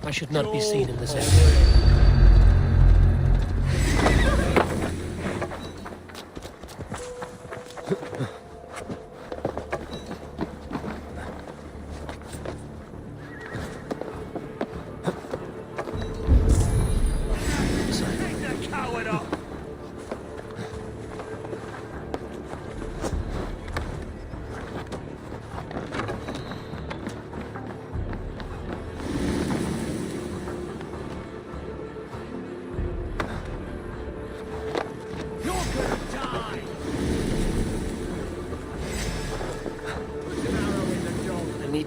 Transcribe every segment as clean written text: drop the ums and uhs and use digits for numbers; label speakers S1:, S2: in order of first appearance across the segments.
S1: I should not be seen in this area.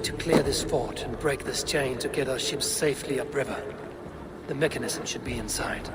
S1: To clear this fort and break this chain to get our ships safely upriver. The mechanism should be inside.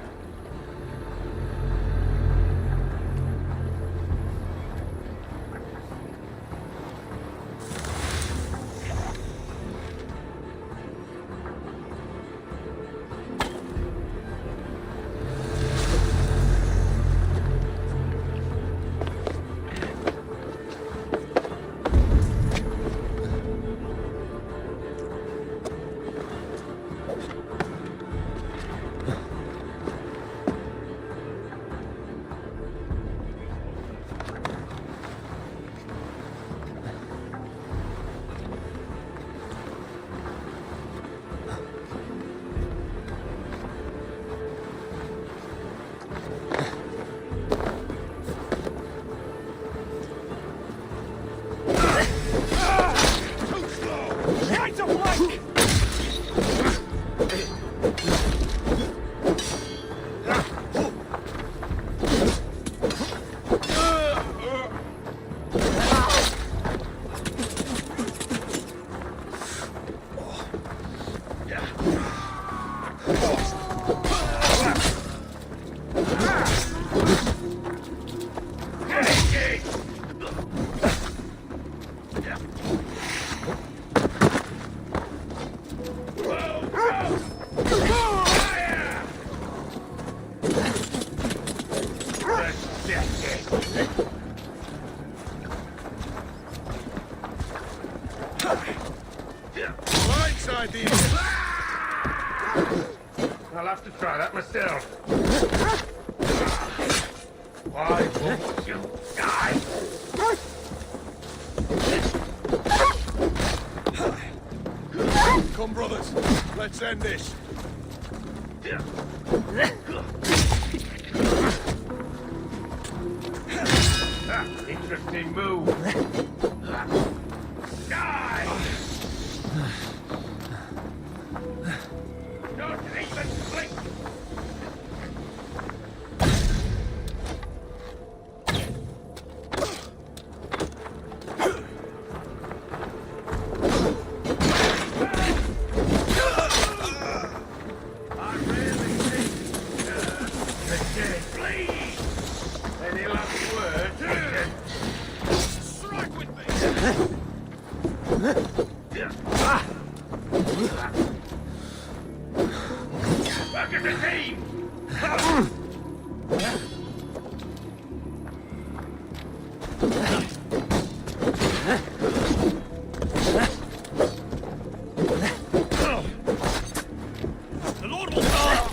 S2: I'll have to try that myself. Why won't you die?
S3: Come, brothers. Let's end this.
S2: Interesting move. Die! Don't even blink! Back as a team!
S3: The Lord will come!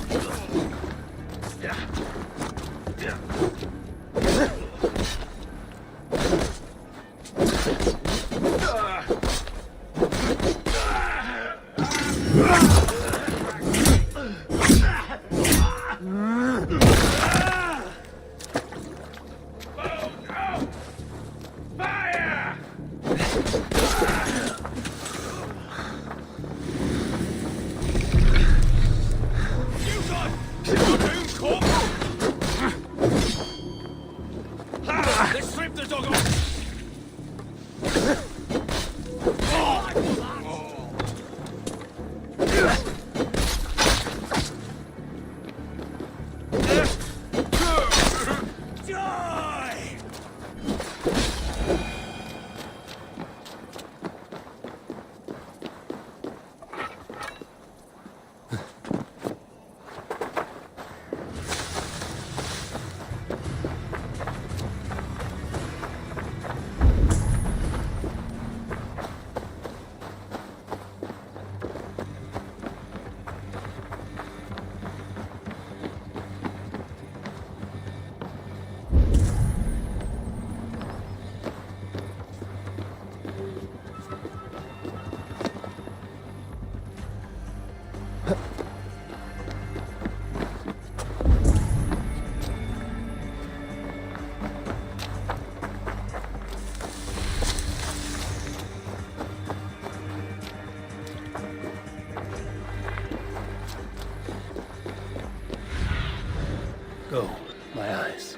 S1: Go, my eyes.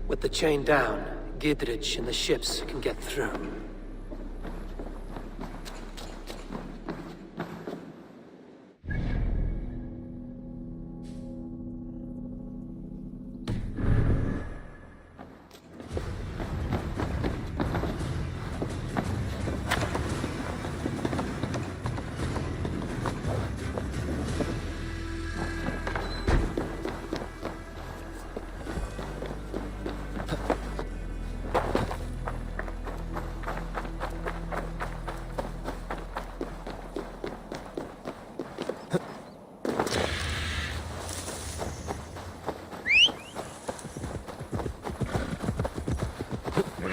S1: With the chain down, Gidrich and the ships can get through.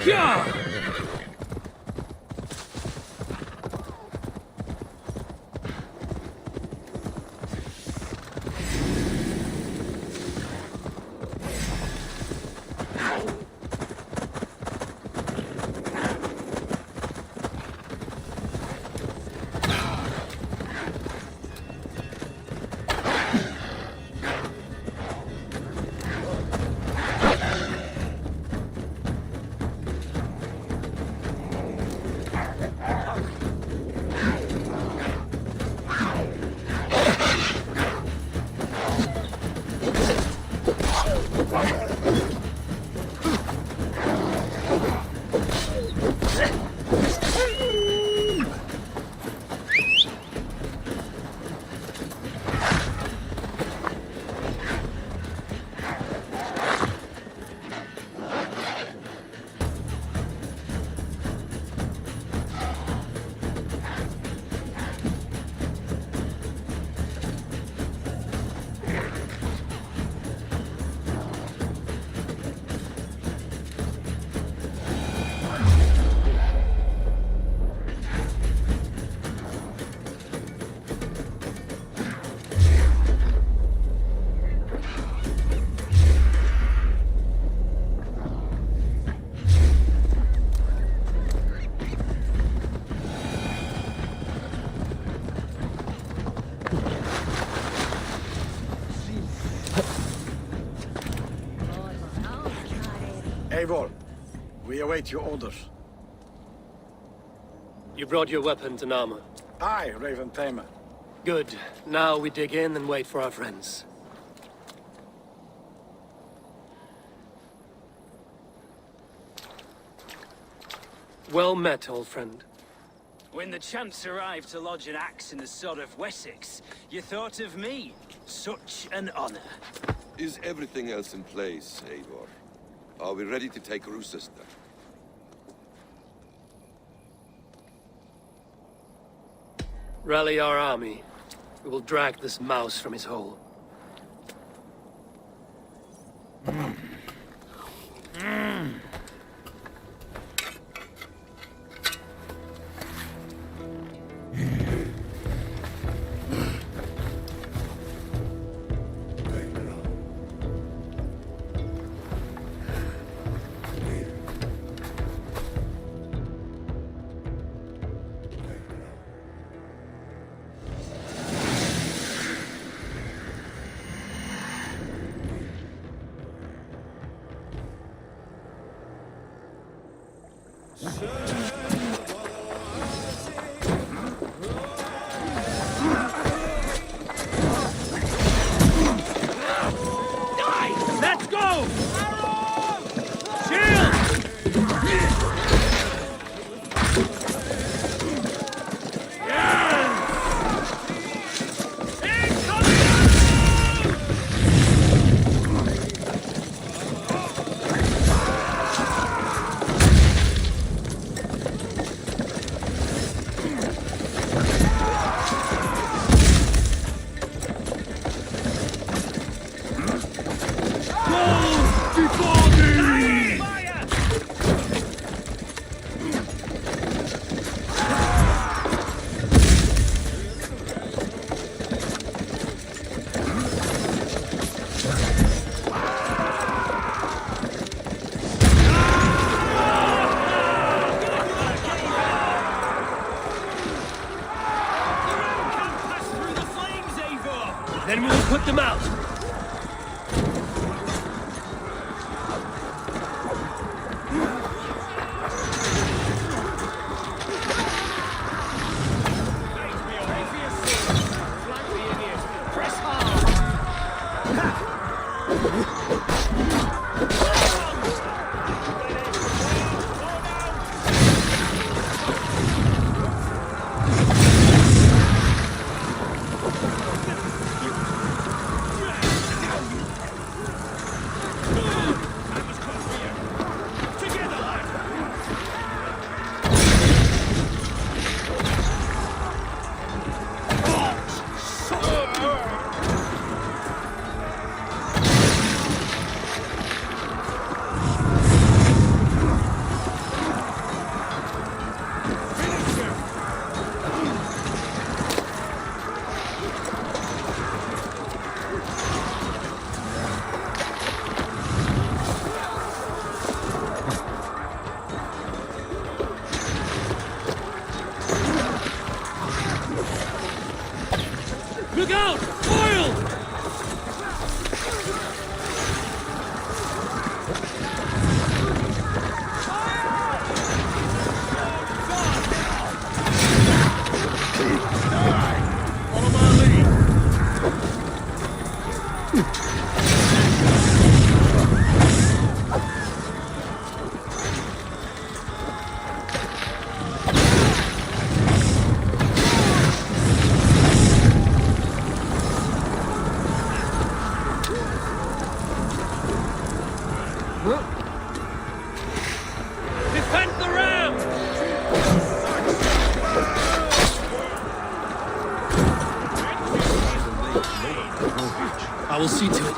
S2: Yeah!
S3: Eivor, we await your orders.
S1: You brought your weapons and armor.
S3: Aye, Raven Tamer.
S1: Good. Now we dig in and wait for our friends. Well met, old friend.
S4: When the chance arrived to lodge an axe in the sod of Wessex, you thought of me. Such an honor.
S5: Is everything else in place, Eivor? Are we ready to take Rochester?
S1: Rally our army. We will drag this mouse from his hole.
S4: Let's go! Shield!
S1: Then we will put them out. Look out! Oil! Follow my lead. Defend the ram! I will see to it.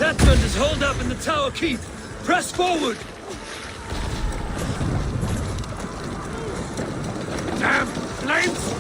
S4: Attack guns is holed up in the tower keep. Press forward!
S2: Damn flames!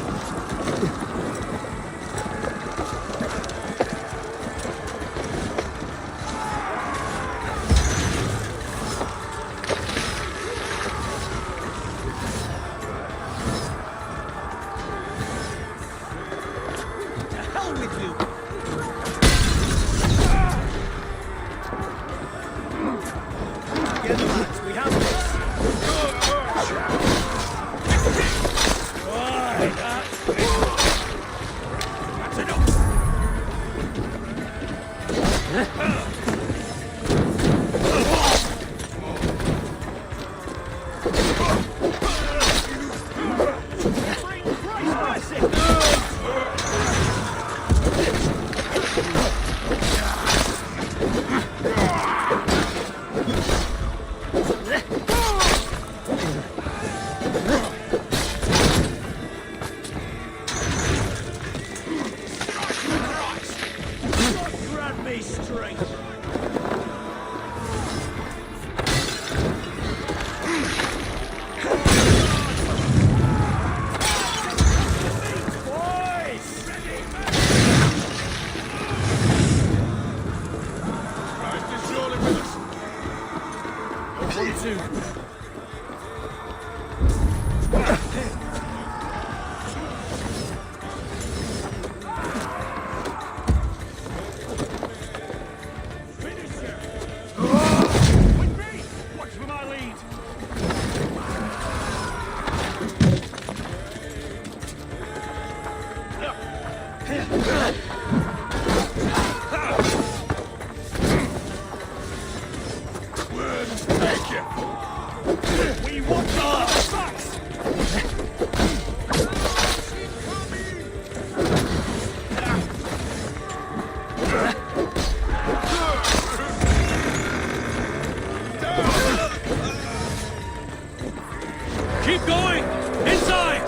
S4: Keep going! Inside!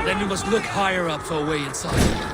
S4: Then we must look higher up for a way inside.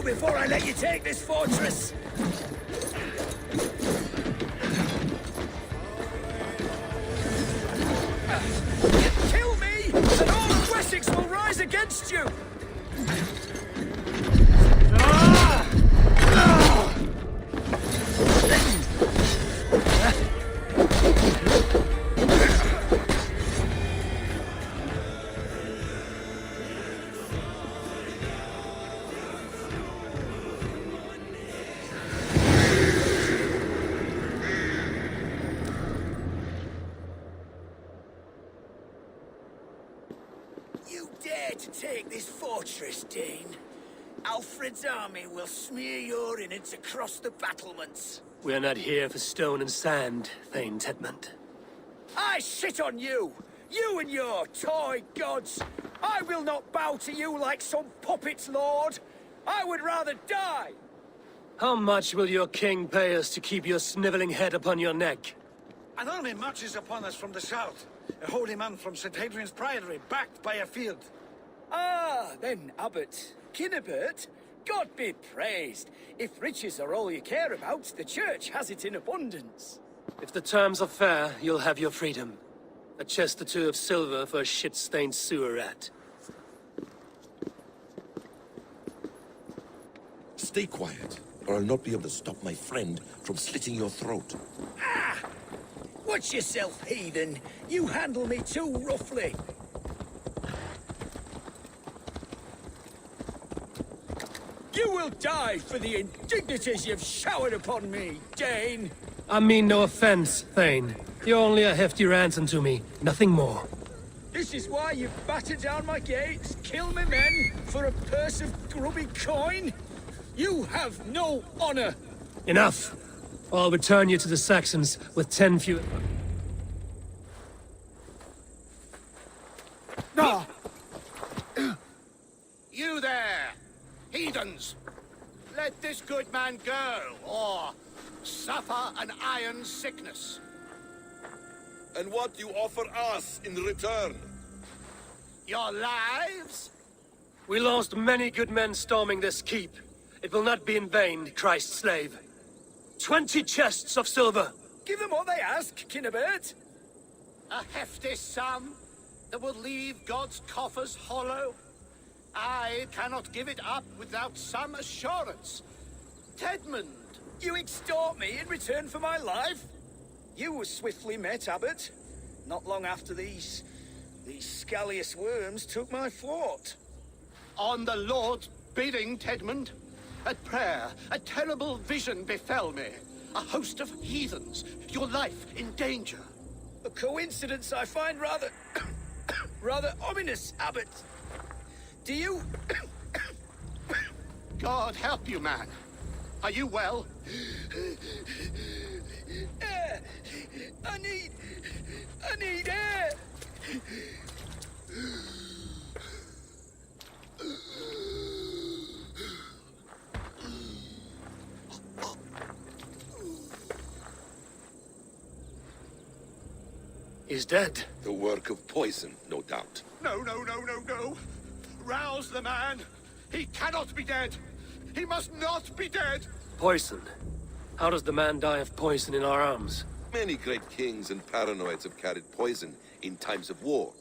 S4: Before I let you take this fortress! Kill me, and all of Wessex will rise against you! You dare to take this fortress, Dane? Alfred's army will smear your innards across the battlements.
S1: We are not here for stone and sand, Thane Tedmund.
S4: I shit on you! You and your toy gods! I will not bow to you like some puppet's lord! I would rather die!
S1: How much will your king pay us to keep your sniveling head upon your neck?
S3: An army marches upon us from the south. A holy man from St. Hadrian's Priory, backed by a field.
S4: Ah, then, Abbot. Kinnebert, God be praised. If riches are all you care about, the church has it in abundance.
S1: If the terms are fair, you'll have your freedom. A chest or two of silver for a shit-stained sewer rat.
S6: Stay quiet, or I'll not be able to stop my friend from slitting your throat.
S4: Watch yourself, heathen. You handle me too roughly. You will die for the indignities you've showered upon me, Dane.
S1: I mean no offense, Thane. You're only a hefty ransom to me, nothing more.
S4: This is why you batter down my gates, kill my men, for a purse of grubby coin? You have no honor!
S1: Enough! I'll return you to the Saxons with 10 fewer...
S2: You there! Heathens! Let this good man go, or suffer an iron sickness.
S5: And what you offer us in return?
S2: Your lives?
S1: We lost many good men storming this keep. It will not be in vain, Christ's slave. 20 chests of silver!
S4: Give them what they ask, Kinnebert.
S2: A hefty sum that will leave God's coffers hollow? I cannot give it up without some assurance. Tedmund!
S4: You extort me in return for my life? You were swiftly met, Abbot. Not long after these scallious worms took my fort.
S2: On the Lord's bidding, Tedmund. At prayer, a terrible vision befell me. A host of heathens, your life in danger.
S4: A coincidence I find rather... rather ominous, Abbot. Do you...
S2: God help you, man. Are you well?
S4: Air! I need air!
S1: He's dead.
S5: The work of poison, no doubt.
S2: No. Rouse the man. He cannot be dead. He must not be dead.
S1: Poison. How does the man die of poison in our arms?
S5: Many great kings and paranoids have carried poison in times of war,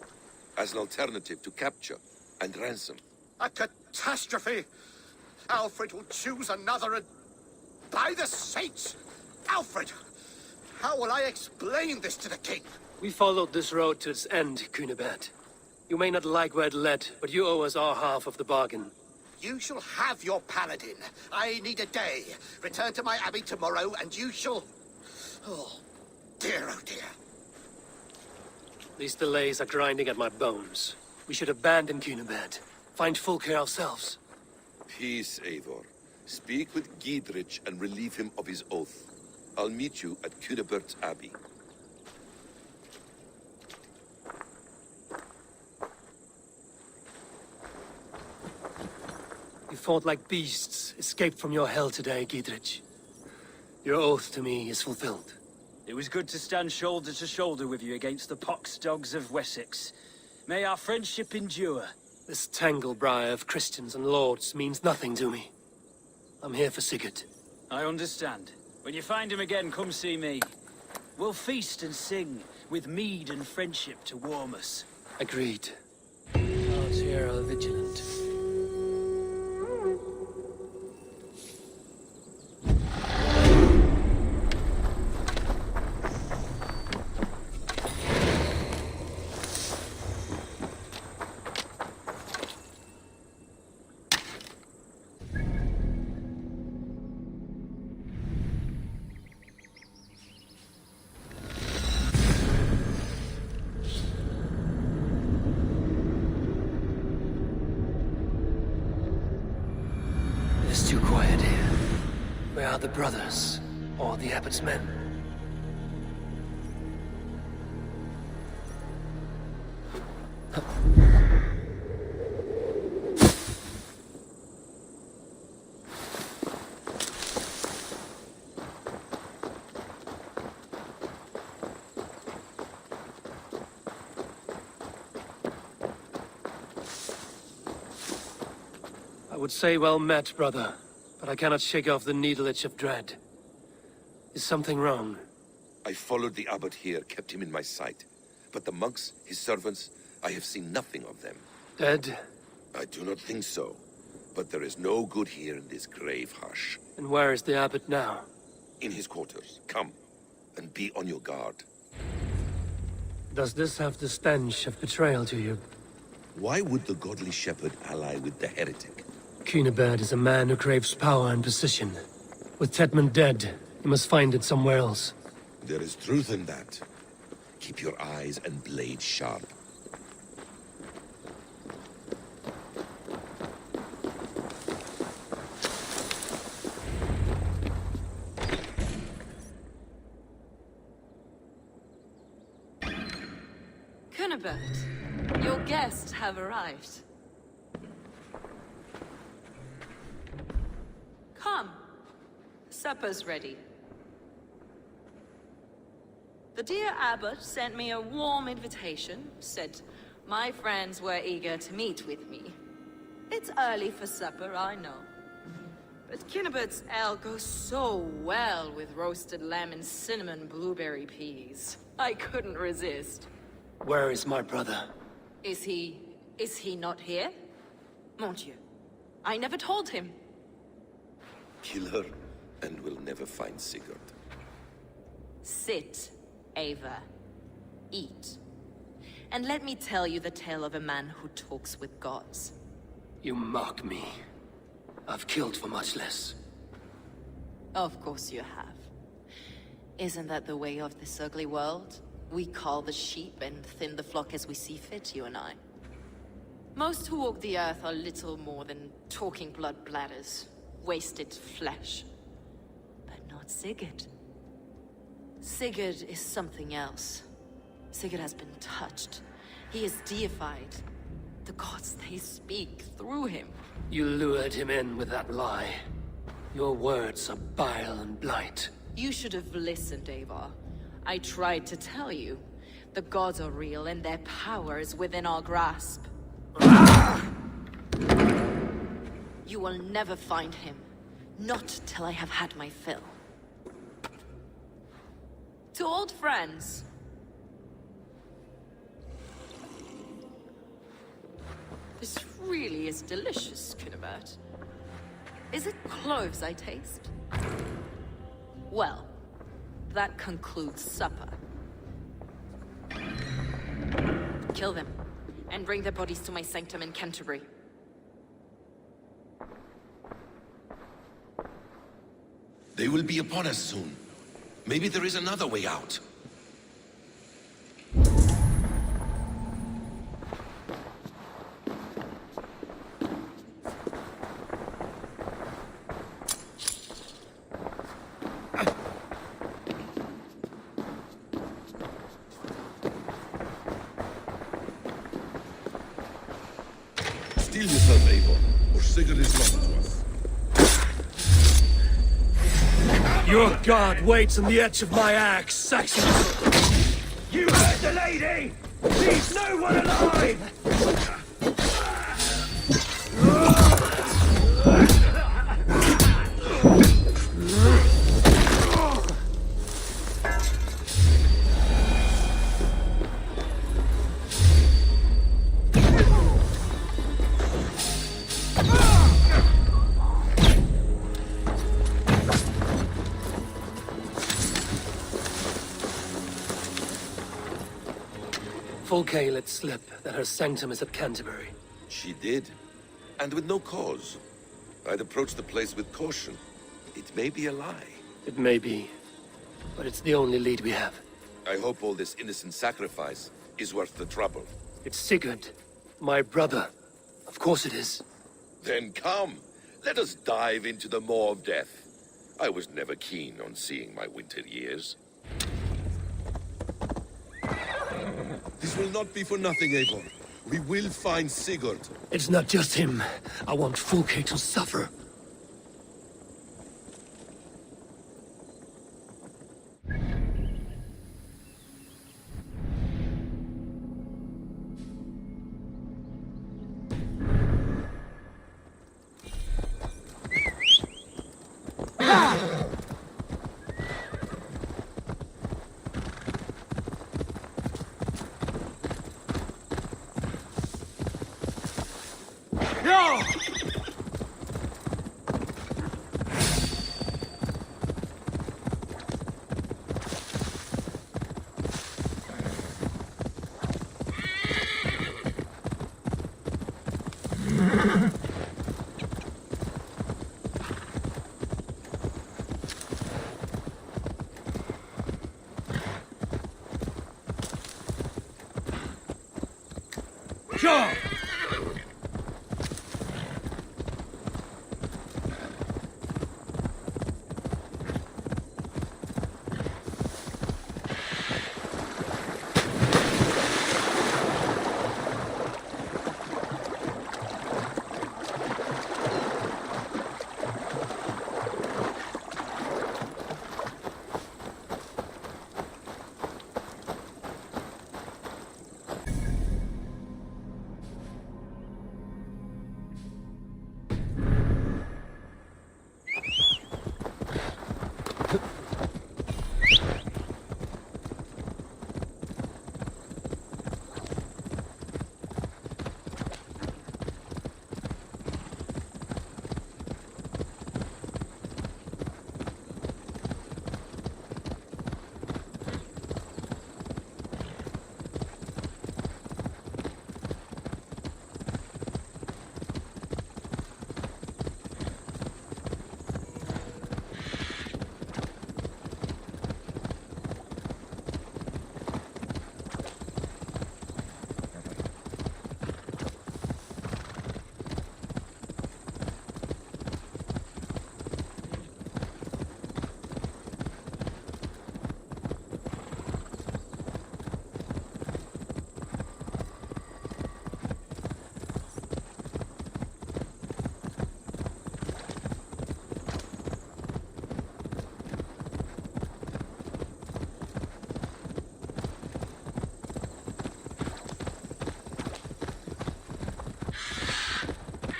S5: as an alternative to capture and ransom.
S2: A catastrophe. Alfred will choose another and... By the saints! Alfred! How will I explain this to the king?
S1: We followed this road to its end, Cunebert. You may not like where it led, but you owe us our half of the bargain.
S2: You shall have your paladin. I need a day. Return to my abbey tomorrow, and you shall... Oh dear.
S1: These delays are grinding at my bones. We should abandon Cunebert. Find Fulke ourselves.
S5: Peace, Eivor. Speak with Giedrich and relieve him of his oath. I'll meet you at Cunebert's Abbey.
S1: You fought like beasts, escaped from your hell today, Giedrich. Your oath to me is fulfilled.
S7: It was good to stand shoulder to shoulder with you against the pox dogs of Wessex. May our friendship endure.
S1: This tanglebriar of Christians and lords means nothing to me. I'm here for Sigurd.
S7: I understand. When you find him again, come see me. We'll feast and sing, with mead and friendship to warm us.
S1: Agreed. Hearts here are vigilant. It's too quiet here. Where are the brothers? Or the abbot's men? I would say well met, brother, but I cannot shake off the needle itch of dread. Is something wrong?
S5: I followed the abbot here, kept him in my sight. But the monks, his servants, I have seen nothing of them.
S1: Dead?
S5: I do not think so. But there is no good here in this grave hush.
S1: And where is the abbot now?
S5: In his quarters. Come, and be on your guard.
S1: Does this have the stench of betrayal to you?
S6: Why would the godly shepherd ally with the heretic?
S1: Cunibert is a man who craves power and position. With Tedman dead, he must find it somewhere else.
S6: There is truth in that. Keep your eyes and blade sharp.
S8: Cunibert, your guests have arrived. Come. Supper's ready. The dear abbot sent me a warm invitation, said my friends were eager to meet with me. It's early for supper, I know. But Cunibert's ale goes so well with roasted lamb and cinnamon blueberry peas. I couldn't resist.
S1: Where is my brother?
S8: Is he not here? Mon Dieu, I never told him.
S5: Kill her, and we'll never find Sigurd.
S8: Sit, Eivor. Eat. And let me tell you the tale of a man who talks with gods.
S1: You mock me. I've killed for much less.
S8: Of course you have. Isn't that the way of this ugly world? We call the sheep and thin the flock as we see fit, you and I. Most who walk the earth are little more than talking blood bladders, wasted flesh. But not Sigurd. Sigurd is something else. Sigurd has been touched. He is deified. The gods, they speak through him.
S1: You lured him in with that lie. Your words are bile and blight.
S8: You should have listened, Eivor. I tried to tell you. The gods are real and their power is within our grasp. You will never find him. Not till I have had my fill. To old friends. This really is delicious, Cunibert. Is it cloves I taste? Well, that concludes supper. Kill them, and bring their bodies to my sanctum in Canterbury.
S6: They will be upon us soon. Maybe there is another way out. Steel yourself, Eivor, or Sigurd is lost to us.
S1: Your god waits on the edge of my axe, Saxon.
S4: You heard the lady! Leave no one alive!
S1: Fulke let slip that her sanctum is at Canterbury.
S5: She did, and with no cause. I'd approach the place with caution. It may be a lie.
S1: It may be, but it's the only lead we have.
S5: I hope all this innocent sacrifice is worth the trouble.
S1: It's Sigurd, my brother. Of course it is.
S5: Then come, Let us dive into the maw of death. I was never keen on seeing my winter years. This will not be for nothing, Eivor. We will find Sigurd.
S1: It's not just him. I want Fulke to suffer. Sure!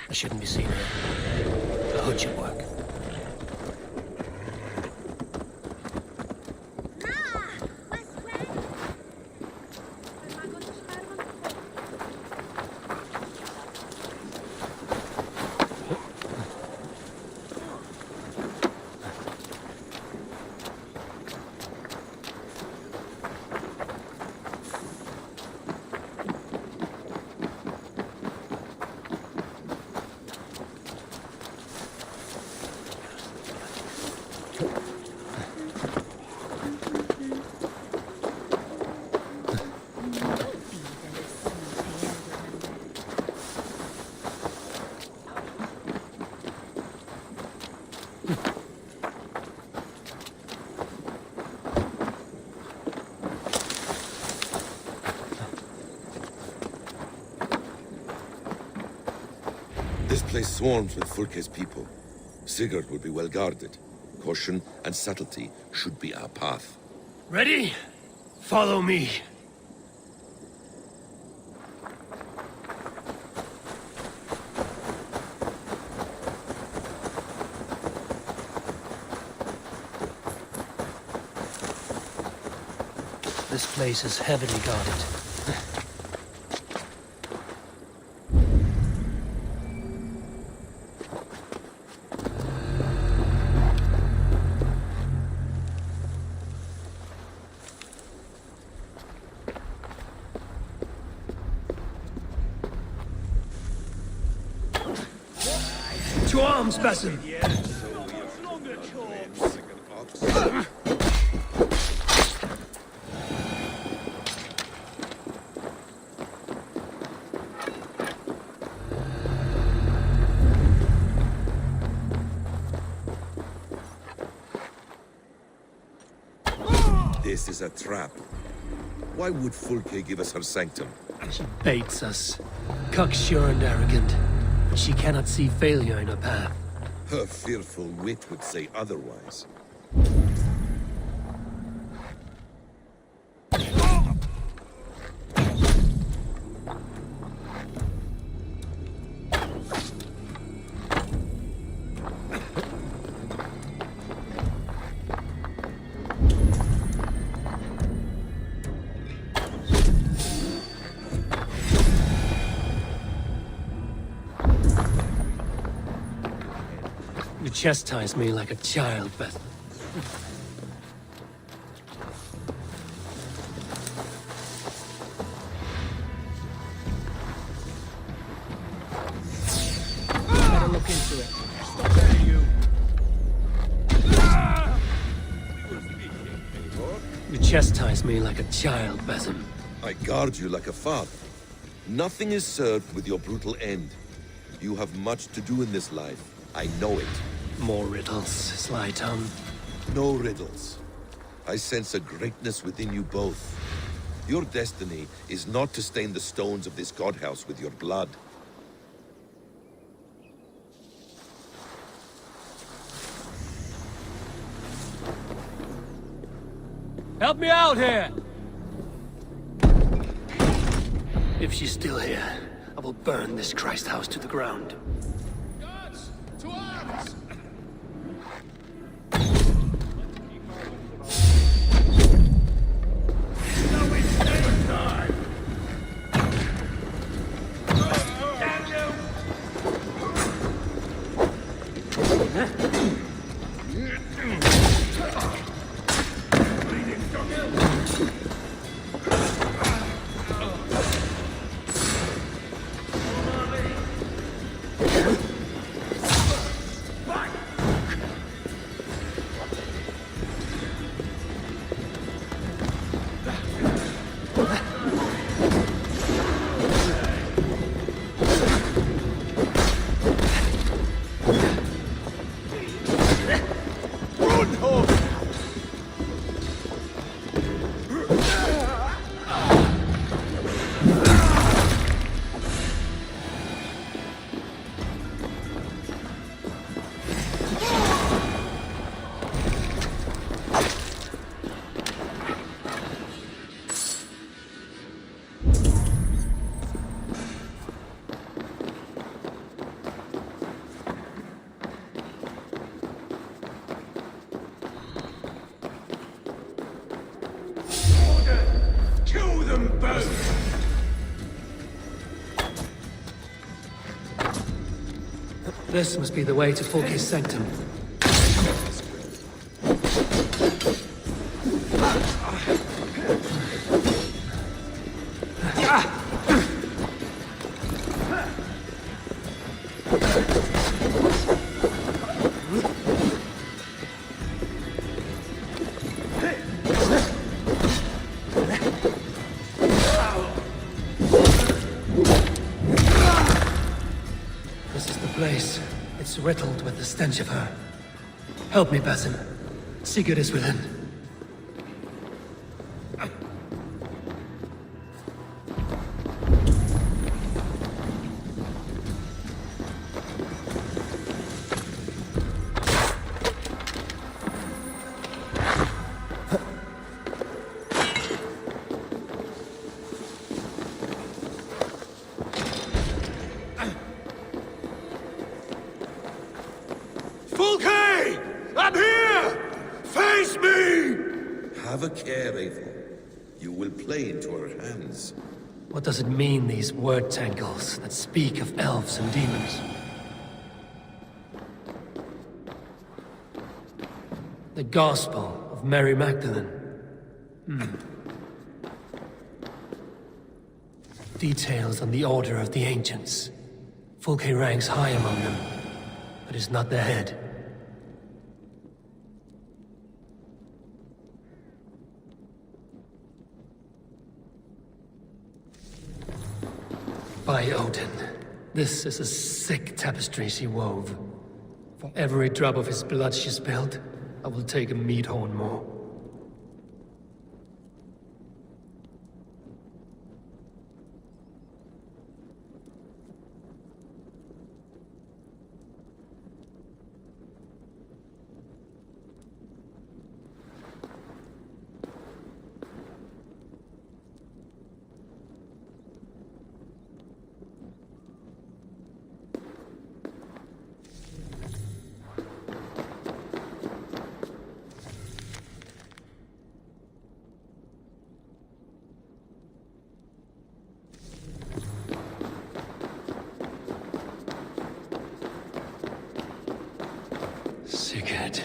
S1: I shouldn't be seen here. The hood should work.
S5: This place swarms with Fulke's people. Sigurd will be well guarded. Caution and subtlety should be our path.
S1: Ready? Follow me. This place is heavily guarded. To arms, Basim!
S5: This is a trap. Why would Fulke give us her sanctum?
S1: She baits us. Cocksure and arrogant. She cannot see failure in her path.
S5: Her fearful wit would say otherwise.
S1: You chastise me like a child, Beth.
S7: Better look into it.
S3: Stop there, you.
S1: You chastise me like a child, Basim.
S5: I guard you like a father. Nothing is served with your brutal end. You have much to do in this life. I know it.
S1: More riddles, sly tongue.
S5: No riddles. I sense a greatness within you both. Your destiny is not to stain the stones of this godhouse with your blood.
S1: Help me out here! If she's still here, I will burn this Christ house to the ground.
S2: Guards, to arms!
S3: Kill them both!
S1: This must be the way to Fulke's sanctum. This is the place. It's riddled with the stench of her. Help me, Basim. Sigurd is within.
S3: Fulke! I'm here! Face me!
S5: Have a care, Eivor. You will play into her hands.
S1: What does it mean, these word tangles that speak of elves and demons? The Gospel of Mary Magdalene. Details on the Order of the Ancients. Fulke ranks high among them, but is not their head. By Odin, this is a sick tapestry she wove. For every drop of his blood she spilled, I will take a meat horn more. Sigurd.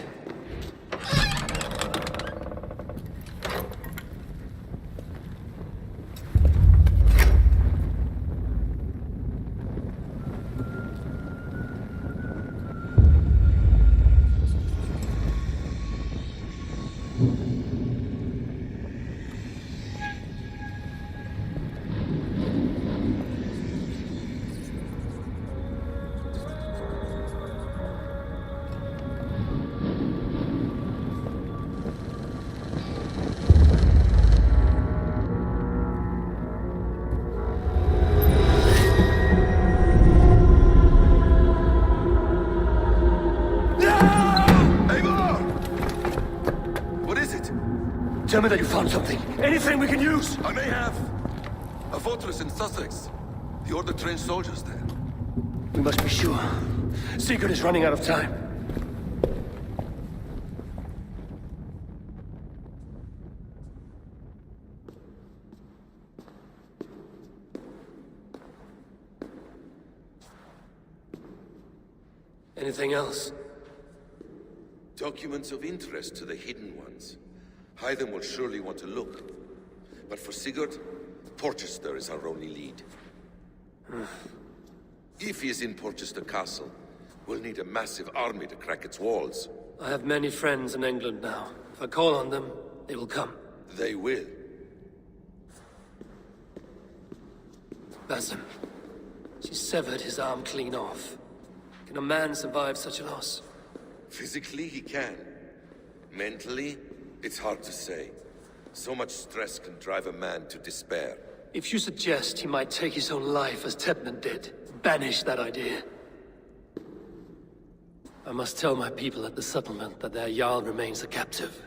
S1: Tell me that you found something. Anything we can use!
S5: I may have. A fortress in Sussex. The Order trained soldiers there.
S1: We must be sure. Sigurd is running out of time. Anything else?
S5: Documents of interest to the hidden ones. Hyden will surely want to look. But for Sigurd, Porchester is our only lead. If he is in Porchester Castle, we'll need a massive army to crack its walls.
S1: I have many friends in England now. If I call on them, they will come.
S5: They will.
S1: Basim. She severed his arm clean off. Can a man survive such a loss?
S5: Physically, he can. Mentally, it's hard to say. So much stress can drive a man to despair.
S1: If you suggest he might take his own life as Tedman did, banish that idea. I must tell my people at the settlement that their Jarl remains a captive.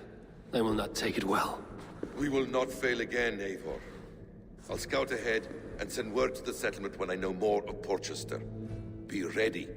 S1: They will not take it well.
S5: We will not fail again, Eivor. I'll scout ahead and send word to the settlement when I know more of Porchester. Be ready.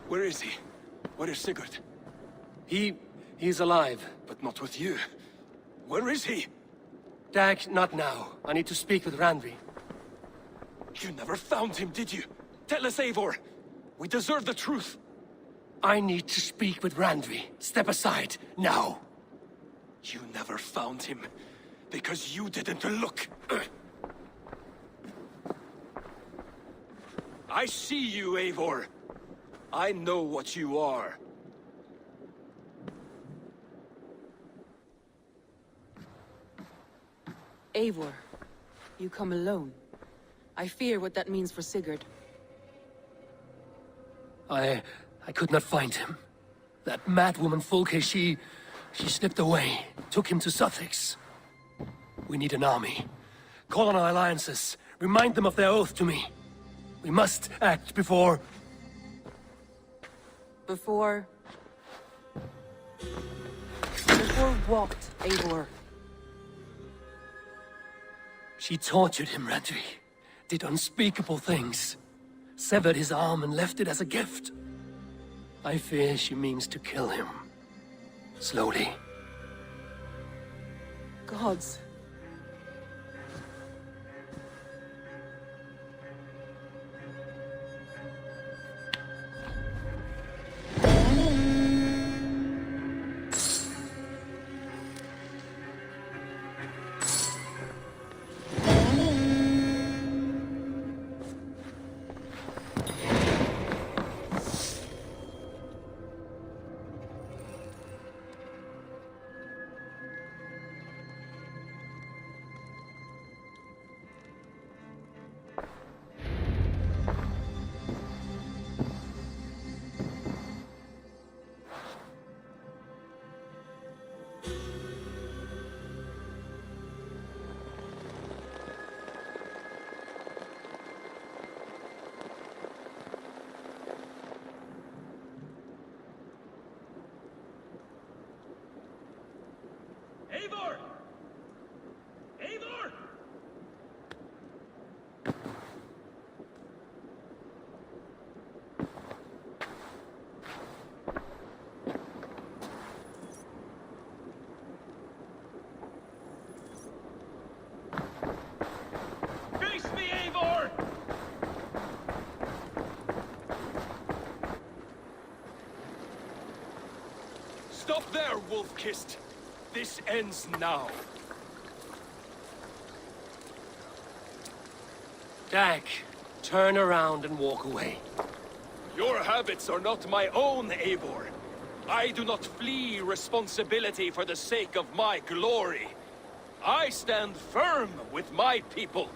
S9: Where is he? Where is Sigurd?
S1: He's alive.
S9: But not with you. Where is he?
S1: Dag, not now. I need to speak with Randvi.
S9: You never found him, did you? Tell us, Eivor. We deserve the truth.
S1: I need to speak with Randvi. Step aside, now.
S9: You never found him, because you didn't look. I see you, Eivor. I know what you are.
S10: Eivor, you come alone. I fear what that means for Sigurd.
S1: I could not find him. That madwoman Folke, she slipped away, took him to Sussex. We need an army. Call on our alliances. Remind them of their oath to me. We must act before...
S10: Before what, Eivor?
S1: She tortured him, Randvi. Did unspeakable things. Severed his arm and left it as a gift. I fear she means to kill him. Slowly.
S10: Gods.
S9: Stop there, wolf-kissed. This ends now.
S1: Dag, turn around and walk away.
S9: Your habits are not my own, Eivor. I do not flee responsibility for the sake of my glory. I stand firm with my people.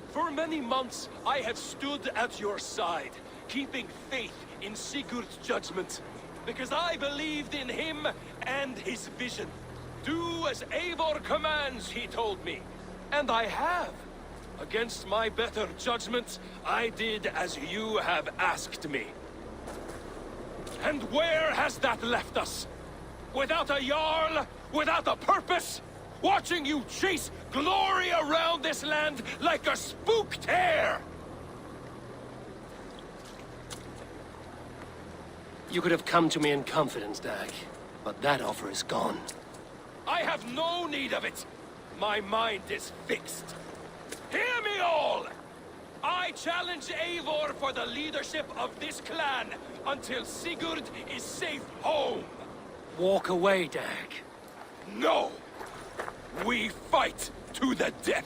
S9: For many months, I have stood at your side, keeping faith in Sigurd's judgment, because I believed in him and his vision. Do as Eivor commands, he told me. And I have. Against my better judgment, I did as you have asked me. And where has that left us? Without a Jarl? Without a purpose? Watching you chase glory around this land like a spooked hare!
S1: You could have come to me in confidence, Dag, but that offer is gone.
S9: I have no need of it. My mind is fixed. Hear me all! I challenge Eivor for the leadership of this clan until Sigurd is safe home.
S1: Walk away, Dag.
S9: No! We fight to the death!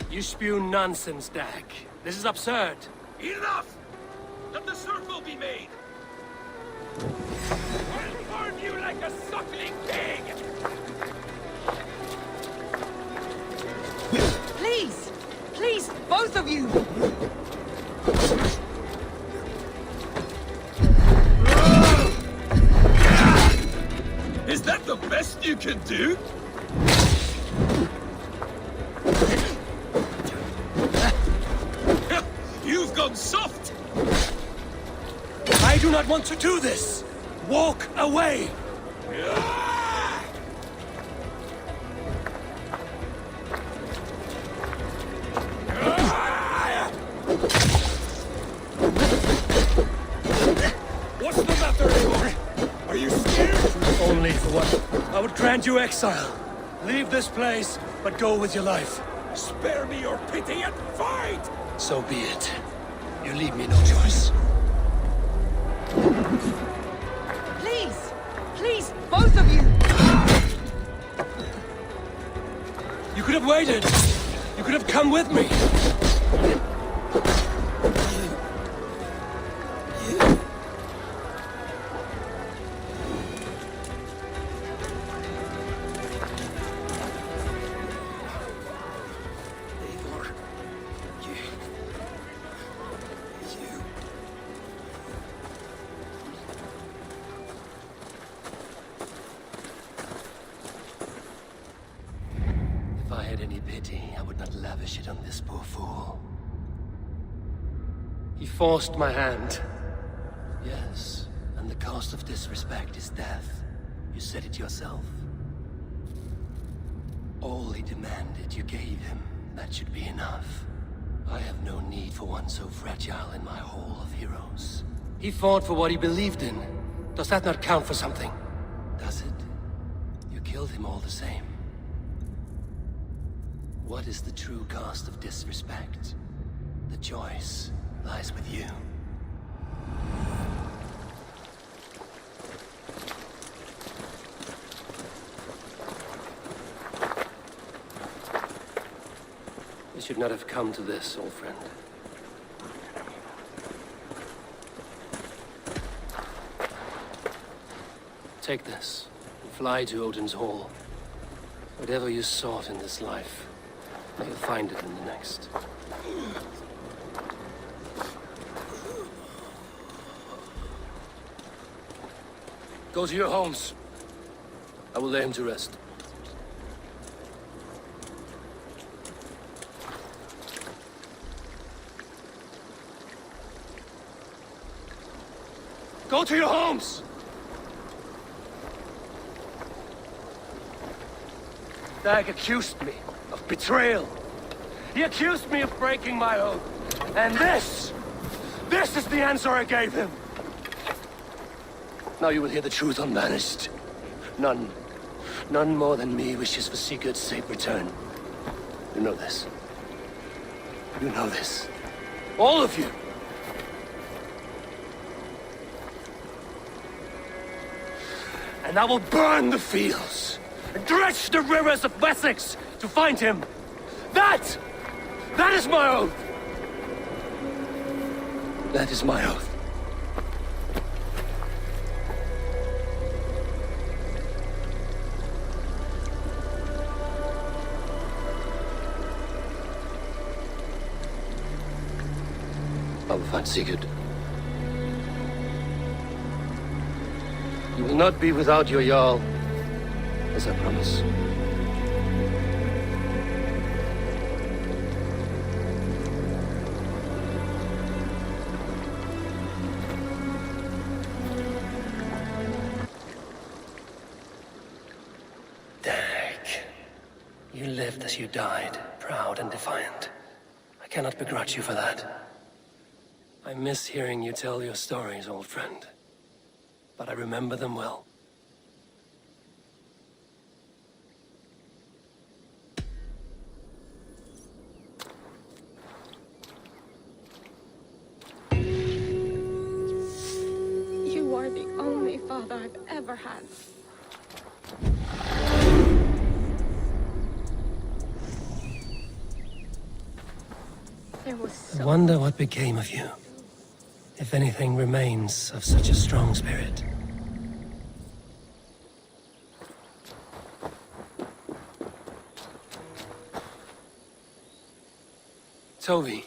S1: You spew nonsense, Dag. This is absurd.
S9: Enough! Let the circle be made! I'll farm you like a suckling pig!
S10: Please! Please, both of you!
S9: Is that the best you can do? You've gone soft!
S1: I do not want to do this! Walk away!
S9: What's the matter, Eivor? Are you scared?
S1: Only for what? I would grant you exile. Leave this place, but go with your life.
S9: Spare me your pity and fight!
S1: So be it. You leave me no choice.
S10: Please! Please, both of you!
S1: You could have waited. You could have come with me. If I had any pity, I would not lavish it on this poor fool. He forced my hand. Yes, and the cost of disrespect is death. You said it yourself. All he demanded, you gave him. That should be enough. I have no need for one so fragile in my hall of heroes. He fought for what he believed in. Does that not count for something? Does it? You killed him all the same. What is the true cost of disrespect? The choice lies with you. We should not have come to this, old friend. Take this, and fly to Odin's Hall. Whatever you sought in this life, you'll find it in the next. Go to your homes. I will lay him to rest. Go to your homes! Dag accused me of betrayal. He accused me of breaking my oath. And this is the answer I gave him. Now you will hear the truth unbanished. None more than me wishes for Sigurd's safe return. You know this. You know this. All of you. and I will burn the fields, and dredge the rivers of Wessex to find him. That is my oath. That is my oath. I will find Sigurd. You will not be without your Jarl, as I promise. Derek, you lived as you died, proud and defiant. I cannot begrudge you for that. I miss hearing you tell your stories, old friend. But I remember them well.
S11: You are the only father I've ever had. There was
S1: I wonder what became of you. If anything remains of such a strong spirit. Tovi.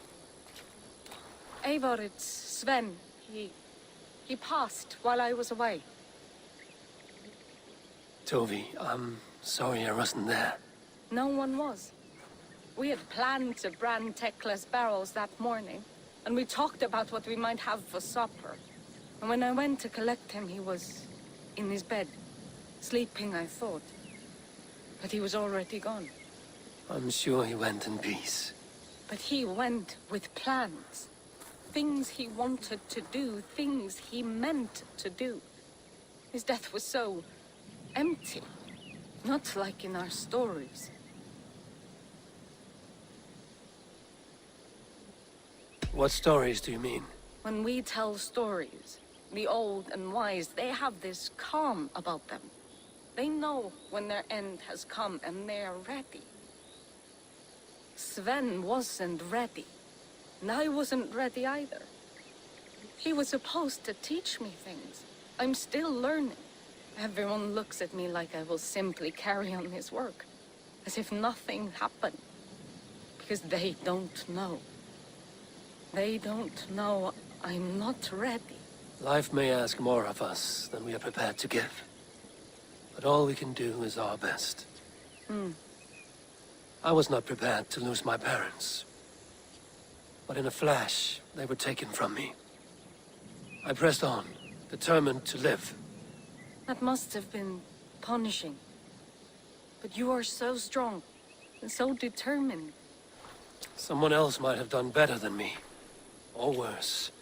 S11: Eivor, it's Sven. He passed while I was away.
S1: Tovi, I'm sorry I wasn't there.
S11: No one was. We had planned to brand Tekla's barrels that morning, and we talked about what we might have for supper. And when I went to collect him, he was in his bed, sleeping, I thought. But he was already gone.
S1: I'm sure he went in peace.
S11: But he went with plans. Things he wanted to do, things he meant to do. His death was so empty, not like in our stories.
S1: What stories do you mean?
S11: When we tell stories, the old and wise, they have this calm about them. They know when their end has come and they're ready. Sven wasn't ready, and I wasn't ready either. He was supposed to teach me things. I'm still learning. Everyone looks at me like I will simply carry on his work, as if nothing happened, because they don't know. They don't know I'm not ready.
S1: Life may ask more of us than we are prepared to give. But all we can do is our best. I was not prepared to lose my parents. But in a flash, they were taken from me. I pressed on, determined to live.
S11: That must have been punishing. But you are so strong, and so determined.
S1: Someone else might have done better than me. Or worse.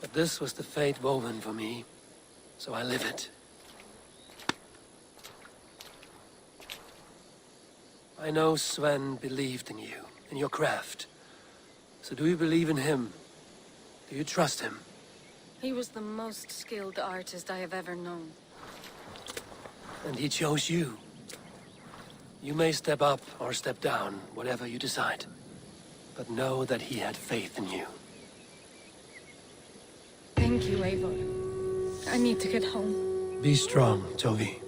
S1: But this was the fate woven for me, so I live it. I know Sven believed in you, in your craft. So do you believe in him? Do you trust him?
S11: He was the most skilled artist I have ever known.
S1: And he chose you. You may step up or step down, whatever you decide. But know that he had faith in you.
S11: Thank you, Eivor. I need to get home.
S1: Be strong, Tovi.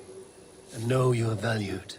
S1: And know you are valued.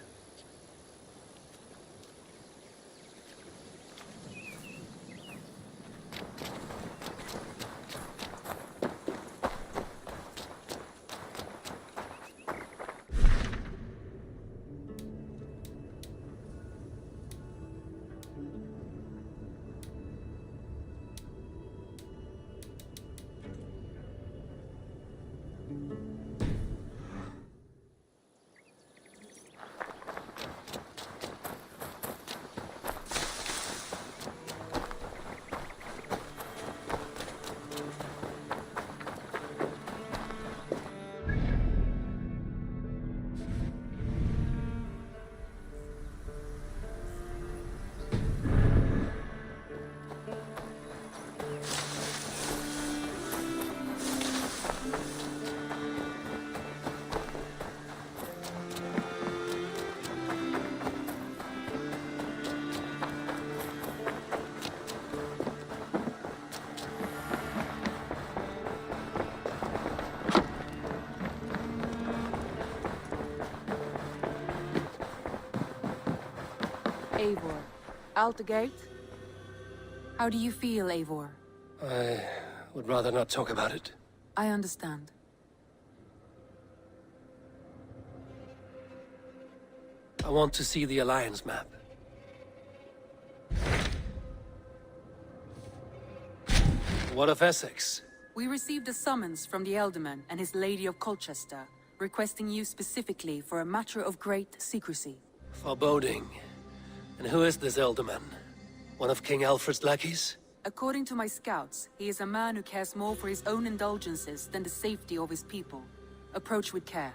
S10: Out the gate? How do you feel, Eivor?
S1: I would rather not talk about it.
S10: I understand.
S1: I want to see the Alliance map. What of Essex?
S10: We received a summons from the Elderman and his Lady of Colchester, requesting you specifically for a matter of great secrecy.
S1: Foreboding. And who is this Elderman? One of King Alfred's lackeys?
S10: According to my scouts, he is a man who cares more for his own indulgences than the safety of his people. Approach with care.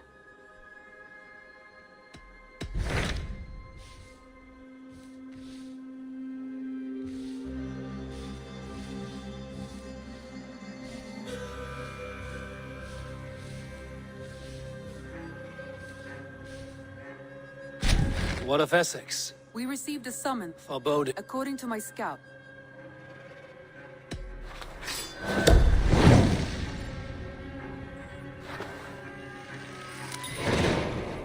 S1: What of Essex?
S10: We received a summons.
S1: Foreboding.
S10: According to my scout.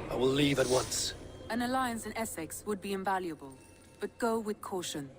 S1: I will leave at once.
S10: An alliance in Essex would be invaluable, but go with caution.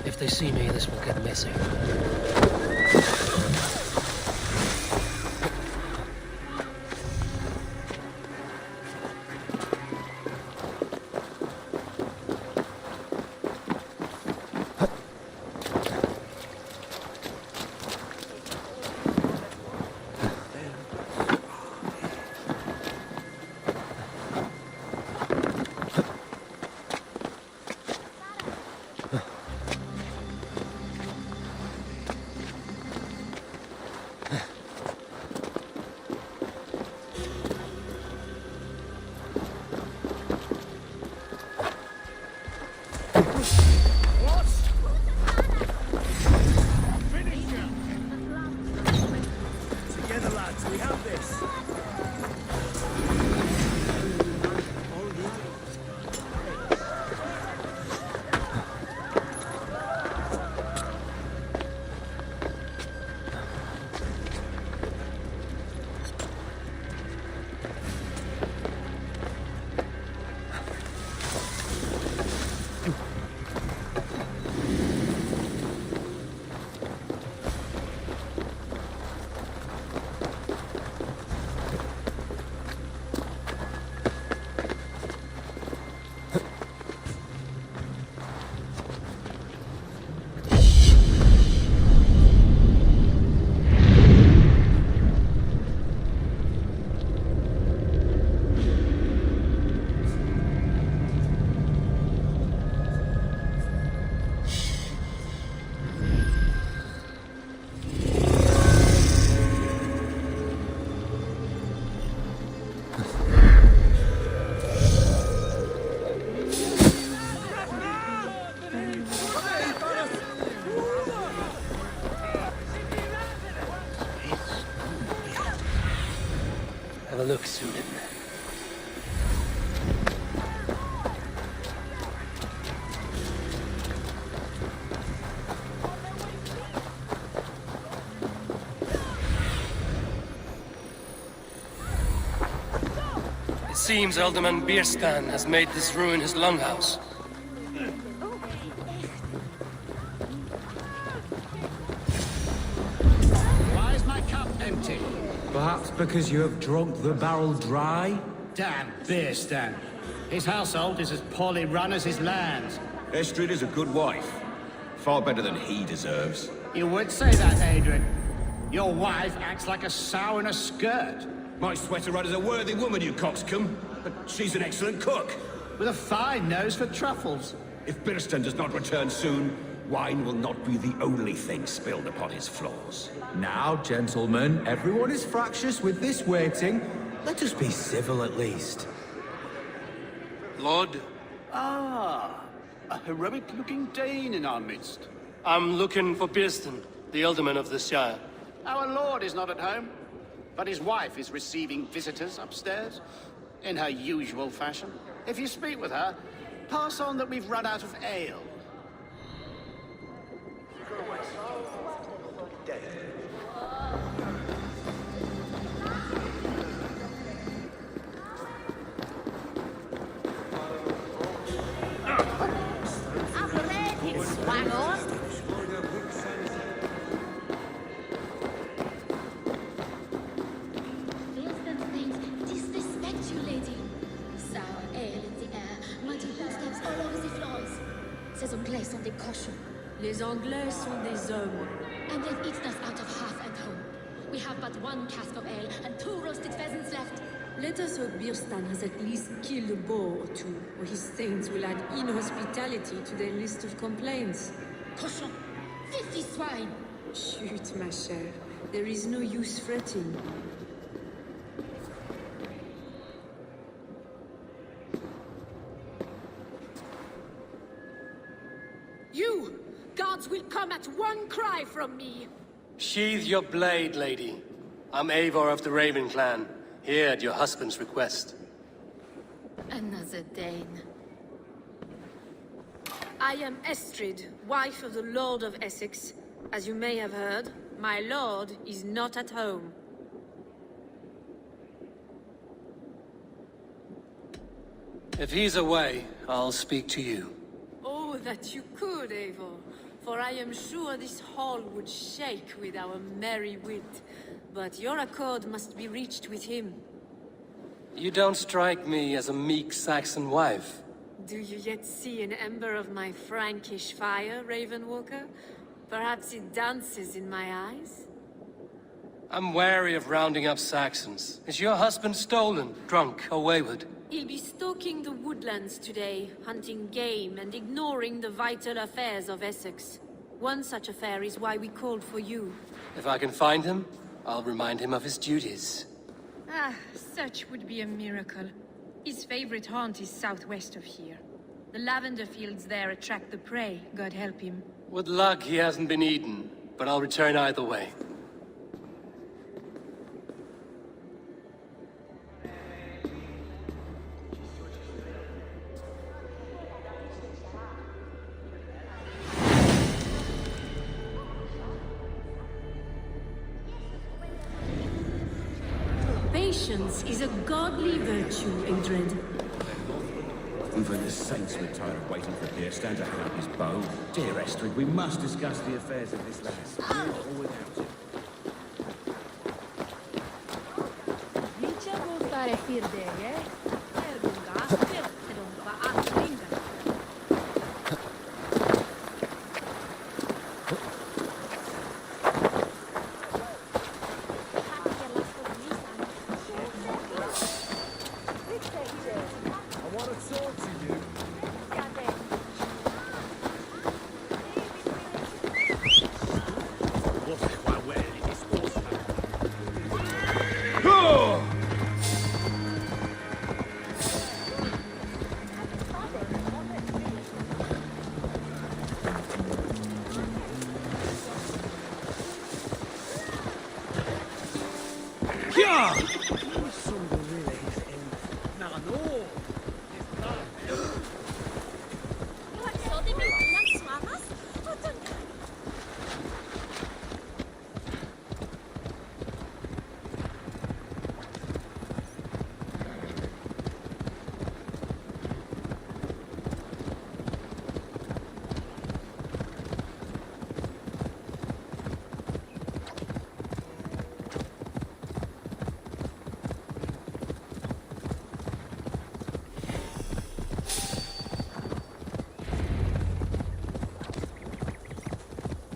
S1: If they see me, this will get messy. look, Sunan. It seems Alderman Bierstan has made this ruin his longhouse.
S2: Why is my cup empty?
S12: Perhaps because you have drunk the barrel dry?
S2: Damn Bierstan. His household is as poorly run as his lands.
S13: Estrid is a good wife. Far better than he deserves.
S2: You would say that, Adrian. Your wife acts like a sow in a skirt.
S13: My sweater run is a worthy woman, you coxcomb. But she's an excellent cook.
S2: With a fine nose for truffles.
S13: If Birston does not return soon, wine will not be the only thing spilled upon his floors.
S12: Now, gentlemen, everyone is fractious with this waiting. Let us be civil at least.
S1: Lord,
S2: Ah, a heroic-looking Dane in our midst.
S1: I'm looking for Bierstan, the Alderman of the Shire.
S2: Our lord is not at home, but his wife is receiving visitors upstairs, in her usual fashion. If you speak with her, pass on that we've run out of ale.
S14: Disrespect you, lady. Sour ale in the air, muddy footsteps all over the floors. Ces Anglais sont des cochons.
S15: Les Anglais sont des hommes.
S14: And they've eaten us out of hearth and home. We have but one cask of ale and 2 roasted pheasants left.
S15: Let us hope Bierstan has at least killed a boar or 2, or his stains will add inhospitality to their list of complaints.
S14: Cochon! Filthy swine!
S15: Chut, ma chère. There is no use fretting.
S16: You! Guards will come at one cry from me!
S1: Sheathe your blade, lady. I'm Eivor of the Raven clan, here at your husband's request.
S14: Another Dane.
S16: I am Estrid, wife of the Lord of Essex. As you may have heard, my lord is not at home.
S1: If he's away, I'll speak to you.
S16: Oh, that you could, Eivor. For I am sure this hall would shake with our merry wit. But your accord must be reached with him.
S1: You don't strike me as a meek Saxon wife.
S16: Do you yet see an ember of my Frankish fire, Ravenwalker? Perhaps it dances in my eyes?
S1: I'm wary of rounding up Saxons. Is your husband stolen, drunk, or wayward?
S16: He'll be stalking the woodlands today, hunting game and ignoring the vital affairs of Essex. One such affair is why we called for you.
S1: If I can find him, I'll remind him of his duties.
S17: Ah, such would be a miracle. His favorite haunt is southwest of here. The lavender fields there attract the prey, God help him.
S1: With luck, he hasn't been eaten, but I'll return either way.
S15: Patience is a godly virtue, Adrian.
S13: Even the saints were tired of waiting for Bierstan to hang up his bow. Dear Estrid, we must discuss the affairs of this land, with or without him.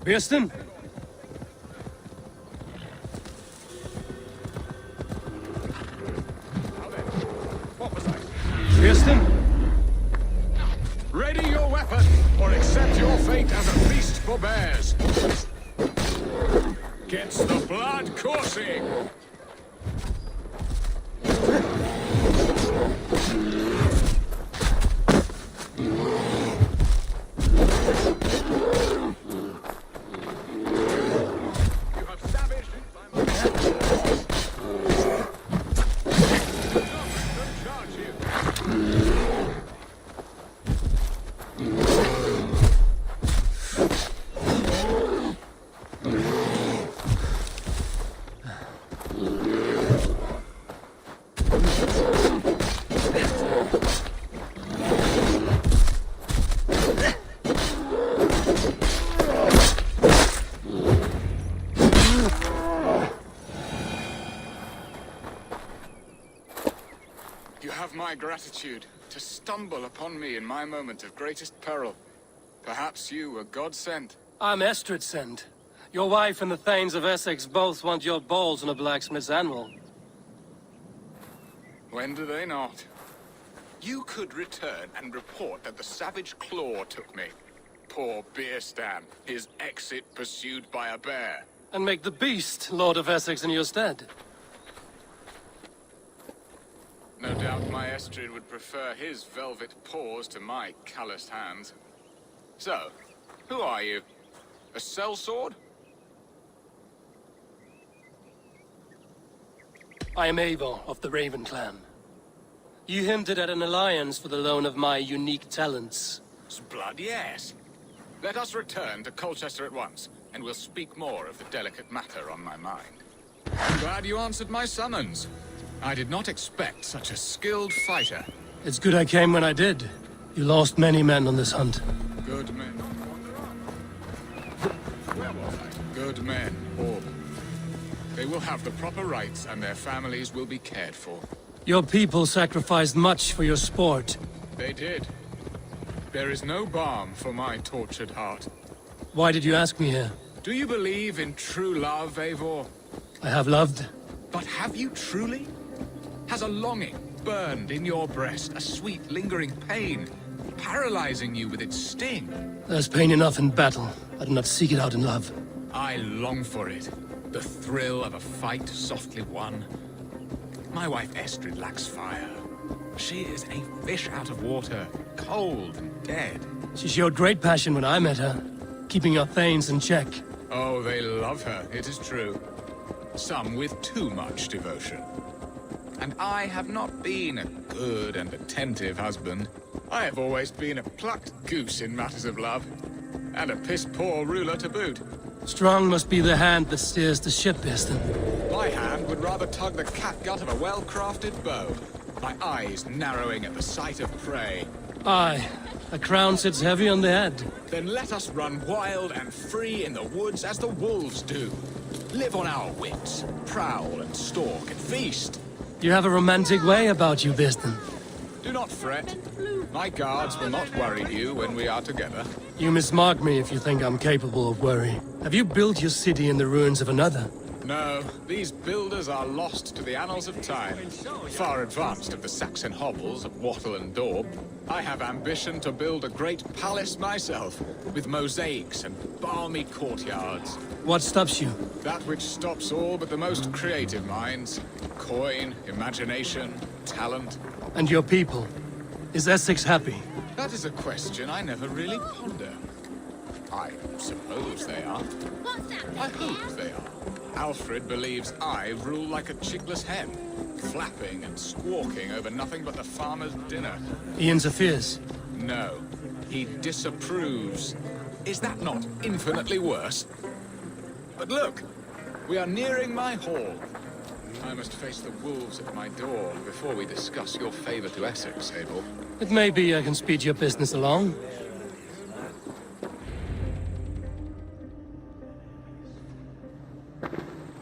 S1: Birsten? Birsten?
S18: Ready your weapon, or accept your fate as a feast for bears. Gets the blood coursing. My gratitude to stumble upon me in my moment of greatest peril. Perhaps you were God sent.
S1: I'm Estrid sent. Your wife and the Thanes of Essex both want your balls on a blacksmith's anvil.
S18: When do they not? You could return and report that the savage claw took me. Poor Beerstan, his exit pursued by a bear.
S1: And make the beast Lord of Essex in your stead.
S18: No doubt my Estrid would prefer his velvet paws to my calloused hands. So, who are you? A sellsword?
S1: I am Eivor of the Raven clan. You hinted at an alliance for the loan of my unique talents.
S18: Blood, yes. Let us return to Colchester at once, and we'll speak more of the delicate matter on my mind. Glad you answered my summons. I did not expect such a skilled fighter.
S1: It's good I came when I did. You lost many men on this hunt.
S18: Good men. Good men, all. They will have the proper rights and their families will be cared for.
S1: Your people sacrificed much for your sport.
S18: They did. There is no balm for my tortured heart.
S1: Why did you ask me here?
S18: Do you believe in true love, Eivor?
S1: I have loved.
S18: But have you truly? Has a longing burned in your breast, a sweet lingering pain, paralyzing you with its sting?
S1: There's pain enough in battle. I do not seek it out in love.
S18: I long for it. The thrill of a fight softly won. My wife Estrid lacks fire. She is a fish out of water, cold and dead.
S1: She showed great passion when I met her, keeping your Thanes in check.
S18: Oh, they love her, it is true. Some with too much devotion. And I have not been a good and attentive husband. I have always been a plucked goose in matters of love. And a piss-poor ruler to boot.
S1: Strong must be the hand that steers the ship, Birsten.
S18: My hand would rather tug the catgut of a well-crafted bow. My eyes narrowing at the sight of prey.
S1: Aye, a crown sits heavy on the head.
S18: Then let us run wild and free in the woods as the wolves do. Live on our wits, prowl and stalk and feast.
S1: You have a romantic way about you, Birsten.
S18: Do not fret. My guards will not worry you when we are together.
S1: You mismark me if you think I'm capable of worry. Have you built your city in the ruins of another?
S18: No, these builders are lost to the annals of time. Far advanced of the Saxon hovels of Wattle and Daub. I have ambition to build a great palace myself, with mosaics and balmy courtyards.
S1: What stops you?
S18: That which stops all but the most creative minds. Coin, imagination, talent.
S1: And your people? Is Essex happy?
S18: That is a question I never really ponder. I suppose they are. I hope they are. Alfred believes I rule like a chickless hen, flapping and squawking over nothing but the farmer's dinner.
S1: He interferes?
S18: No, he disapproves. Is that not infinitely worse? But look, we are nearing my hall. I must face the wolves at my door before we discuss your favor to Essex, Abel.
S1: It may be I can speed your business along.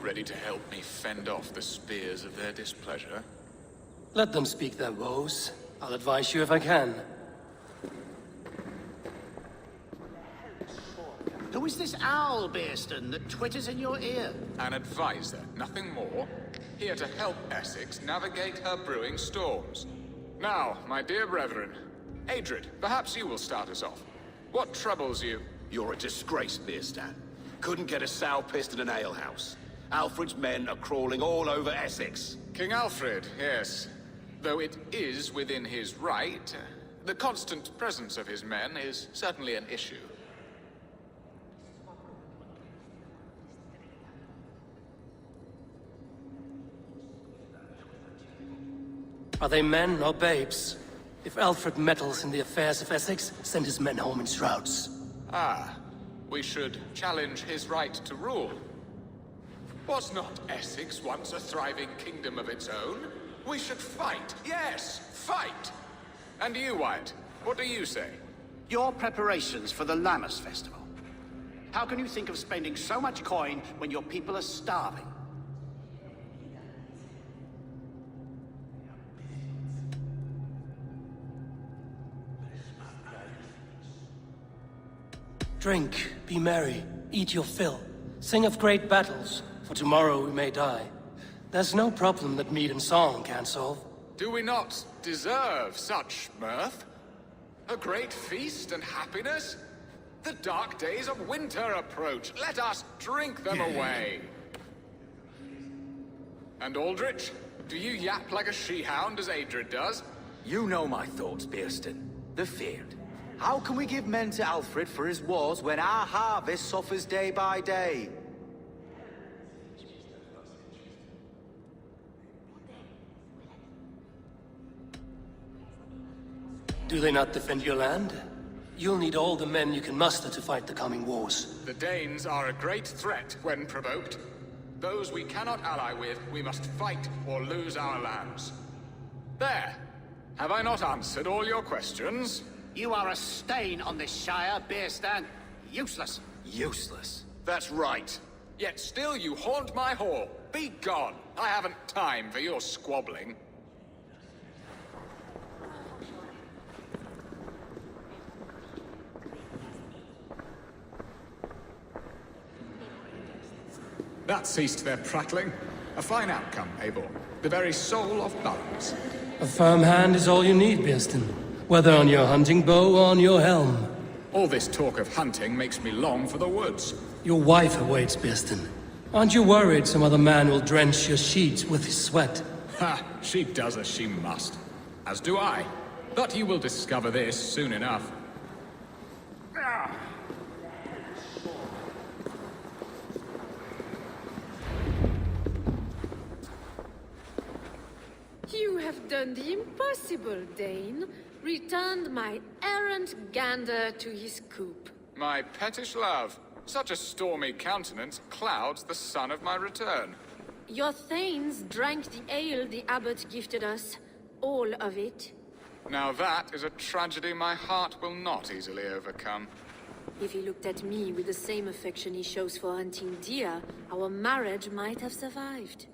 S18: Ready to help me fend off the spears of their displeasure?
S1: Let them speak their woes. I'll advise you if I can.
S2: To Who is this owl, Bearston, that twitters in your ear?
S18: An advisor, nothing more. Here to help Essex navigate her brewing storms. Now, my dear brethren, Adrid, perhaps you will start us off. What troubles you?
S2: You're a disgrace, Bearstan. Couldn't get a sow pissed in an alehouse. Alfred's men are crawling all over Essex.
S18: King Alfred, yes. Though it is within his right, the constant presence of his men is certainly an issue.
S1: Are they men or babes? If Alfred meddles in the affairs of Essex, send his men home in shrouds.
S18: Ah, we should challenge his right to rule. Was not Essex once a thriving kingdom of its own? We should fight, yes, fight! And you, Wyatt, what do you say?
S2: Your preparations for the Lammas festival. How can you think of spending so much coin when your people are starving?
S1: Drink, be merry, eat your fill. Sing of great battles, for tomorrow we may die. There's no problem that mead and song can't solve.
S18: Do we not deserve such mirth? A great feast and happiness? The dark days of winter approach. Let us drink them away. And Aldrich, do you yap like a she-hound as Adrid does?
S19: You know my thoughts, Bearston. The feared. How can we give men to Alfred for his wars when our harvest suffers day by day?
S1: Do they not defend your land? You'll need all the men you can muster to fight the coming wars.
S18: The Danes are a great threat when provoked. Those we cannot ally with, we must fight or lose our lands. There! Have I not answered all your questions?
S2: You are a stain on this shire, Bearstan. Useless.
S19: Useless?
S18: That's right. Yet still you haunt my hall. Be gone. I haven't time for your squabbling. That ceased their prattling. A fine outcome, Eivor. The very soul of balance.
S1: A firm hand is all you need, Bearston. Whether on your hunting bow or on your helm.
S18: All this talk of hunting makes me long for the woods.
S1: Your wife awaits, Bearston. Aren't you worried some other man will drench your sheets with his sweat?
S18: Ha! She does as she must. As do I. But you will discover this soon enough.
S16: You have done the impossible, Dane. Returned my errant gander to his coop.
S18: My pettish love. Such a stormy countenance clouds the sun of my return.
S16: Your thanes drank the ale the abbot gifted us. All of it.
S18: Now that is a tragedy my heart will not easily overcome.
S16: If he looked at me with the same affection he shows for hunting deer, our marriage might have survived.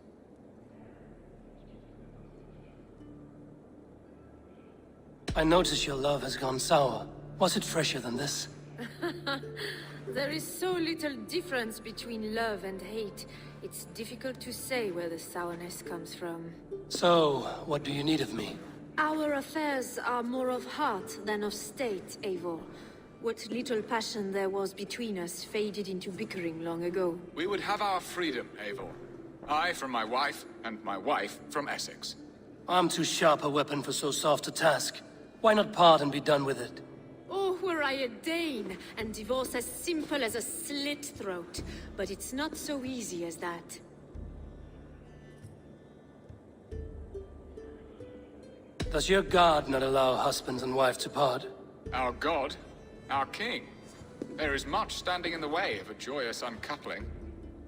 S1: I notice your love has gone sour. Was it fresher than this?
S16: There is so little difference between love and hate. It's difficult to say where the sourness comes from.
S1: So, what do you need of me?
S16: Our affairs are more of heart than of state, Eivor. What little passion there was between us faded into bickering long ago.
S18: We would have our freedom, Eivor. I from my wife, and my wife from Essex.
S1: I'm too sharp a weapon for so soft a task. Why not part and be done with it?
S16: Oh, were I a Dane, and divorce as simple as a slit throat. But it's not so easy as that.
S1: Does your god not allow husbands and wife to part?
S18: Our god? Our king? There is much standing in the way of a joyous uncoupling.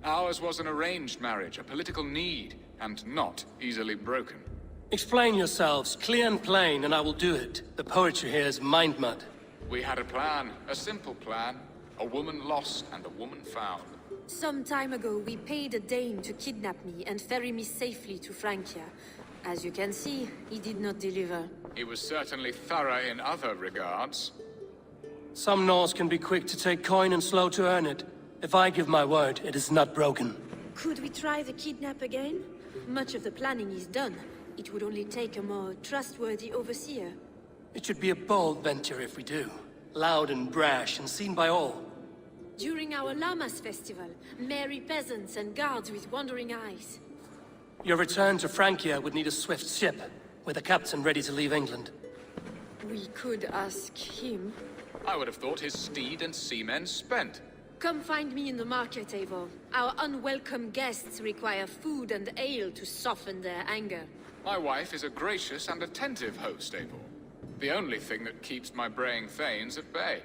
S18: Ours was an arranged marriage, a political need, and not easily broken.
S1: Explain yourselves, clear and plain, and I will do it. The poetry here is mind mud.
S18: We had a plan, a simple plan. A woman lost and a woman found.
S16: Some time ago, we paid a Dane to kidnap me and ferry me safely to Francia. As you can see, he did not deliver.
S18: He was certainly thorough in other regards.
S1: Some Norse can be quick to take coin and slow to earn it. If I give my word, it is not broken.
S16: Could we try the kidnap again? Much of the planning is done. It would only take a more trustworthy overseer.
S1: It should be a bold venture if we do. Loud and brash and seen by all.
S16: During our Llamas festival, merry peasants and guards with wandering eyes.
S1: Your return to Francia would need a swift ship, with a captain ready to leave England.
S16: We could ask him.
S18: I would have thought his steed and seamen spent.
S16: Come find me in the market, Eivor. Our unwelcome guests require food and ale to soften their anger.
S18: My wife is a gracious and attentive host, Eivor. The only thing that keeps my braying thanes at bay.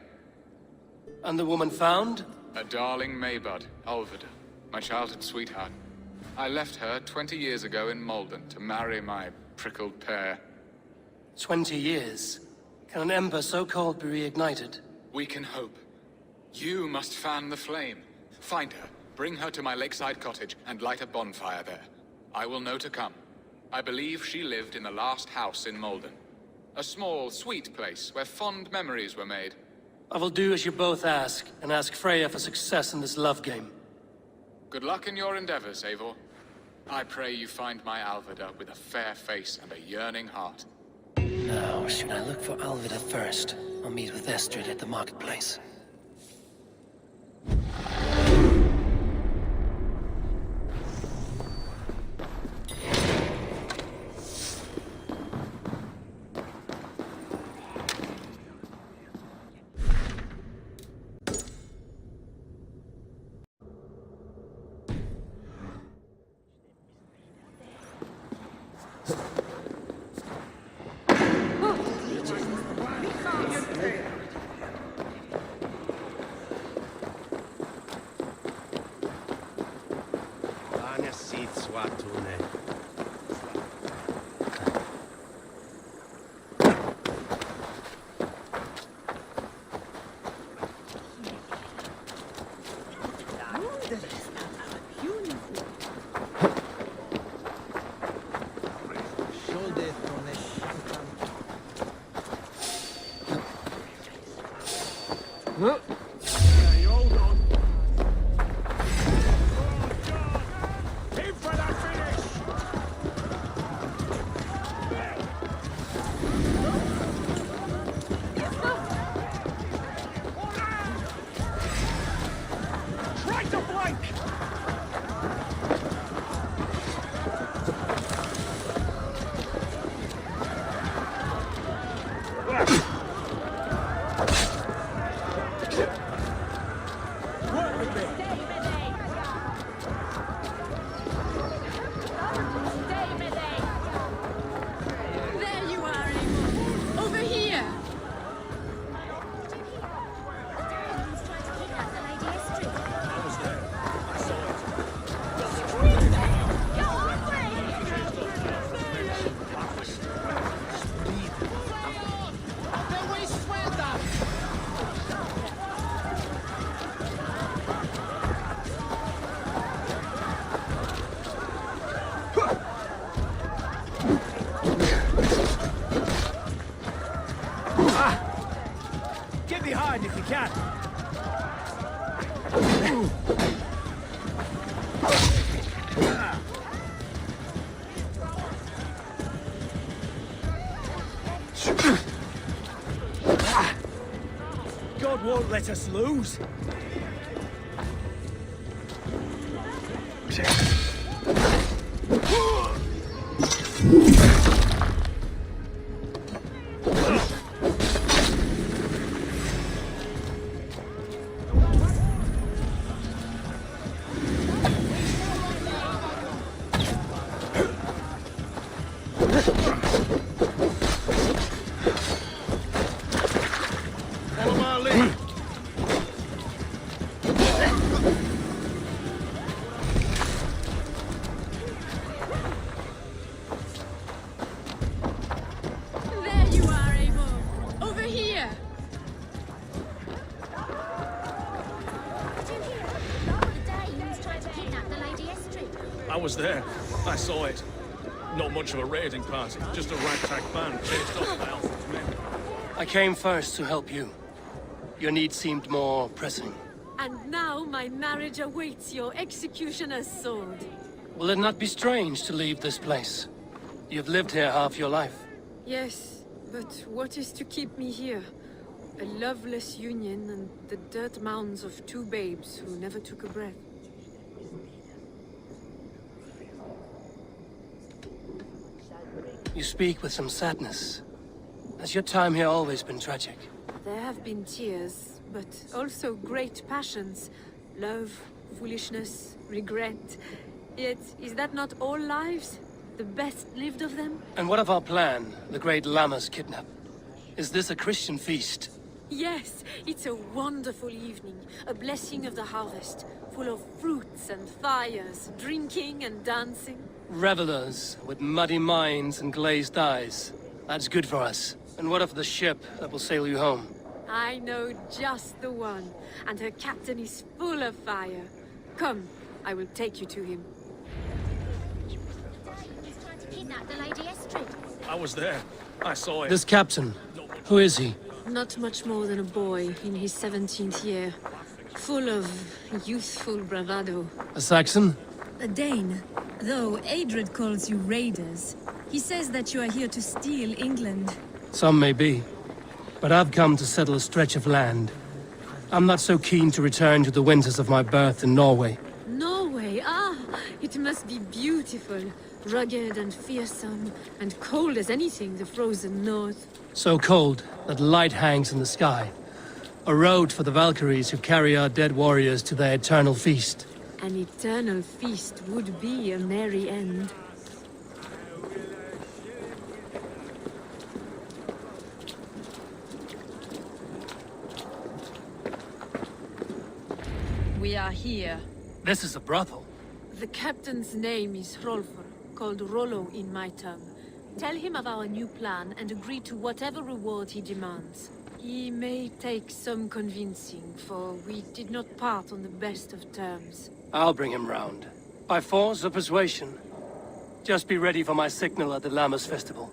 S1: And the woman found?
S18: A darling Maybud, Alvida, my childhood sweetheart. I left her 20 years ago in Malden to marry my prickled pear.
S1: 20 years? Can an ember so cold be reignited?
S18: We can hope. You must fan the flame. Find her, bring her to my lakeside cottage, and light a bonfire there. I will know to come. I believe she lived in the last house in Malden. A small, sweet place where fond memories were made.
S1: I will do as you both ask, and ask Freya for success in this love game.
S18: Good luck in your endeavors, Eivor. I pray you find my Alvida with a fair face and a yearning heart.
S1: Now, should I look for Alvida first, or meet with Estrid at the marketplace?
S4: God won't let us lose.
S9: I was there. I saw it. Not much of a raiding party, just a ragtag band chased off by Alfred's men.
S1: I came first to help you. Your need seemed more pressing.
S16: And now my marriage awaits your executioner's sword.
S1: Will it not be strange to leave this place? You've lived here half your life.
S16: Yes, but what is to keep me here? A loveless union and the dirt mounds of two babes who never took a breath.
S1: You speak with some sadness. Has your time here always been tragic?
S16: There have been tears, but also great passions. Love, foolishness, regret. Yet, is that not all lives? The best lived of them?
S1: And what of our plan, the great Lamma's kidnap? Is this a Christian feast?
S16: Yes, it's a wonderful evening. A blessing of the harvest, full of fruits and fires, drinking and dancing.
S1: Revelers with muddy minds and glazed eyes. That's good for us. And what of the ship that will sail you home?
S16: I know just the one, and her captain is full of fire. Come, I will take you to him.
S14: Kidnap the Lady Estrid.
S9: I was there. I saw it.
S1: This captain, who is he?
S16: Not much more than a boy in his 17th year. Full of youthful bravado.
S1: A Saxon?
S20: A Dane. Though Adred calls you raiders. He says that you are here to steal England.
S1: Some may be. But I've come to settle a stretch of land. I'm not so keen to return to the winters of my birth in Norway.
S16: Norway? Ah, it must be beautiful. Rugged and fearsome, and cold as anything the frozen north.
S1: So cold that light hangs in the sky. A road for the Valkyries who carry our dead warriors to their eternal feast.
S16: An eternal feast would be a merry end.
S20: We are here.
S1: This is a brothel.
S16: The captain's name is Hrolfr, called Rollo in my tongue. Tell him of our new plan and agree to whatever reward he demands. He may take some convincing, for we did not part on the best of terms.
S1: I'll bring him round. By force or persuasion. Just be ready for my signal at the Lammas festival.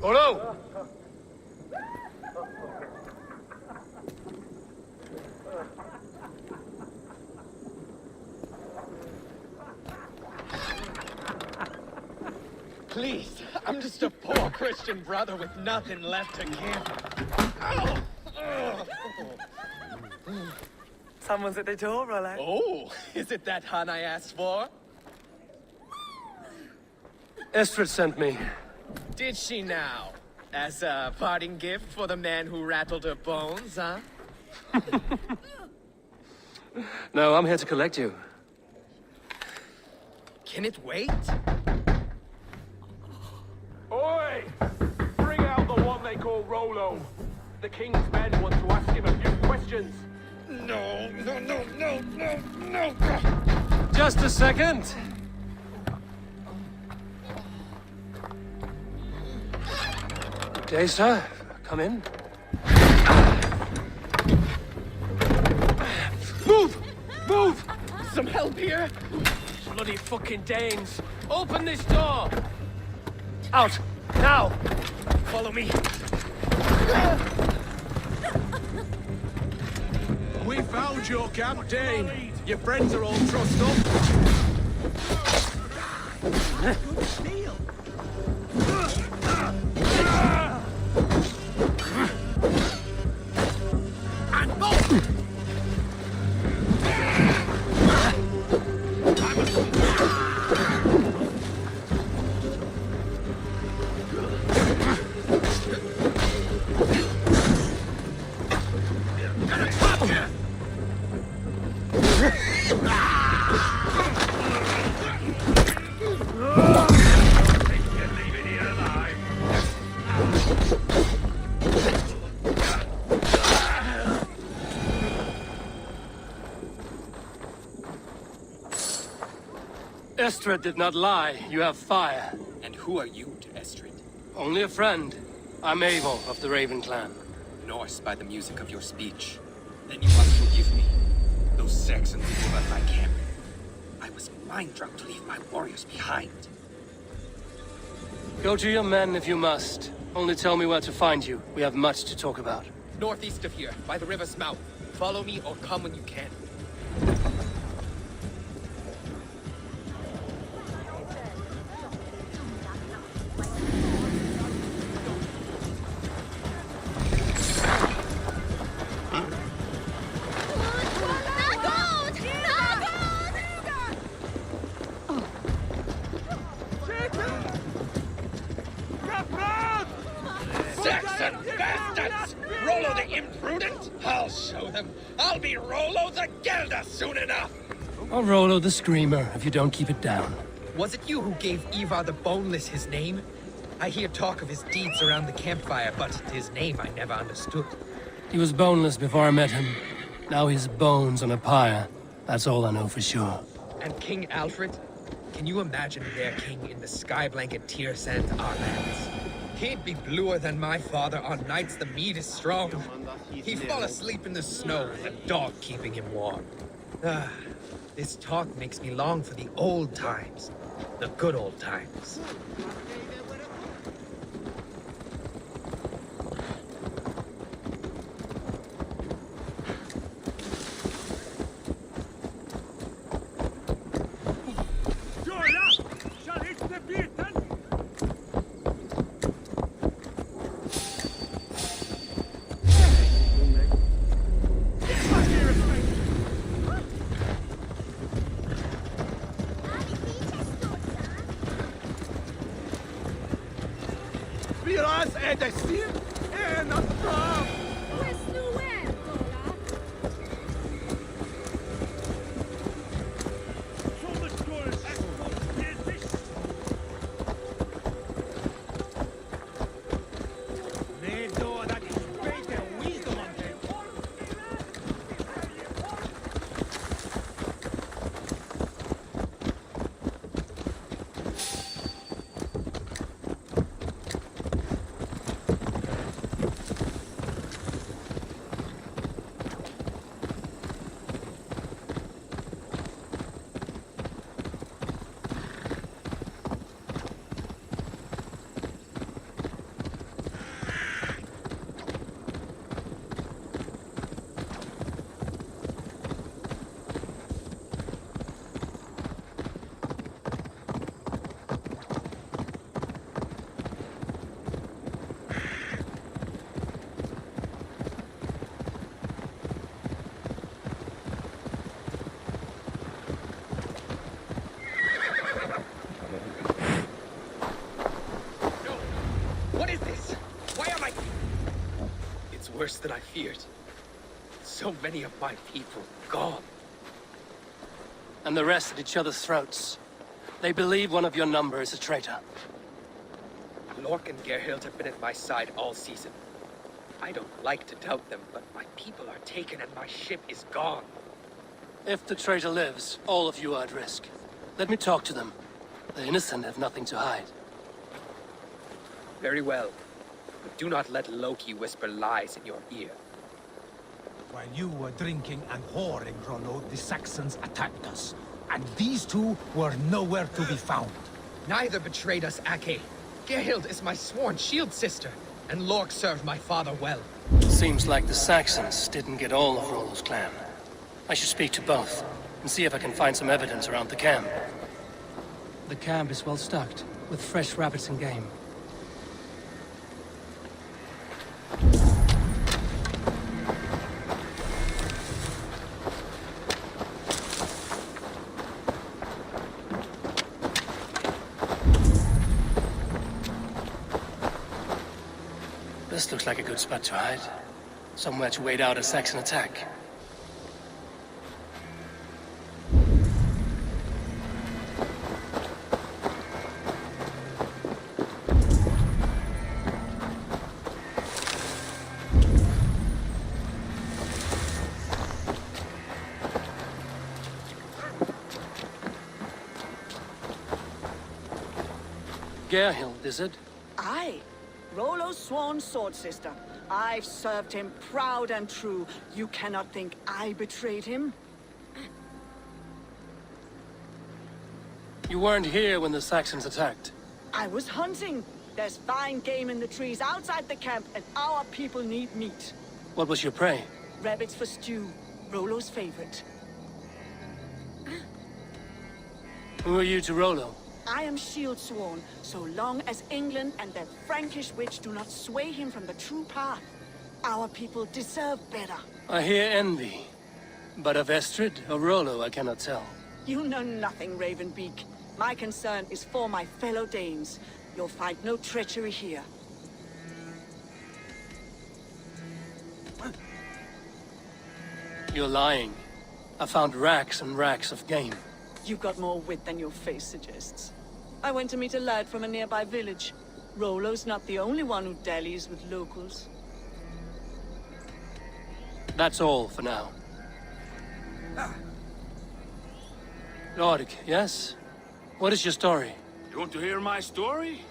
S1: Rollo!
S21: Please, I'm just a poor Christian brother with nothing left to give. Oh!
S22: Someone's at the door, Rollo.
S21: Oh, is it that hun I asked for?
S1: Estrid sent me.
S21: Did she now? As a parting gift for the man who rattled her bones, huh?
S1: No, I'm here to collect you.
S21: Can it wait?
S9: Oi! Bring out the one they call Rollo. The king's men want to ask him a few questions.
S3: No, no, no, no, no, no!
S1: Just a second. Good day, sir. Come in. Move! Move!
S21: Some help here?
S1: Bloody fucking Danes! Open this door! Out! Now! Follow me!
S12: We found your camp, Dane. Your friends are all trussed up. Good steal.
S21: And both!
S1: Estrid did not lie. You have fire.
S21: And who are you to Estrid?
S1: Only a friend. I'm Eivor of the Raven clan.
S21: Norse by the music of your speech.
S6: Then you must forgive me. Those Saxons were at my camp. I was mind-drunk to leave my warriors behind.
S1: Go to your men if you must. Only tell me where to find you. We have much to talk about.
S21: Northeast of here, by the river's mouth. Follow me or come when you can.
S9: Saxon bastards! Rollo the imprudent? I'll show them. I'll be Rollo the Gelder soon enough!
S1: Or Rollo the Screamer, if you don't keep it down.
S21: Was it you who gave Eivor the Boneless his name? I hear talk of his deeds around the campfire, but his name I never understood.
S1: He was boneless before I met him. Now his bones on a pyre. That's all I know for sure.
S21: And King Alfred? Can you imagine their king in the sky blanket tear sand our lands? He'd be bluer than my father on nights the meat is strong. He'd fall asleep in the snow with a dog keeping him warm. Ah, this talk makes me long for the old times. The good old times. Viras è destin e nostra!
S15: Questo è Gola.
S21: What is this? Why am I... It's worse than I feared. So many of my people gone.
S1: And the rest at each other's throats. They believe one of your number is a traitor.
S21: Lork and Gerhild have been at my side all season. I don't like to doubt them, but my people are taken and my ship is gone.
S1: If the traitor lives, all of you are at risk. Let me talk to them. The innocent have nothing to hide.
S21: Very well. But do not let Loki whisper lies in your ear.
S8: While you were drinking and whoring, Rollo, the Saxons attacked us. And these two were nowhere to be found.
S21: Neither betrayed us, Ake. Gerhild is my sworn shield sister, and Lork served my father well.
S1: Seems like the Saxons didn't get all of Rollo's clan. I should speak to both, and see if I can find some evidence around the camp. The camp is well stocked, with fresh rabbits and game. This looks like a good spot to hide. Somewhere to wait out a Saxon attack.
S21: Gerhild, is it?
S23: Aye. Rollo's sworn sword sister.
S5: I've served him proud and true. You cannot think I betrayed him?
S1: You weren't here when the Saxons attacked.
S5: I was hunting. There's fine game in the trees outside the camp, and our people need meat.
S1: What was your prey?
S5: Rabbits for stew, Rollo's favorite.
S1: Who are you to Rollo?
S5: I am shield sworn, so long as England and that Frankish witch do not sway him from the true path. Our people deserve better.
S1: I hear envy. But of Estrid or Rollo, I cannot tell.
S5: You know nothing, Ravenbeak. My concern is for my fellow Danes. You'll find no treachery here.
S1: You're lying. I found racks and racks of game.
S5: You've got more wit than your face suggests. I went to meet a lad from a nearby village. Rollo's not the only one who dallies with locals.
S1: That's all for now. Lord, yes? What is your story?
S6: You want to hear my story?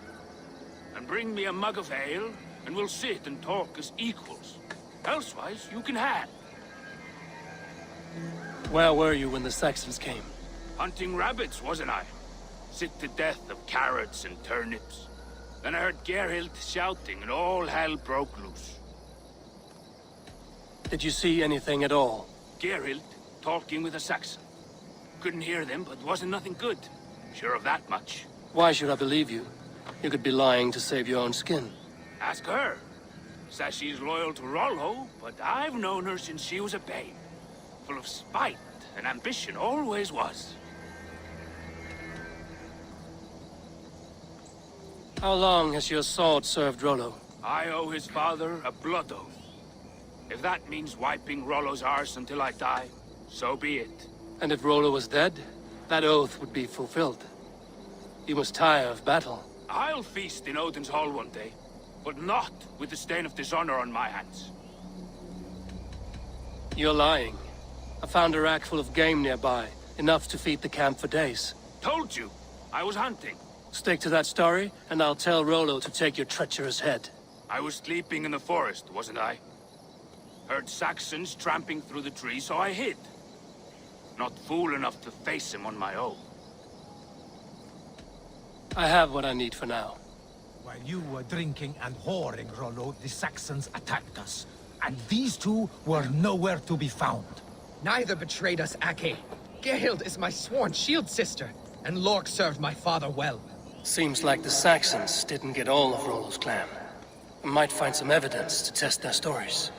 S6: And bring me a mug of ale, and we'll sit and talk as equals. Elsewise, you can have.
S1: Where were you when the Saxons came?
S6: Hunting rabbits, wasn't I? Sick to death of carrots and turnips. Then I heard Gerhild shouting, and all hell broke loose.
S1: Did you see anything at all?
S6: Gerhild talking with a Saxon. Couldn't hear them, but wasn't nothing good. Sure of that much.
S1: Why should I believe you? You could be lying to save your own skin.
S6: Ask her. Says she's loyal to Rollo, but I've known her since she was a babe. Full of spite and ambition, always was.
S1: How long has your sword served Rollo?
S6: I owe his father a blood oath. If that means wiping Rollo's arse until I die, so be it.
S1: And if Rollo was dead, that oath would be fulfilled. You must tire of battle.
S6: I'll feast in Odin's hall one day, but not with the stain of dishonor on my hands.
S1: You're lying. I found a rack full of game nearby, enough to feed the camp for days.
S6: Told you, I was hunting.
S1: Stick to that story, and I'll tell Rollo to take your treacherous head.
S6: I was sleeping in the forest, wasn't I? Heard Saxons tramping through the trees, so I hid. Not fool enough to face him on my own.
S1: I have what I need for now.
S8: While you were drinking and whoring, Rollo, the Saxons attacked us. And these two were nowhere to be found.
S21: Neither betrayed us, Ake. Gerhild is my sworn shield sister, and Lork served my father well.
S1: Seems like the Saxons didn't get all of Rollo's clan. I might find some evidence to test their stories.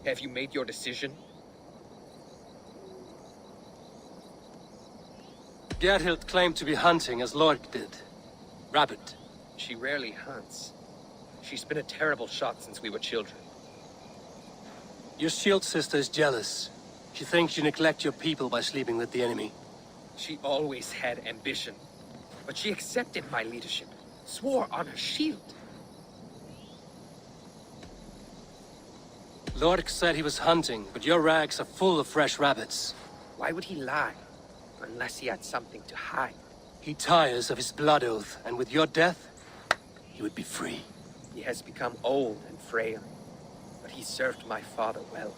S21: Have you made your decision?
S1: Gerhild claimed to be hunting as Lork did. Rabbit.
S21: She rarely hunts. She's been a terrible shot since we were children.
S1: Your shield sister is jealous. She thinks you neglect your people by sleeping with the enemy.
S21: She always had ambition. But she accepted my leadership. Swore on her shield.
S1: Lork said he was hunting, but your rags are full of fresh rabbits.
S21: Why would he lie? Unless he had something to hide.
S1: He tires of his blood oath, and with your death, he would be free.
S21: He has become old and frail, but he served my father well.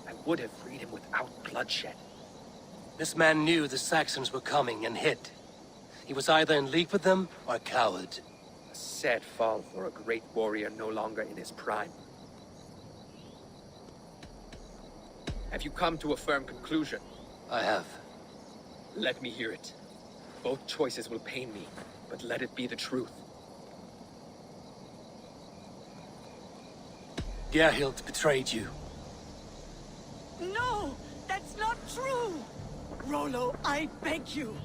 S21: I would have freed him without bloodshed.
S1: This man knew the Saxons were coming and hid. He was either in league with them or a coward.
S21: A sad fall for a great warrior no longer in his prime. Have you come to a firm conclusion?
S1: I have.
S21: Let me hear it. Both choices will pain me, but let it be the truth.
S1: Gerhild betrayed you.
S5: No! That's not true! Rollo, I beg you!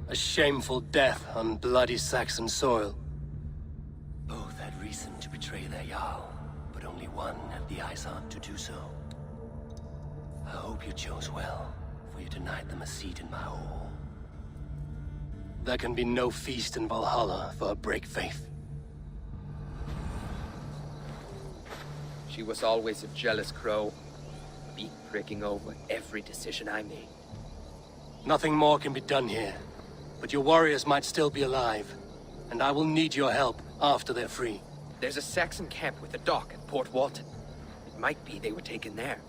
S1: A shameful death on bloody Saxon soil.
S7: Both had reason to betray their Jarl, but only one had the eyesight to do so. I hope you chose well, for you denied them a seat in my hall.
S1: There can be no feast in Valhalla for a break faith.
S21: She was always a jealous crow. be pricking over every decision I made.
S1: Nothing more can be done here. But your warriors might still be alive. And I will need your help after they're free.
S21: There's a Saxon camp with a dock at Port Walton. It might be they were taken there.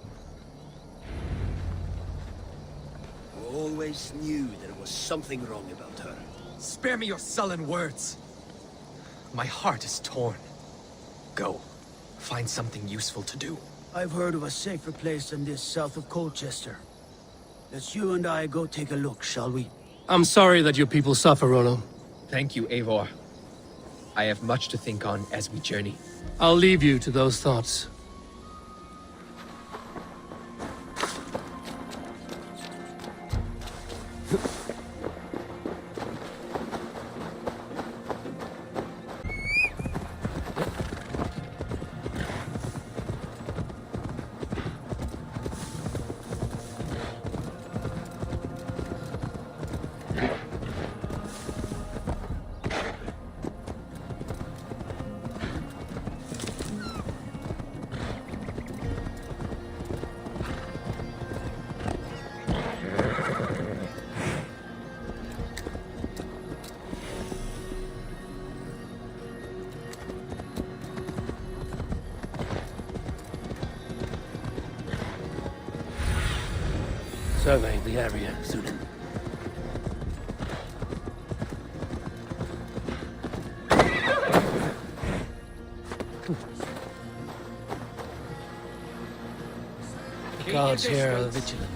S7: I always knew there was something wrong about her.
S21: Spare me your sullen words. My heart is torn. Go. Find something useful to do.
S10: I've heard of a safer place than this south of Colchester. Let's you and I go take a look, shall we?
S1: I'm sorry that your people suffer, Rollo.
S21: Thank you, Eivor. I have much to think on as we journey.
S1: I'll leave you to those thoughts. Survey the area, Zulin. The guards here are vigilant.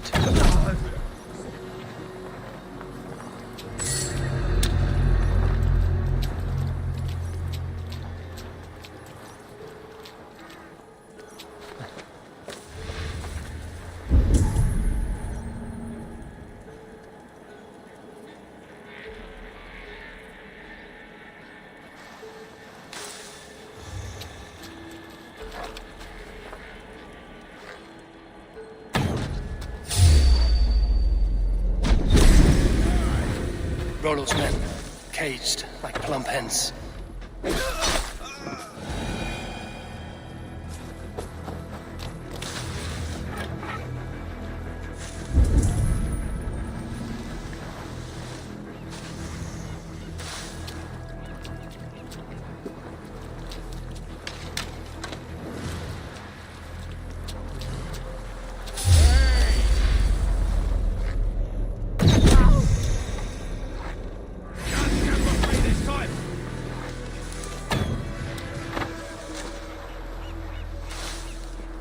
S1: Rollo's men, caged like plump hens.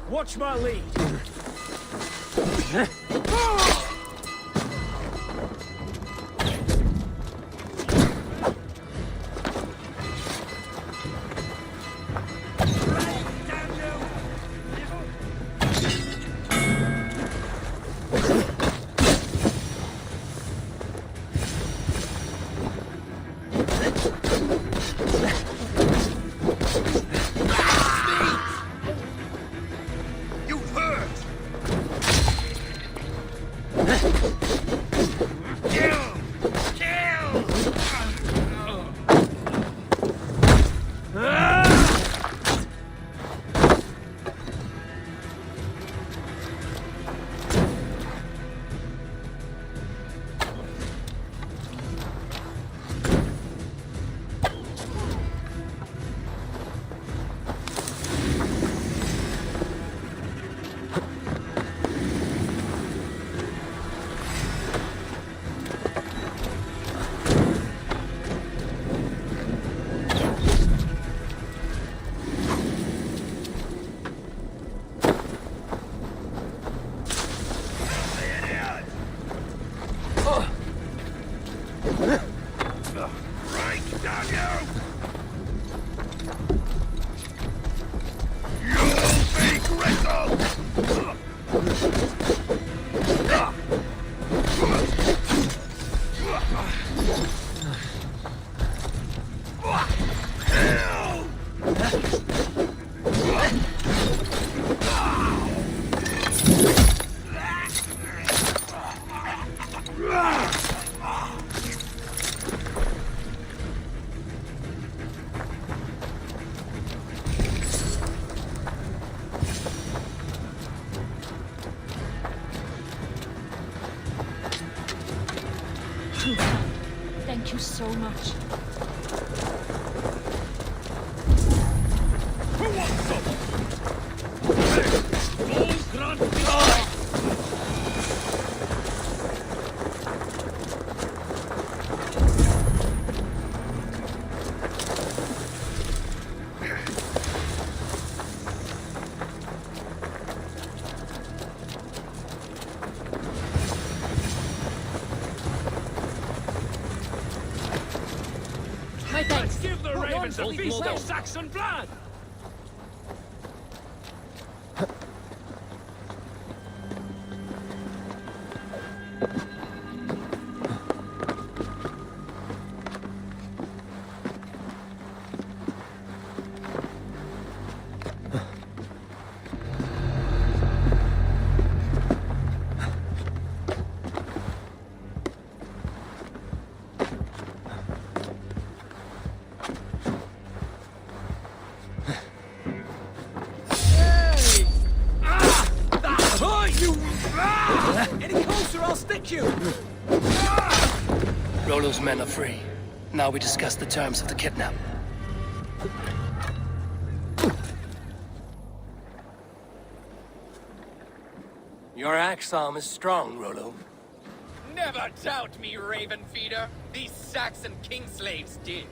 S2: Watch my lead.
S16: so much.
S9: Who wants some? Let's give the ravens a feast of Saxon blood!
S4: Any closer, I'll stick you!
S1: Rollo's men are free. Now we discuss the terms of the kidnap. Your axe arm is strong, Rollo.
S21: Never doubt me, Raven Feeder. These Saxon king slaves did.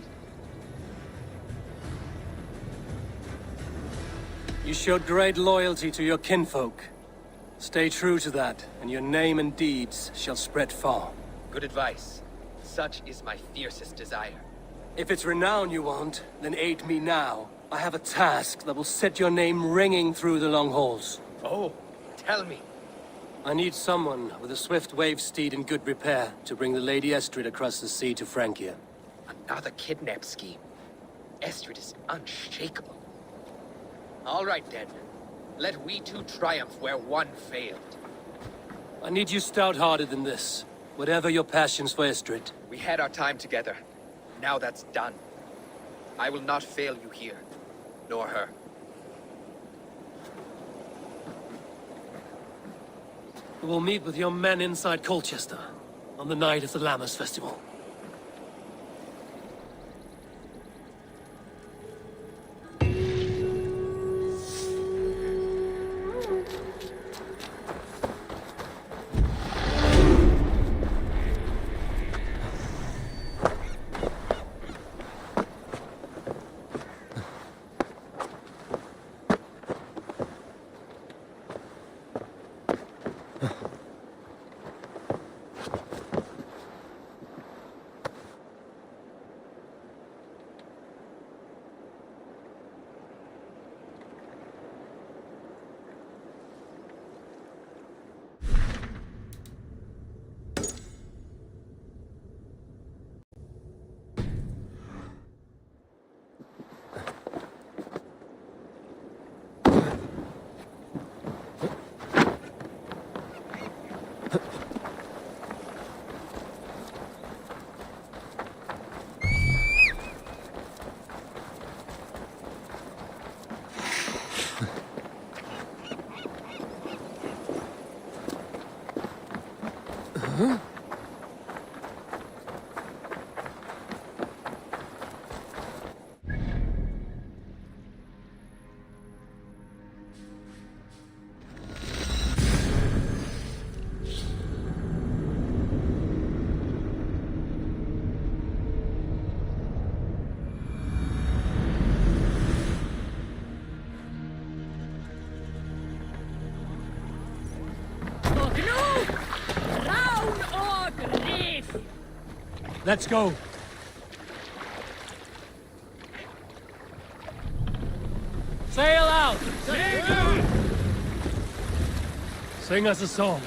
S1: You showed great loyalty to your kinfolk. Stay true to that, and your name and deeds shall spread far.
S21: Good advice. Such is my fiercest desire.
S1: If it's renown you want, then aid me now. I have a task that will set your name ringing through the long halls.
S21: Oh, tell me.
S1: I need someone with a swift wave steed in good repair to bring the Lady Estrid across the sea to Francia.
S21: Another kidnap scheme. Estrid is unshakable. All right, then. Let we two triumph where one failed.
S1: I need you stout-hearted than this. Whatever your passions for Estrid.
S21: We had our time together. Now that's done. I will not fail you here, nor her.
S1: We will meet with your men inside Colchester on the night of the Lammas Festival. Let's go. Sail out! Sing us a song.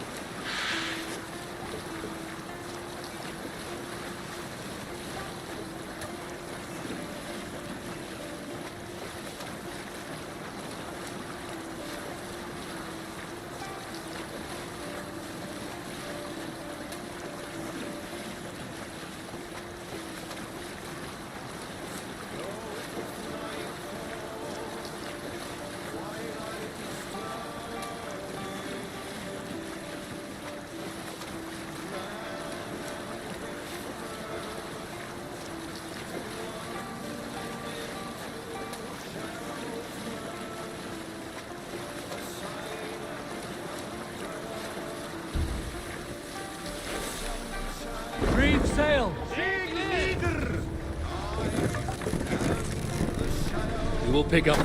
S1: We will pick up.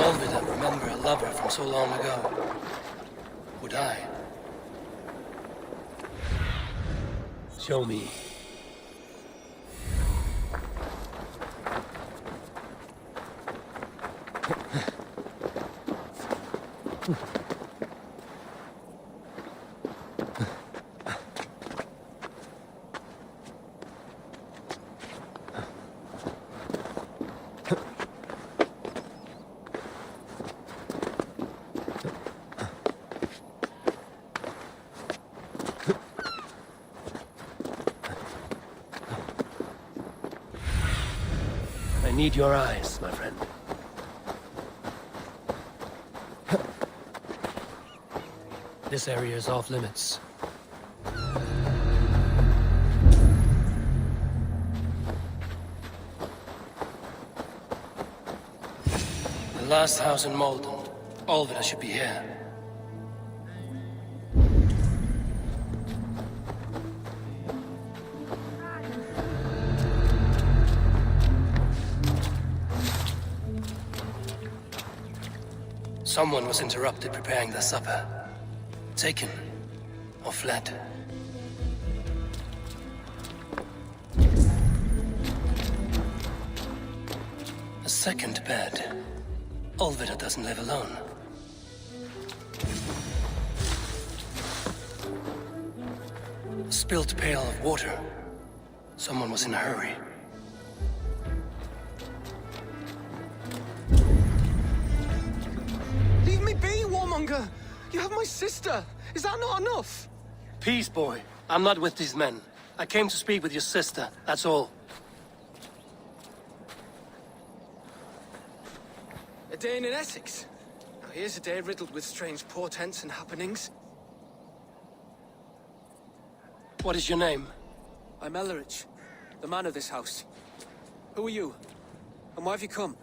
S1: Olvida, remember a lover from so long ago. Would I? Show me. I need your eyes, my friend. This area is off limits. The last house in Malden. Olvida should be here. Someone was interrupted preparing their supper. Taken or fled. A second bed. Olvida doesn't live alone. A spilled pail of water. Someone was in a hurry.
S11: Leave me be, warmonger! You have my sister! Is that not enough?
S1: Peace, boy. I'm not with these men. I came to speak with your sister, that's all.
S11: A day in Essex. Now here's a day riddled with strange portents and happenings.
S1: What is your name?
S11: I'm Ellerich, the man of this house. Who are you? And why have you come?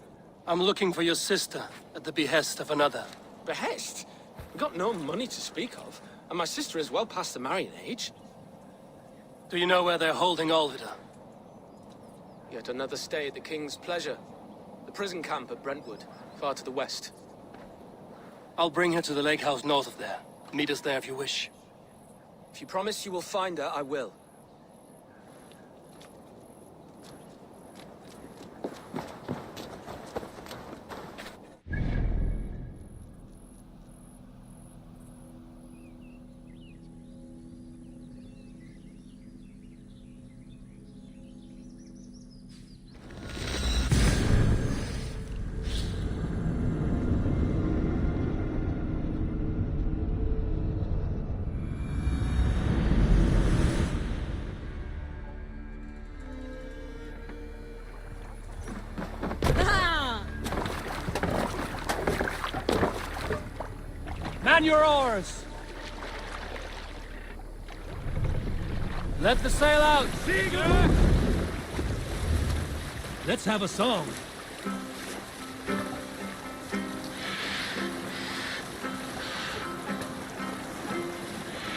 S1: I'm looking for your sister at the behest of another.
S11: Behest? We've got no money to speak of, and my sister is well past the marrying age.
S1: Do you know where they're holding Olvida?
S11: Yet another stay at the King's pleasure. The prison camp at Brentwood, far to the west.
S1: I'll bring her to the lake house north of there. Meet us there if you wish.
S11: If you promise you will find her, I will.
S1: Man your oars! Let the sail out! Seagull! Let's have a song.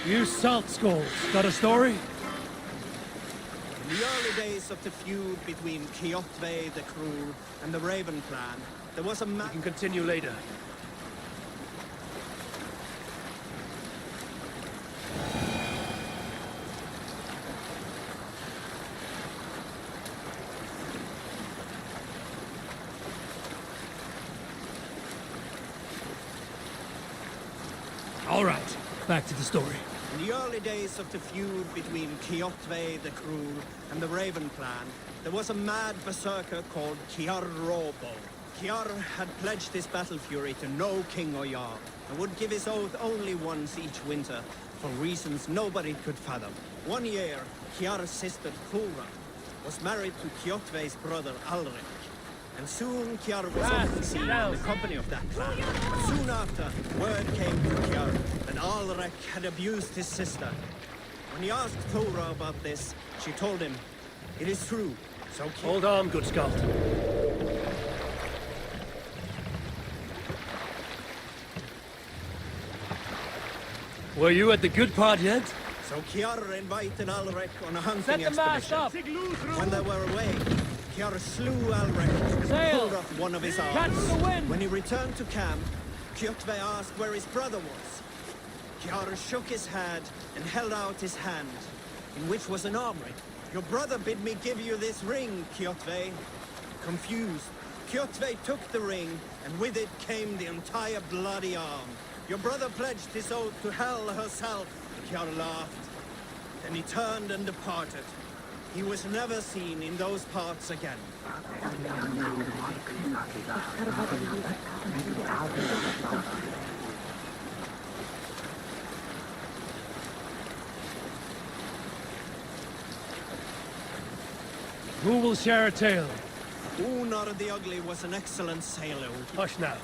S1: You salt skulls, got a story?
S17: In the early days of the feud between Kjotve the Cruel and the Raven clan, there was a man...
S1: We can continue later. All right, back to the story.
S17: In the early days of the feud between Kjotve the Cruel and the Raven clan, there was a mad berserker called Kiar Robo. Kiar had pledged his battle fury to no king or jarl, and would give his oath only once each winter, for reasons nobody could fathom. One year, Kiar's sister Thora was married to Kjotve's brother Alrik. And soon Kiar was often seen in the company of that clan. But soon after, word came to Kiar that Alrik had abused his sister. When he asked Thora about this, she told him, "It is true." So
S1: hold on, good Scott. Were you at the good part yet?
S17: So Kiar invited Alrik on a hunting expedition. When they were away, Kiar slew Alrecht and pulled off one of his arms.
S1: Catch the wind!
S17: When he returned to camp, Kjotve asked where his brother was. Kiar shook his head and held out his hand, in which was an arm ring. Your brother bid me give you this ring, Kjotve. Confused, Kjotve took the ring, and with it came the entire bloody arm. Your brother pledged his oath to Hell herself. Kiar laughed. Then he turned and departed. He was never seen in those parts again.
S1: Who will share a tale?
S17: Unar the Ugly was an excellent sailor.
S1: Hush now.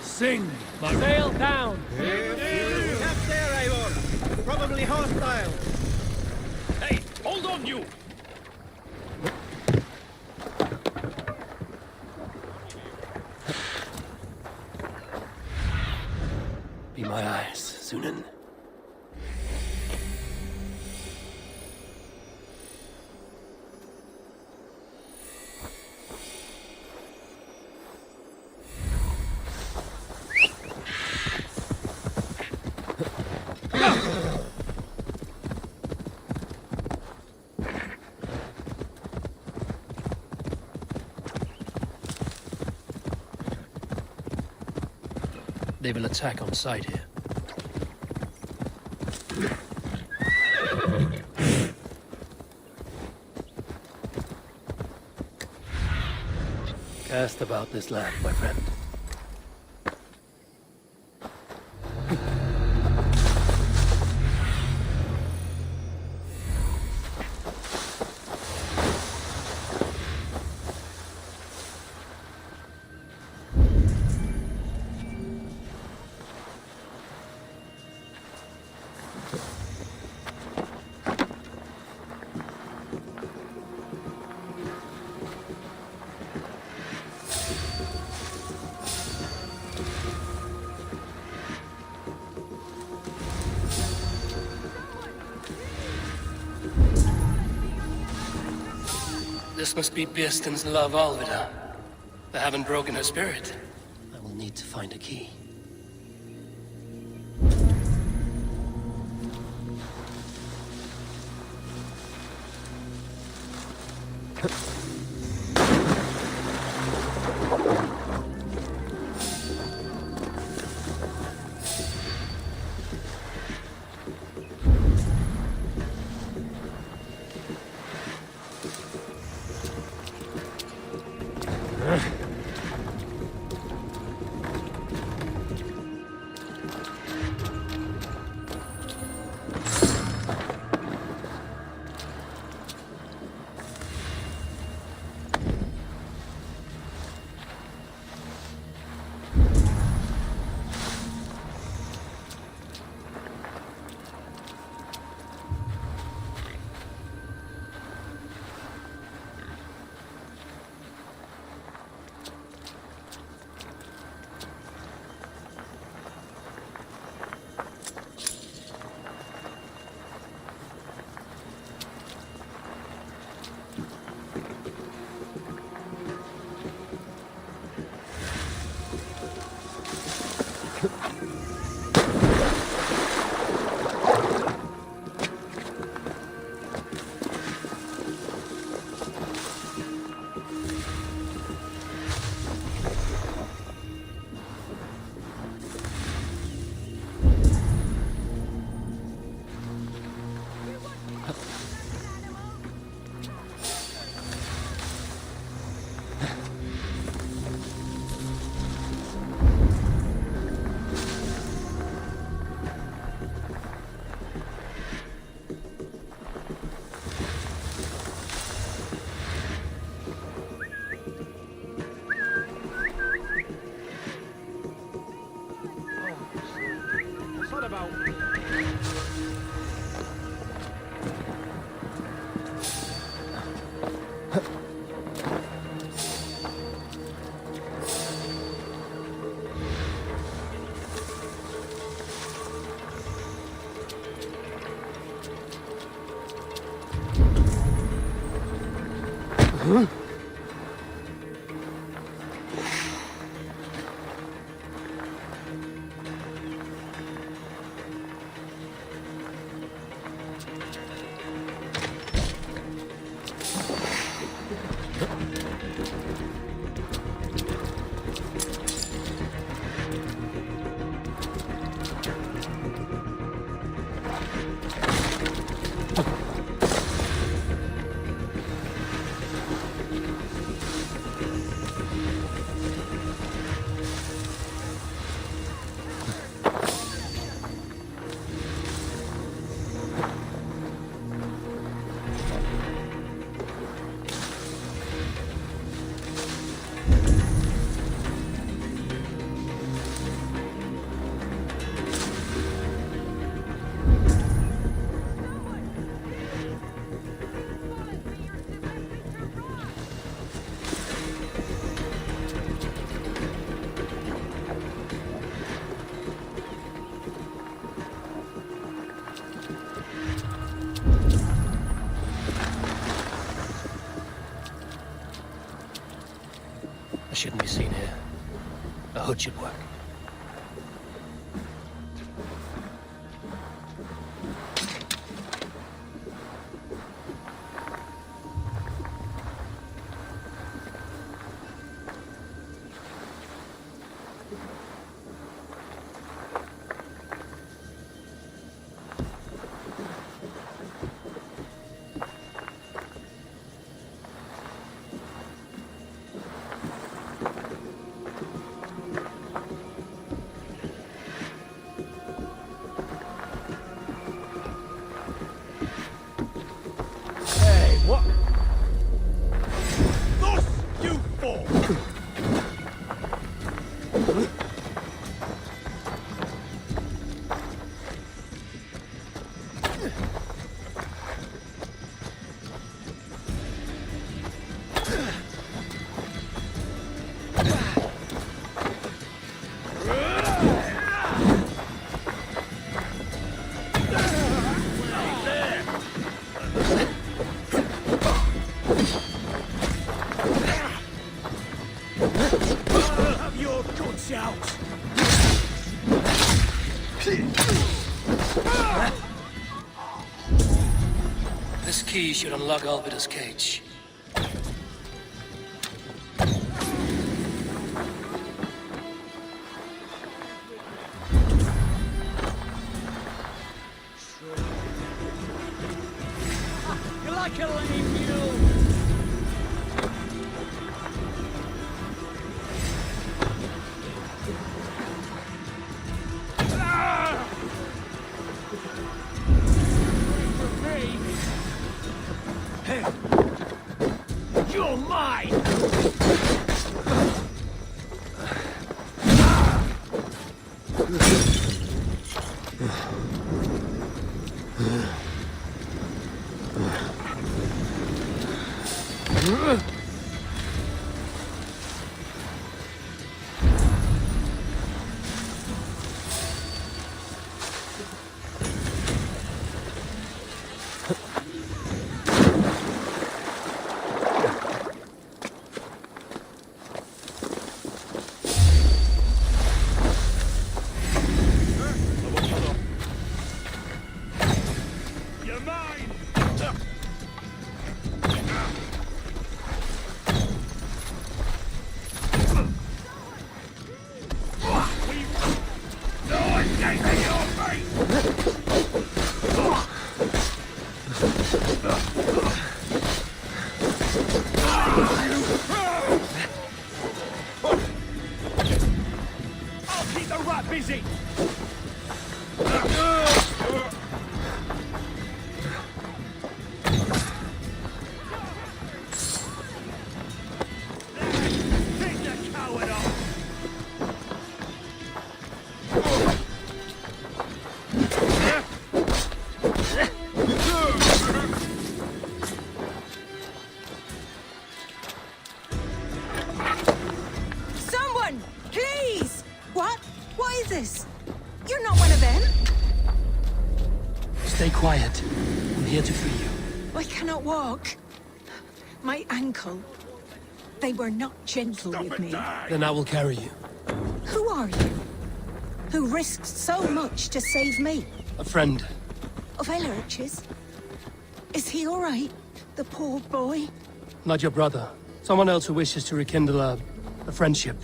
S1: Sing, my sail down!
S17: Cap there, Eivor! Probably hostile!
S9: Hey, hold on, you!
S7: Be my eyes, Sunan.
S1: They will attack on sight here.
S7: Cast about this land, my friend. This must be Birsten's love, Alvida. They haven't broken her spirit. I will need to find a key.
S1: I shouldn't be seen here. A hood should work. This key should unlock Albita's cage.
S2: You like a lame mule?
S1: You're mine!
S2: Busy!
S20: Someone! Please! What? What is this? You're not one of them?
S1: Stay quiet. I'm here to free you.
S20: I cannot walk.
S13: My ankle. They were not gentle with me.
S1: Then I will carry you.
S13: Who are you? Who risked so much to save me?
S1: A friend.
S13: Of Elrich's? Is he all right? The poor boy?
S1: Not your brother. Someone else who wishes to rekindle a friendship.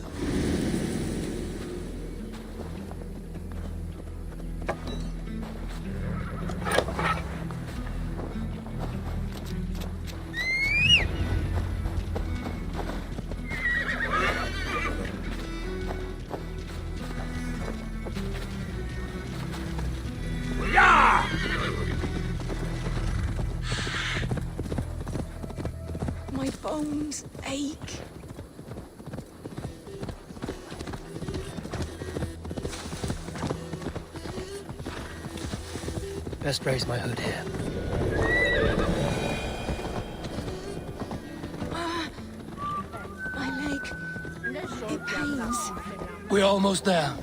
S13: My bones ache.
S1: Best raise my hood here.
S13: My leg. It pains.
S1: We're almost there.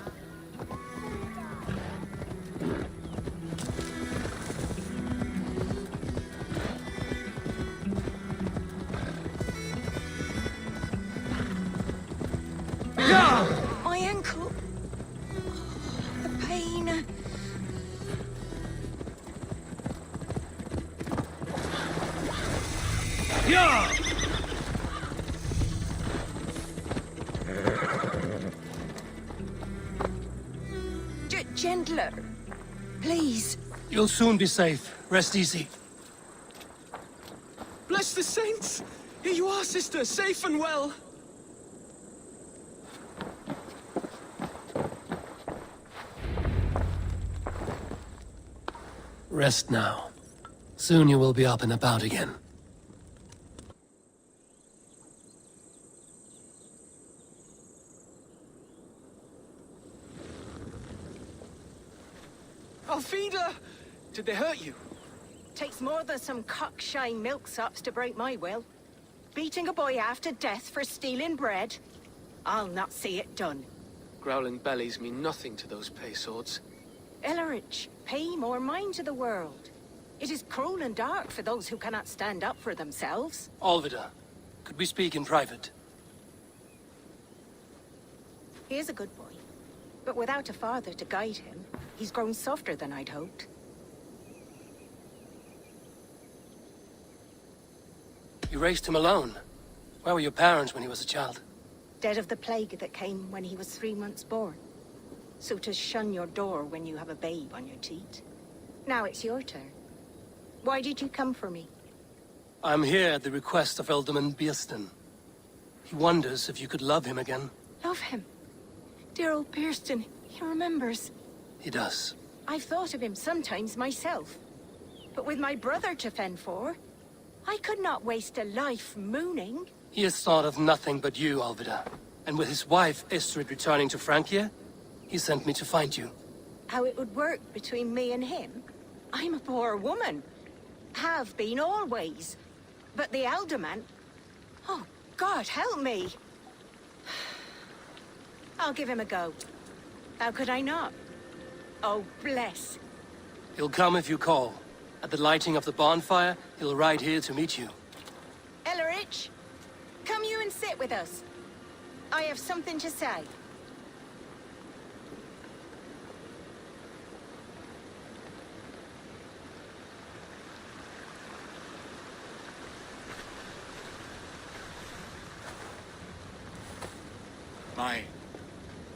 S13: My ankle. The pain.
S1: Yeah!
S13: Gentler. Please.
S1: You'll soon be safe. Rest easy.
S17: Bless the saints! Here you are, sister, safe and well.
S1: Rest now. Soon you will be up and about again.
S17: Alfida! Did they hurt you?
S19: Takes more than some cockshy milksops to break my will. Beating a boy half to death for stealing bread? I'll not see it done.
S11: Growling bellies mean nothing to those pay swords.
S19: Ellerich, pay more mind to the world. It is cruel and dark for those who cannot stand up for themselves.
S1: Alvida, could we speak in private?
S19: He is a good boy, but without a father to guide him, he's grown softer than I'd hoped.
S1: You raised him alone. Where were your parents when he was a child?
S19: Dead of the plague that came when he was 3 months born. So to shun your door when you have a babe on your teat. Now it's your turn. Why did you come for me?
S1: I'm here at the request of Ealdorman Bierston. He wonders if you could love him again.
S19: Love him. Dear old Bierston, he remembers.
S1: He does.
S19: I've thought of him sometimes myself. But with my brother to fend for, I could not waste a life mooning.
S1: He has thought of nothing but you, Alvida. And with his wife, Estrid, returning to Francia, he sent me to find you.
S19: How it would work between me and him? I'm a poor woman. Have been always. But the Alderman... Oh, God, help me. I'll give him a go. How could I not? Oh, bless.
S1: He'll come if you call. At the lighting of the bonfire, he'll ride here to meet you.
S19: Ellerich, come you and sit with us. I have something to say.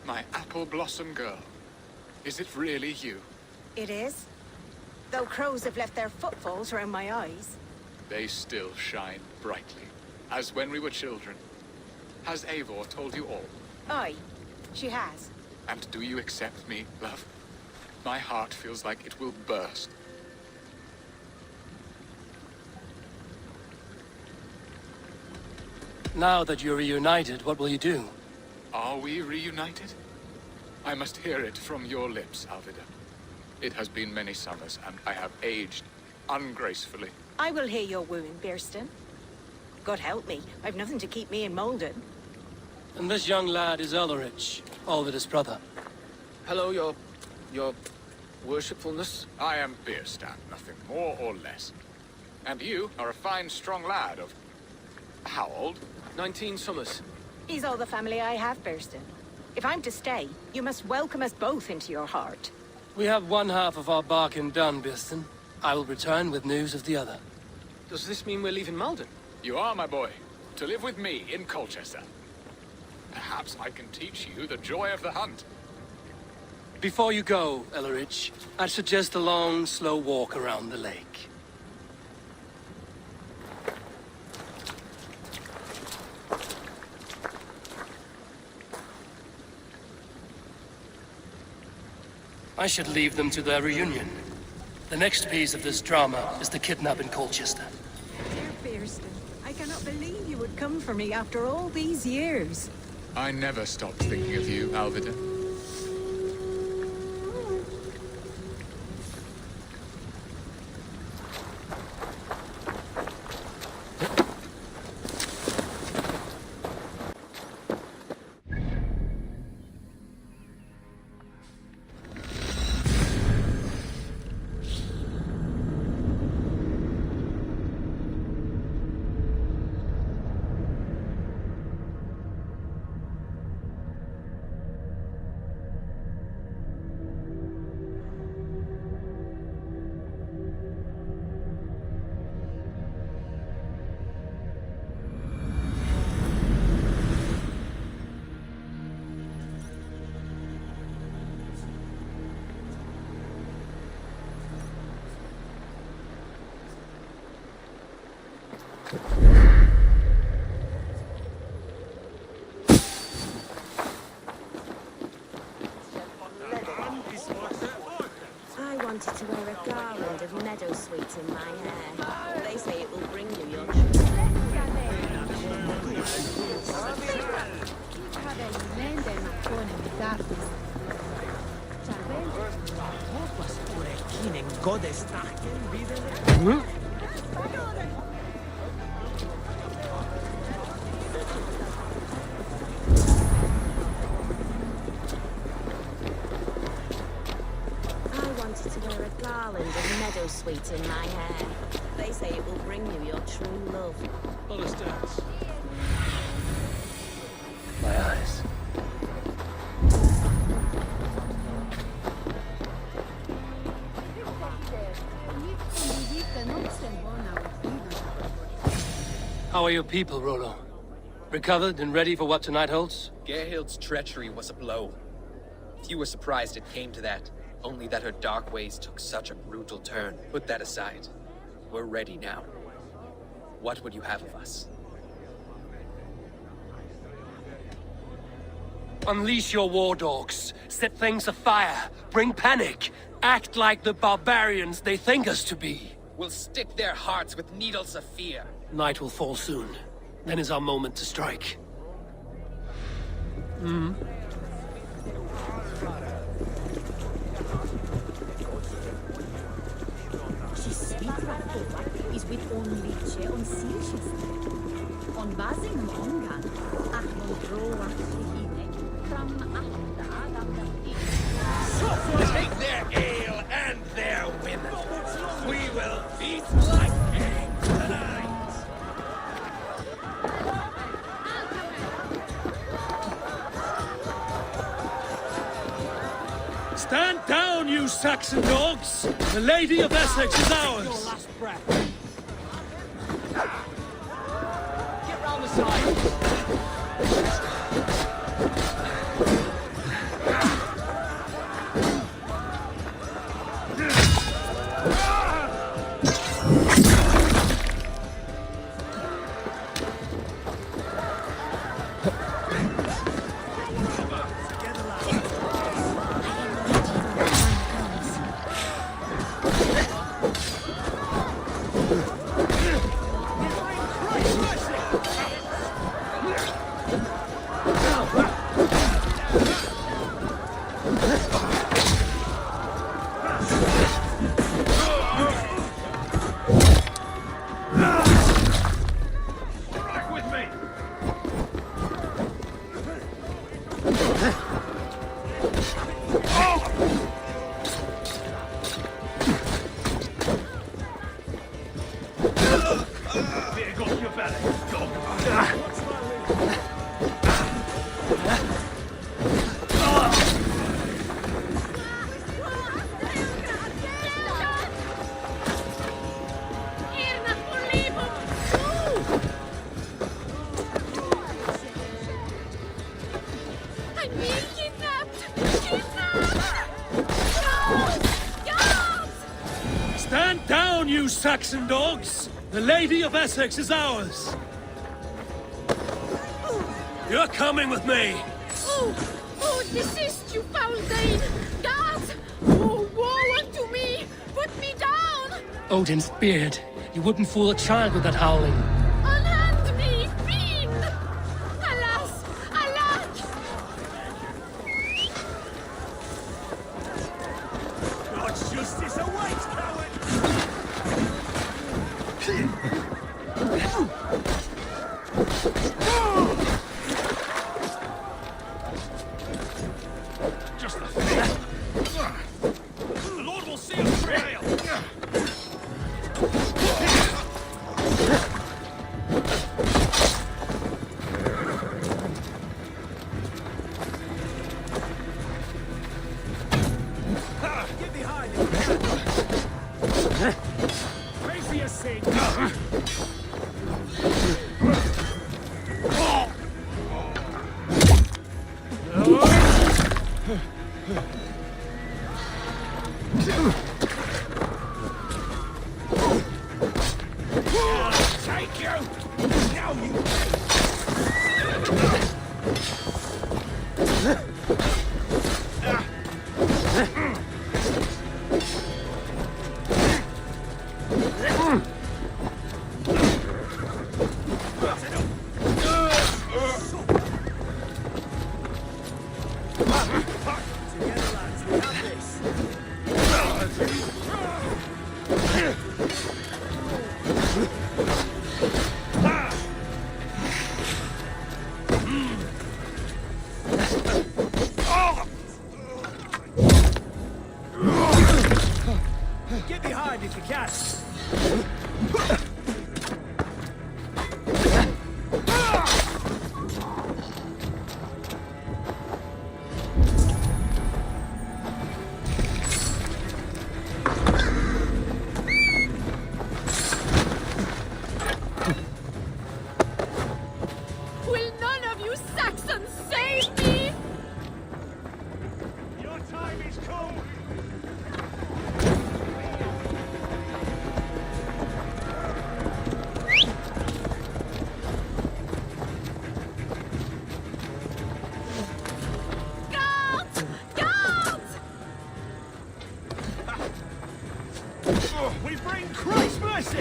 S18: My apple blossom girl. Is it really you?
S19: It is. Though crows have left their footfalls around my eyes.
S18: They still shine brightly, as when we were children. Has Eivor told you all?
S19: Aye, she has.
S18: And do you accept me, love? My heart feels like it will burst.
S1: Now that you're reunited, what will you do?
S18: Are we reunited? I must hear it from your lips, Alvida. It has been many summers, and I have aged ungracefully.
S19: I will hear your wooing, Bierston. God help me, I've nothing to keep me in Malden.
S1: And this young lad is Ellerich, Alvida's brother.
S11: Hello, your worshipfulness.
S18: I am Bierstan, nothing more or less. And you are a fine, strong lad of
S11: How old? 19 summers.
S19: He's all the family I have, Burston. If I'm to stay, you must welcome us both into your heart.
S1: We have one half of our bargain done, Birston. I will return with news of the other.
S11: Does this mean we're leaving Malden?
S18: You are, my boy. To live with me in Colchester. Perhaps I can teach you the joy of the hunt.
S1: Before you go, Ellerich, I'd suggest a long, slow walk around the lake. I should leave them to their reunion. The next piece of this drama is the kidnap in Colchester.
S13: Dear Burston, I cannot believe you would come for me after all these years.
S18: I never stopped thinking of you, Alvida.
S14: I wanted to wear a garland of meadowsweet in my hair. They say it will bring you your to wear a garland of meadowsweet in my hair. They say it will bring you your true love.
S1: Understands. My eyes. How are your people, Rollo? Recovered and ready for what tonight holds?
S21: Gerhild's treachery was a blow. Few were surprised it came to that. Only that her dark ways took such a brutal turn. Put that aside. We're ready now. What would you have of us?
S1: Unleash your war dogs. Set things afire. Bring panic. Act like the barbarians they think us to be.
S21: We'll stick their hearts with needles of fear.
S1: Night will fall soon. Then is our moment to strike.
S14: Is with only on Silchester. On Basing Mongan, Ahmon Roa from
S21: Take their ale and their women. We will feast like kings tonight.
S1: Stand down, you Saxon dogs! The Lady of Essex is ours!
S2: Your last breath. Get round the side.
S1: You Saxon dogs! The Lady of Essex is ours! You're coming with me!
S16: Oh, desist, you foul Dane! Guards! Oh, woe unto me! Put me down!
S1: Odin's beard. You wouldn't fool a child with that howling.
S16: Unhand me, fiend! Alas! Alas!
S4: God's justice awaits, coward!
S9: Just the thing. The Lord will see us prevail.
S4: Get behind me! Pray for your sin!
S9: Take you! Now you
S4: Together, lads, we have this! Get behind if you can!
S16: Will none of you Saxons save me?
S4: Your time is come!
S16: Guards! Guards!
S4: We bring Christ's mercy!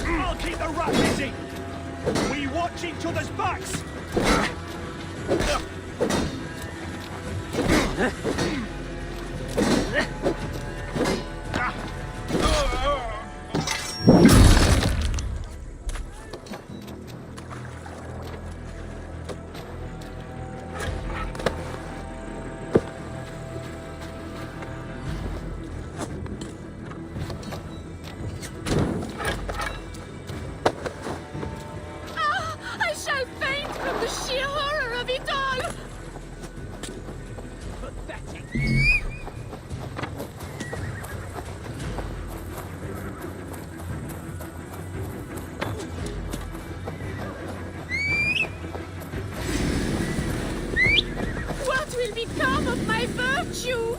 S4: I'll keep the rat busy! We watch each other's backs!
S16: I shall faint from the sheer horror of it all!
S4: Pathetic!
S16: What will become of my virtue?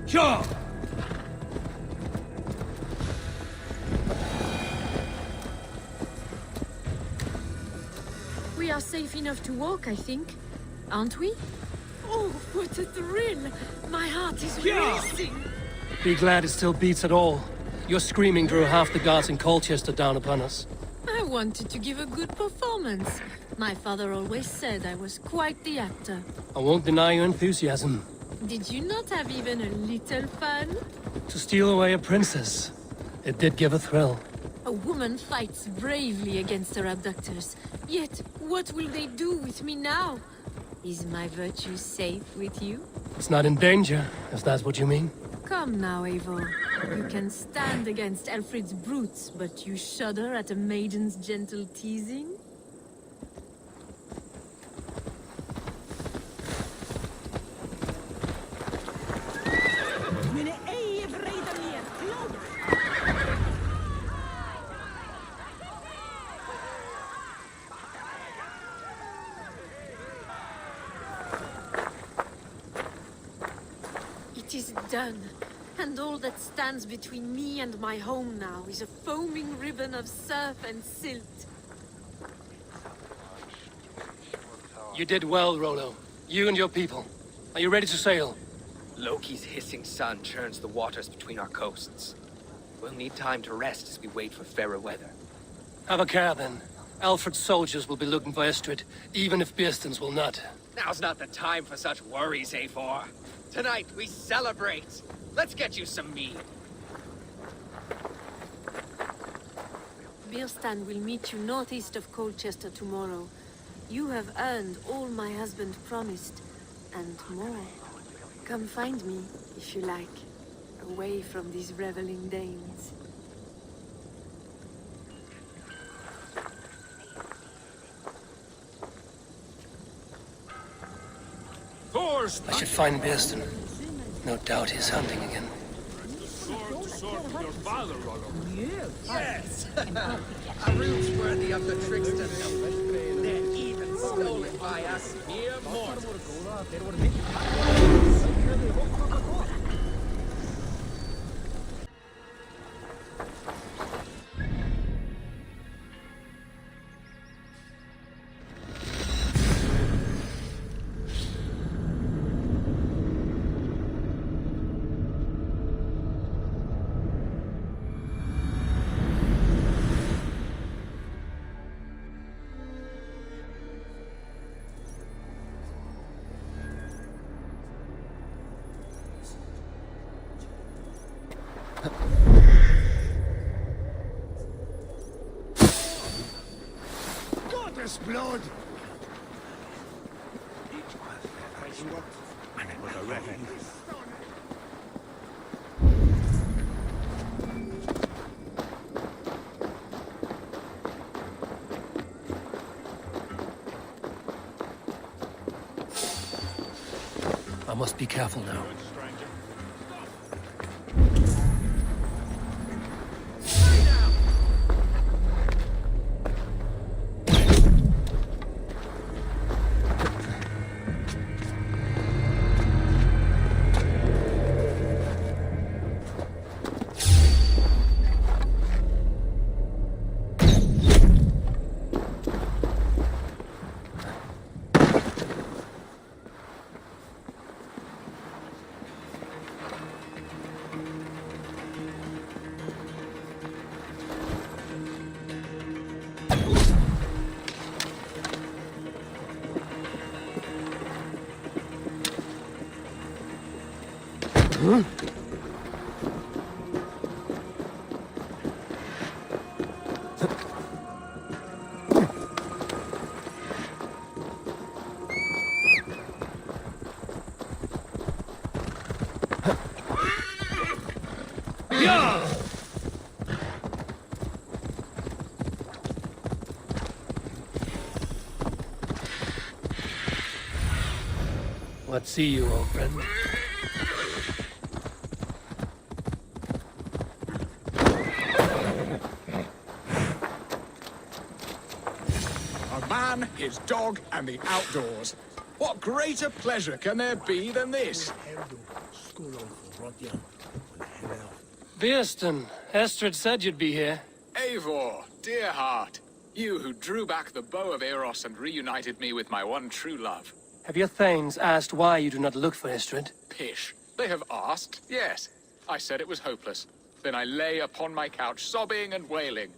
S1: Sure!
S16: We are safe enough to walk, I think. Aren't we? Oh, what a thrill! My heart is racing!
S1: Be glad it still beats at all. Your screaming drew half the guards in Colchester down upon us.
S16: I wanted to give a good performance. My father always said I was quite the actor.
S1: I won't deny your enthusiasm.
S16: Did you not have even a little fun?
S1: To steal away a princess. It did give a thrill.
S16: A woman fights bravely against her abductors. Yet, what will they do with me now? Is my virtue safe with you?
S1: It's not in danger, if that's what you mean.
S16: Come now, Eivor. You can stand against Alfred's brutes, but you shudder at a maiden's gentle teasing? It is done, and all that stands between me and my home now is a foaming ribbon of surf and silt.
S1: You did well, Rollo. You and your people. Are you ready to sail?
S21: Loki's hissing sun churns the waters between our coasts. We'll need time to rest as we wait for fairer weather.
S1: Have a care, then. Alfred's soldiers will be looking for Estrid, even if Birsten's will not.
S21: Now's not the time for such worries, Eivor. Tonight, we celebrate. Let's get you some mead.
S16: Birsten will meet you northeast of Colchester tomorrow. You have earned all my husband promised, and more. Come find me, if you like, away from these reveling Danes.
S1: I should find Birsten. No doubt he's hunting again.
S9: Sword of your father, Rollo.
S21: Yes! A root's worthy of the trickster. They're even stolen by us mere mortals.
S2: Goddess blood!
S1: I must be careful now. Huh? What see you, old friend?
S18: A man, his dog, and the outdoors. What greater pleasure can there be than this?
S1: Birsten, Estrid said you'd be here.
S18: Eivor, dear heart. You who drew back the bow of Eros and reunited me with my one true love.
S1: Have your thanes asked why you do not look for Estrid?
S18: Pish. They have asked, yes. I said it was hopeless. Then I lay upon my couch, sobbing and wailing.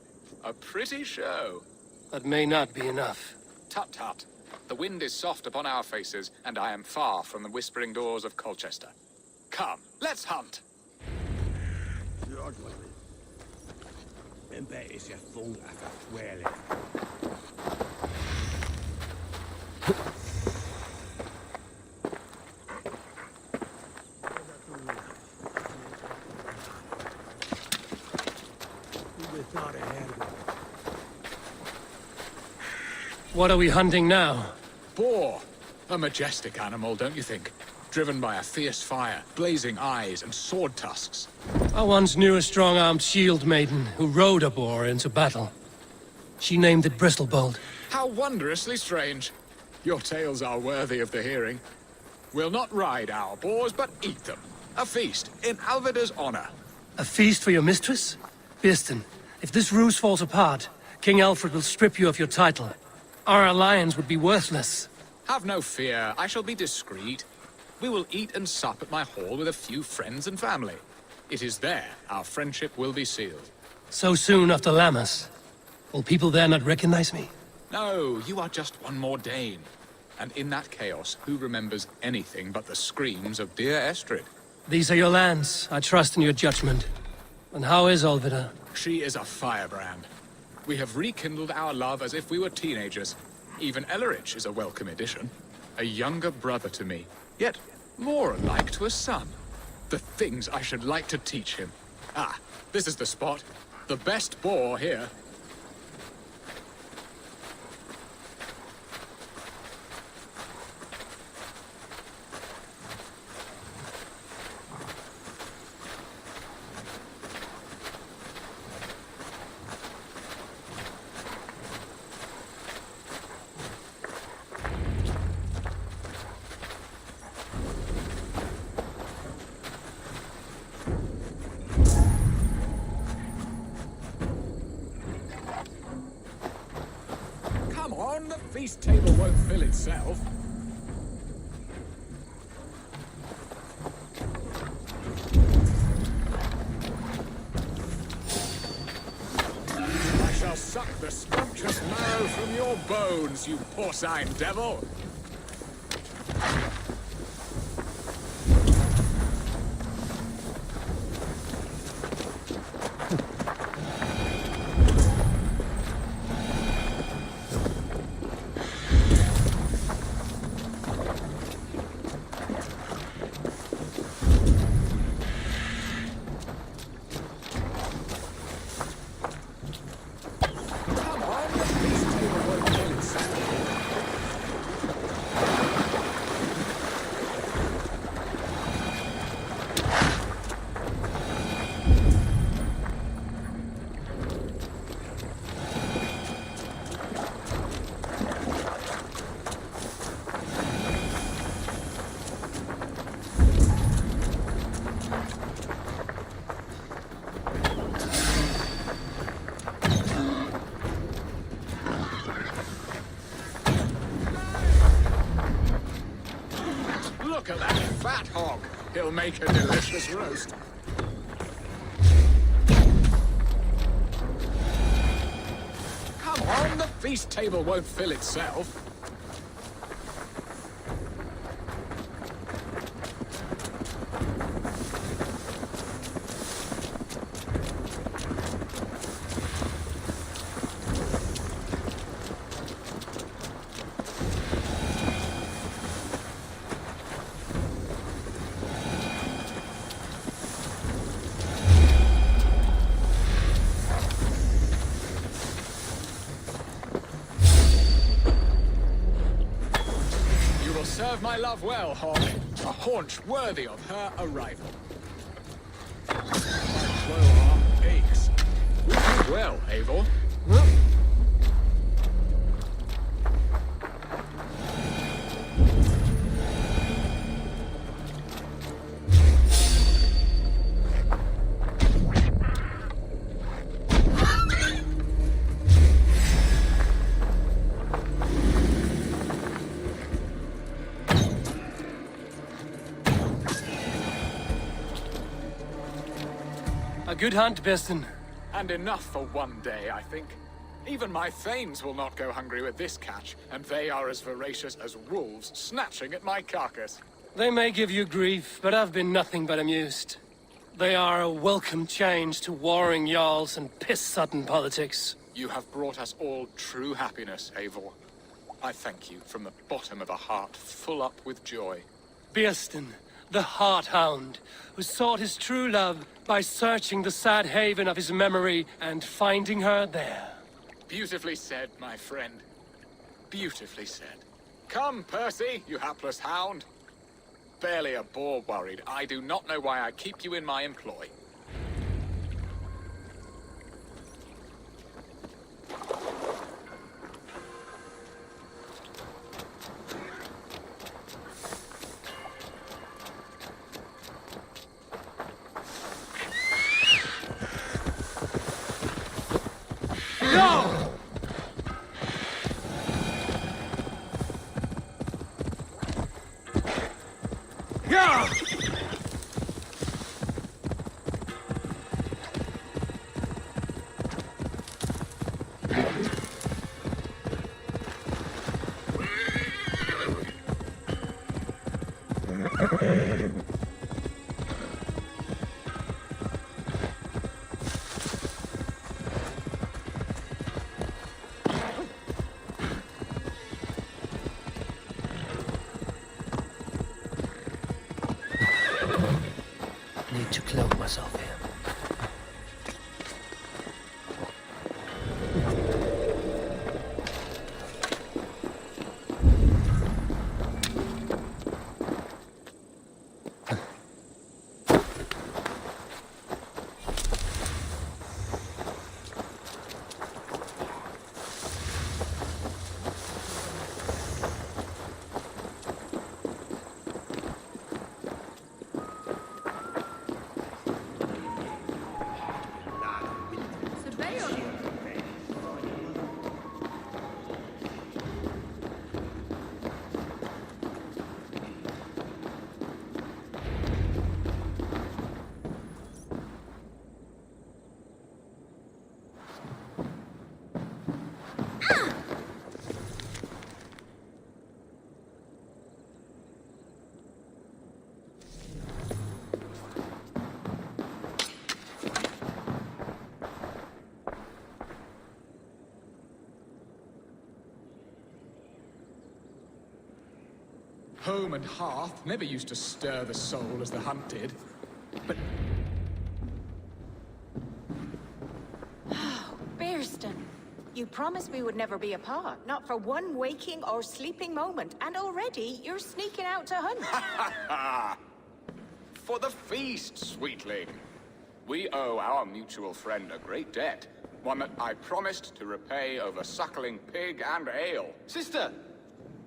S18: A pretty show.
S1: That may not be enough.
S18: Tut-tut. The wind is soft upon our faces, and I am far from the whispering doors of Colchester. Come, let's hunt.
S8: Not ahead.
S1: What are we hunting now?
S18: Boar. A majestic animal, don't you think? Driven by a fierce fire, blazing eyes, and sword tusks.
S1: I once knew a strong-armed shield maiden who rode a boar into battle. She named it Bristolbolt.
S18: How wondrously strange. Your tales are worthy of the hearing. We'll not ride our boars, but eat them. A feast, in Alvida's honor.
S1: A feast for your mistress? Birsten, if this ruse falls apart, King Alfred will strip you of your title. Our alliance would be worthless.
S18: Have no fear, I shall be discreet. We will eat and sup at my hall with a few friends and family. It is there our friendship will be sealed.
S1: So soon after Lammas? Will people there not recognize me?
S18: No, you are just one more Dane. And in that chaos, who remembers anything but the screams of dear Estrid?
S1: These are your lands. I trust in your judgment. And how is Alvida?
S18: She is a firebrand. We have rekindled our love as if we were teenagers. Even Ellerich is a welcome addition. A younger brother to me, yet more alike to a son. The things I should like to teach him. Ah, this is the spot. The best boar here. The feast table won't fill itself. I shall suck the scrumptious marrow from your bones, you porcine devil! Look at that fat hog. He'll make a delicious roast. Come on, the feast table won't fill itself. Serve my love well, Hog. A haunch worthy of her arrival. My slow arm aches. We did well, Eivor.
S1: A good hunt, Birsten.
S18: And enough for one day, I think. Even my thanes will not go hungry with this catch, and they are as voracious as wolves snatching at my carcass.
S1: They may give you grief, but I've been nothing but amused. They are a welcome change to warring jarls and piss-sudden politics.
S18: You have brought us all true happiness, Eivor. I thank you from the bottom of a heart full up with joy.
S1: Birsten, The Heart Hound, who sought his true love by searching the sad haven of his memory and finding her there.
S18: Beautifully said, my friend. Beautifully said. Come, Percy, you hapless hound. Barely a boar worried. I do not know why I keep you in my employ.
S1: No! Yeah!
S7: Need to cloak myself here.
S18: Home and hearth never used to stir the soul as the hunt did. But
S19: Bearston, you promised we would never be apart, not for one waking or sleeping moment, and already you're sneaking out to hunt.
S18: for the feast, sweetling. We owe our mutual friend a great debt. One that I promised to repay over suckling pig and ale.
S11: Sister,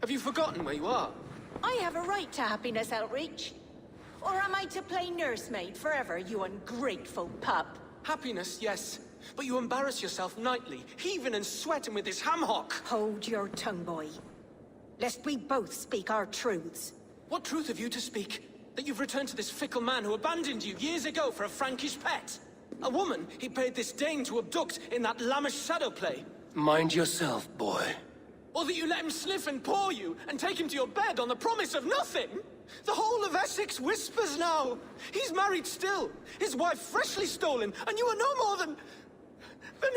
S11: have you forgotten where you are?
S19: I have a right to happiness outreach. Or am I to play nursemaid forever, you ungrateful pup?
S11: Happiness, yes. But you embarrass yourself nightly, heaving and sweating with this ham-hock.
S19: Hold your tongue, boy. Lest we both speak our truths.
S11: What truth have you to speak? That you've returned to this fickle man who abandoned you years ago for a Frankish pet? A woman he paid this Dane to abduct in that lammish shadow play?
S1: Mind yourself, boy.
S11: Or that you let him sniff and paw you, and take him to your bed on the promise of nothing? The whole of Essex whispers now. He's married still, his wife freshly stolen, and you are no more than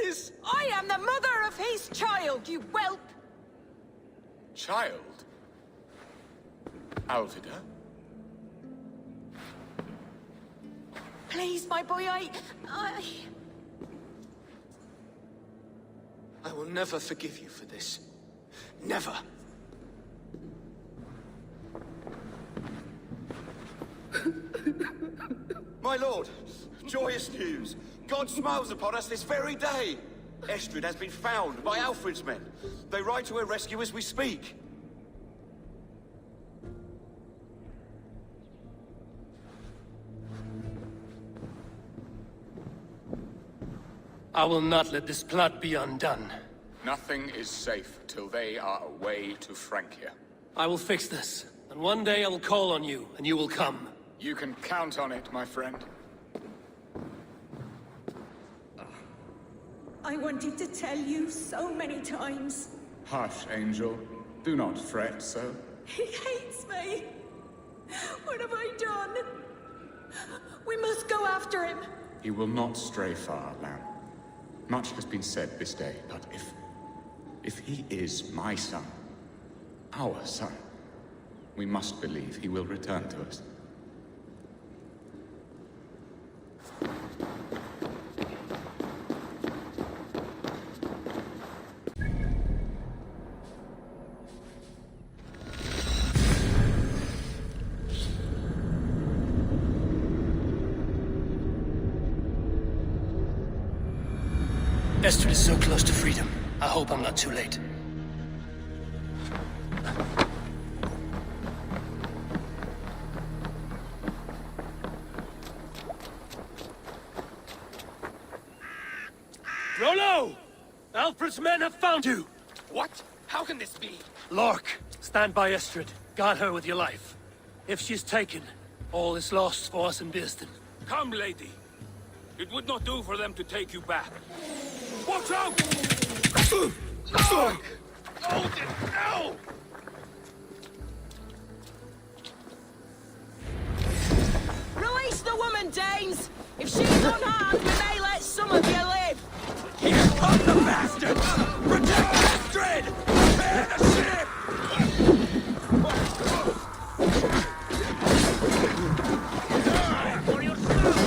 S11: his...
S19: I am the mother of his child, you whelp!
S18: Child? Alvida?
S19: Please, my boy, I
S11: will never forgive you for this. Never.
S3: My lord, joyous news. God smiles upon us this very day. Estrid has been found by Alfred's men. They ride to her rescue as we speak.
S1: I will not let this plot be undone.
S18: Nothing is safe till they are away to Francia.
S1: I will fix this, and one day I will call on you, and you will come.
S18: You can count on it, my friend.
S13: I wanted to tell you so many times.
S18: Hush, Angel. Do not fret so.
S13: He hates me. What have I done? We must go after him.
S18: He will not stray far, lamb. Much has been said this day, but if he is my son, our son, we must believe he will return to us.
S1: Estrid is so close to freedom. I hope I'm not too late. Rollo! Alfred's men have found you!
S9: What? How can this be?
S1: Lork, stand by Estrid. Guard her with your life. If she's taken, all is lost for us in Bearston.
S6: Come, lady. It would not do for them to take you back. Watch out!
S9: Hold it! No!
S5: Release the woman, Danes! If she's unharmed, we may let some of you live!
S9: Here come the bastards! Protect Astrid! Prepare the ship! For yourself!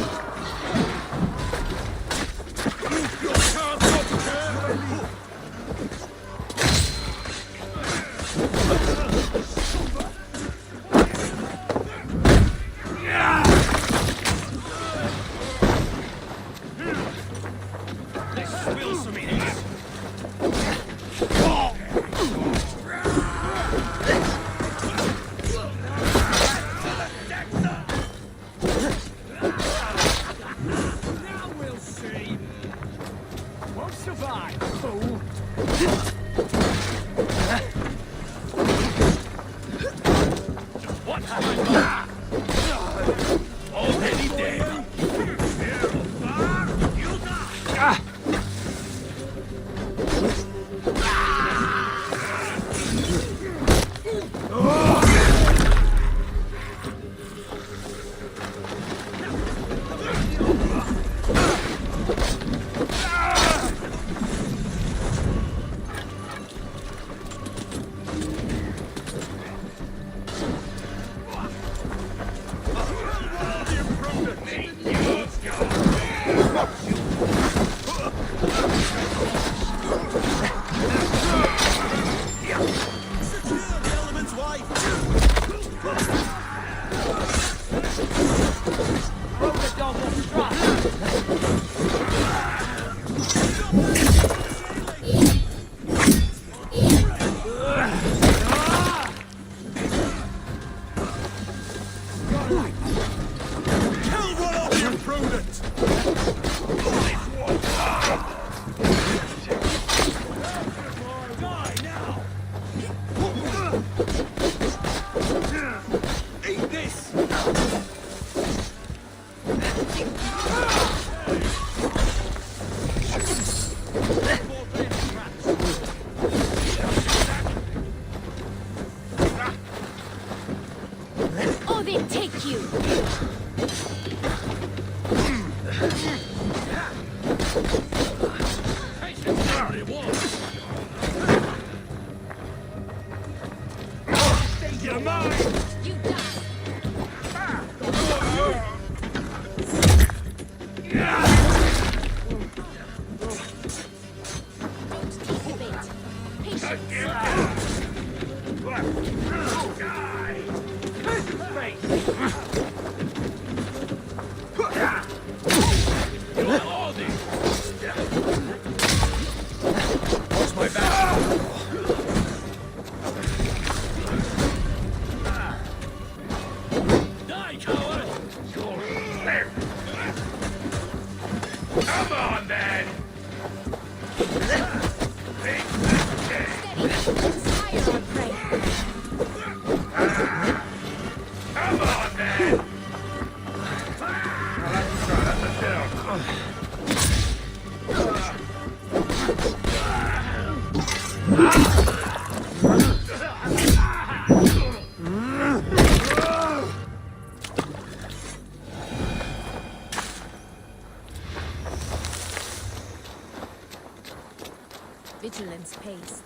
S20: Vigilance pays.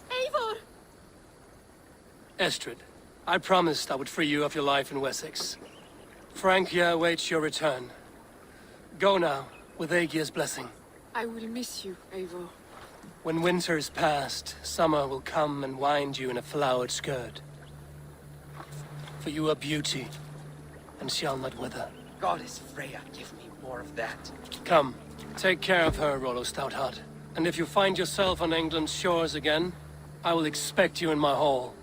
S16: Eivor!
S1: Estrid, I promised I would free you of your life in Wessex. Francia awaits your return. Go now, with Aegir's blessing.
S16: I will miss you, Eivor.
S1: When winter is past, summer will come and wind you in a flowered skirt. For you are beauty, and shall not wither.
S21: goddess Freya, give me more of that.
S1: Come, take care of her, Rollo Stoutheart. And if you find yourself on England's shores again, I will expect you in my hall.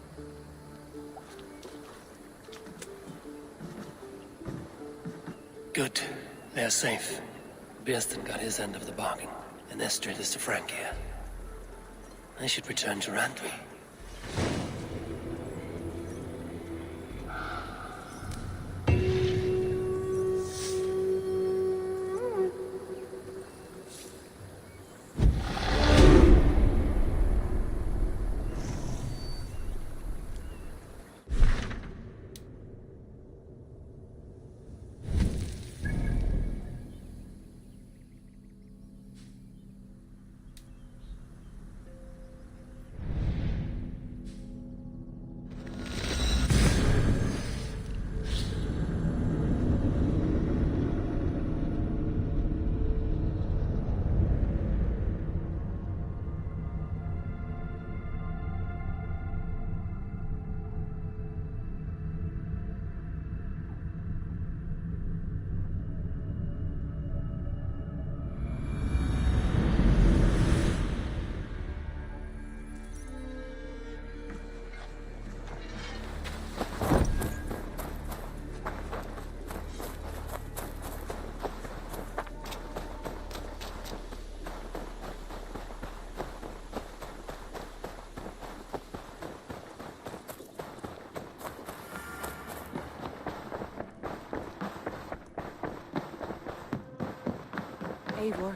S1: Good. They're safe. Birsten got his end of the bargain, and Estrid is to Francia. I should return to Randvi.
S12: Eivor.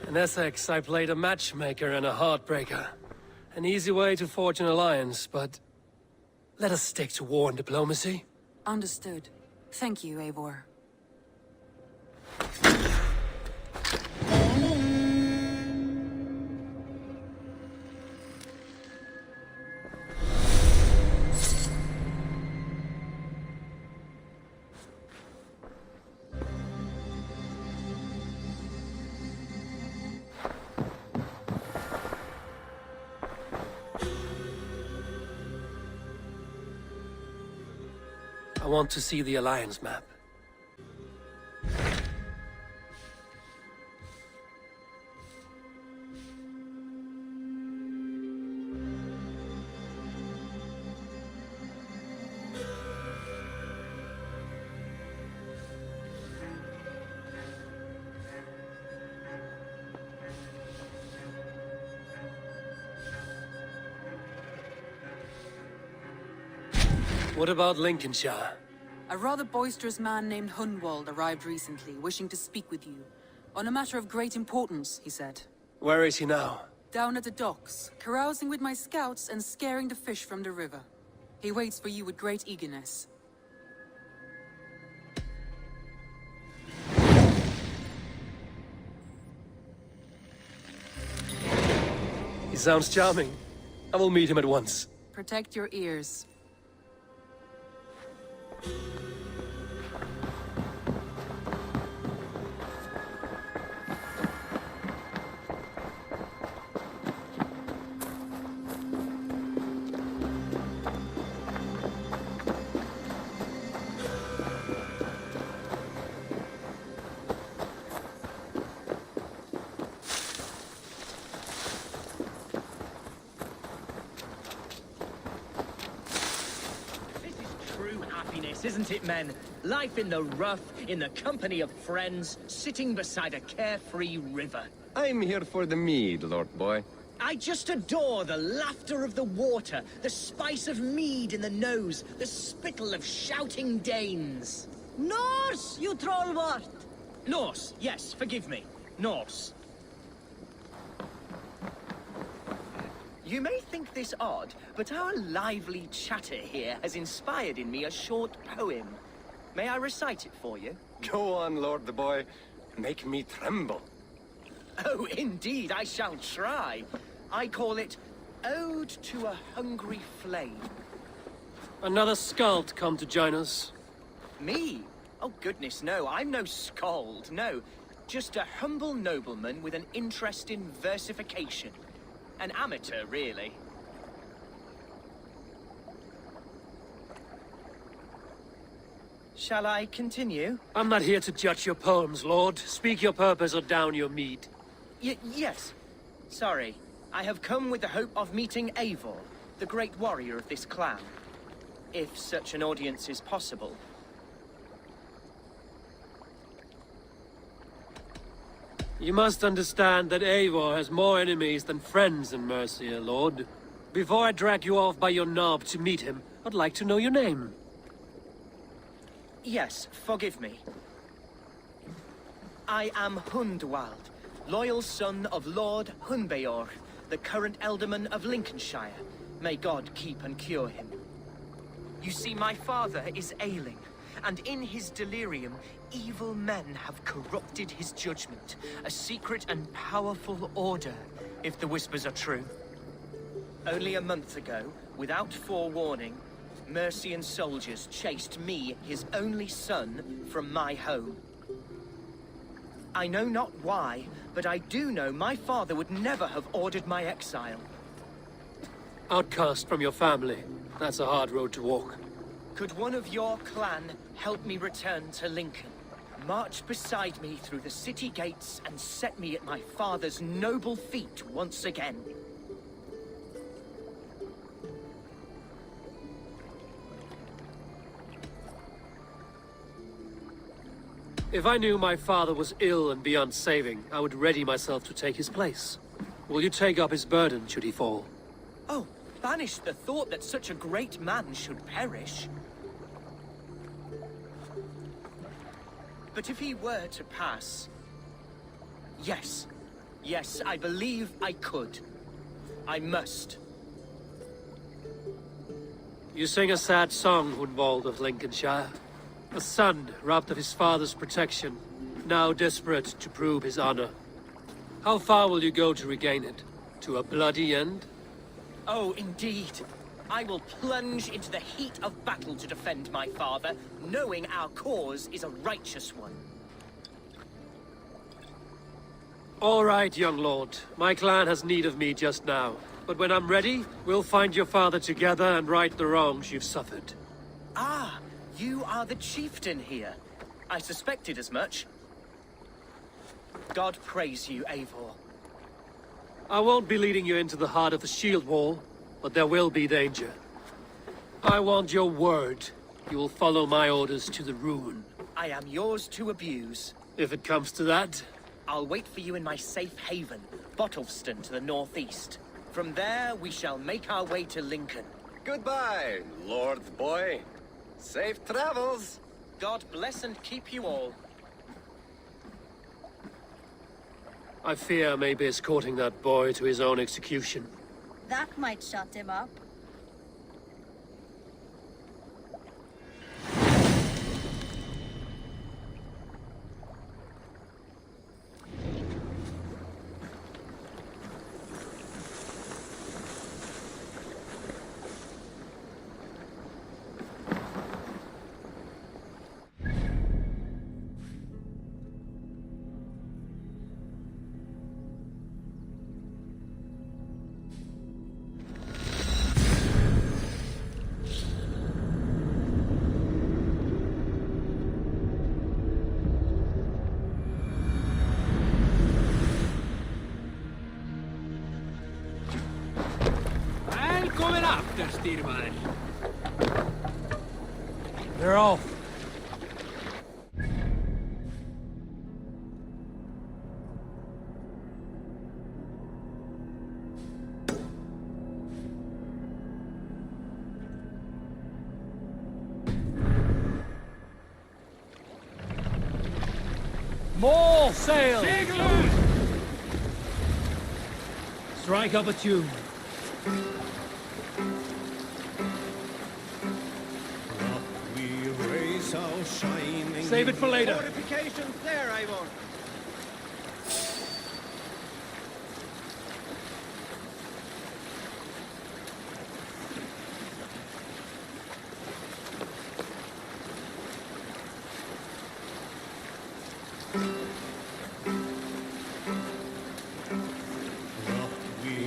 S1: In Essex, I played a matchmaker and a heartbreaker. An easy way to forge an alliance, but let us stick to war and diplomacy.
S12: Understood. Thank you, Eivor.
S1: I want to see the Alliance map. What about Lincolnshire?
S12: A rather boisterous man named Hunwald arrived recently, wishing to speak with you. On a matter of great importance, he said.
S1: Where is he now?
S12: Down at the docks, carousing with my scouts and scaring the fish from the river. He waits for you with great eagerness.
S1: He sounds charming. I will meet him at once.
S12: Protect your ears.
S22: Isn't it, men? Life in the rough, in the company of friends, sitting beside a carefree river.
S23: I'm here for the mead, Lord Boy.
S22: I just adore the laughter of the water, the spice of mead in the nose, the spittle of shouting Danes.
S12: Norse, you trollwort!
S22: Norse, yes, forgive me. Norse. You may think this odd, but our lively chatter here has inspired in me a short poem. May I recite it for you?
S23: Go on, Lord the Boy. Make me tremble.
S22: Oh, indeed, I shall try. I call it Ode to a Hungry Flame.
S1: Another skald come to join us.
S22: Me? Oh, goodness, no. I'm no skald, no. Just a humble nobleman with an interest in versification. An amateur, really. Shall I continue?
S1: I'm not here to judge your poems, Lord. Speak your purpose or down your mead.
S22: Yes. Sorry. I have come with the hope of meeting Eivor, the great warrior of this clan. If such an audience is possible.
S1: You must understand that Eivor has more enemies than friends in Mercia, Lord. Before I drag you off by your knob to meet him, I'd like to know your name.
S22: Yes, forgive me. I am Hundwald, loyal son of Lord Hunbeor, the current Alderman of Lincolnshire. May God keep and cure him. You see, my father is ailing, and in his delirium, evil men have corrupted his judgment. A secret and powerful order, if the whispers are true. Only a month ago, without forewarning, Mercian soldiers chased me, his only son, from my home. I know not why, but I do know my father would never have ordered my exile.
S1: Outcast from your family. That's a hard road to walk.
S22: Could one of your clan help me return to Lincoln? March beside me through the city gates and set me at my father's noble feet once again.
S1: If I knew my father was ill and beyond saving, I would ready myself to take his place. Will you take up his burden should he fall?
S22: Oh, banish the thought that such a great man should perish. But if he were to pass... Yes. Yes, I believe I could. I must.
S1: You sing a sad song, Hundwald of Lincolnshire. A son robbed of his father's protection, now desperate to prove his honor. How far will you go to regain it? To a bloody end?
S22: Oh, indeed. I will plunge into the heat of battle to defend my father, knowing our cause is a righteous one.
S1: All right, young lord. My clan has need of me just now. But when I'm ready, we'll find your father together and right the wrongs you've suffered.
S22: Ah, you are the chieftain here. I suspected as much. God praise you, Eivor.
S1: I won't be leading you into the heart of the shield wall, but there will be danger. I want your word. You will follow my orders to the ruin.
S22: I am yours to abuse.
S1: If it comes to that.
S22: I'll wait for you in my safe haven, Bottleston to the northeast. From there, we shall make our way to Lincoln.
S23: Goodbye, Lord Boy. Safe travels.
S22: God bless and keep you all.
S1: I fear I may be escorting that boy to his own execution.
S13: That might shut him up.
S1: They're off. More sail! Strike up a tune. Save it for later.
S11: Fortifications there, Eivor.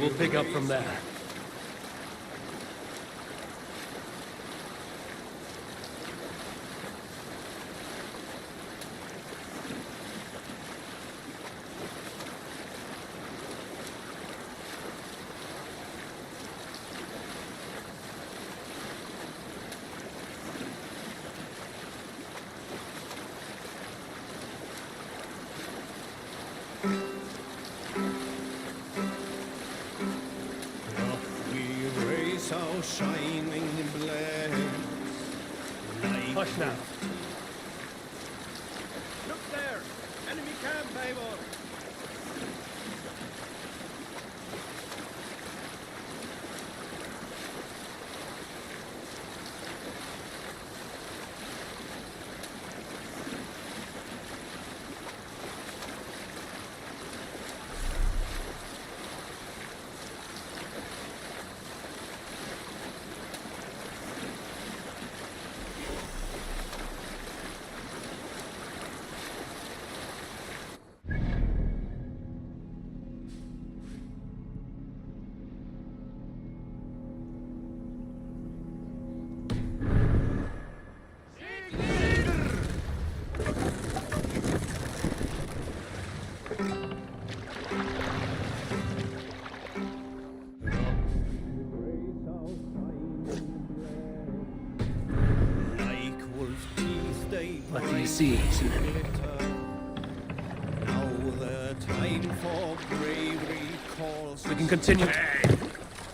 S1: We'll pick up from there. Hush now.
S4: Look there! Enemy camp, Eivor!
S1: What do you see,
S11: Now the time for bravery calls.
S1: We can continue.
S6: Hey!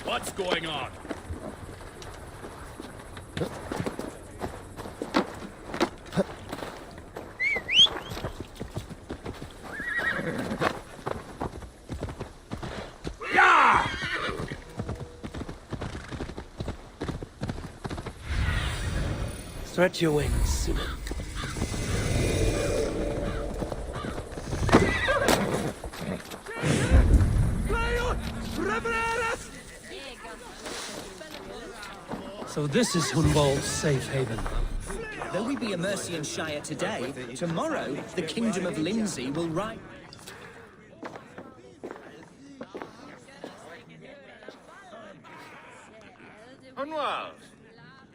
S6: What's going on?
S1: Stretch your wings. So this is Hunwald's safe haven.
S22: Though we be a Mercian Shire today, tomorrow the Kingdom of Lindsey will rise.
S10: Hunwald,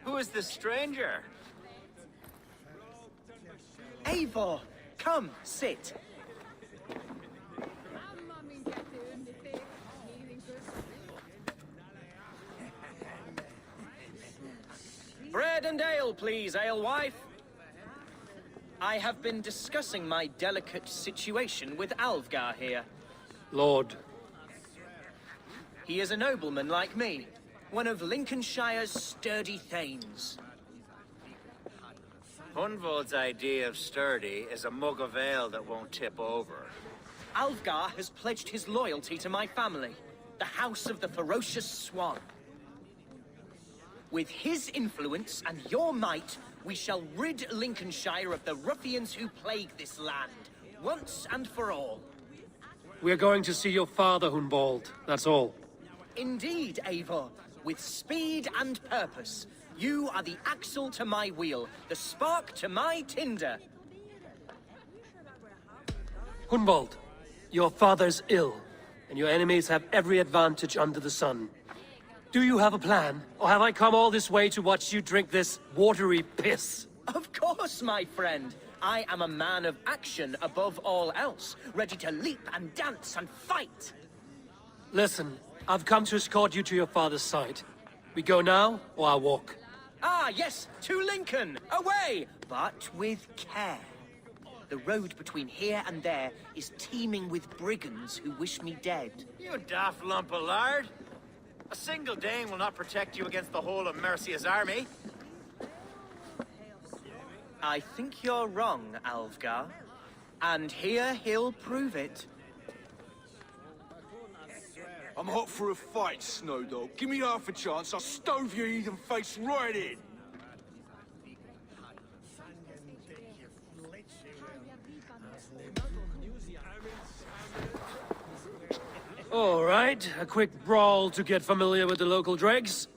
S10: who is this stranger?
S22: Eivor, come, sit. Bread and ale, please, alewife. I have been discussing my delicate situation with Alfgar here.
S1: Lord.
S22: He is a nobleman like me, one of Lincolnshire's sturdy thanes.
S10: Hunwald's idea of sturdy is a mug of ale that won't tip over.
S22: Alfgar has pledged his loyalty to my family, the House of the Ferocious Swan. With his influence and your might, we shall rid Lincolnshire of the ruffians who plague this land, once and for all.
S1: We're going to see your father, Hunwald. That's all.
S22: Indeed, Eivor. With speed and purpose. You are the axle to my wheel, the spark to my tinder.
S1: Hunwald, your father's ill, and your enemies have every advantage under the sun. Do you have a plan, or have I come all this way to watch you drink this watery piss?
S22: Of course, my friend. I am a man of action above all else, ready to leap and dance and fight.
S1: Listen, I've come to escort you to your father's side. We go now, or I'll walk.
S22: Ah, yes, to Lincoln! Away! But with care. The road between here and there is teeming with brigands who wish me dead.
S10: You daft lump of lard! A single Dane will not protect you against the whole of Mercia's army.
S22: I think you're wrong, Alfgar. And here he'll prove it.
S15: I'm hot for a fight, Snowdog. Give me half a chance, I'll stove your heathen face right in.
S1: All right, a quick brawl to get familiar with the local dregs.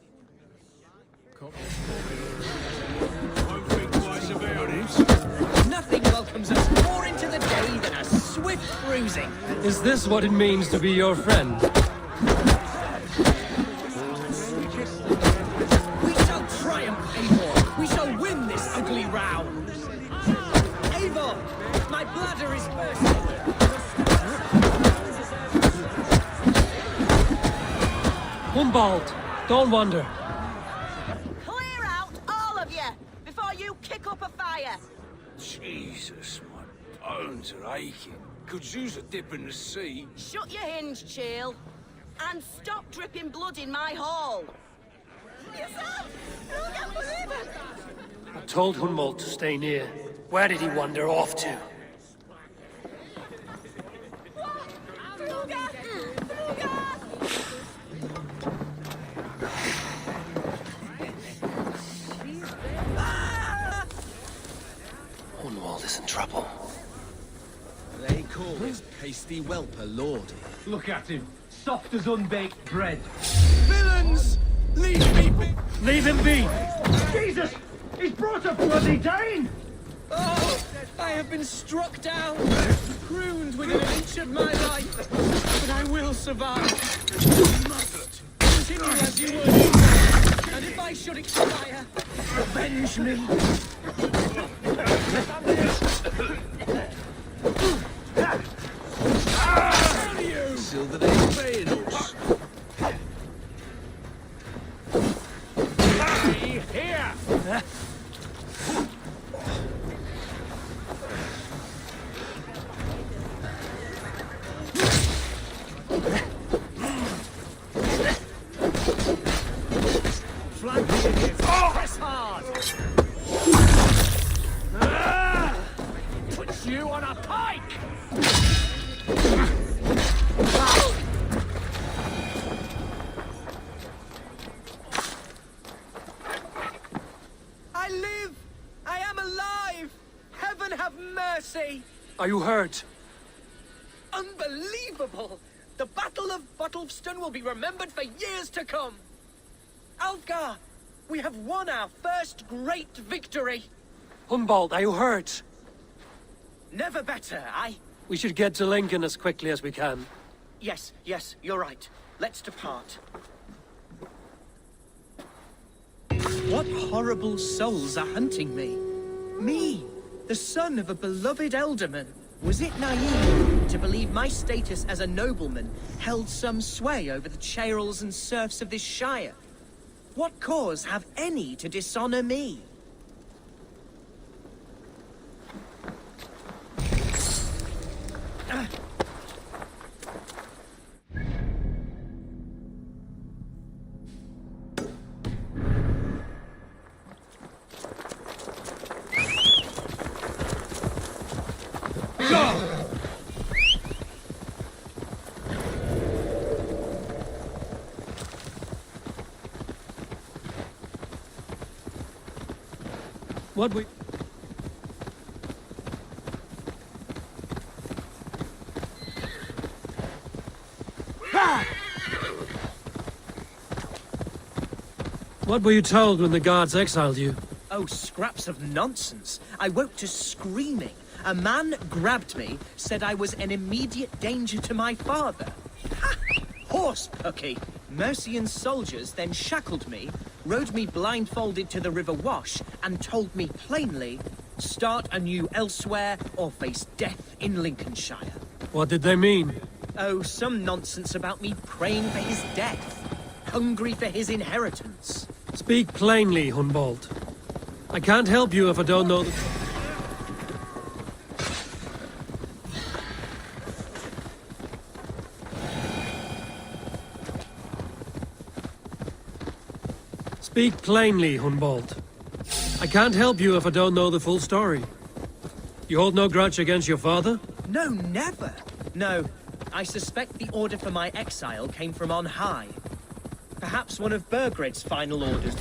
S22: Nothing welcomes us more into the day than a swift bruising.
S1: Is this what it means to be your friend?
S22: We shall triumph, Eivor. We shall win this ugly round. Eivor, my bladder is bursting.
S1: Hunwald, don't wander.
S17: Clear out, all of you, before you kick up a fire.
S15: Jesus, my bones are aching. Could use a dip in the sea.
S17: Shut your hinge, Chill, and stop dripping blood in my hall. Yourself! I can't believe it!
S1: I told Hunwald to stay near. Where did he wander off to?
S7: Hunwald is in trouble.
S2: They call this pasty whelp a lord.
S8: Look at him, soft as unbaked bread.
S11: Villains! Leave me be!
S1: Leave him be!
S8: Jesus! He's brought a bloody Dane!
S11: Oh! I have been struck down, pruned within an inch of my life, but I will survive. You must continue as you would, and if I should expire, avenge me.
S2: Silver they paying us.
S8: Here!
S11: Press hard!
S8: Put you on a pike!
S11: I live! I am alive! Heaven have mercy!
S1: Are you hurt?
S11: Unbelievable! The Battle of Bottlefston will be remembered for years to come! Alfgar, we have won our first great victory!
S1: Hunwald, are you hurt?
S11: Never better,
S1: We should get to Lincoln as quickly as we can.
S22: Yes, you're right. Let's depart. What horrible souls are hunting me? Me, the son of a beloved elderman. Was it naive to believe my status as a nobleman held some sway over the chairels and serfs of this shire? What cause have any to dishonor me?
S1: What we... What were you told when the guards exiled you?
S22: Oh, scraps of nonsense. I woke to screaming. A man grabbed me, said I was an immediate danger to my father. Ha! Horse pucky. Mercian soldiers then shackled me, rode me blindfolded to the River Wash, and told me plainly, start anew elsewhere or face death in Lincolnshire.
S1: What did they mean?
S22: Oh, some nonsense about me praying for his death, hungry for his inheritance.
S1: Speak plainly, Hunwald. I can't help you if I don't know the... Speak plainly, Hunwald. I can't help you if I don't know the full story. You hold no grudge against your father?
S22: No, never. No, I suspect the order for my exile came from on high. Perhaps one of Burgred's final orders.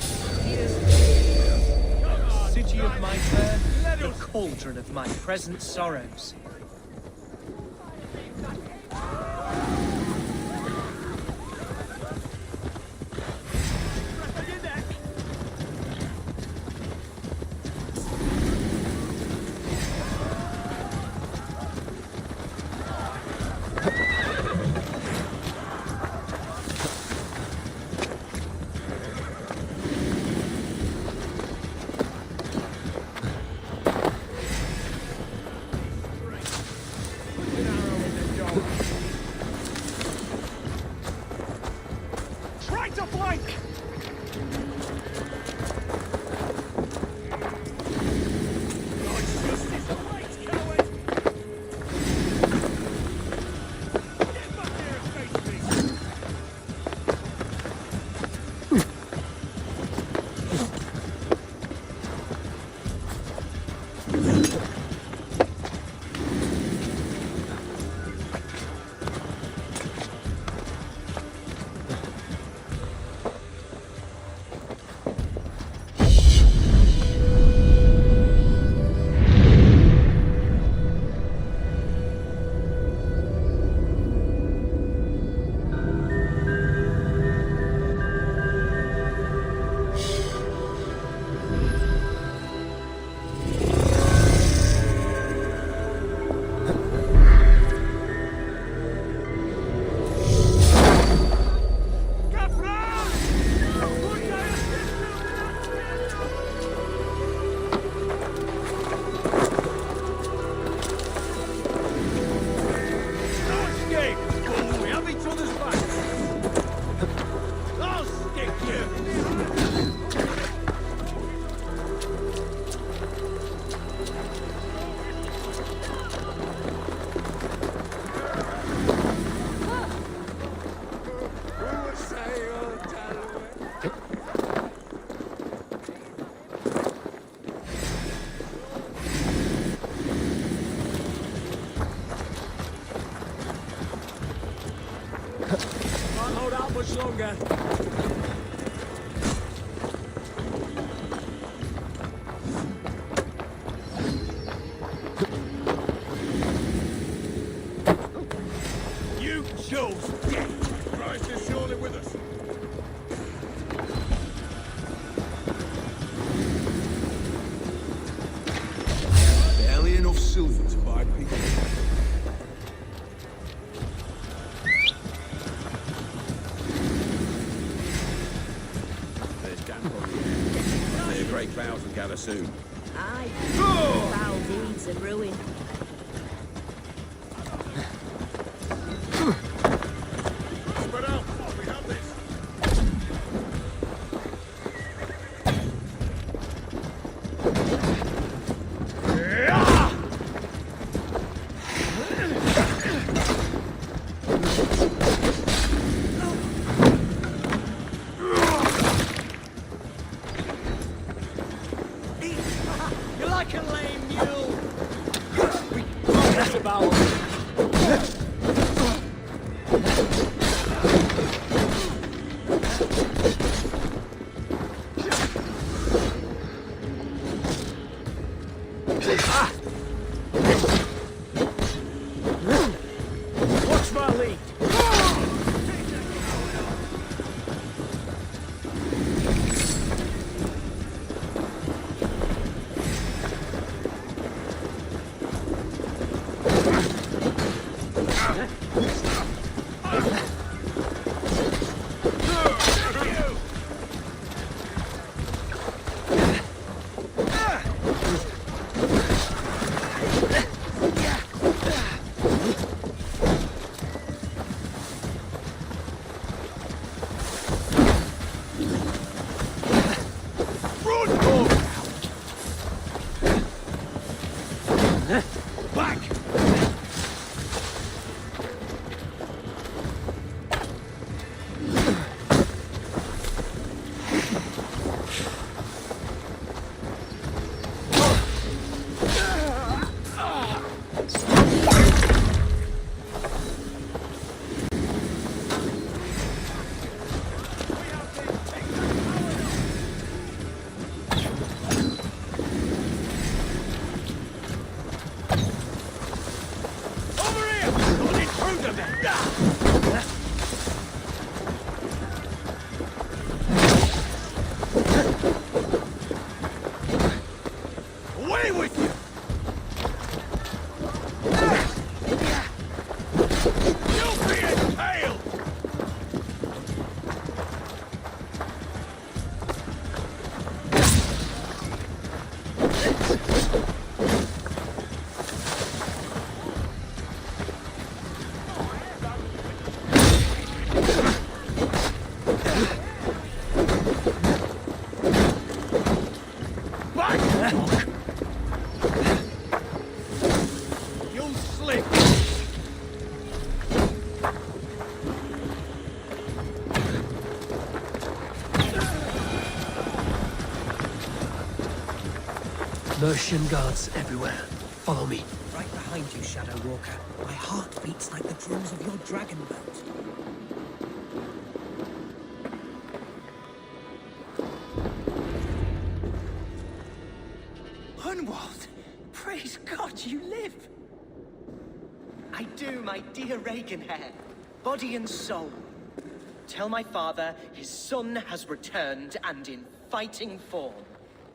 S22: City of my birth, the cauldron of my present sorrows.
S2: hold out much longer. You chose death. Christ is surely with us.
S15: Barely enough silver to buy people.
S2: There's damp on the air. May a great clouds will gather soon.
S13: Aye. Foul deeds of ruin.
S2: Spread out. We have this.
S11: You're like a lame mule. That's about.
S2: Watch my lead. Back! Away with you! You'll be impaled! You'll slip!
S1: Mercian guards everywhere. Follow me.
S3: Right behind you, Shadow Walker. My heart beats like the drums of your dragon boat.
S22: Hunwald! Praise God you live! I do, my dear Regenhair. Body and soul. Tell my father his son has returned and in fighting form.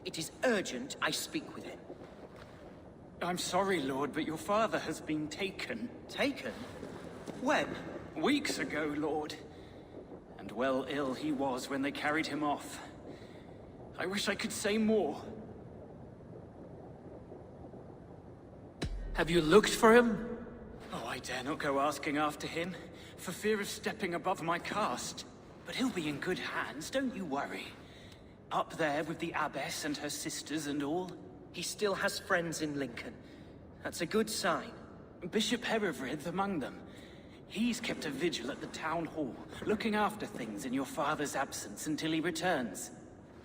S22: It is urgent I speak with him.
S14: I'm sorry, Lord, but your father has been taken.
S22: Taken? When?
S14: Weeks ago, Lord. And well ill he was when they carried him off. I wish I could say more.
S1: Have you looked for him?
S14: Oh, I dare not go asking after him, for fear of stepping above my caste. But he'll be in good hands, don't you worry. Up there with the abbess and her sisters and all.
S22: He still has friends in Lincoln. That's a good sign.
S14: Bishop Herefrith among them. He's kept a vigil at the town hall, looking after things in your father's absence until he returns.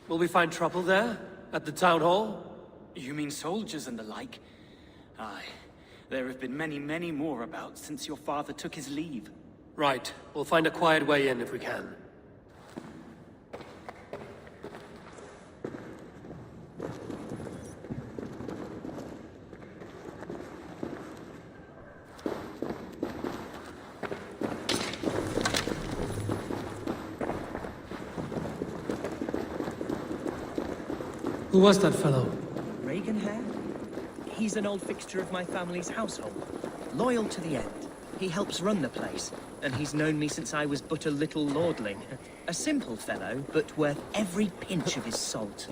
S1: Will we find trouble there? At the town hall?
S14: You mean soldiers and the like? Aye. There have been many, many more about since your father took his leave.
S1: Right. We'll find a quiet way in if we can. Who was that fellow?
S22: Reagan Hare? He's an old fixture of my family's household. Loyal to the end. He helps run the place, and he's known me since I was but a little lordling. A simple fellow, but worth every pinch of his salt.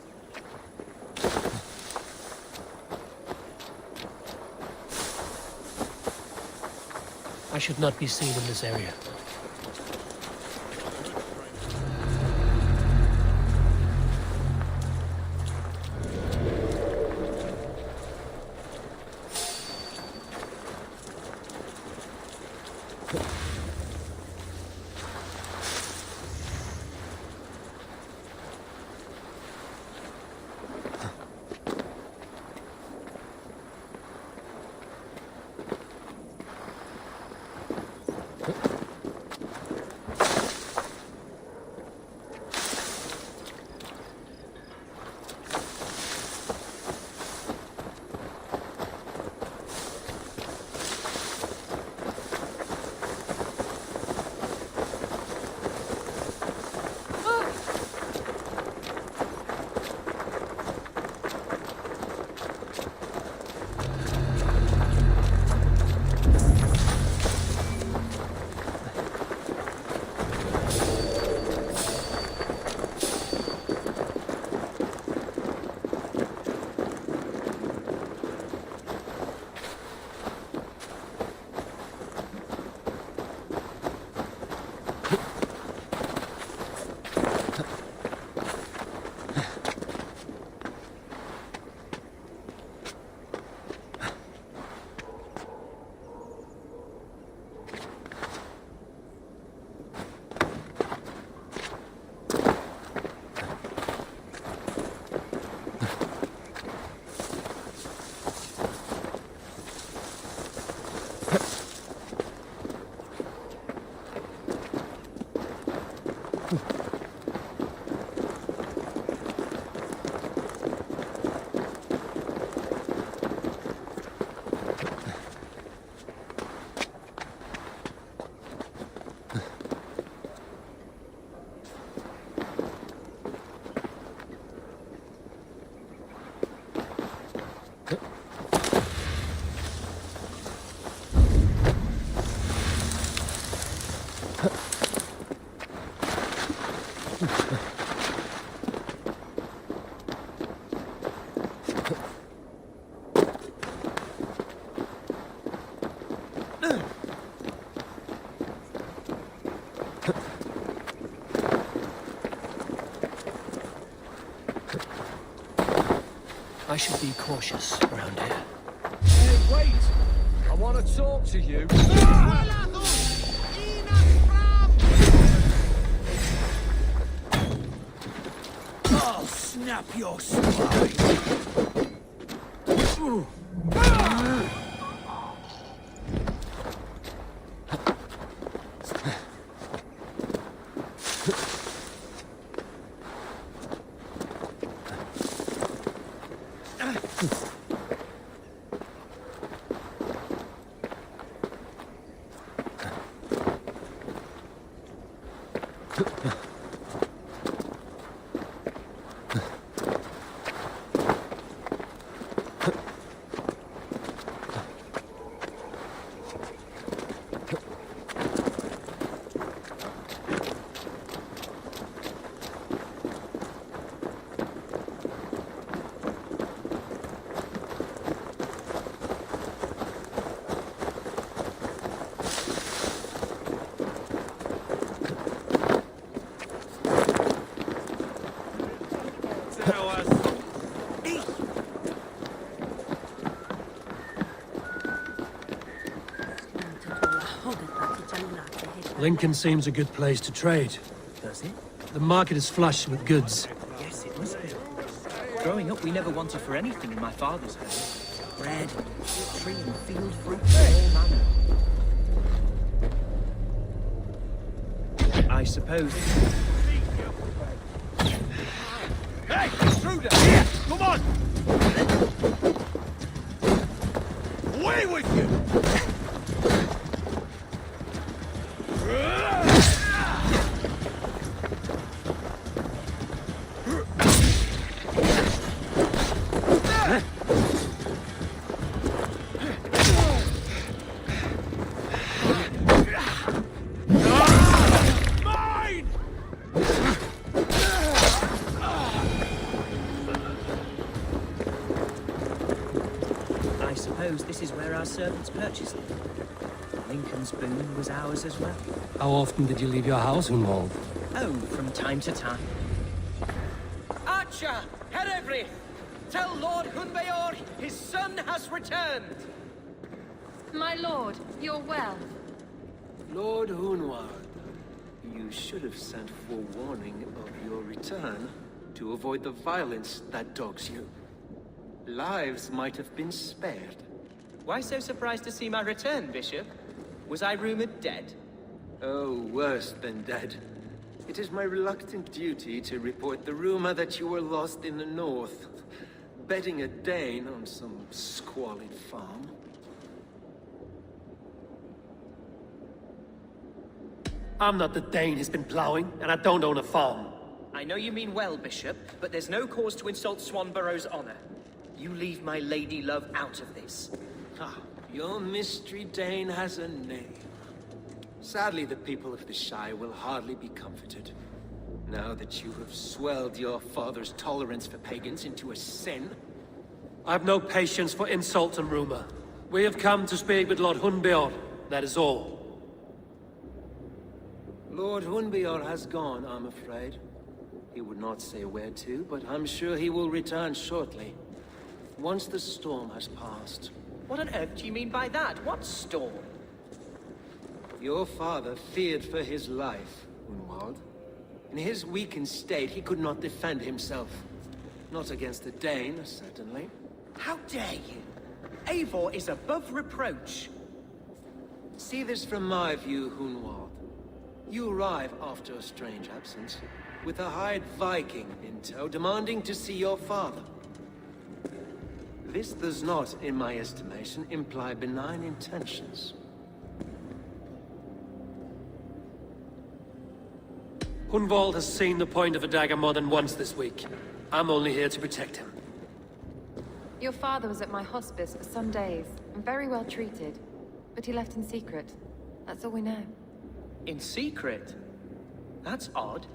S1: I should not be seen in this area. I should be cautious around here.
S15: Hey, wait! I want to talk to you.
S4: I'll snap your spine!
S1: Lincoln seems a good place to trade.
S22: Does it?
S1: The market is flush with goods.
S22: Yes, it must be. Growing up, we never wanted for anything in my father's home. Bread, tree and field fruit, all manner. suppose...
S9: Hey, intruder! Come on! Away with you!
S22: I suppose this is where our servants purchased them. Lincoln's boon was ours as well.
S1: How often did you leave your house, Hunwald?
S22: Oh, from time to time. Archer, Herevri, tell Lord Hunbeor his son has returned.
S16: My lord, you're well.
S7: Lord Hunwald, you should have sent forewarning of your return to avoid the violence that dogs you. Lives might have been spared.
S22: Why so surprised to see my return, Bishop? Was I rumored dead?
S7: Oh, worse than dead. It is my reluctant duty to report the rumor that you were lost in the north, bedding a Dane on some squalid farm.
S1: I'm not the Dane he's been plowing, and I don't own a farm.
S22: I know you mean well, Bishop, but there's no cause to insult Swanborough's honor. You leave my lady love out of this.
S7: Ah, your mystery Dane has a name. Sadly, the people of the Shire will hardly be comforted. Now that you have swelled your father's tolerance for pagans into a sin.
S1: I've no patience for insult and rumor. We have come to speak with Lord Hunbeor, that is all.
S7: Lord Hunbeor has gone, I'm afraid. He would not say where to, but I'm sure he will return shortly. Once the storm has passed.
S22: What on earth do you mean by that? What storm?
S7: Your father feared for his life, Hunwald. In his weakened state, he could not defend himself. Not against a Dane, certainly.
S22: How dare you? Eivor is above reproach.
S7: See this from my view, Hunwald. You arrive after a strange absence, with a hired Viking in tow, demanding to see your father. This does not, in my estimation, imply benign intentions.
S1: Hunwald has seen the point of a dagger more than once this week. I'm only here to protect him.
S5: Your father was at my hospice for some days, and very well treated. But he left in secret. That's all we know.
S22: In secret? That's odd.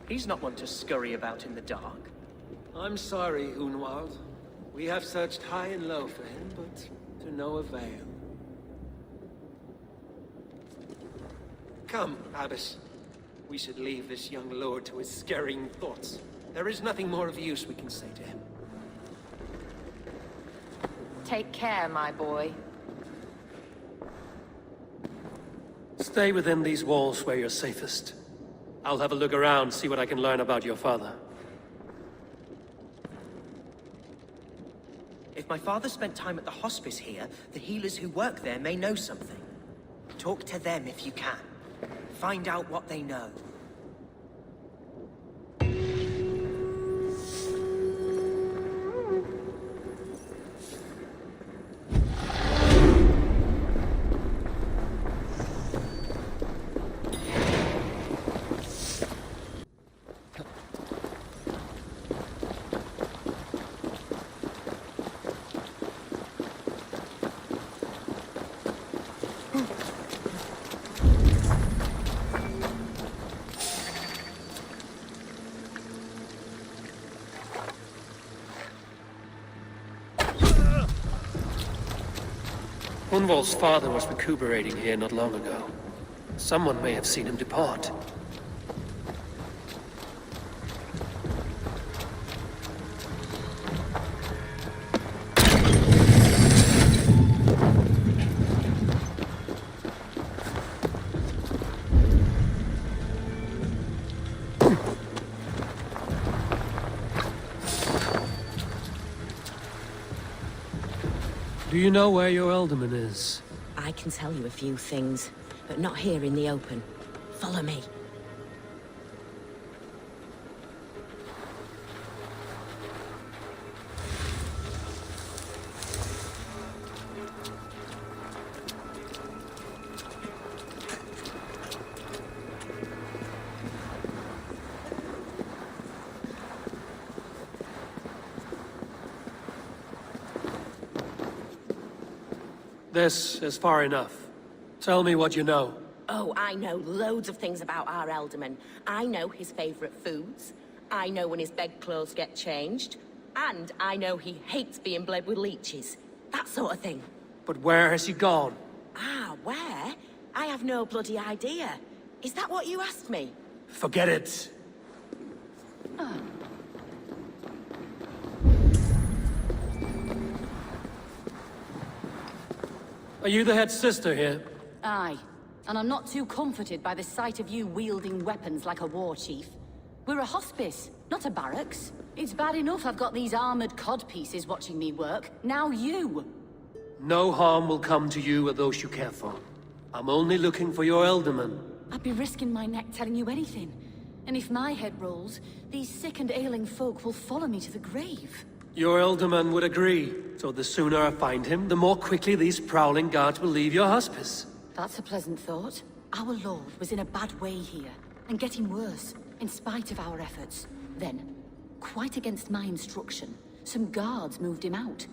S22: He's not one to scurry about in the dark.
S7: I'm sorry, Hunwald. We have searched high and low for him, but to no avail. Come, Abbess. We should leave this young lord to his scurrying thoughts. There is nothing more of use we can say to him.
S5: Take care, my boy.
S1: Stay within these walls where you're safest. I'll have a look around, see what I can learn about your father.
S22: If my father spent time at the hospice here, the healers who work there may know something. Talk to them if you can. Find out what they know.
S1: Hunwald's father was recuperating here not long ago. Someone may have seen him depart. Do you know where your alderman is?
S18: I can tell you a few things, but not here in the open. Follow me.
S1: This is far enough. Tell me what you know.
S18: Oh, I know loads of things about our Elderman. I know his favorite foods. I know when his bedclothes get changed. And I know he hates being bled with leeches. That sort of thing.
S1: But where has he gone?
S18: Ah, where? I have no bloody idea. Is that what you asked me?
S1: Forget it. Are you the head sister here?
S19: Aye. And I'm not too comforted by the sight of you wielding weapons like a war chief. We're a hospice, not a barracks. It's bad enough I've got these armored codpieces watching me work. Now you!
S1: No harm will come to you or those you care for. I'm only looking for your Elderman.
S19: I'd be risking my neck telling you anything. And if my head rolls, these sick and ailing folk will follow me to the grave.
S1: Your Elderman would agree. So the sooner I find him, the more quickly these prowling guards will leave your hospice.
S19: That's a pleasant thought. Our lord was in a bad way here, and getting worse, in spite of our efforts. Then, quite against my instruction, some guards moved him out.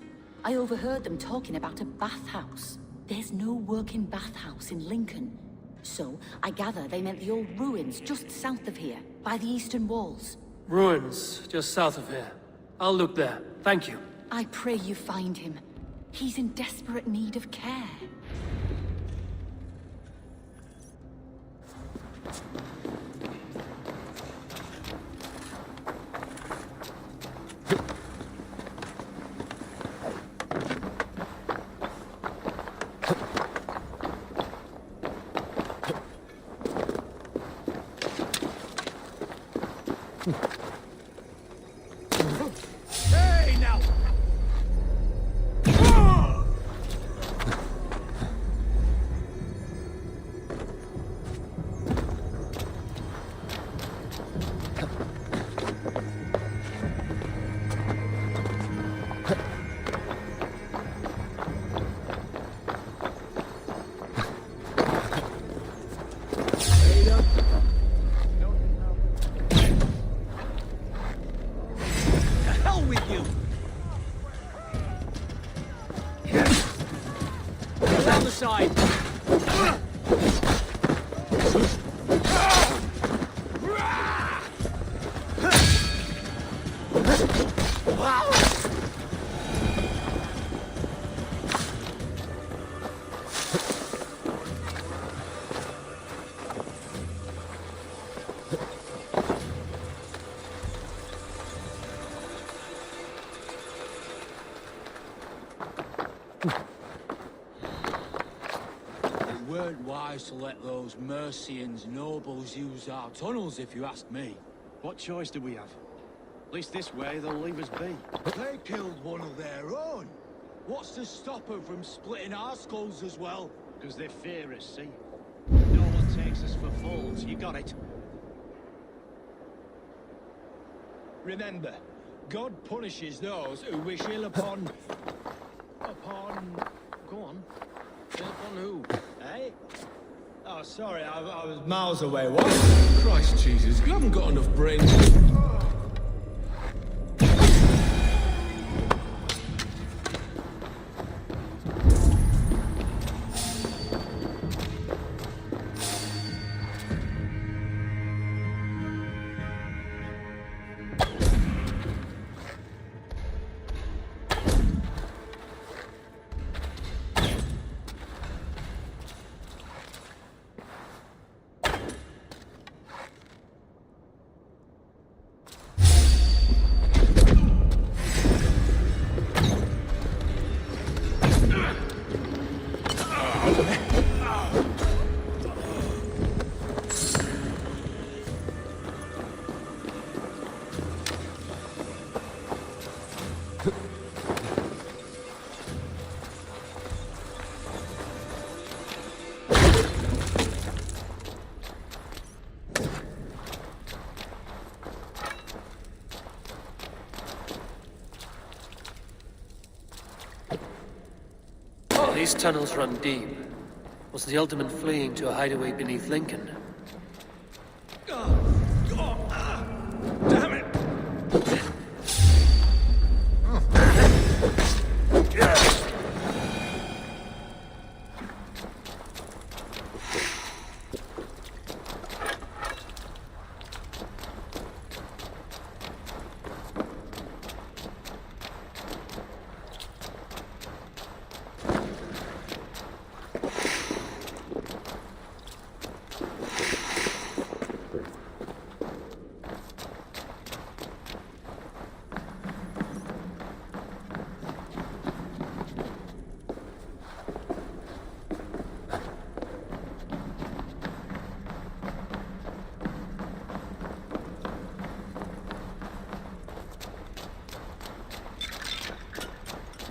S19: I overheard them talking about a bathhouse. There's no working bathhouse in Lincoln. So, I gather they meant the old ruins just south of here, by the eastern walls.
S1: Ruins, just south of here. I'll look there. Thank you.
S19: I pray you find him. He's in desperate need of care.
S4: Hey, now!
S11: Side.
S2: Weren't wise to let those Mercians nobles use our tunnels, if you ask me.
S8: What choice do we have? At least this way, they'll leave us be.
S2: They killed one of their own. What's to stop them from splitting our skulls as well?
S8: Because they fear us, see? No one takes us for fools, you got it.
S15: Remember, God punishes those who wish ill upon... Go on. Ill upon who? Eh? Oh, sorry, I was miles away. What?
S9: Christ Jesus, you haven't got enough brains.
S1: These tunnels run deep. Was the Elderman fleeing to a hideaway beneath Lincoln?
S4: Damn it!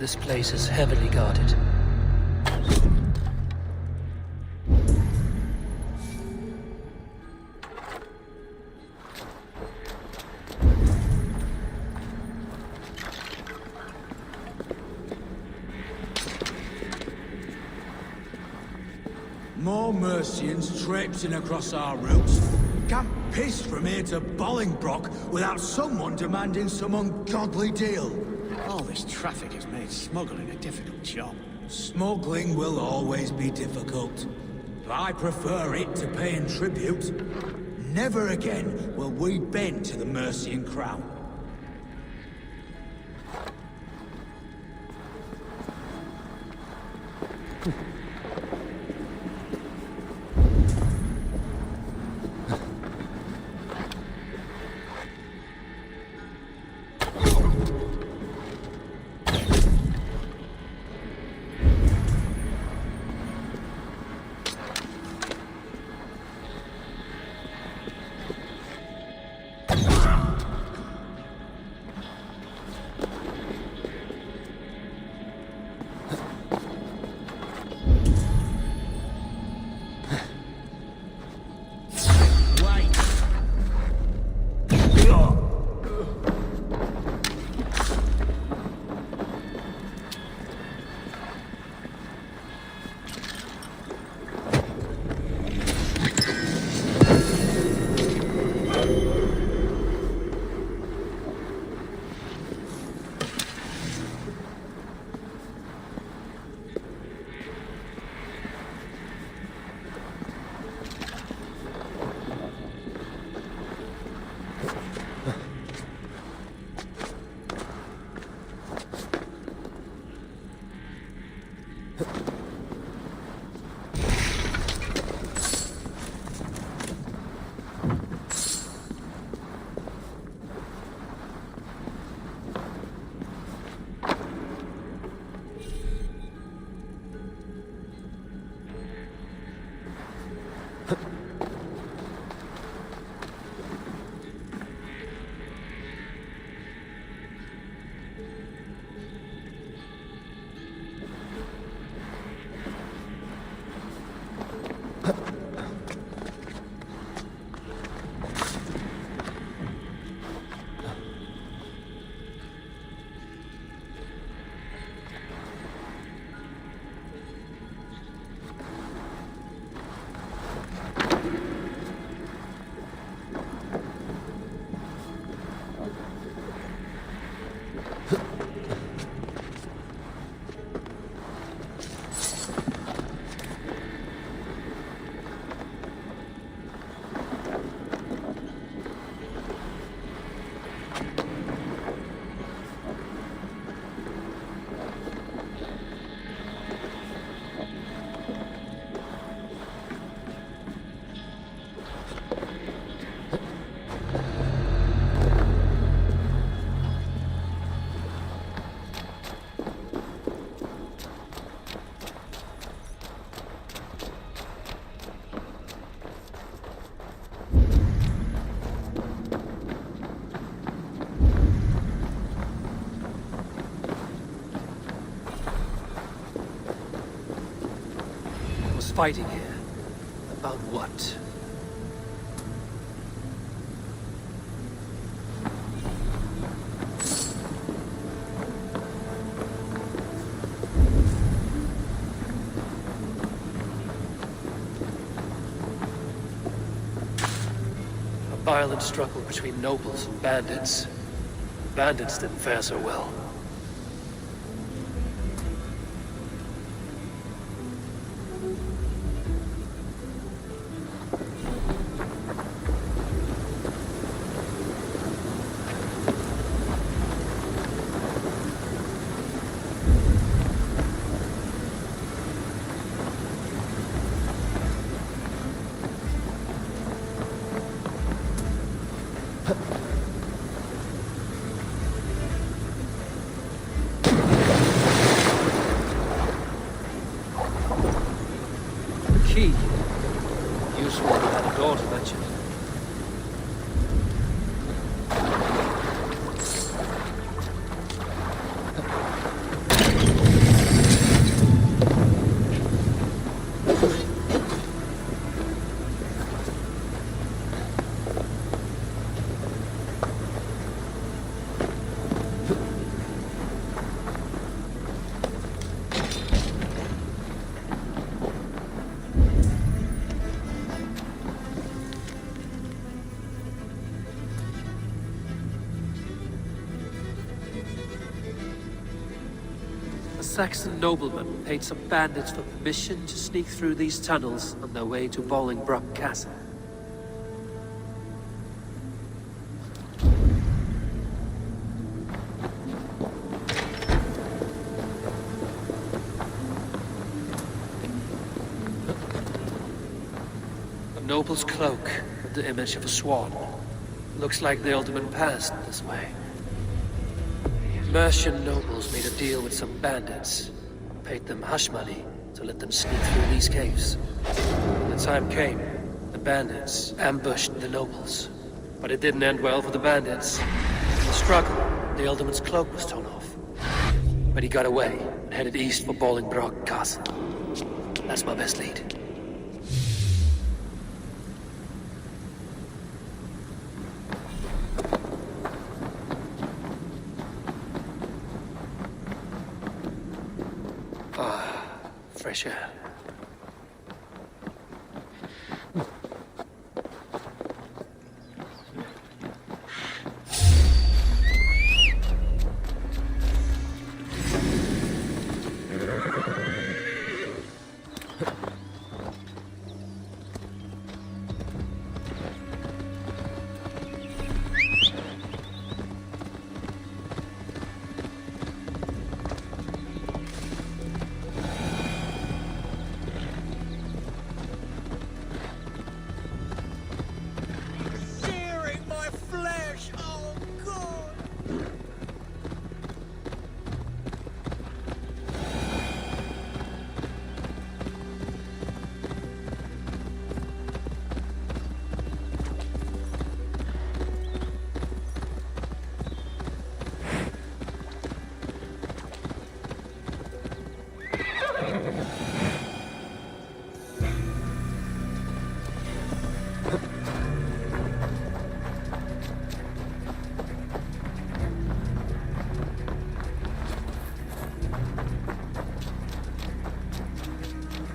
S1: This place is heavily guarded.
S2: More Mercians traipsing across our routes. Can't piss from here to Bolingbroke without someone demanding some ungodly deal.
S8: All this traffic has made smuggling a difficult job.
S2: Smuggling will always be difficult. But I prefer it to paying tribute. Never again will we bend to the Mercian crown.
S1: Fighting here. About what? A violent struggle between nobles and bandits. Bandits didn't fare so well. Key. Useful to have a door to let you.
S12: Anglo-Saxon nobleman paid some bandits for permission to sneak through these tunnels on their way to Bolingbroke Castle. A noble's cloak with the image of a swan. Looks like the alderman passed this way. Mercian nobles made a deal with some bandits, paid them hush money to let them sneak through these caves. When the time came, the bandits ambushed the nobles. But it didn't end well for the bandits. In the struggle, the alderman's cloak was torn off. But he got away and headed east for Bolingbroke Castle. That's my best lead. Fresh air.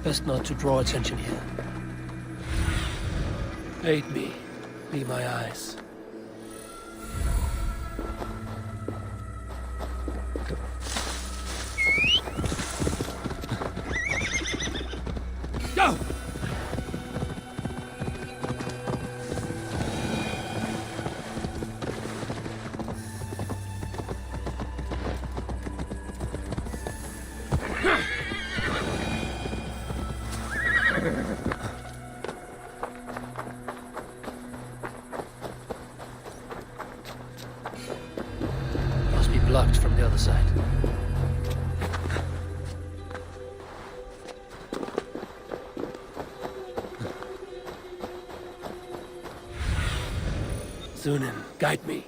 S12: Best not to draw attention here. Aid me. Be my eyes. Go! Must be blocked from the other side. Zunin, guide me.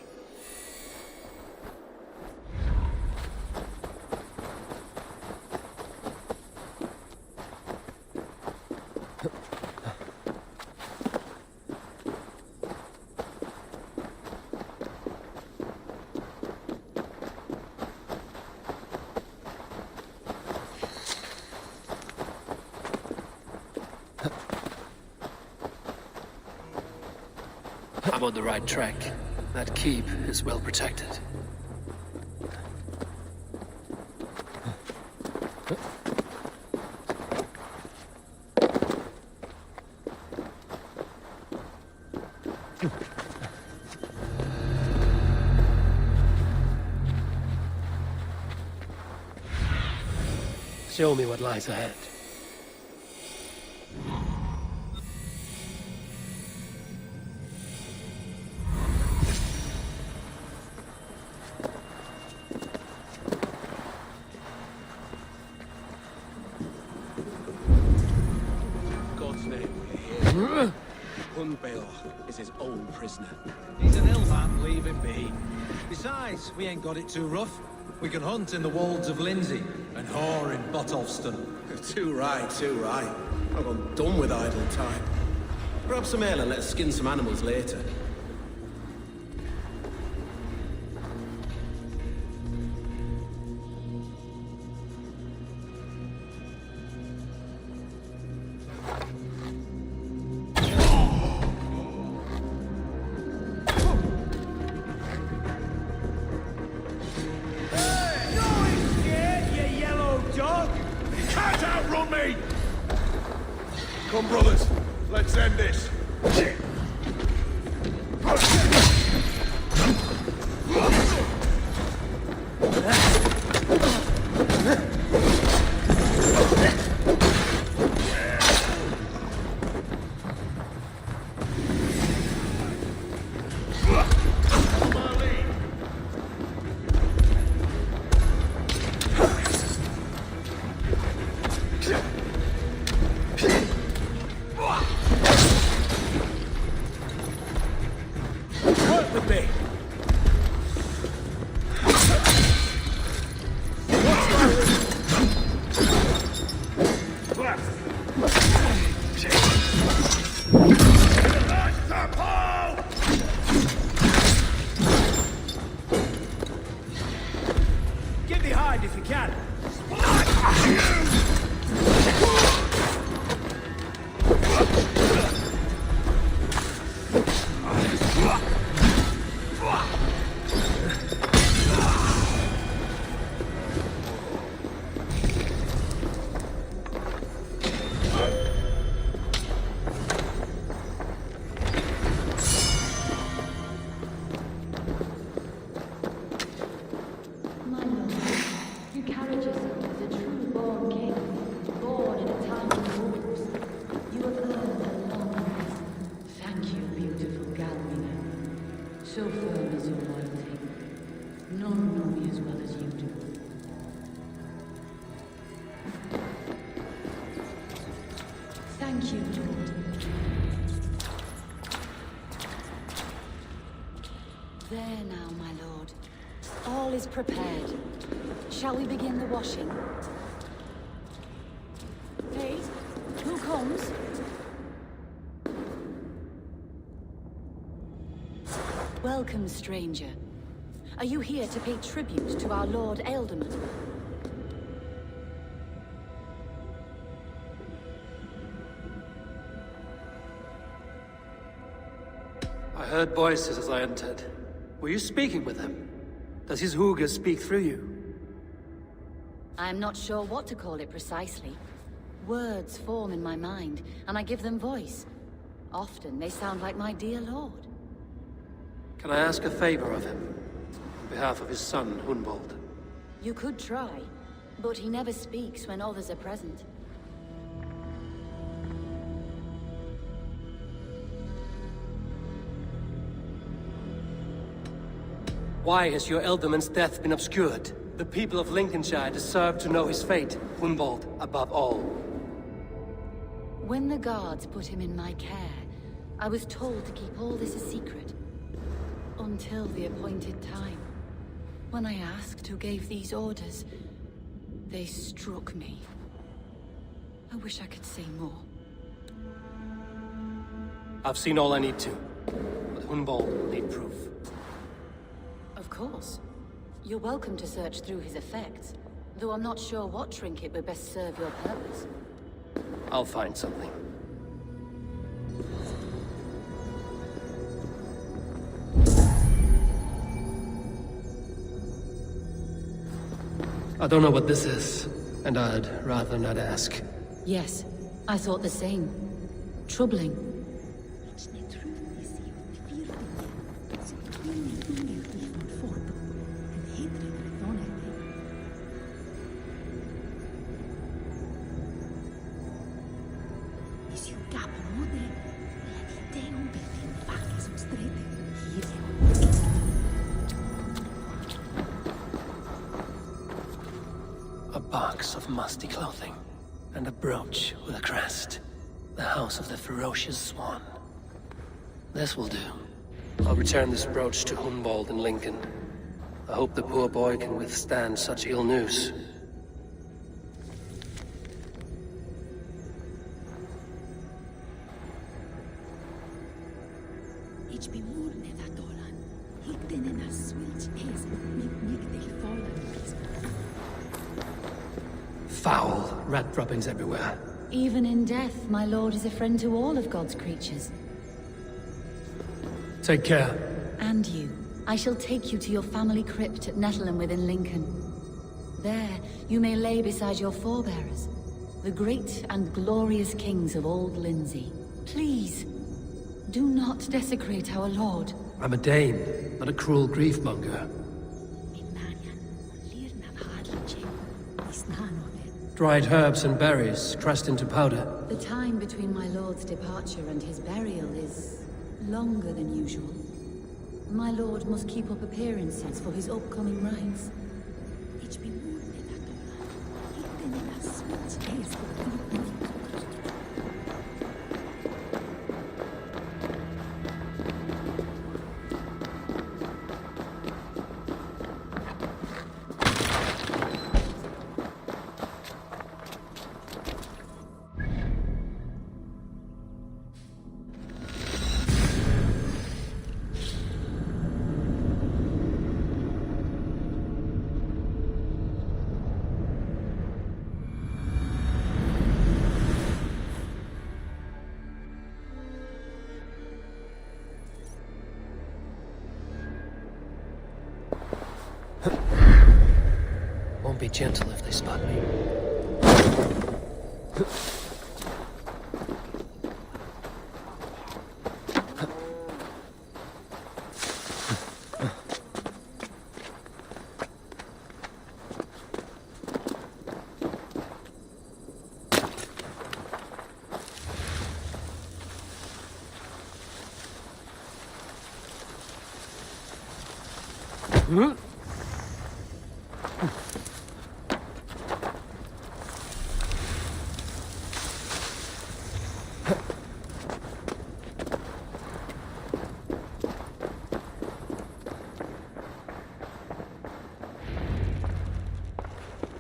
S12: I'm on the right track. That keep is well protected. Show me what lies ahead.
S11: Is his old prisoner.
S3: He's an ill man, leave him be. Besides, we ain't got it too rough. We can hunt in the wolds of Lindsey and whore in Botolston.
S20: Too right, too right. I've gone done with idle time. Grab some ale and let us skin some animals later.
S15: Come, brothers. Let's end this.
S11: Get behind if you can.
S19: So firm is your loyalty. None know me as well as you do. Thank you, Lord. There now, my lord. All is prepared. Shall we begin the washing? Hey, who comes? Welcome, stranger. Are you here to pay tribute to our Lord Ealdorman?
S12: I heard voices as I entered. Were you speaking with him? Does his hooga speak through you?
S19: I'm not sure what to call it precisely. Words form in my mind, and I give them voice. Often they sound like my dear lord.
S12: Can I ask a favor of him? On behalf of his son, Hunbold.
S19: You could try, but he never speaks when others are present.
S12: Why has your Ealdorman's death been obscured? The people of Lincolnshire deserve to know his fate, Hunbold above all.
S19: When the guards put him in my care, I was told to keep all this a secret. Until the appointed time. When I asked who gave these orders, they struck me. I wish I could say more.
S12: I've seen all I need to, but Hunbold will need proof.
S19: Of course. You're welcome to search through his effects, though I'm not sure what trinket would best serve your purpose.
S12: I'll find something. I don't know what this is, and I'd rather not ask.
S19: Yes, I thought the same. Troubling.
S12: A box of musty clothing, and a brooch with a crest. The house of the ferocious swan. This will do. I'll return this brooch to Hunbold in Lincoln. I hope the poor boy can withstand such ill news. Foul rat droppings everywhere.
S19: Even in death, my lord is a friend to all of God's creatures.
S12: Take care.
S19: And you. I shall take you to your family crypt at Nettleton within Lincoln. There, you may lay beside your forebearers. the great and glorious kings of Old Lindsey, please, do not desecrate our lord.
S12: I'm a Dane, not a cruel griefmonger. Dried herbs and berries, crushed into powder.
S19: The time between my lord's departure and his burial is longer than usual. My lord must keep up appearances for his upcoming rites.
S12: Won't be gentle if they spot me.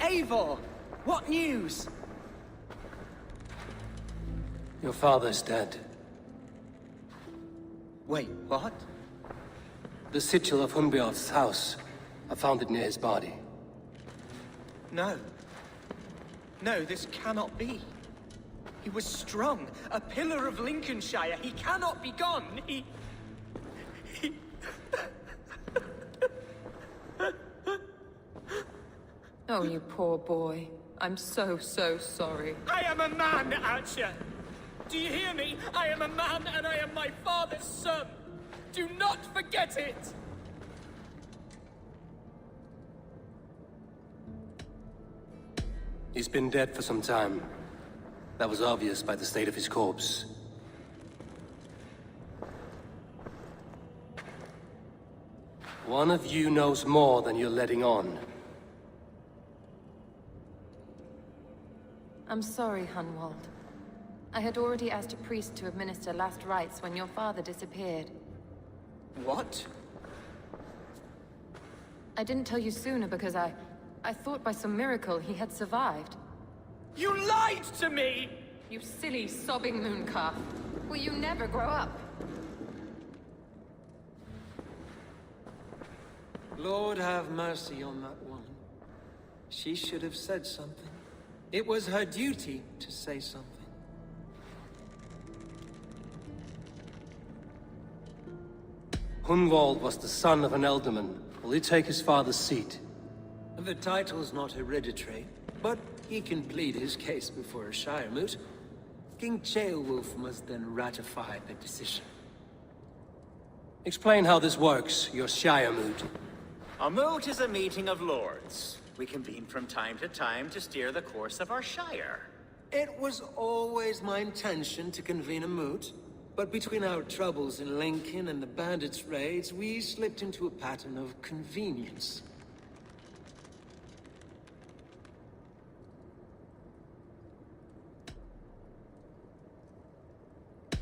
S22: Eivor! What news?
S12: Your father's dead.
S22: Wait, what?
S12: The sigil of Hunbjorn's house. I found it near his body.
S22: No. No, this cannot be. He was strong, a pillar of Lincolnshire. He cannot be gone. He...
S5: Oh, you poor boy. I'm so sorry.
S22: I am a man, Archer! Do you hear me? I am a man and I am my father's son! Do not forget it!
S12: He's been dead for some time. That was obvious by the state of his corpse. One of you knows more than you're letting on.
S5: I'm sorry, Hunwald. I had already asked a priest to administer last rites when your father disappeared.
S22: What?
S5: I didn't tell you sooner because I thought by some miracle he had survived.
S22: You lied to me!
S5: You silly, sobbing mooncalf. Will you never grow up?
S7: Lord have mercy on that woman. She should have said something. It was her duty to say something.
S12: Hunwald was the son of an ealdorman. Will he take his father's seat?
S7: The title's not hereditary, but he can plead his case before a Shire moot. King Ceolwulf must then ratify the decision.
S12: Explain how this works, your Shire moot.
S10: A moot is a meeting of lords. We convene from time to time to steer the course of our Shire.
S7: It was always my intention to convene a moot, but between our troubles in Lincoln and the bandits' raids, we slipped into a pattern of convenience.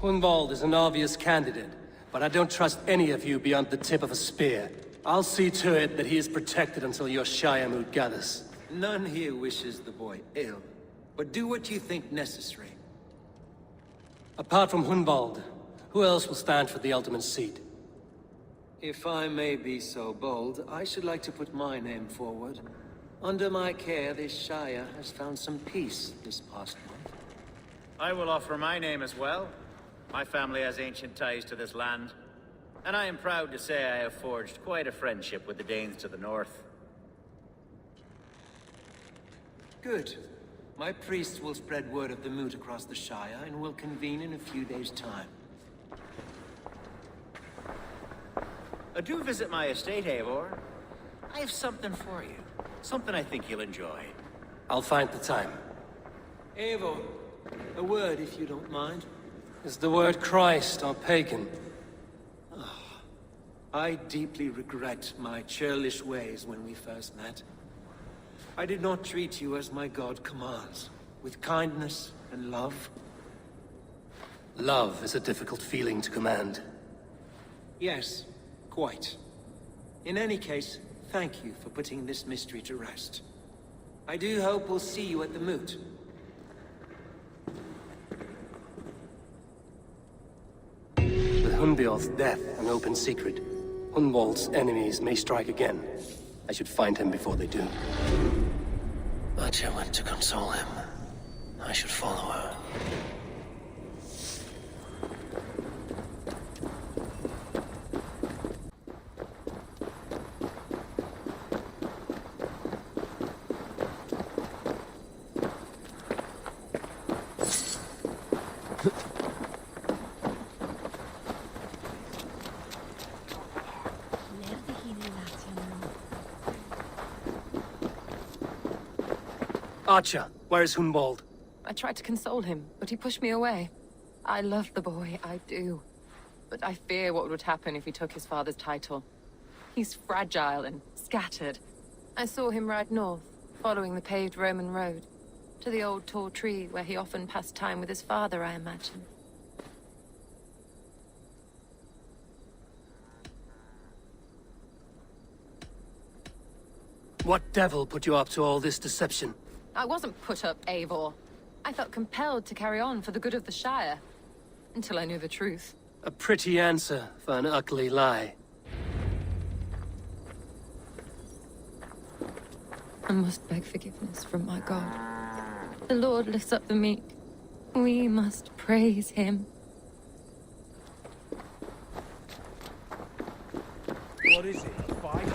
S12: Hunwald is an obvious candidate, but I don't trust any of you beyond the tip of a spear. I'll see to it that he is protected until your Shire moot gathers.
S7: None here wishes the boy ill, but do what you think necessary.
S12: Apart from Hunwald, who else will stand for the ealdorman's seat?
S7: If I may be so bold, I should like to put my name forward. Under my care, this Shire has found some peace this past month.
S10: I will offer my name as well. My family has ancient ties to this land, and I am proud to say I have forged quite a friendship with the Danes to the north.
S7: Good. My priests will spread word of the moot across the Shire, and will convene in a few days' time.
S10: Do visit my estate, Eivor. I have something for you. Something I think you'll enjoy.
S12: I'll find the time.
S7: Eivor, a word if you don't mind.
S12: Is the word Christ or pagan?
S7: I deeply regret my churlish ways when we first met. I did not treat you as my god commands, with kindness and love.
S12: Love is a difficult feeling to command.
S7: Yes, quite. In any case, thank you for putting this mystery to rest. I do hope we'll see you at the moot.
S12: With Hunbeorth's death an open secret, Hunwald's enemies may strike again. I should find him before they do. Atja went to console him. I should follow her. Atja, where is Hunwald?
S5: I tried to console him, but he pushed me away. I love the boy, I do. But I fear what would happen if he took his father's title. He's fragile and scattered. I saw him ride north, following the paved Roman road. To the old tall tree where he often passed time with his father, I imagine.
S12: What devil put you up to all this deception?
S5: I wasn't put up, Eivor. I felt compelled to carry on for the good of the Shire. Until I knew the truth.
S12: A pretty answer for an ugly lie.
S5: I must beg forgiveness from my God. The Lord lifts up the meek. We must praise him.
S15: What is it, a fight?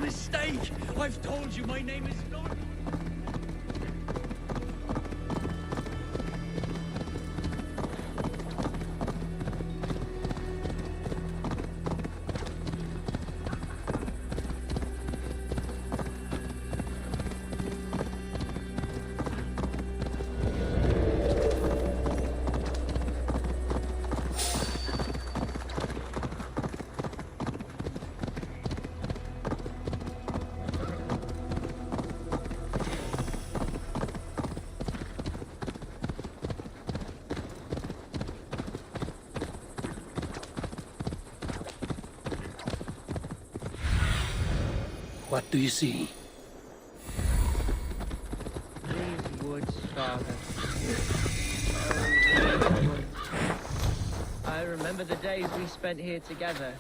S4: Mistake! I've told you my name is not...
S12: What do you see?
S22: These woods, Father. I remember the days we spent here together.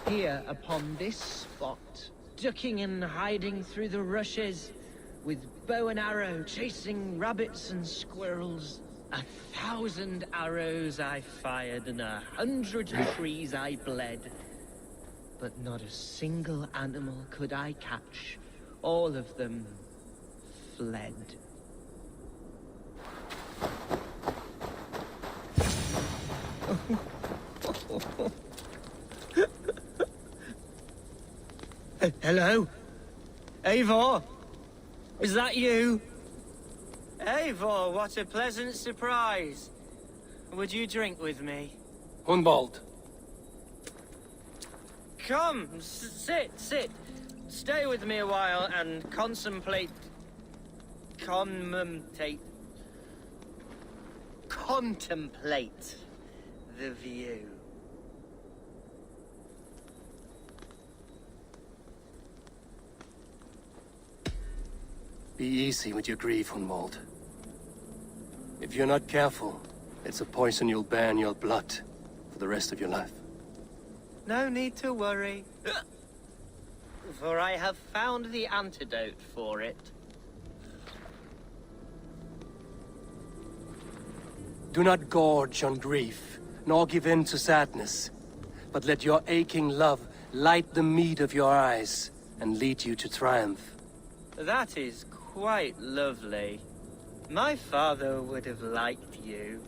S22: Here, upon this spot. Ducking and hiding through the rushes. With bow and arrow, chasing rabbits and squirrels. 1,000 arrows I fired and 100 trees I bled. But not a single animal could I catch. All of them fled. Hello? Eivor? Is that you? Eivor, what a pleasant surprise. Would you drink with me?
S12: Hunwald.
S22: Come, sit. Stay with me a while and contemplate the view.
S12: Be easy with your grief, Hunwald. If you're not careful, It's a poison you'll bear in your blood for the rest of your life.
S22: No need to worry. For I have found the antidote for it.
S12: Do not gorge on grief, nor give in to sadness, but let your aching love light the mead of your eyes and lead you to triumph.
S22: That is quite lovely. My father would have liked you.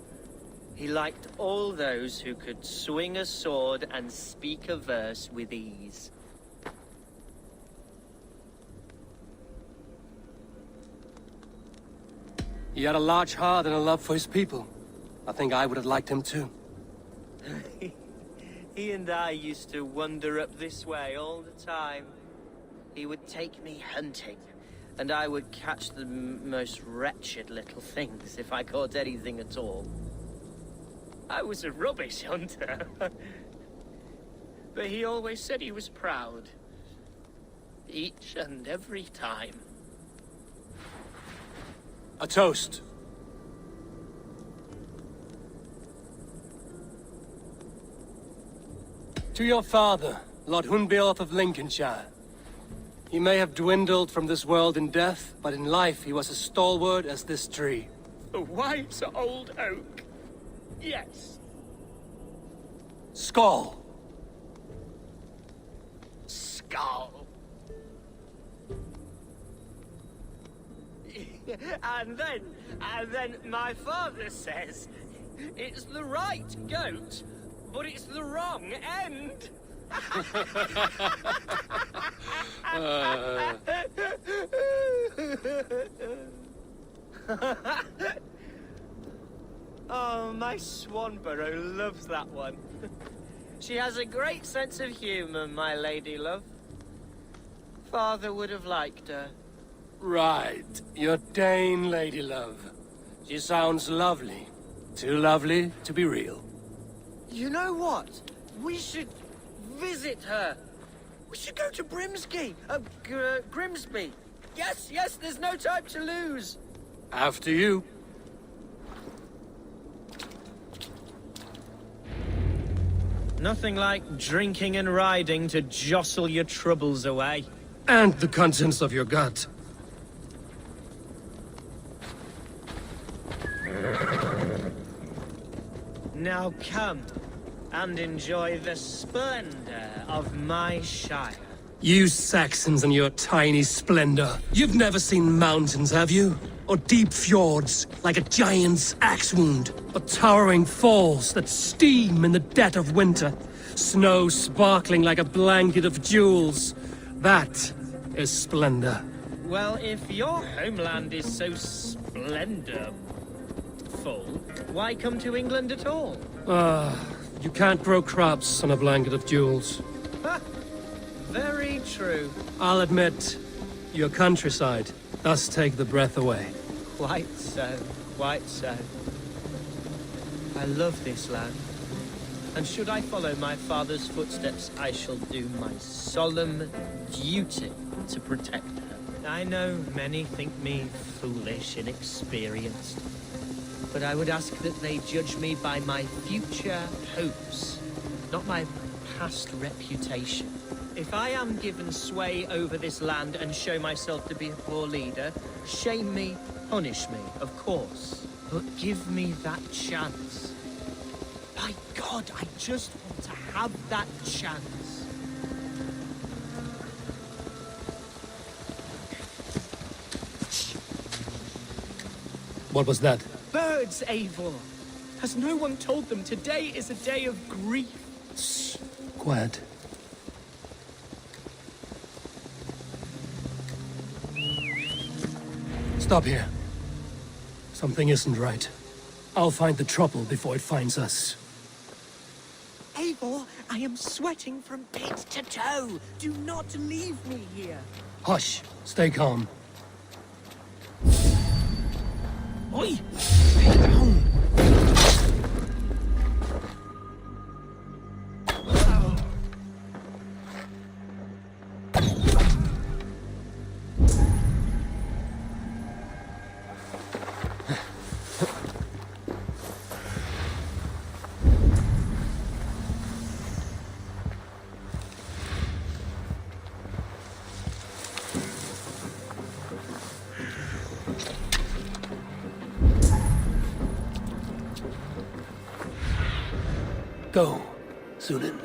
S22: He liked all those who could swing a sword and speak a verse with ease.
S12: He had a large heart and a love for his people. I think I would have liked him too.
S22: He and I used to wander up this way all the time. He would take me hunting, and I would catch the most wretched little things if I caught anything at all. I was a rubbish hunter. But he always said he was proud. Each and every time.
S12: A toast. To your father, Lord Hunbeorth of Lincolnshire. He may have dwindled from this world in death, but in life he was as stalwart as this tree.
S22: A wise old oak. Yes.
S12: Skull.
S22: Skull. And then my father says, it's the right goat, but it's the wrong end. Oh, my Swanborough loves that one. She has a great sense of humor, my lady love. Father would have liked her.
S12: Right. Your Dane lady love. She sounds lovely. Too lovely to be real.
S22: You know what? We should visit her. We should go to Grimsby. Yes, there's no time to lose.
S12: After you.
S22: Nothing like drinking and riding to jostle your troubles away.
S12: And the contents of your gut.
S22: Now come and enjoy the splendor of my shire.
S12: You Saxons and your tiny splendor. You've never seen mountains, have you? Or deep fjords, like a giant's axe wound. Or towering falls that steam in the dead of winter. Snow sparkling like a blanket of jewels. That is splendor.
S22: Well, if your homeland is so splendorful, why come to England at all?
S12: You can't grow crops on a blanket of jewels.
S22: Ha! Very true.
S12: I'll admit, your countryside does take the breath away.
S22: Quite so, quite so. I love this land. And should I follow my father's footsteps, I shall do my solemn duty to protect her. I know many think me foolish, inexperienced. But I would ask that they judge me by my future hopes, not my past reputation. If I am given sway over this land and show myself to be a poor leader, shame me, punish me, of course. But give me that chance. By God, I just want to have that chance.
S12: What was that?
S22: Birds, Eivor! Has no one told them today is a day of grief?
S12: Shh. Quiet. Stop here. Something isn't right. I'll find the trouble before it finds us.
S22: Eivor, I am sweating from head to toe. Do not leave me here.
S12: Hush. Stay calm.
S22: Oi! Stay down!
S1: Sunan.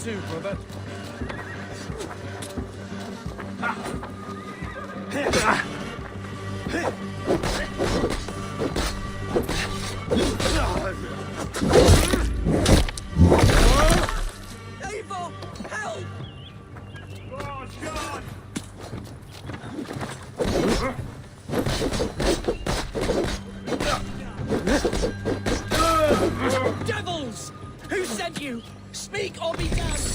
S3: Too, brother.
S11: Eivor, help!
S3: Oh, God!
S11: Devils! Who sent you? Speak or be damned!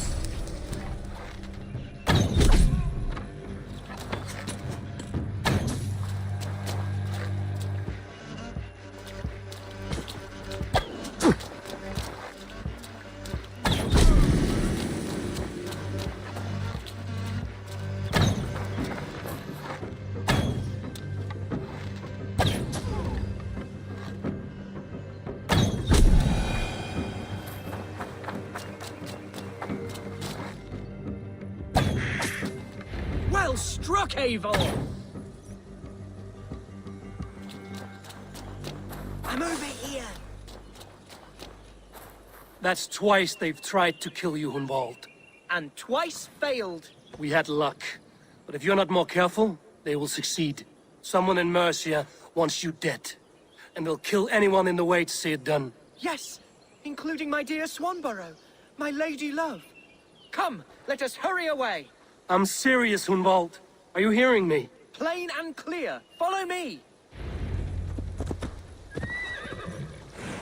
S11: Well struck, Eivor! I'm over here.
S1: That's twice they've tried to kill you, Hunwald.
S22: And twice failed.
S1: We had luck. But if you're not more careful, they will succeed. Someone in Mercia wants you dead. And they'll kill anyone in the way to see it done.
S22: Yes, including my dear Swanborough, my lady love. Come, let us hurry away.
S1: I'm serious, Hunwald. Are you hearing me?
S22: Plain and clear. Follow me.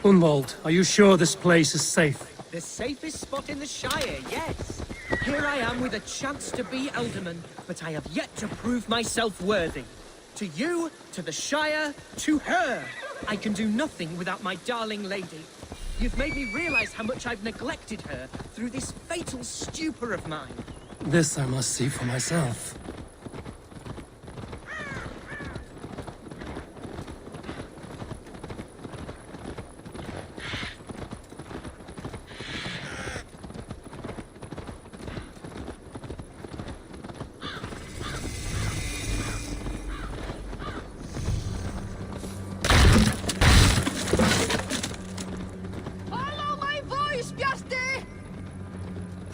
S1: Hunwald, are you sure this place is safe?
S22: The safest spot in the Shire, yes. Here I am with a chance to be Alderman, but I have yet to prove myself worthy. To you, to the Shire, to her. I can do nothing without my darling lady. You've made me realize how much I've neglected her through this fatal stupor of mine.
S1: This I must see for myself.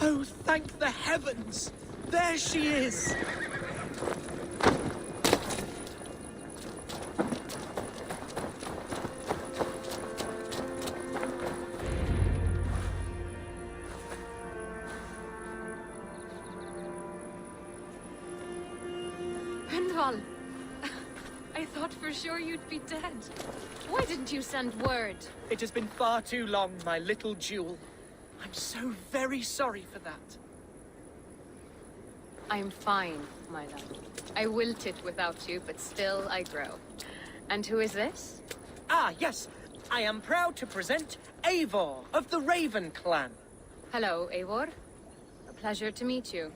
S22: Oh, thank the heavens! There she is!
S16: Hendval! I thought for sure you'd be dead. Why didn't you send word?
S22: It has been far too long, my little jewel. I'm so very sorry for that.
S5: I am fine, my love. I wilted without you, but still I grow. And who is this?
S22: Ah, yes. I am proud to present Eivor of the Raven clan.
S5: Hello, Eivor. A pleasure to meet you.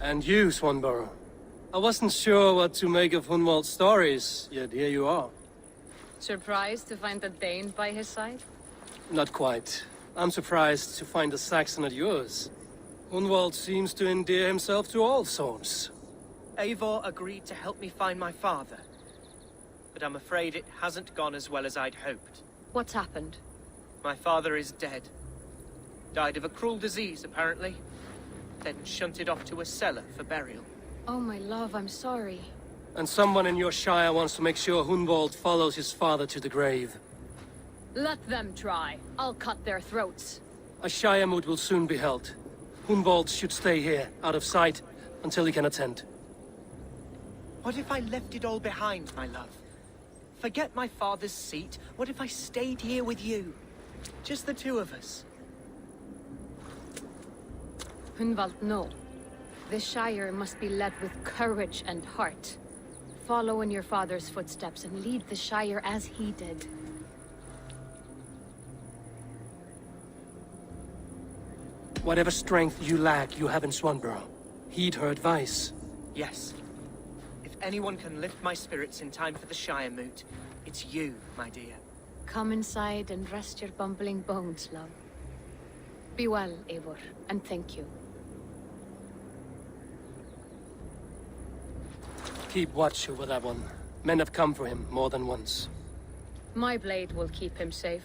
S1: And you, Swanborough. I wasn't sure what to make of Hunwald's stories, yet here you are.
S5: Surprised to find the Dane by his side?
S1: Not quite. I'm surprised to find a Saxon at yours. Hunwald seems to endear himself to all sorts.
S22: Eivor agreed to help me find my father. But I'm afraid it hasn't gone as well as I'd hoped.
S5: What's happened?
S22: My father is dead. Died of a cruel disease, apparently. Then shunted off to a cellar for burial.
S5: Oh, my love, I'm sorry.
S1: And someone in your shire wants to make sure Hunwald follows his father to the grave.
S5: Let them try. I'll cut their throats.
S1: A shire moot will soon be held. Hunwald should stay here, out of sight, until he can attend.
S22: What if I left it all behind, my love? Forget my father's seat. What if I stayed here with you? Just the two of us.
S16: Hunvald, no. The Shire must be led with courage and heart. Follow in your father's footsteps and lead the Shire as he did.
S12: Whatever strength you lack, you have in Swanborough. Heed her advice.
S22: Yes. If anyone can lift my spirits in time for the Shire moot, it's you, my dear.
S16: Come inside and rest your bumbling bones, love. Be well, Eivor, and thank you.
S12: Keep watch over that one. Men have come for him more than once.
S16: My blade will keep him safe.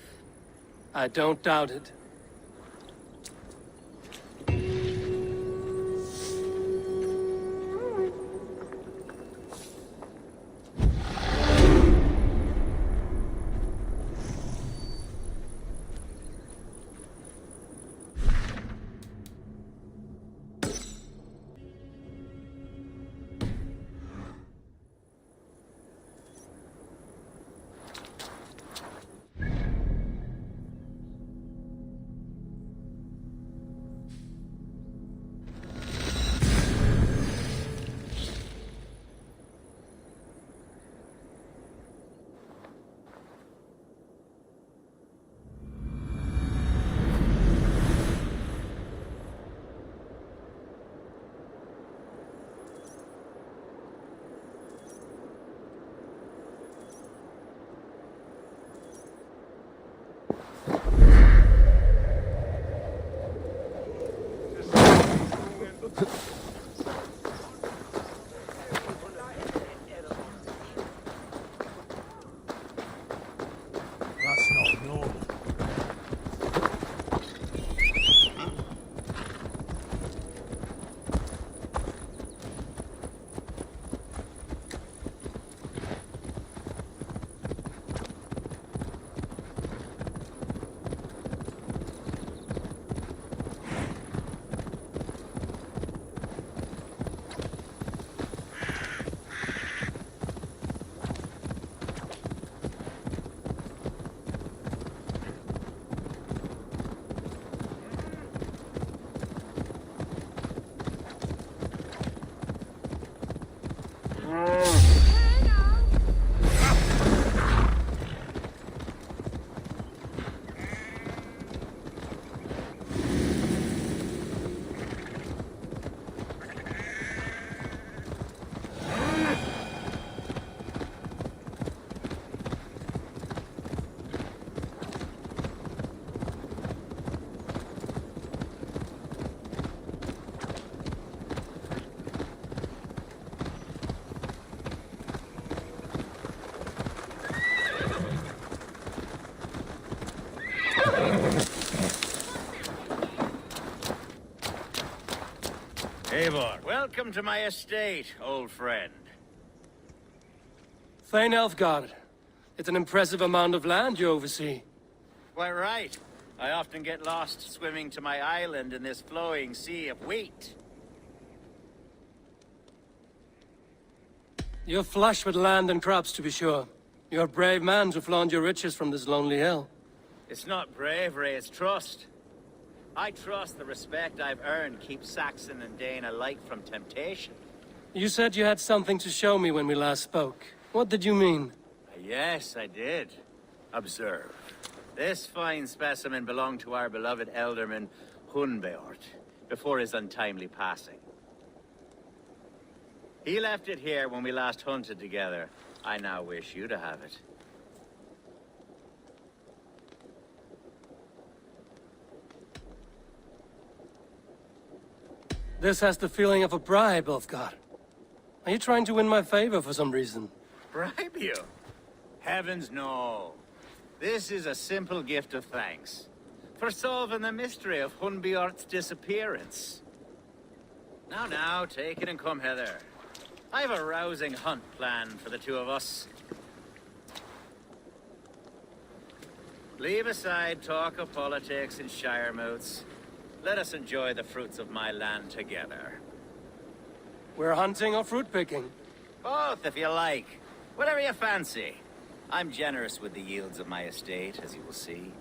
S12: I don't doubt it.
S15: That's not normal.
S10: Eivor, welcome to my estate, old friend.
S12: Thane Elfgard. It's an impressive amount of land you oversee.
S10: Quite right. I often get lost swimming to my island in this flowing sea of wheat.
S12: You're flush with land and crops, to be sure. You're a brave man to flaunt your riches from this lonely hill.
S10: It's not bravery, it's trust. I trust the respect I've earned keeps Saxon and Dane alike from temptation.
S12: You said you had something to show me when we last spoke. What did you mean?
S10: Yes, I did. Observe. This fine specimen belonged to our beloved elderman, Hunbeort, before his untimely passing. He left it here when we last hunted together. I now wish you to have it.
S12: This has the feeling of a bribe, Ulfgar. Are you trying to win my favor for some reason?
S10: Bribe you? Heavens no. This is a simple gift of thanks. For solving the mystery of Hunbeort's disappearance. Now, take it and come hither. I have a rousing hunt planned for the two of us. Leave aside talk of politics and shire moots. Let us enjoy the fruits of my land together.
S12: We're hunting or fruit picking?
S10: Both, if you like. Whatever you fancy. I'm generous with the yields of my estate, as you will see.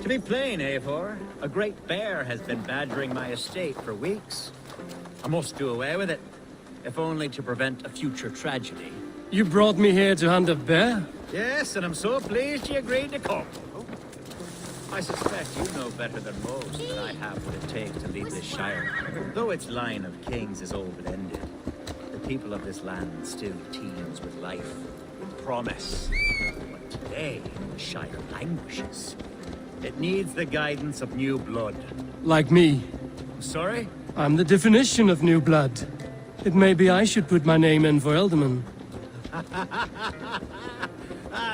S10: To be plain, Eivor, a great bear has been badgering my estate for weeks. I must do away with it, if only to prevent a future tragedy.
S12: You brought me here to hunt a bear?
S10: Yes, and I'm so pleased you agreed to come. I suspect you know better than most that I have what it takes to lead this shire. Though its line of kings is all but ended, the people of this land still teems with life, with promise. But today, the shire languishes. It needs the guidance of new blood.
S12: Like me.
S10: Sorry?
S12: I'm the definition of new blood. It may be I should put my name in for Ealdorman.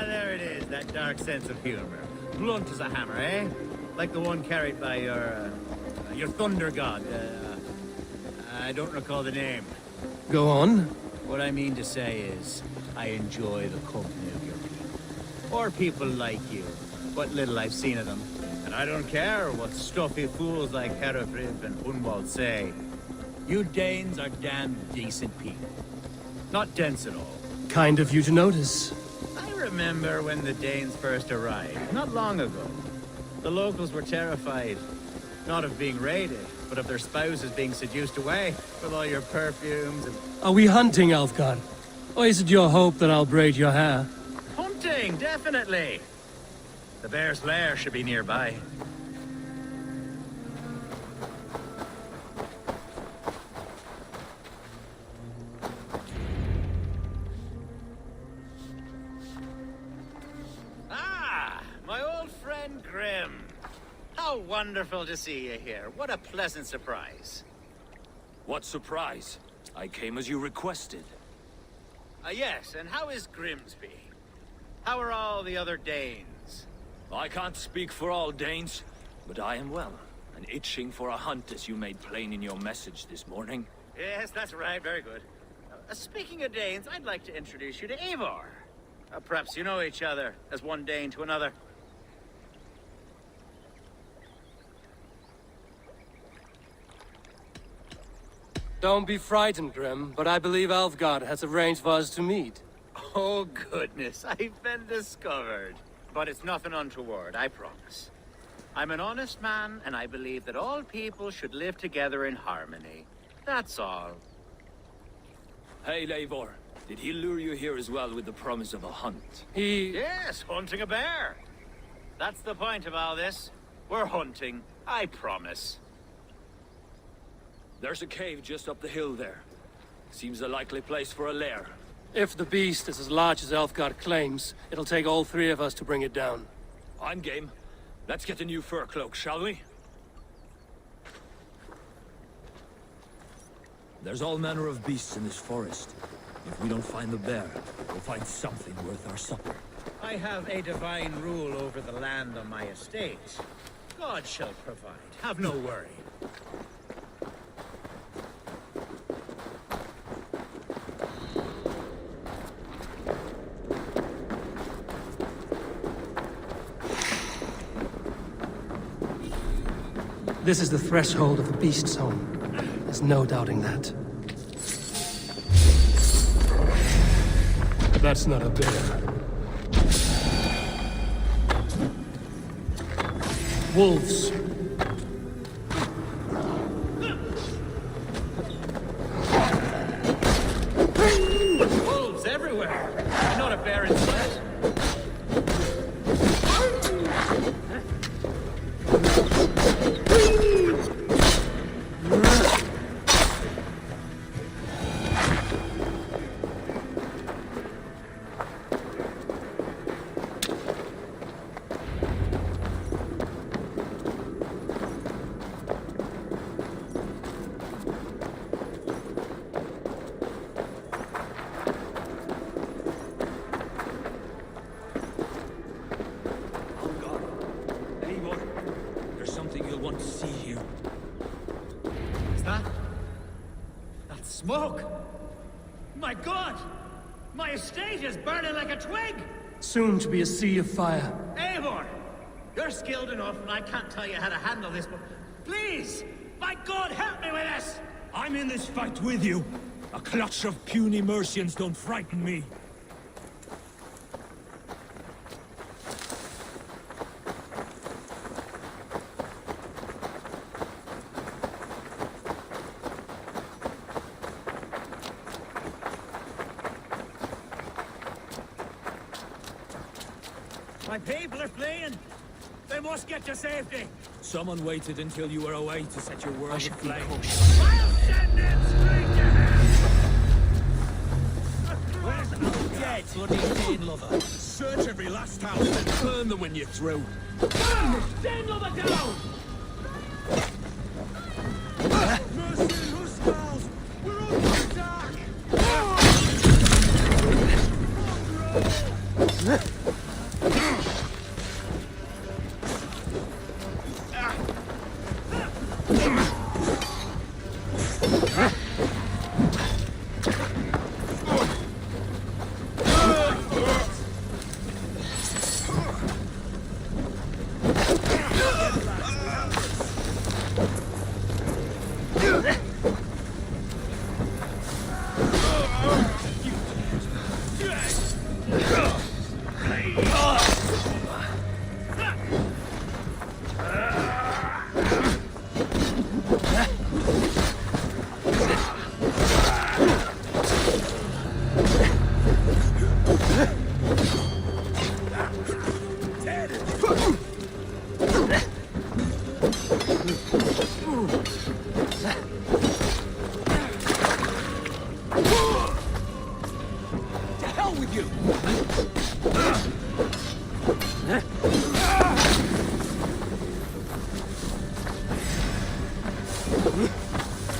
S10: There it is, that dark sense of humor. Blunt as a hammer, eh? Like the one carried by your thunder god. I don't recall the name.
S12: Go on.
S10: What I mean to say is, I enjoy the company of your people. Or people like you. What little I've seen of them. And I don't care what stuffy fools like Hereford and Hunwald say. You Danes are damn decent people. Not dense at all.
S12: Kind of you to notice.
S10: I remember when the Danes first arrived, not long ago. The locals were terrified, not of being raided, but of their spouses being seduced away with all your perfumes and...
S12: Are we hunting, Alfgar? Or is it your hope that I'll braid your hair?
S10: Hunting, definitely! The bear's lair should be nearby. How wonderful to see you here. What a pleasant surprise.
S9: What surprise? I came as you requested.
S10: Yes, and how is Grimsby? How are all the other Danes?
S9: I can't speak for all Danes, but I am well, and itching for a hunt as you made plain in your message this morning.
S10: Yes, that's right. Very good. Speaking of Danes, I'd like to introduce you to Eivor. Perhaps you know each other, as one Dane to another.
S12: Don't be frightened, Grim, but I believe Alfgar has arranged for us to meet.
S10: Oh, goodness, I've been discovered. But it's nothing untoward, I promise. I'm an honest man, and I believe that all people should live together in harmony. That's all.
S9: Hey, Eivor. Did he lure you here as well with the promise of a hunt?
S10: Yes, hunting a bear. That's the point of all this. We're hunting, I promise.
S9: There's a cave just up the hill there. Seems a likely place for a lair.
S12: If the beast is as large as Alfgar claims, it'll take all three of us to bring it down.
S9: I'm game. Let's get a new fur cloak, shall we?
S2: There's all manner of beasts in this forest. If we don't find the bear, we'll find something worth our supper.
S10: I have a divine rule over the land on my estate. God shall provide. Have no worry.
S12: This is the threshold of the beast's home. There's no doubting that. That's not a bear. Wolves.
S10: Wolves everywhere! Not a bear in sight. Smoke! My God! My estate is burning like a twig!
S12: Soon to be a sea of fire.
S10: Eivor! You're skilled enough, and I can't tell you how to handle this, but please,
S2: By God, help me with this! I'm in this fight with you. A clutch of puny Mercians don't frighten me.
S15: My people are fleeing. They must get to safety.
S2: Someone waited until you were away to set your world aflame.
S15: I'll send them straight to hell! Where's the dead?
S2: Bloody Dane lover. Search every last house and burn them when you're through.
S15: Dane lover down! Mercy, Huskarls! We're under attack!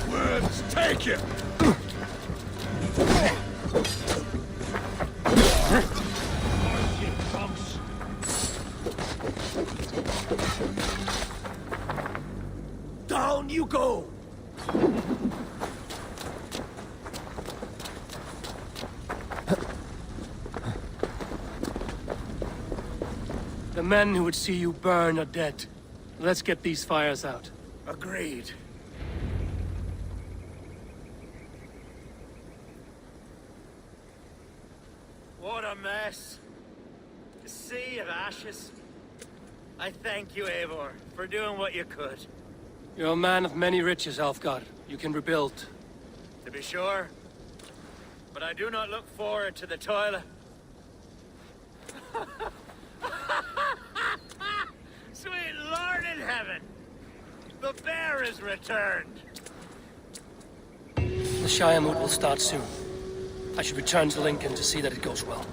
S15: Worms, take it!
S1: Down you go! The men who would see you burn are dead. Let's get these fires out.
S10: Agreed. What a mess. A sea of ashes. I thank you, Eivor, for doing what you could.
S1: You're a man of many riches, Alfgard. You can rebuild.
S10: To be sure. But I do not look forward to the toil. Sweet Lord in heaven! The bear is returned!
S1: The Shire moot will start soon. I should return to Lincoln to see that it goes well.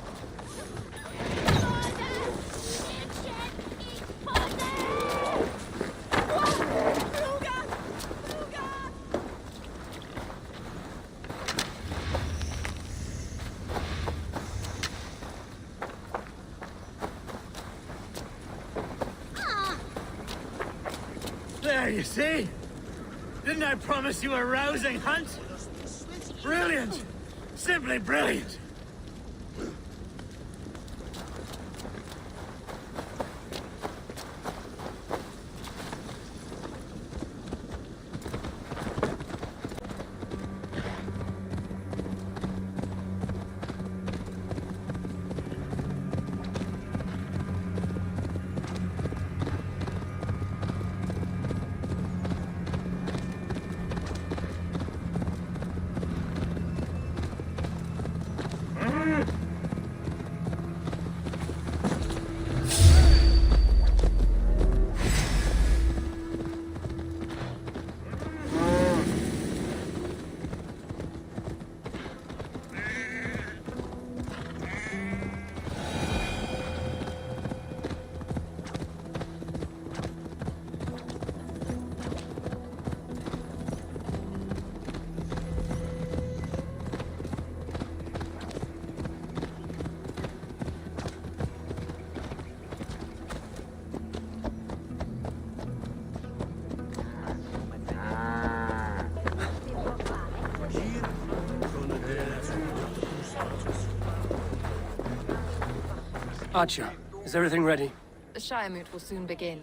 S10: There, you see? Didn't I promise you a rousing hunt? Brilliant! Simply brilliant!
S1: Archer, is everything ready?
S5: The Shire moot will soon begin.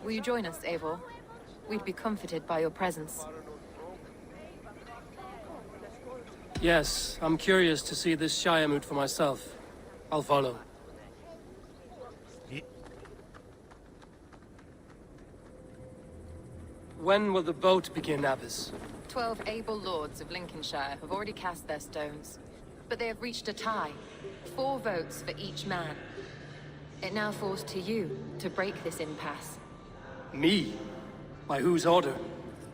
S5: Will you join us, Eivor? We'd be comforted by your presence.
S12: Yes, I'm curious to see this Shire moot for myself. I'll follow. When will the vote begin, Abbess?
S5: 12 able lords of Lincolnshire have already cast their stones, but they have reached a tie. 4 votes for each man. It now falls to you to break this impasse.
S12: Me? By whose order?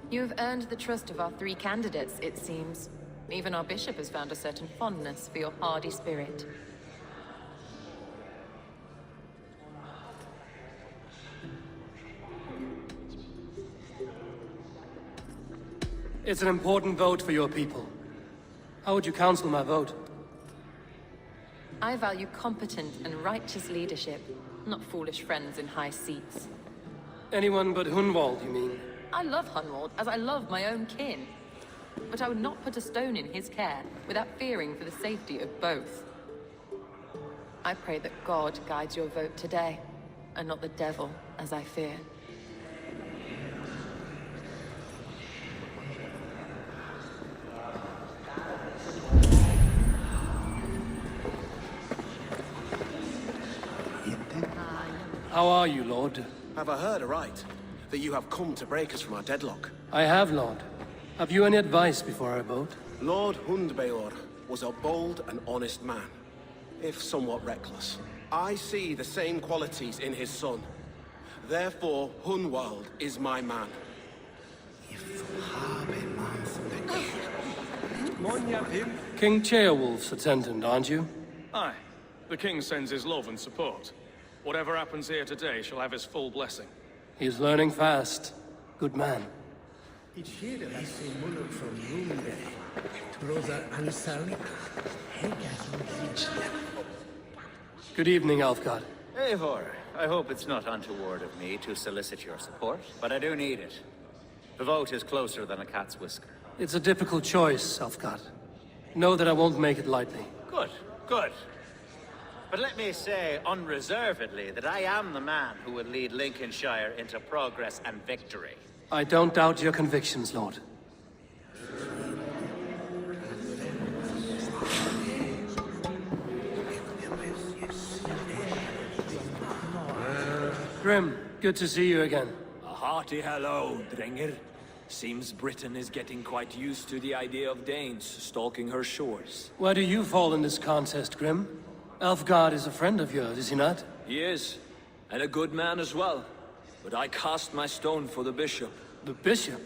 S5: You have earned the trust of our 3 candidates, it seems. Even our bishop has found a certain fondness for your hardy spirit.
S12: It's an important vote for your people. How would you counsel my vote?
S5: I value competent and righteous leadership, not foolish friends in high seats.
S12: Anyone but Hunwald, you mean?
S5: I love Hunwald, as I love my own kin. But I would not put a stone in his care without fearing for the safety of both. I pray that God guides your vote today, and not the devil, as I fear.
S12: How are you, Lord?
S20: Have I heard aright? That you have come to break us from our deadlock?
S12: I have, Lord. Have you any advice before I vote?
S20: Lord Hundbeor was a bold and honest man, if somewhat reckless. I see the same qualities in his son. Therefore, Hunwald is my man.
S12: King Ceolwulf's attendant, aren't you?
S9: Aye. The king sends his love and support. Whatever happens here today shall have his full blessing.
S12: He's learning fast. Good man. Good evening, Alfgard.
S10: Eivor, I hope it's not untoward of me to solicit your support, but I do need it. The vote is closer than a cat's whisker.
S12: It's a difficult choice, Alfgard. Know that I won't make it lightly.
S10: Good, good. But let me say unreservedly that I am the man who will lead Lincolnshire into progress and victory.
S12: I don't doubt your convictions, Lord. Grim, good to see you again.
S6: A hearty hello, Dringer. Seems Britain is getting quite used to the idea of Danes stalking her shores.
S12: Where do you fall in this contest, Grim? Alfgard is a friend of yours, is he not?
S6: He is, and a good man as well. But I cast my stone for the bishop.
S12: The bishop?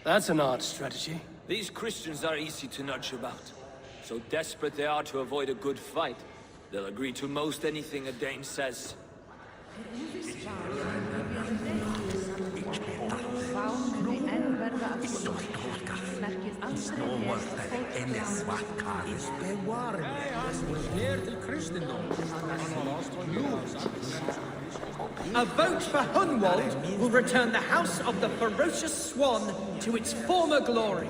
S12: That's an odd strategy.
S6: These Christians are easy to nudge about. So desperate they are to avoid a good fight, they'll agree to most anything a Dane says.
S11: A vote for Hunwald will return the House of the Ferocious Swan to its former glory.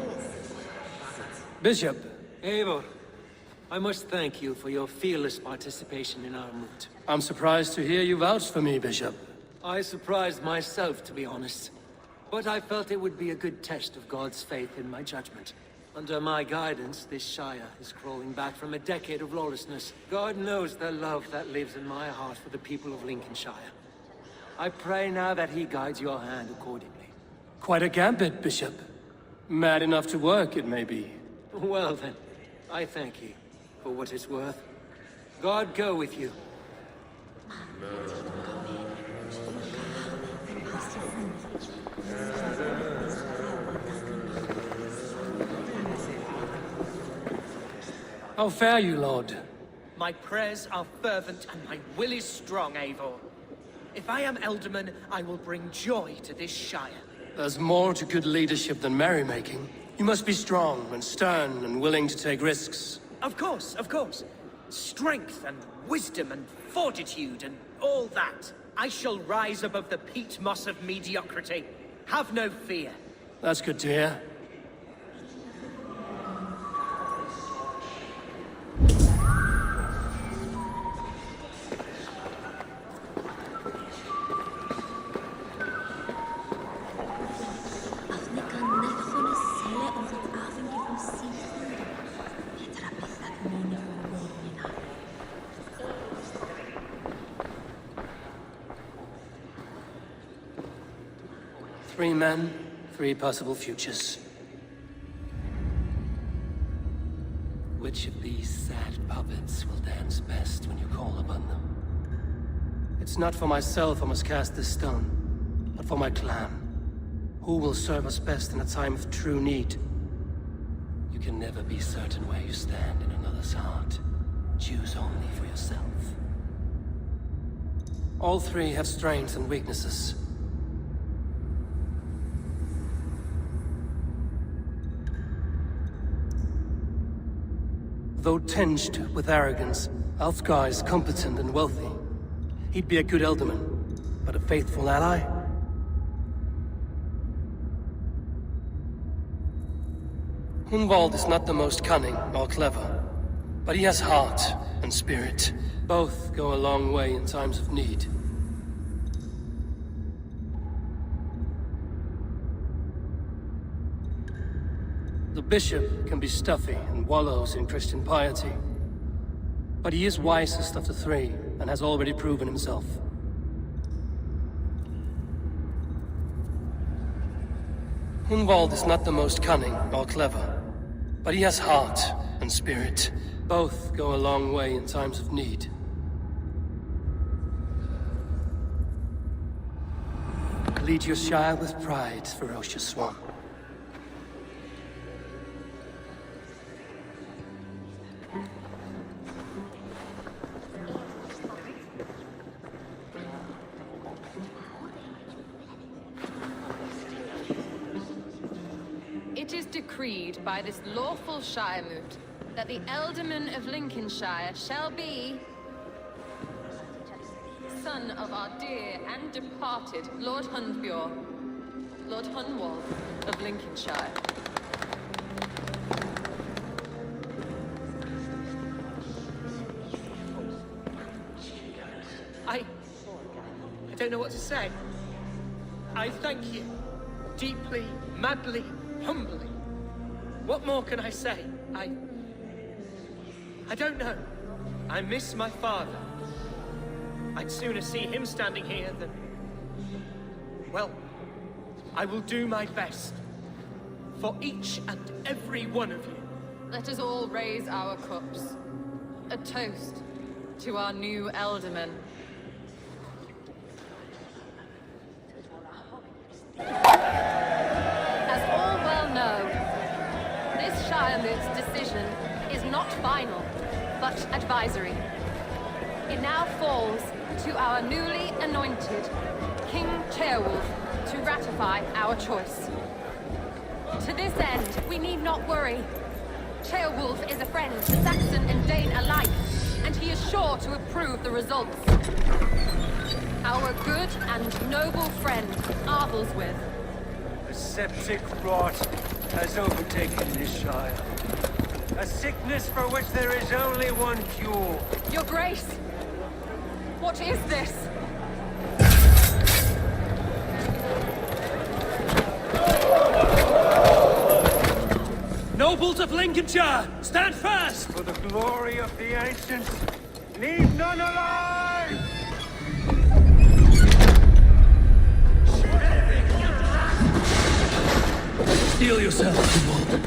S12: Bishop.
S7: Eivor, I must thank you for your fearless participation in our moot.
S12: I'm surprised to hear you vouch for me, Bishop.
S7: I surprised myself, to be honest. But I felt it would be a good test of God's faith in my judgment. Under my guidance, this Shire is crawling back from a decade of lawlessness. God knows the love that lives in my heart for the people of Lincolnshire. I pray now that he guides your hand accordingly.
S12: Quite a gambit, Bishop. Mad enough to work, it may be.
S7: Well then, I thank you for what it's worth. God go with you.
S12: How fare you, Lord?
S11: My prayers are fervent and my will is strong, Eivor. If I am Elderman, I will bring joy to this Shire.
S12: There's more to good leadership than merrymaking. You must be strong and stern and willing to take risks.
S11: Of course, of course. Strength and wisdom and fortitude and all that. I shall rise above the peat moss of mediocrity. Have no fear.
S12: That's good to hear. 3 men, 3 possible futures. Which of these sad puppets will dance best when you call upon them? It's not for myself I must cast this stone, but for my clan. Who will serve us best in a time of true need? You can never be certain where you stand in another's heart. Choose only for yourself. All 3 have strengths and weaknesses. Though tinged with arrogance, Alfgar is competent and wealthy. He'd be a good Elderman, but a faithful ally? Hunwald is not the most cunning or clever, but he has heart and spirit. Both go a long way in times of need. The bishop can be stuffy and wallows in Christian piety, but he is wisest of the 3 and has already proven himself. Hunwald is not the most cunning or clever, but he has heart and spirit. Both go a long way in times of need. Lead your shire with pride, ferocious swan.
S5: It is decreed by this lawful shire moot that the Ealdorman of Lincolnshire shall be son of our dear and departed Lord Hundbjorn, Lord Hunwald of Lincolnshire.
S11: I don't know what to say. I thank you. Deeply, madly, humbly. What more can I say? I don't know. I miss my father. I'd sooner see him standing here than... Well, I will do my best. For each and every one of you.
S5: Let us all raise our cups. A toast to our new Ealdorman. As all well know, this Shire Moot's decision is not final, but advisory. It now falls to our newly anointed King Ceolwulf to ratify our choice. To this end, we need not worry. Ceolwulf is a friend to Saxon and Dane alike, and he is sure to approve the results. Our good and noble friend, Arthelswith.
S17: A septic rot has overtaken this Shire. A sickness for which there is only one cure.
S5: Your Grace! What is this?
S17: Nobles of Lincolnshire, stand fast! For the glory of the ancients, leave none alive!
S1: Steel yourself, Hunwald.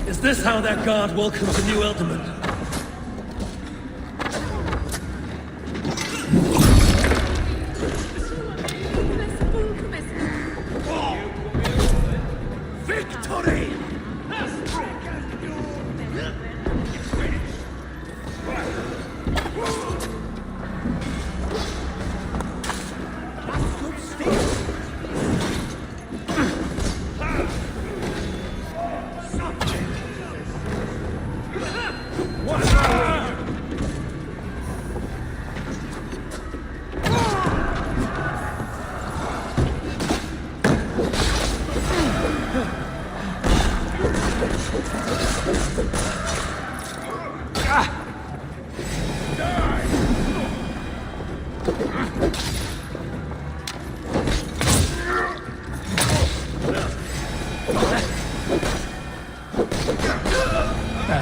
S1: Is this how that guard welcomes a new Ealdorman?
S17: Victory!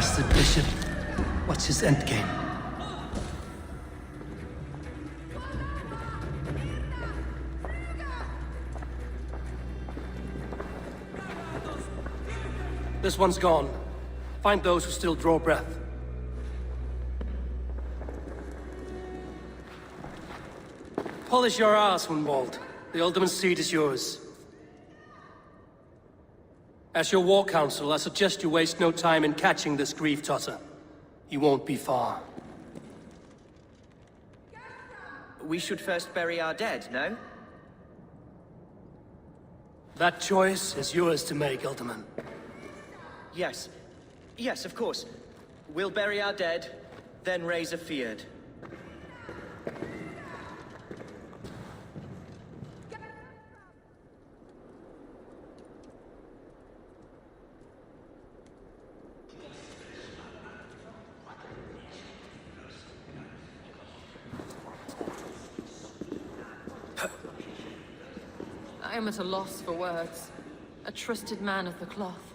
S1: bastard bishop. What's his endgame? This one's gone. Find those who still draw breath. Polish your ass, Hunwald. The Alderman's seat is yours. As your war council, I suggest you waste no time in catching this grief-tosser. He won't be far.
S22: We should first bury our dead, no?
S1: That choice is yours to make, Alderman.
S22: Yes. Yes, of course. We'll bury our dead, then raise a feared.
S5: I am at a loss for words. A trusted man of the cloth.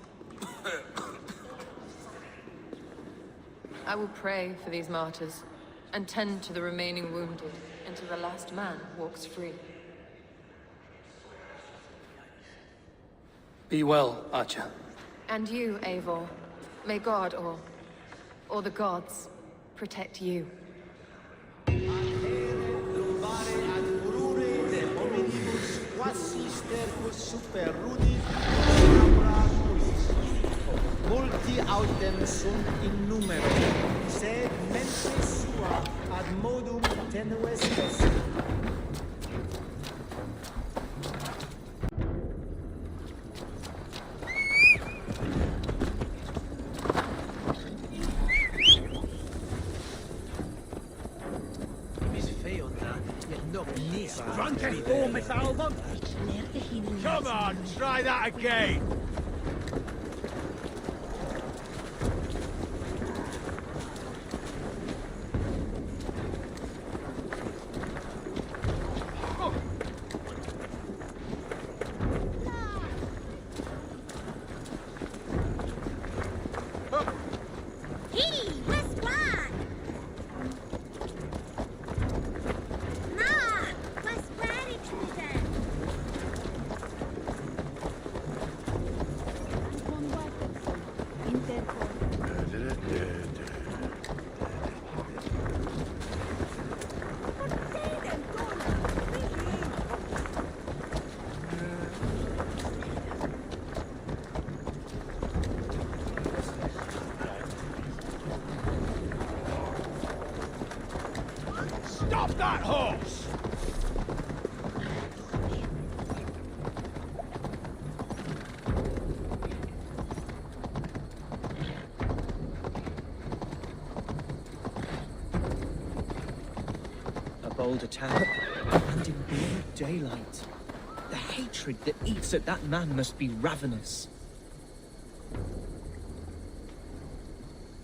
S5: I will pray for these martyrs, and tend to the remaining wounded, until the last man walks free.
S1: Be well, Archer.
S5: And you, Eivor. May God, or the gods, protect you.
S3: Multi autem sunt in numero, sed mente sua ad modum tenues est.
S15: Come on, try that again! Stop that horse!
S22: A bold attack, and in broad daylight. The hatred that eats at that man must be ravenous.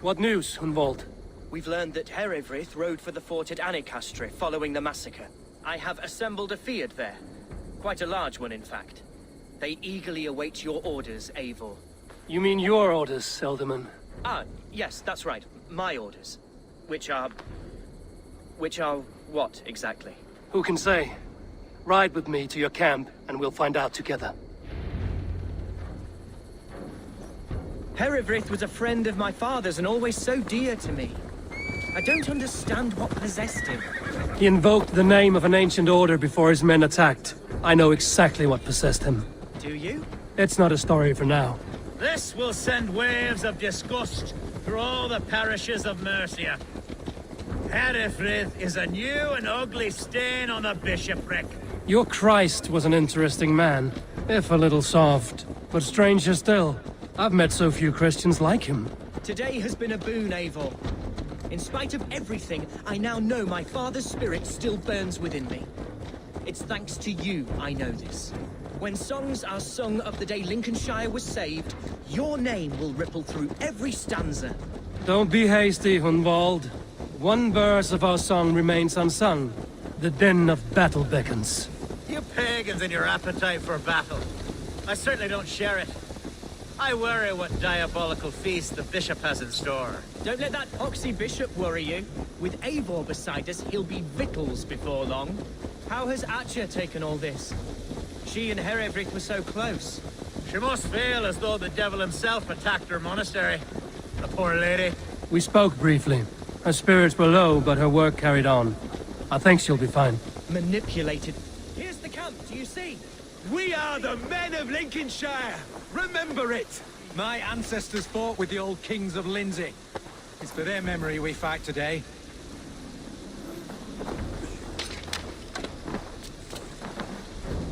S1: What news, Hunwald?
S22: We've learned that Herivryth rode for the fort at Annikastre following the massacre. I have assembled a feared there. Quite a large one, in fact. They eagerly await your orders, Eivor.
S1: You mean your orders, Alderman?
S22: Ah, yes, that's right. My orders. Which are what, exactly?
S1: Who can say? Ride with me to your camp, and we'll find out together.
S22: Herivryth was a friend of my father's and always so dear to me. I don't understand what possessed him.
S1: He invoked the name of an ancient order before his men attacked. I know exactly what possessed him.
S22: Do you?
S1: It's not a story for now.
S10: This will send waves of disgust through all the parishes of Mercia. Herivryth is a new and ugly stain on the bishopric.
S1: Your Christ was an interesting man, if a little soft. But stranger still, I've met so few Christians like him.
S22: Today has been a boon, Eivor. In spite of everything, I now know my father's spirit still burns within me. It's thanks to you I know this. When songs are sung of the day Lincolnshire was saved, your name will ripple through every stanza.
S1: Don't be hasty, Hunwald. One verse of our song remains unsung. The din of battle beckons.
S10: You pagans and your appetite for battle. I certainly don't share it. I worry what diabolical feast the bishop has in store.
S22: Don't let that poxy bishop worry you. With Eivor beside us, he'll be victuals before long. How has Atcha taken all this? She and Herevrik were so close.
S10: She must feel as though the devil himself attacked her monastery. The poor lady.
S12: We spoke briefly. Her spirits were low, but her work carried on. I think she'll be fine.
S22: Manipulated. Here's the camp, do you see?
S3: We are the men of Lincolnshire! Remember it! My ancestors fought with the old kings of Lindsey. It's for their memory we fight today.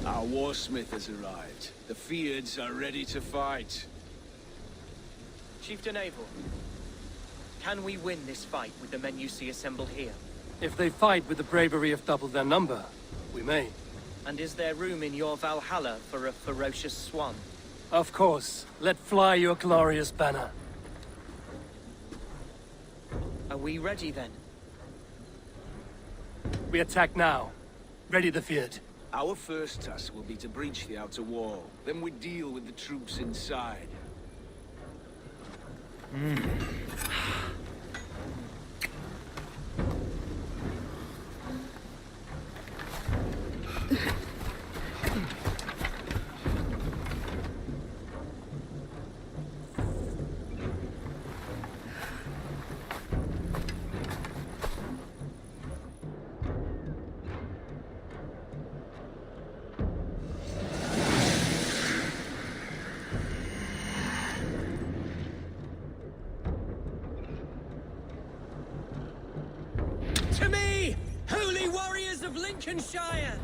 S9: Our warsmith has arrived. The Fyrds are ready to fight.
S22: Chieftain Eivor, can we win this fight with the men you see assembled here?
S12: If they fight with the bravery of double their number, we may.
S22: And is there room in your Valhalla for a ferocious swan?
S12: Of course. Let fly your glorious banner.
S22: Are we ready then?
S12: We attack now. Ready the Fyrd.
S9: Our first task will be to breach the outer wall. Then we deal with the troops inside.
S22: To me, holy warriors of Lincolnshire!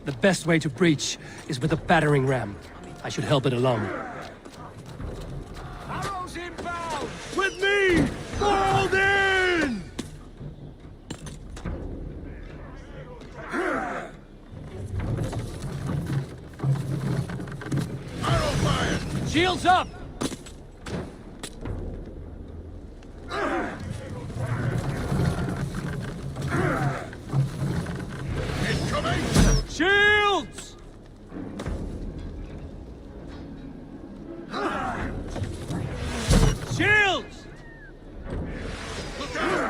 S12: The best way to breach is with a battering ram. I should help it along.
S3: Arrows inbound! With me! Fold in! Arrow fire!
S12: Shields up!
S3: Incoming!
S12: Shields! Shields!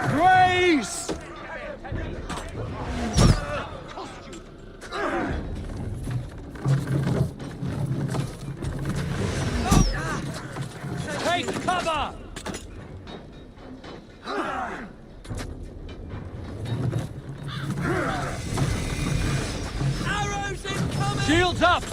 S12: Grace! Take cover!
S22: Arrows incoming!
S12: Shields up!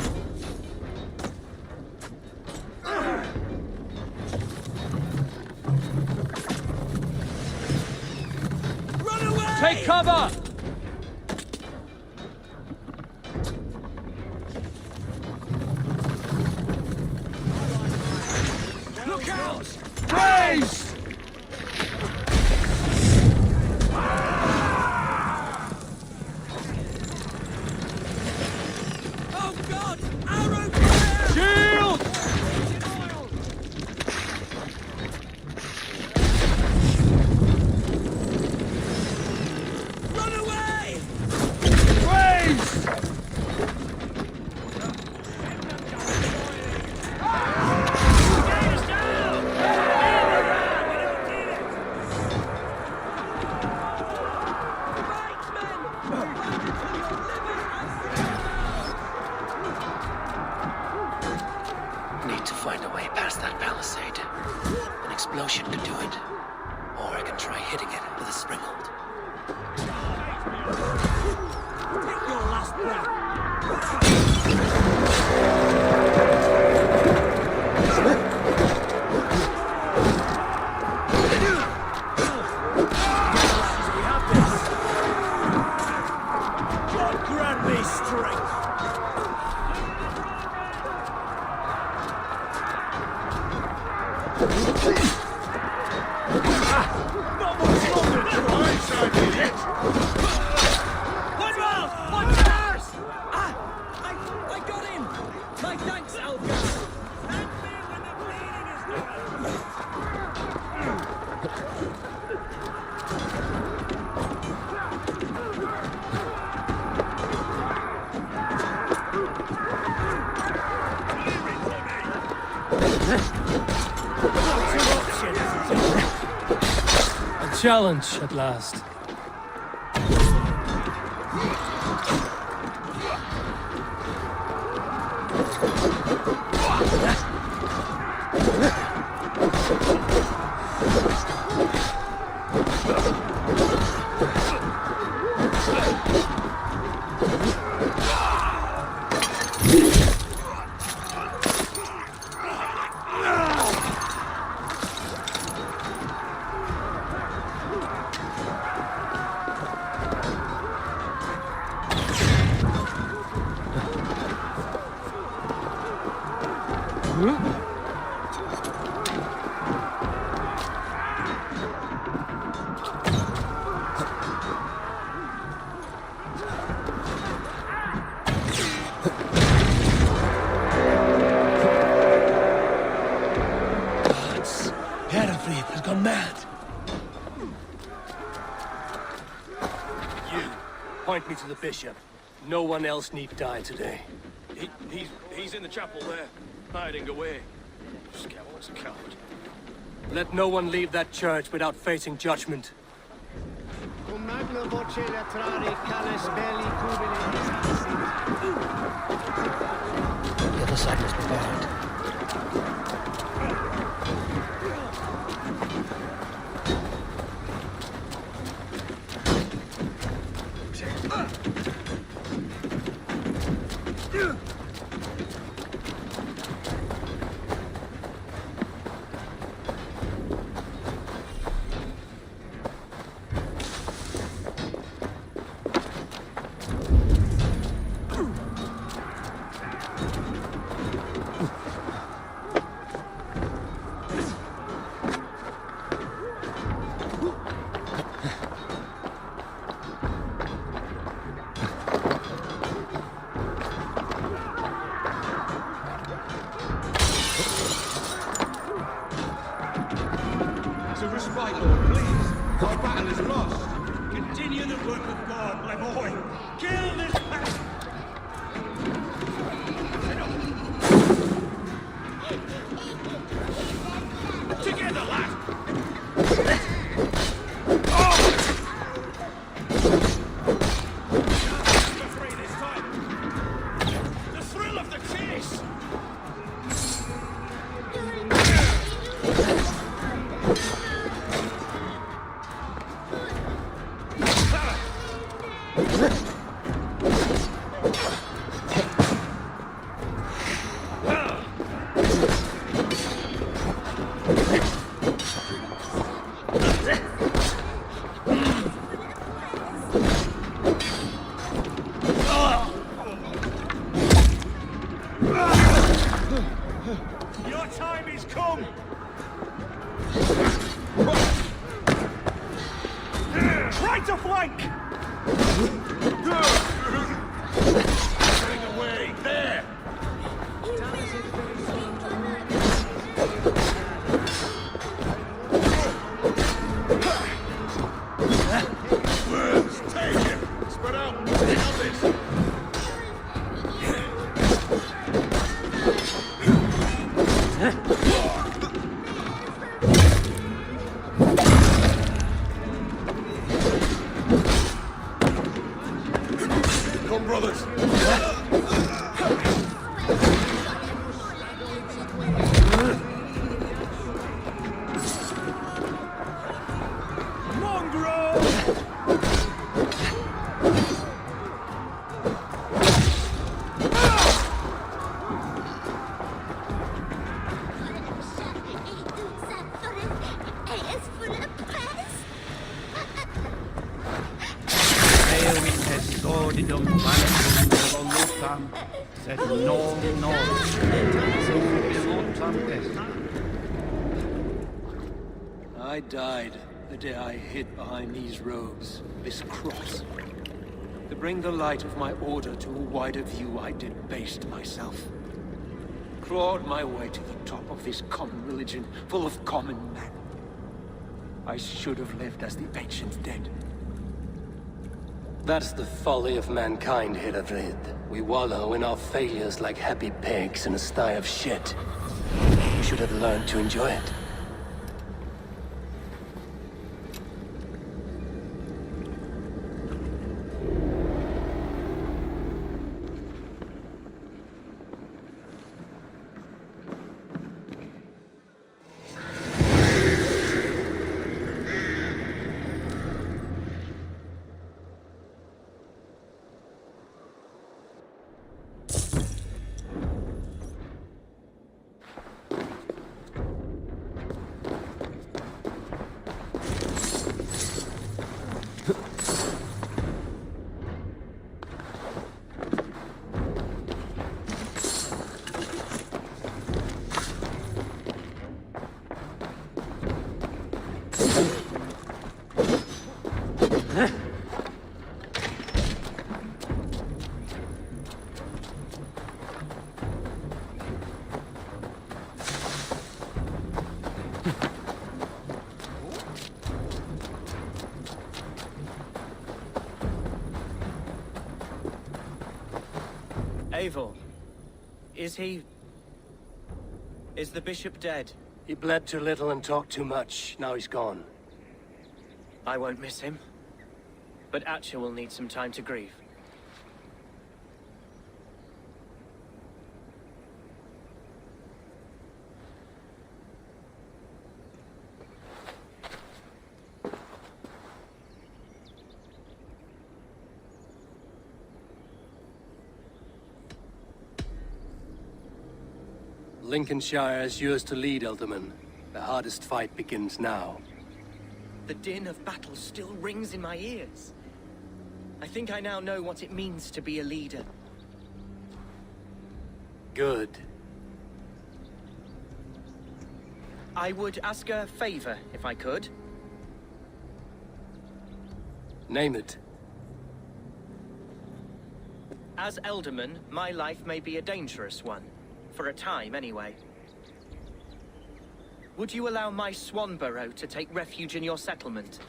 S22: Run away!
S12: Take cover!
S3: Look out!
S12: Grace!
S22: Oh God! Arrow fire!
S12: Shield!
S22: Run away!
S12: Grace! Need to find a way past that palisade. An explosion could do it. Or I can try hitting it with a springhold.
S22: Take your last breath!
S3: God grant me strength! Not much longer to rise, I did it!
S22: One more! One more! I got him! My thanks, Algar!
S1: challenge at last. Has gone mad. You, point me to the bishop. No one else need die today.
S9: He's in the chapel there, hiding away. Scandalous coward.
S1: Let no one leave that church without facing judgment.
S17: The
S12: other side must be behind. I died the day I hid behind these robes, this cross. To bring the light of my order to a wider view, I debased myself. Clawed my way to the top of this common religion, full of common men. I should have lived as the ancient dead.
S1: That's the folly of mankind, Hildebrand. We wallow in our failures like happy pigs in a sty of shit. We should have learned to enjoy it.
S22: Eivor, is he... is the bishop dead?
S12: He bled too little and talked too much. Now he's gone.
S22: I won't miss him. But Atcha will need some time to grieve.
S12: Lincolnshire is yours to lead, Elderman. The hardest fight begins now.
S22: The din of battle still rings in my ears. I think I now know what it means to be a leader.
S12: Good.
S22: I would ask a favor, if I could.
S12: Name it.
S22: As Elderman, my life may be a dangerous one. For a time, anyway. Would you allow my Swanborough to take refuge in your settlement?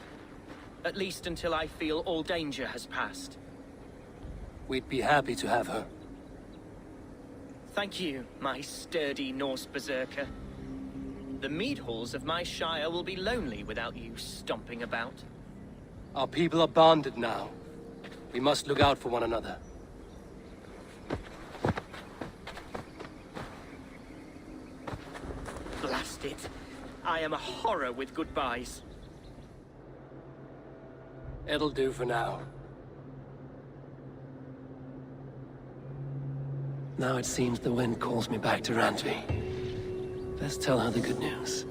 S22: At least until I feel all danger has passed.
S12: We'd be happy to have her.
S22: Thank you, my sturdy Norse berserker. The mead halls of my shire will be lonely without you stomping about.
S12: Our people are bonded now. We must look out for one another.
S22: Blast it. I am a horror with goodbyes.
S12: It'll do for now.
S1: Now it seems the wind calls me back to Randvi. Let's tell her the good news.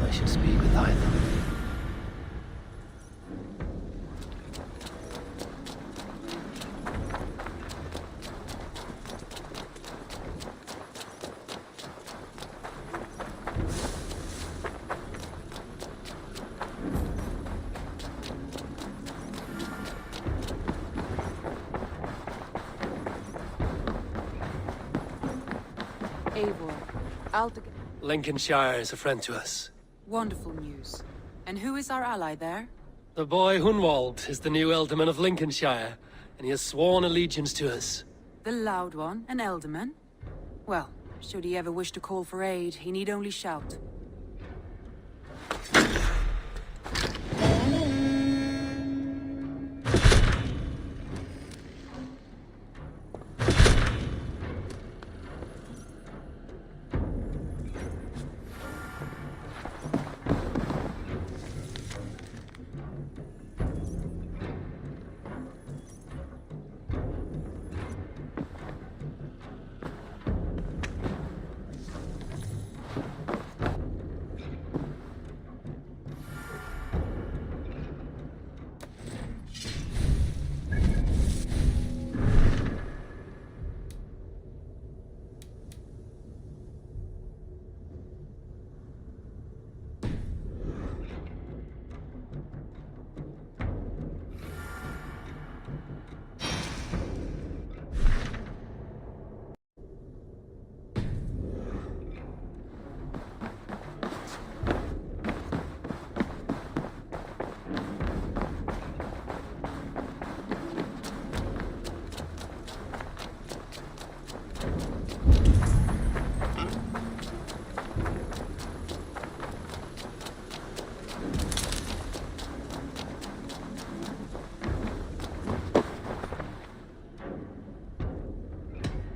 S1: I should speak with either.
S13: Eivor, Aldegan.
S1: Lincolnshire is a friend to us.
S13: Wonderful news. And who is our ally there?
S1: The boy Hunwald is the new Ealdorman of Lincolnshire, and he has sworn allegiance to us.
S13: The loud one, an Ealdorman? Well, should he ever wish to call for aid, he need only shout.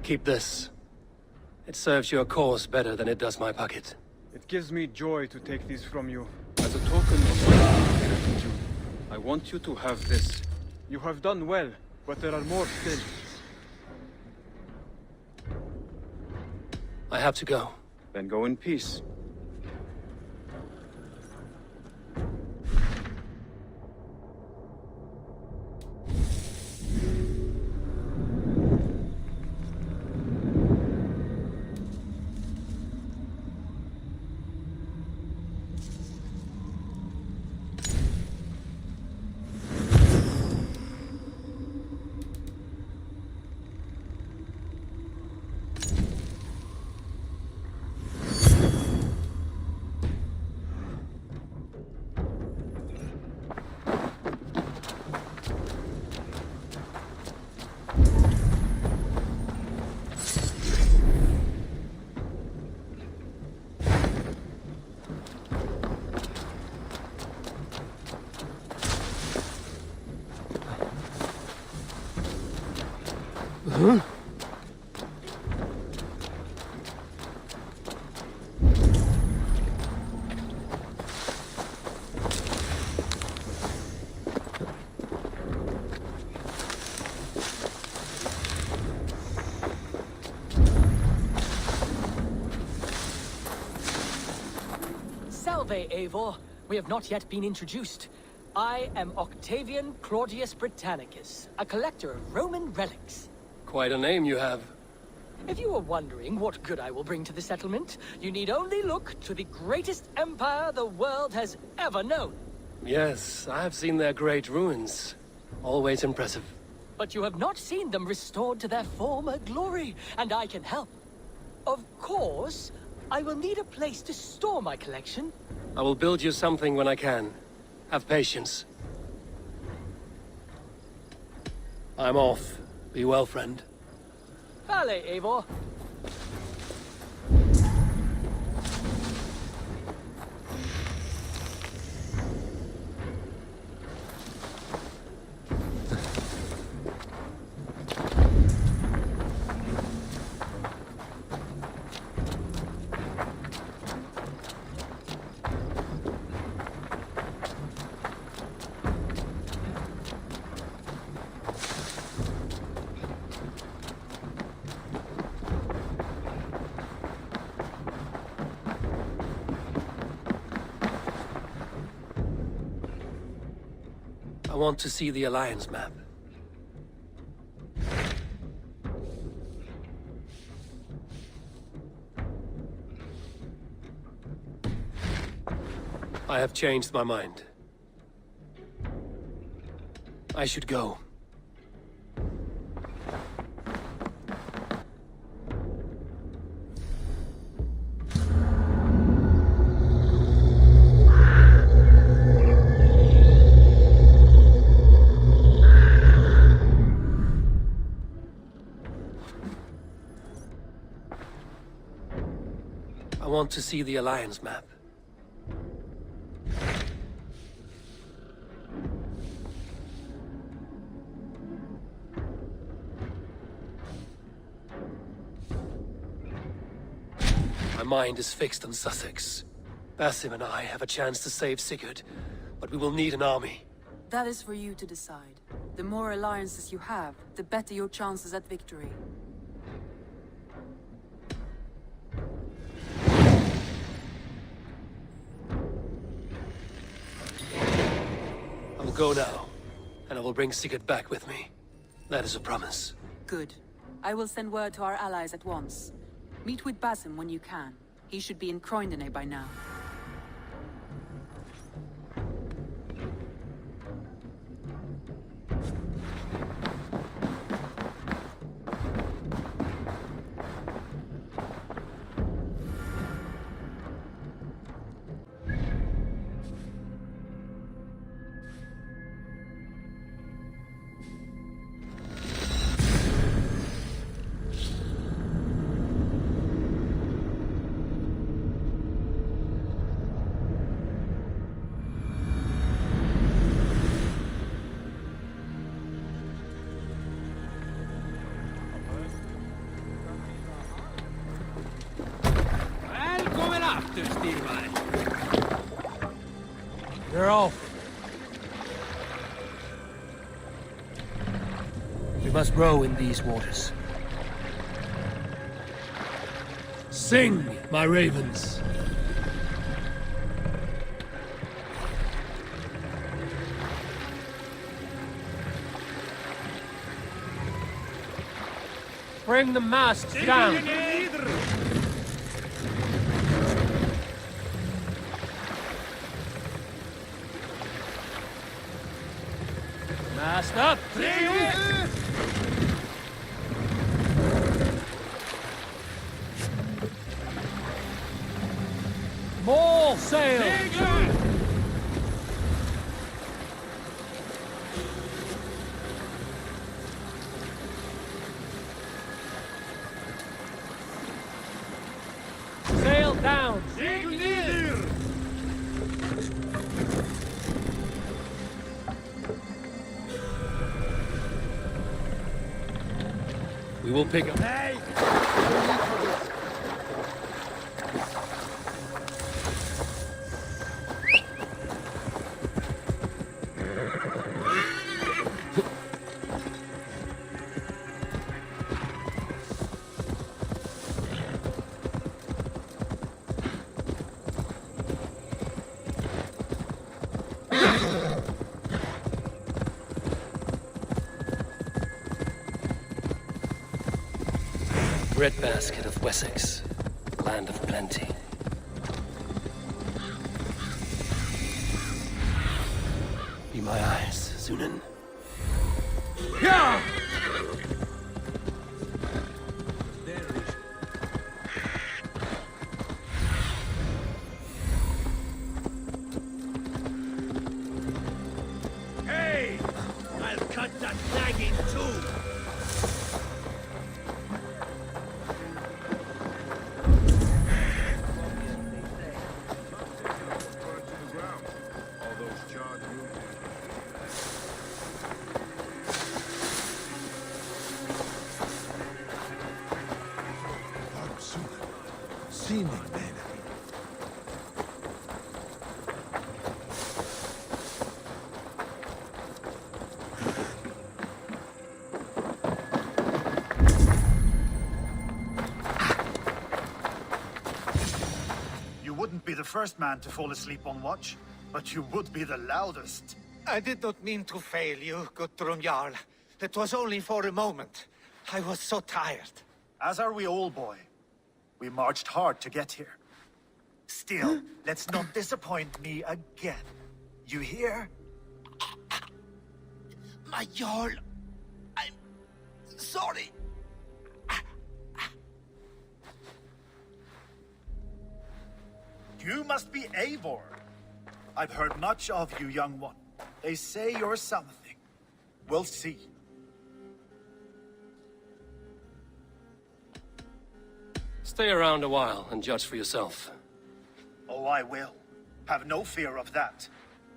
S1: Keep this. It serves your cause better than it does my pocket.
S21: It gives me joy to take these from you. As a token of my gratitude, I want you to have this. You have done well, but there are more still.
S1: I have to go.
S21: Then go in peace.
S1: Huh?
S14: Salve, Eivor. We have not yet been introduced. I am Octavian Claudius Britannicus, a collector of Roman relics.
S1: Quite a name you have.
S14: If you are wondering what good I will bring to the settlement, you need only look to the greatest empire the world has ever known.
S1: Yes, I have seen their great ruins. Always impressive.
S14: But you have not seen them restored to their former glory, and I can help. Of course, I will need a place to store my collection.
S1: I will build you something when I can. Have patience. I'm off. Be well, friend.
S14: Vale, Eivor.
S1: I want to see the Alliance map. I have changed my mind. I should go. I want to see the Alliance map. My mind is fixed on Sussex. Basim and I have a chance to save Sigurd, but we will need an army.
S13: That is for you to decide. The more alliances you have, the better your chances at victory.
S1: I will go now, and I will bring Sigurd back with me. That is a promise.
S13: Good. I will send word to our allies at once. Meet with Basim when you can. He should be in Croydon by now.
S1: They're off. We must row in these waters. Sing! My ravens.
S12: Bring the mast down! Mast up! More sail! Sail down!
S1: We will pick up.
S15: Hey!
S1: Breadbasket of Wessex, land of plenty. Be my eyes, Zunan.
S15: Yeah! Hey! I'll cut that flag in two!
S8: You wouldn't be the first man to fall asleep on watch, but you would be the loudest.
S3: I did not mean to fail you, Guthrum Jarl. It was only for a moment. I was so tired.
S8: As are we all, boy. We marched hard to get here. Still, let's not disappoint me again. You hear?
S4: My Jarl, I'm sorry.
S8: You must be Eivor. I've heard much of you, young one. They say you're something. We'll see.
S1: Stay around a while and judge for yourself.
S8: Oh, I will. Have no fear of that.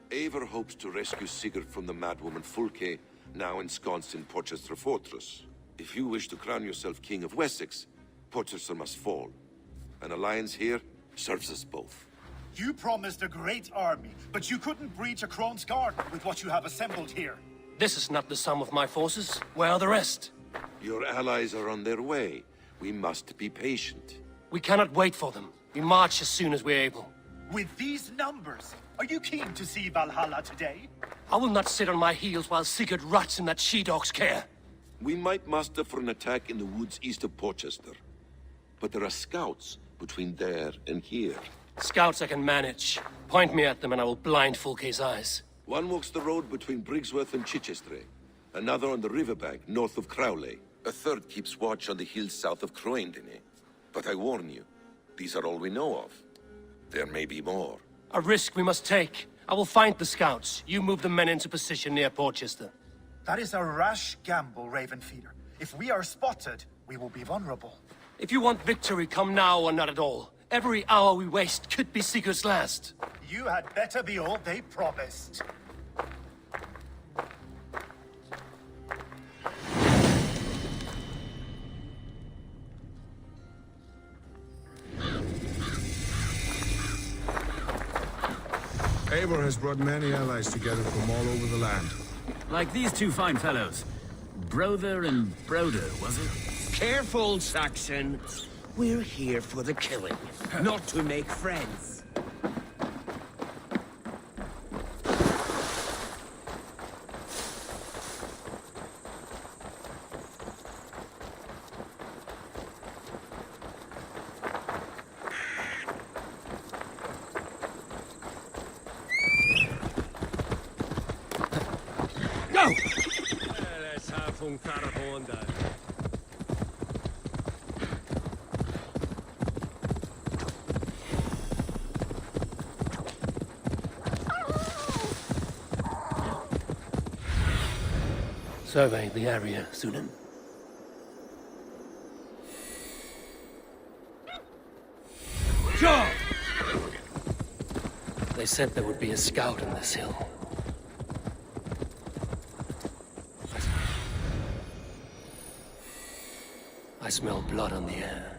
S18: Eivor hopes to rescue Sigurd from the madwoman Fulke, now ensconced in Porchester Fortress. If you wish to crown yourself King of Wessex, Porchester must fall. An alliance here serves us both.
S8: You promised a great army, but you couldn't breach a Crone's Guard with what you have assembled here.
S1: This is not the sum of my forces. Where are the rest?
S18: Your allies are on their way. We must be patient.
S1: We cannot wait for them. We march as soon as we're able.
S8: With these numbers, are you keen to see Valhalla today?
S1: I will not sit on my heels while Sigurd rots in that she-dog's care.
S18: We might muster for an attack in the woods east of Porchester. But there are scouts between there and here.
S1: Scouts I can manage. Point me at them and I will blind Fulke's eyes.
S18: One walks the road between Briggsworth and Chichester. Another on the riverbank north of Crowley. A third keeps watch on the hills south of Croendene. But I warn you, these are all we know of. There may be more.
S1: A risk we must take. I will find the scouts. You move the men into position near Porchester.
S8: That is a rash gamble, Ravenfeeder. If we are spotted, we will be vulnerable.
S1: If you want victory, come now or not at all. Every hour we waste could be Sigurd's last.
S8: You had better be all they promised.
S23: Eivor has brought many allies together from all over the land.
S24: Like these two fine fellows. Brother and Broder, was it?
S25: Careful, Saxon.
S2: We're here for the killing, not to make friends. Go!
S17: Let's have fun Carabonda.
S1: Survey the area, Sunan.
S2: Sure!
S1: They said there would be a scout on this hill. I smell blood on the air.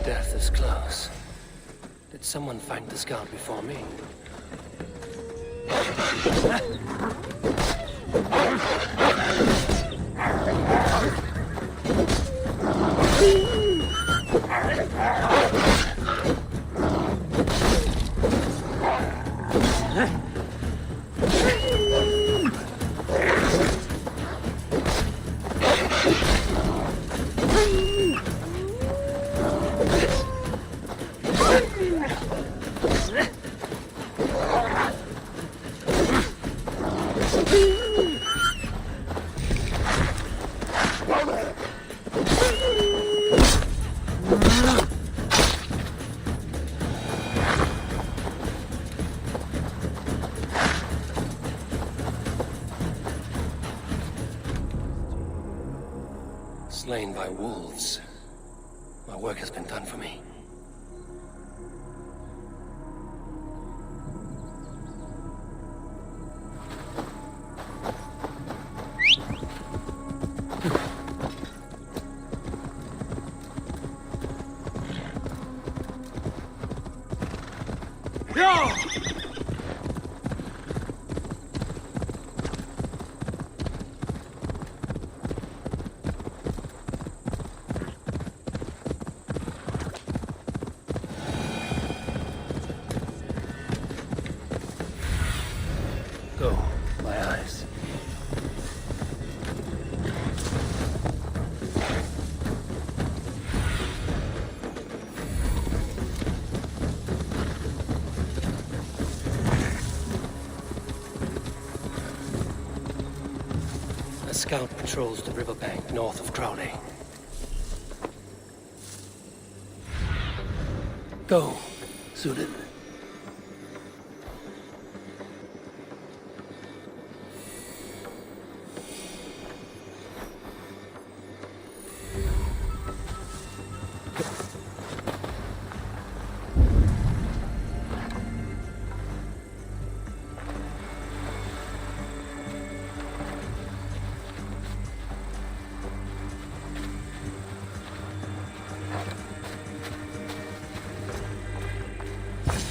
S1: Death is close. Did someone find the scout before me? Slain by wolves. My work has been done for me. Go, my eyes. A scout patrols the riverbank north of Crowley. Go, Sunan.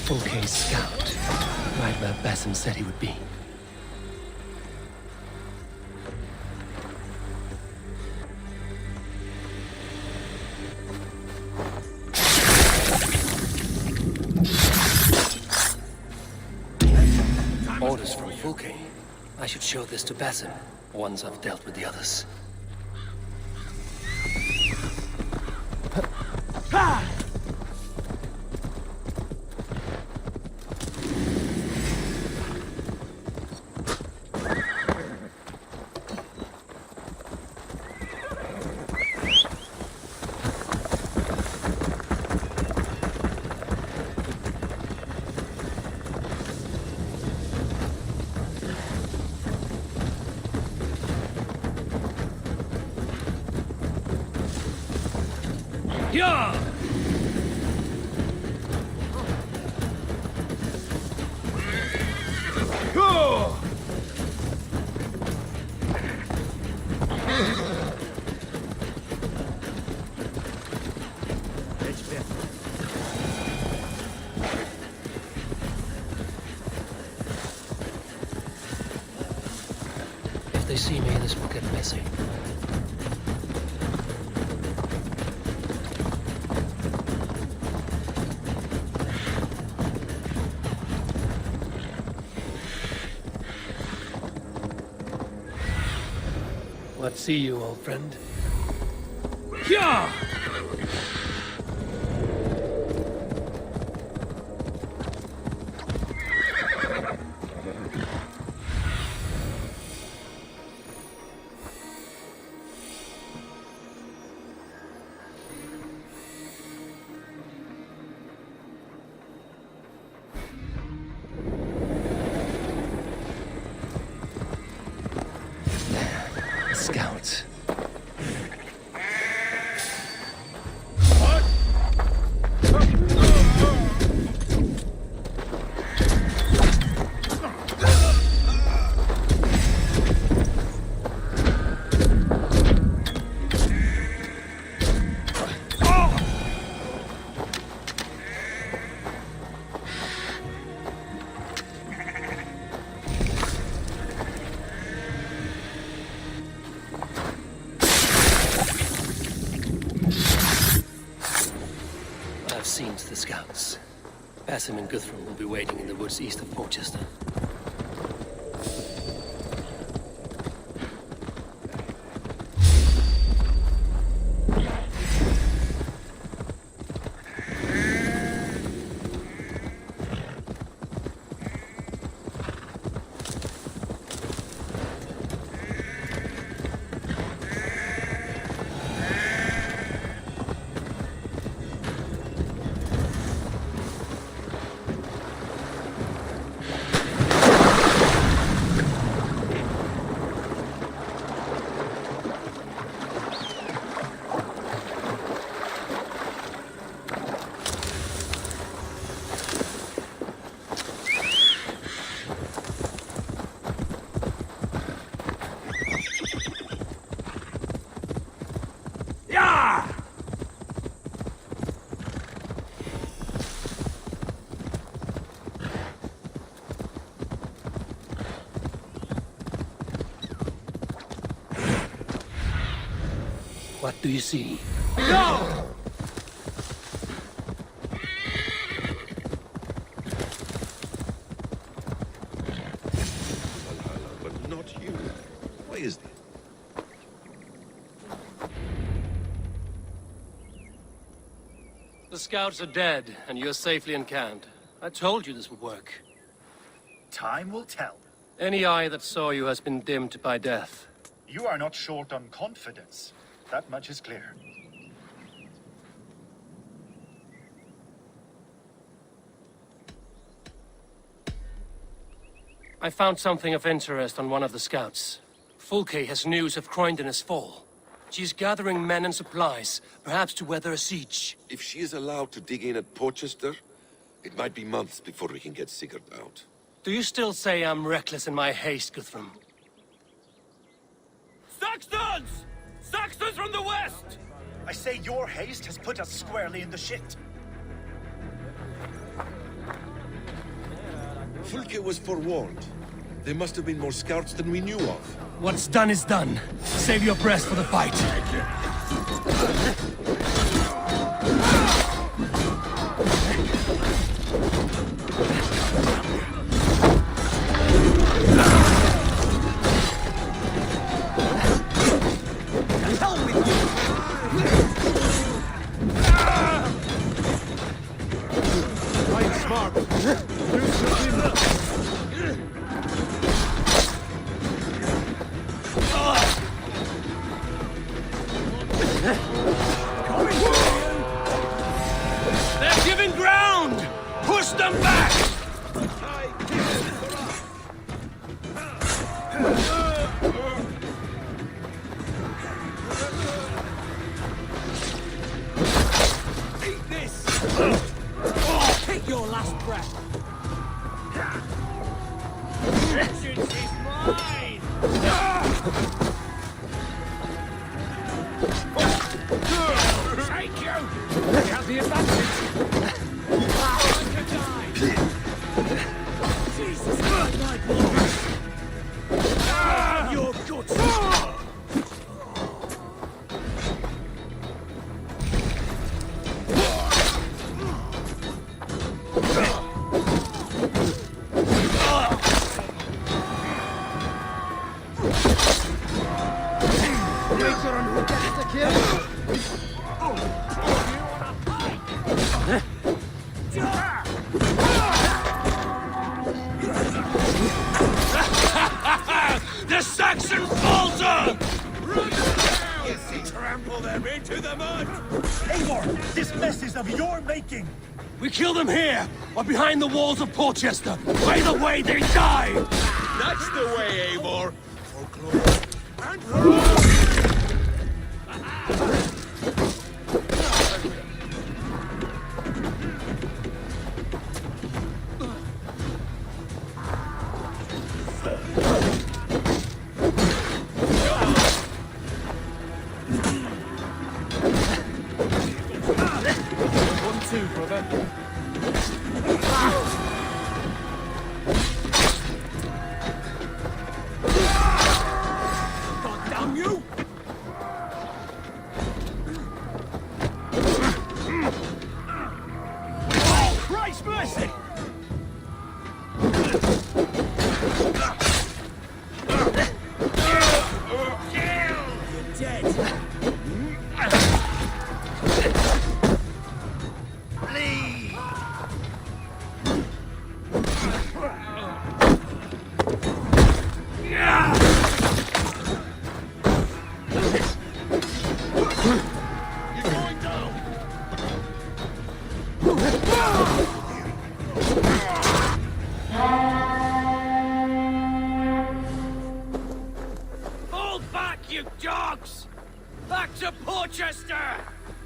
S1: Okay, scout. Right where Basim said he would be. Orders from Fulke. I should show this to Basim once I've dealt with the others.
S2: Yeah!
S12: see me, this will get messy. What see you, old friend?
S1: Yeah! Scouts. Seen to the scouts. Basim and Guthrum will be waiting in the woods east of Porchester. What do you see?
S15: No!
S18: Valhalla, but not you. Why is that?
S12: The scouts are dead, and you're safely encamped. I told you this would work.
S8: Time will tell.
S12: Any eye that saw you has been dimmed by death.
S8: You are not short on confidence. That much is clear.
S12: I found something of interest on one of the scouts. Fulke has news of Croydon's fall. She's gathering men and supplies, perhaps to weather a siege.
S18: If she is allowed to dig in at Porchester, it might be months before we can get Sigurd out.
S12: Do you still say I'm reckless in my haste, Guthrum?
S15: Saxons! Saxons from the west!
S8: I say your haste has put us squarely in the shit.
S18: Fulke was forewarned. There must have been more scouts than we knew of.
S1: What's done is done. Save your breath for the fight.
S15: They're giving ground! Push them back! Eat this! Take your last breath! Vengeance is mine! Take you! We have the advantage! Jesus, my blood! Your guts! To the mud!
S8: Eivor, this mess is of your making!
S1: We kill them here, or behind the walls of Portchester. Either way, they die!
S15: That's the way, Eivor! For glory and for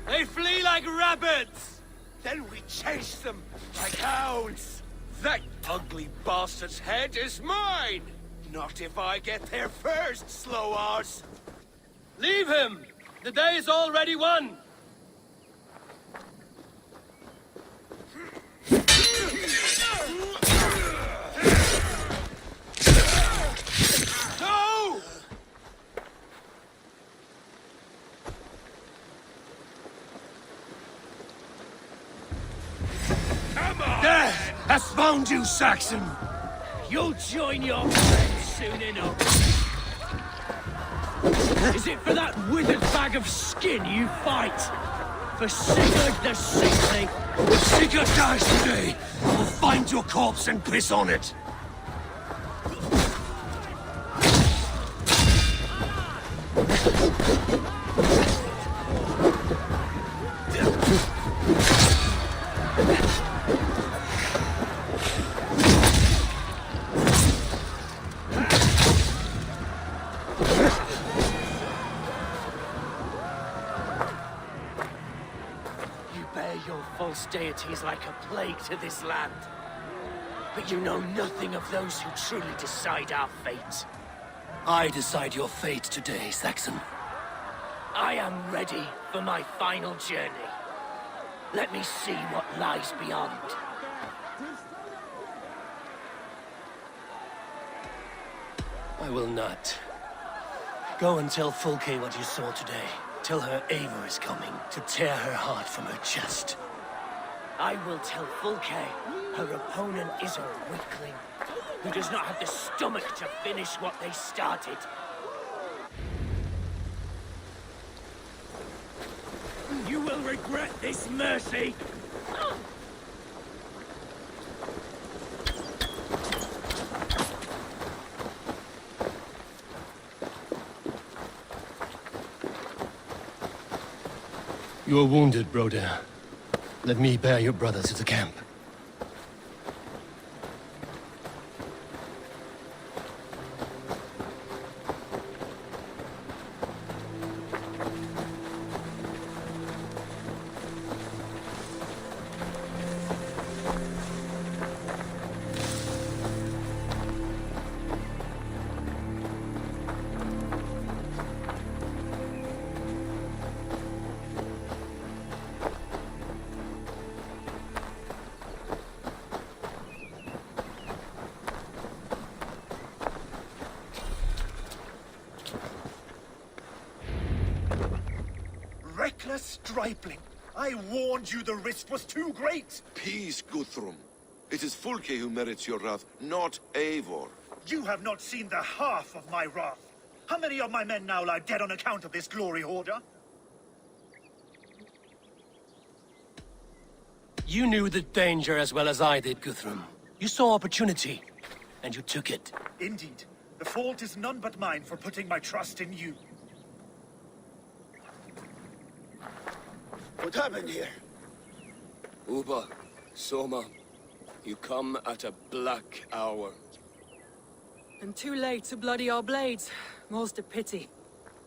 S9: They flee like rabbits! Then we chase them like hounds! That ugly bastard's head is mine! Not if I get there first, slow arse!
S1: Leave him! The day is already won!
S9: No!
S1: Death has found you, Saxon!
S4: You'll join your friends soon enough. Is it for that withered bag of skin you fight? For Sigurd the Sickly?
S1: If Sigurd dies today, I will find your corpse and piss on it!
S4: Deities like a plague to this land. But you know nothing of those who truly decide our fate.
S1: I decide your fate today, Saxon.
S4: I am ready for my final journey. Let me see what lies beyond.
S1: I will not. Go and tell Fulke what you saw today. Tell her Eivor is coming to tear her heart from her chest.
S4: I will tell Fulke her opponent is a weakling who does not have the stomach to finish what they started. You will regret this, Mercy!
S1: You are wounded, Broder. Let me bear your brother to the camp.
S8: Reckless stripling! I warned you the risk was too great!
S18: Peace, Guthrum. It is Fulke who merits your wrath, not Eivor.
S8: You have not seen the half of my wrath. How many of my men now lie dead on account of this glory hoarder?
S1: You knew the danger as well as I did, Guthrum. You saw opportunity, and you took it.
S8: Indeed. The fault is none but mine for putting my trust in you.
S6: What happened here? Uba, Soma, you come at a black hour.
S16: And too late to bloody our blades. Most a pity.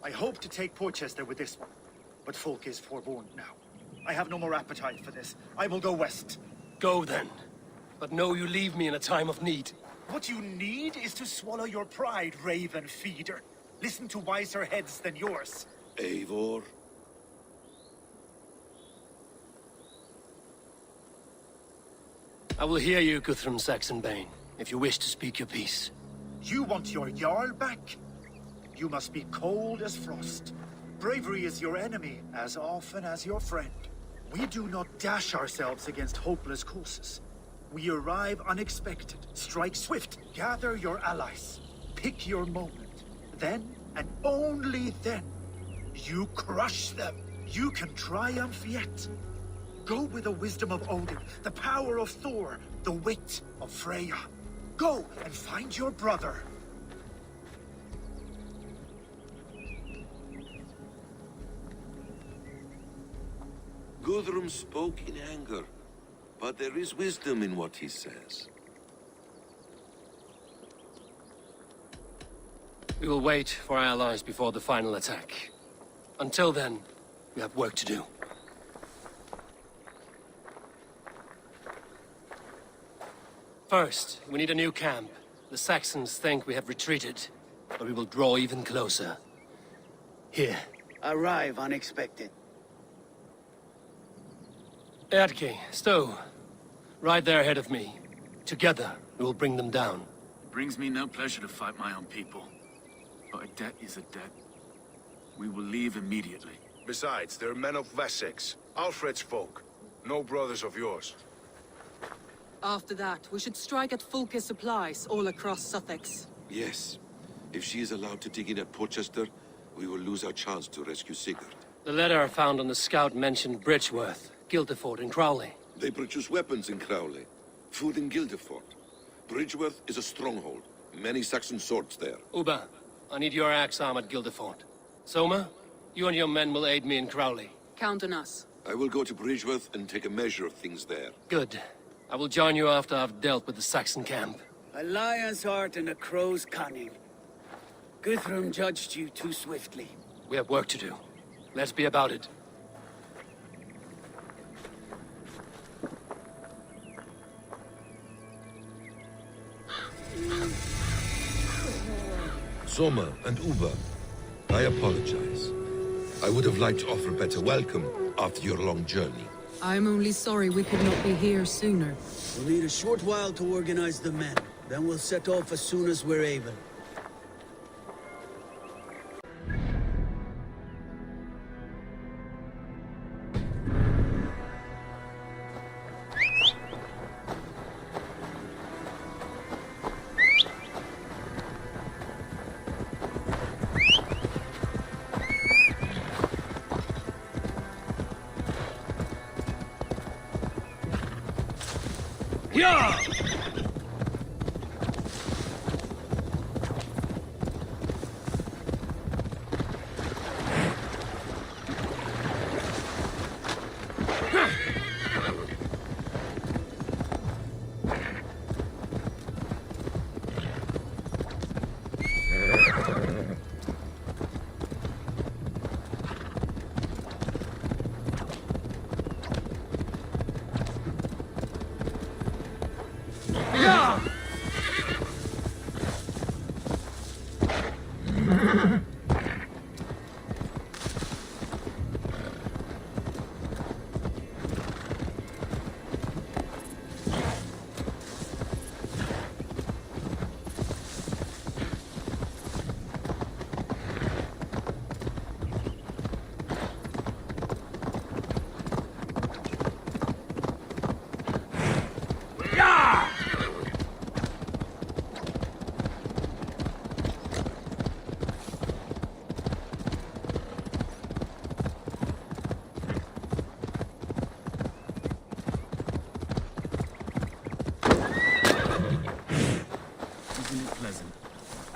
S8: I hope to take Porchester with this one, but folk is forewarned now. I have no more appetite for this. I will go west.
S1: Go then. But know you leave me in a time of need.
S8: What you need is to swallow your pride, raven feeder. Listen to wiser heads than yours.
S18: Eivor.
S1: I will hear you, Guthrum Saxonbane, if you wish to speak your piece.
S8: You want your Jarl back? You must be cold as frost. Bravery is your enemy as often as your friend. We do not dash ourselves against hopeless courses. We arrive unexpected, strike swift, gather your allies. Pick your moment. Then, and only then, you crush them. You can triumph yet. Go with the wisdom of Odin, the power of Thor, the wit of Freya. Go and find your brother.
S18: Guthrum spoke in anger, but there is wisdom in what he says.
S1: We will wait for our allies before the final attack. Until then, we have work to do. First, we need a new camp. The Saxons think we have retreated, but we will draw even closer. Here.
S6: Arrive unexpected.
S1: Eadke, Stowe. Right there ahead of me. Together, we will bring them down.
S24: It brings me no pleasure to fight my own people. But a debt is a debt. We will leave immediately.
S23: Besides, they're men of Wessex, Alfred's folk. No brothers of yours.
S13: After that, we should strike at Fulke's supplies all across Sussex.
S18: Yes. If she is allowed to dig in at Porchester, we will lose our chance to rescue Sigurd.
S1: The letter found on the scout mentioned Bridgeworth, Guildeford, and Crowley.
S18: They produce weapons in Crowley, food in Guildeford. Bridgeworth is a stronghold. Many Saxon swords there.
S1: Uba, I need your axe arm at Guildeford. Soma, you and your men will aid me in Crowley.
S13: Count on us.
S18: I will go to Bridgeworth and take a measure of things there.
S1: Good. I will join you after I've dealt with the Saxon camp.
S6: A lion's heart and a crow's cunning. Guthrum judged you too swiftly.
S1: We have work to do. Let's be about it.
S18: Soma and Uba, I apologize. I would have liked to offer a better welcome after your long journey.
S13: I'm only sorry we could not be here sooner.
S6: We'll need a short while to organize the men. Then we'll set off as soon as we're able.
S1: Yeah!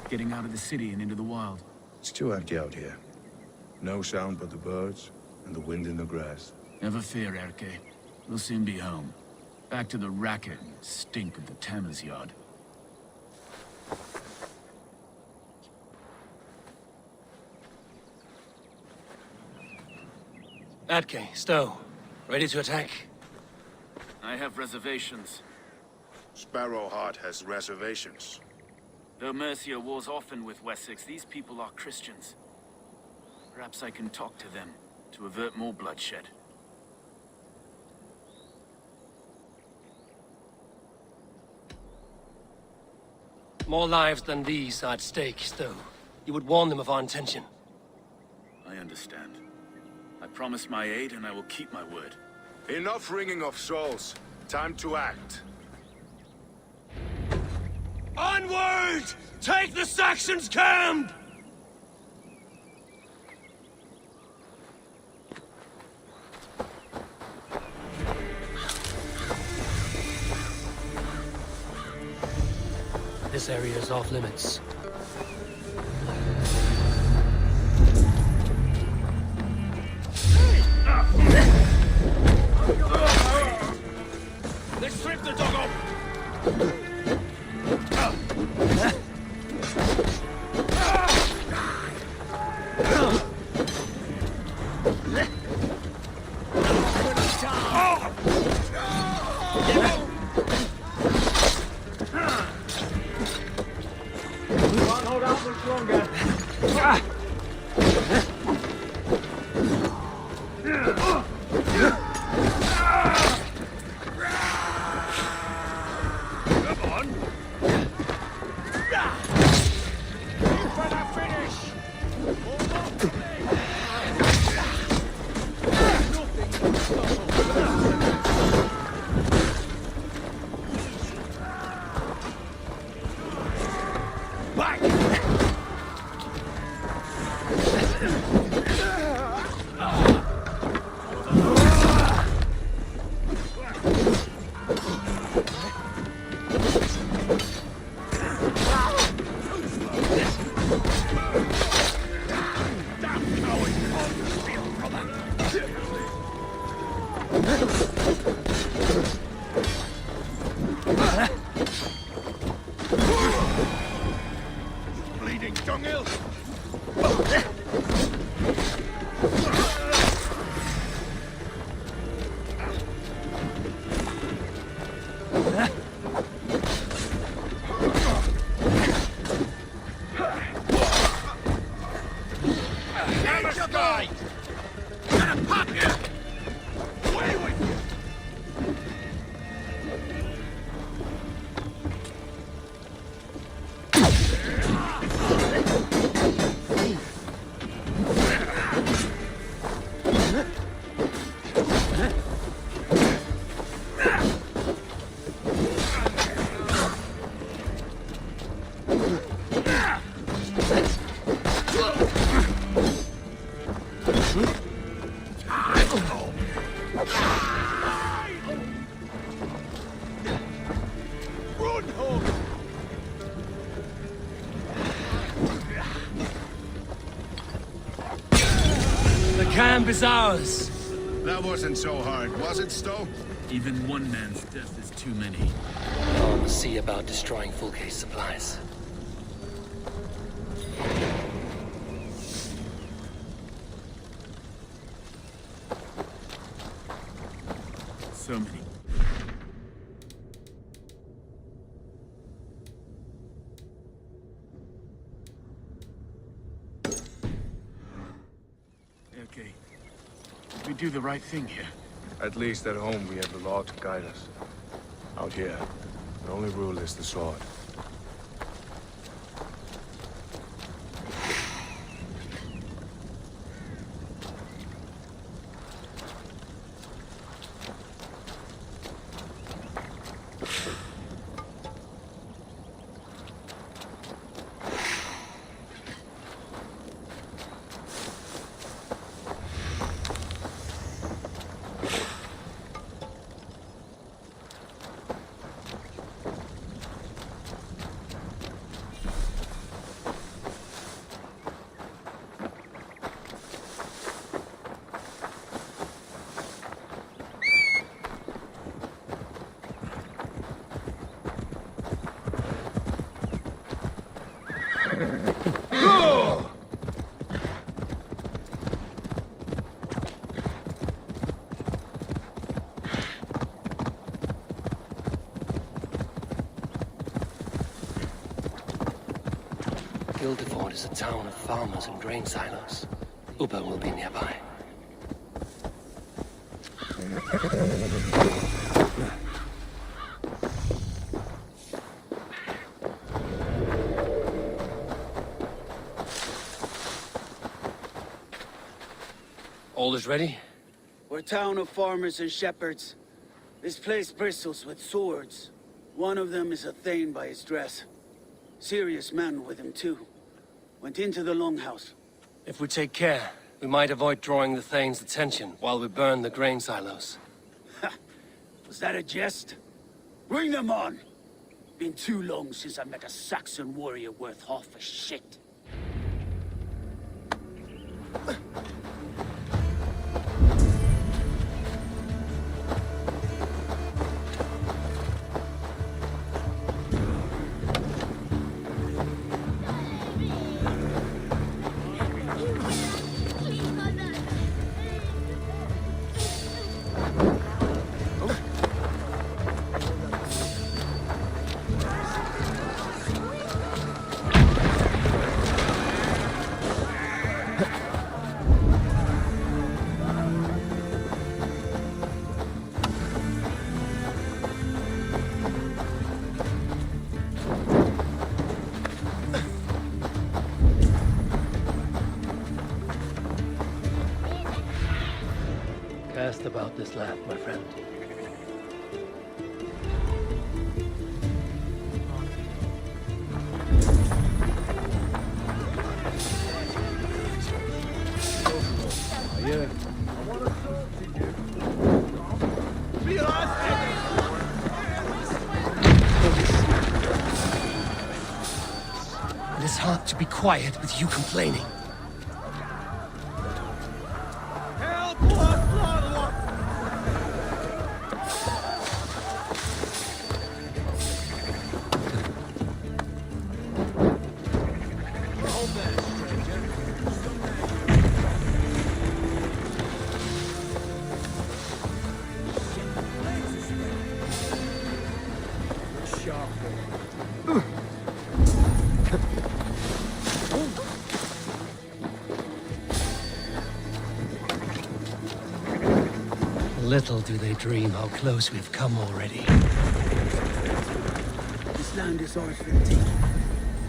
S24: Getting out of the city and into the wild.
S23: It's too empty out here. No sound but the birds and the wind in the grass.
S24: Never fear, Erke. We'll soon be home. Back to the racket and stink of the tanner's yard.
S1: Atke, Stowe. Ready to attack?
S24: I have reservations.
S23: Sparrowheart has reservations.
S24: Though Mercia wars often with Wessex, these people are Christians. Perhaps I can talk to them to avert more bloodshed.
S1: More lives than these are at stake, Stowe. You would warn them of our intention.
S24: I understand. I promised my aid, and I will keep my word.
S23: Enough wringing of souls. Time to act.
S9: Onward! Take the Saxons' camp!
S1: This area is off limits.
S9: Let's strip the dog off!
S17: Hold out much longer.
S9: Bleeding dunghill!
S1: The camp is ours!
S23: That wasn't so hard, was it, Stowe?
S24: Even one man's death is too many.
S1: Now on the sea about destroying Fulke's supplies.
S24: So many. Okay. We do the right thing here.
S23: At least at home we have the law to guide us. Out here, the only rule is the sword.
S12: Guildeford is a town of farmers and grain silos. Uber will be nearby. All is ready?
S7: We're a town of farmers and shepherds. This place bristles with swords. One of them is a Thane by his dress. Serious man with him too. Went into the longhouse.
S12: If we take care, we might avoid drawing the Thane's attention while we burn the grain silos.
S7: Was that a jest? Bring them on! Been too long since I met a Saxon warrior worth half a shit.
S12: Cast about this land, my friend.
S15: Yeah.
S1: It is hard to be quiet with you complaining. Little do they dream how close we've come already.
S7: This land is ours for the taking.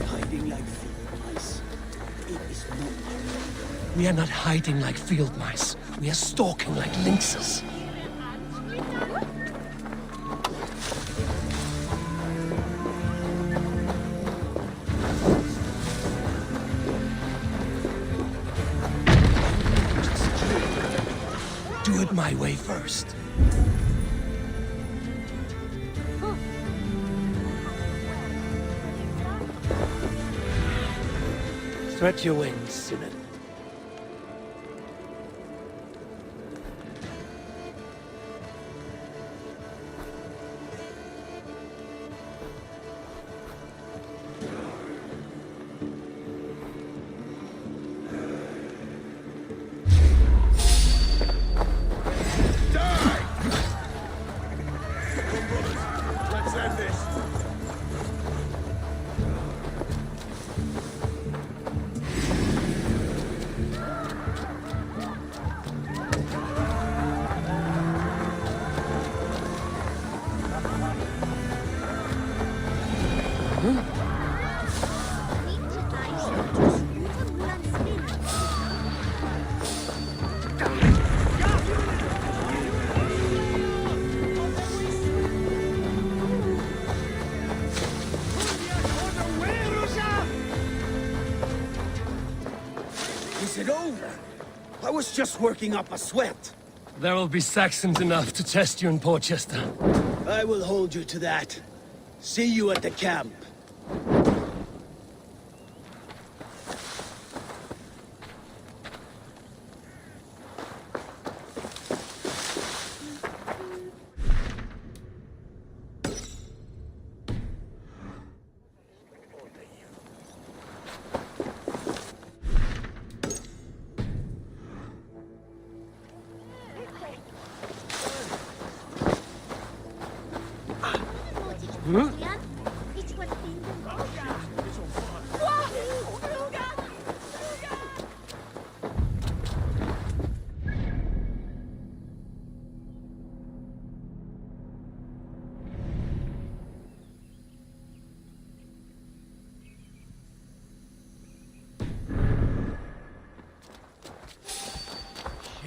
S7: Hiding like field mice. It is not mine.
S1: We are not hiding like field mice. We are stalking like lynxes. Do it my way first. Stretch your wings, Sinan.
S7: Is it over? I was just working up a sweat.
S1: There will be Saxons enough to test you in Portchester.
S7: I will hold you to that. See you at the camp.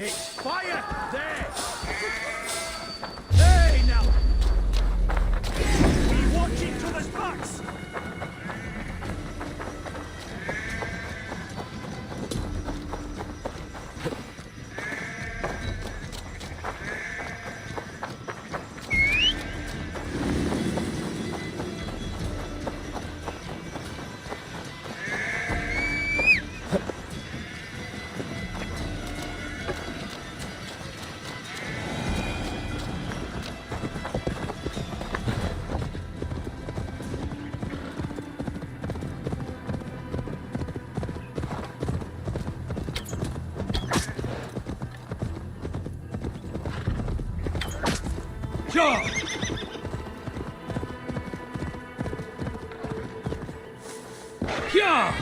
S3: hit! Fire! There! Hey, now! We watch each other's backs!
S1: Ja! Ja!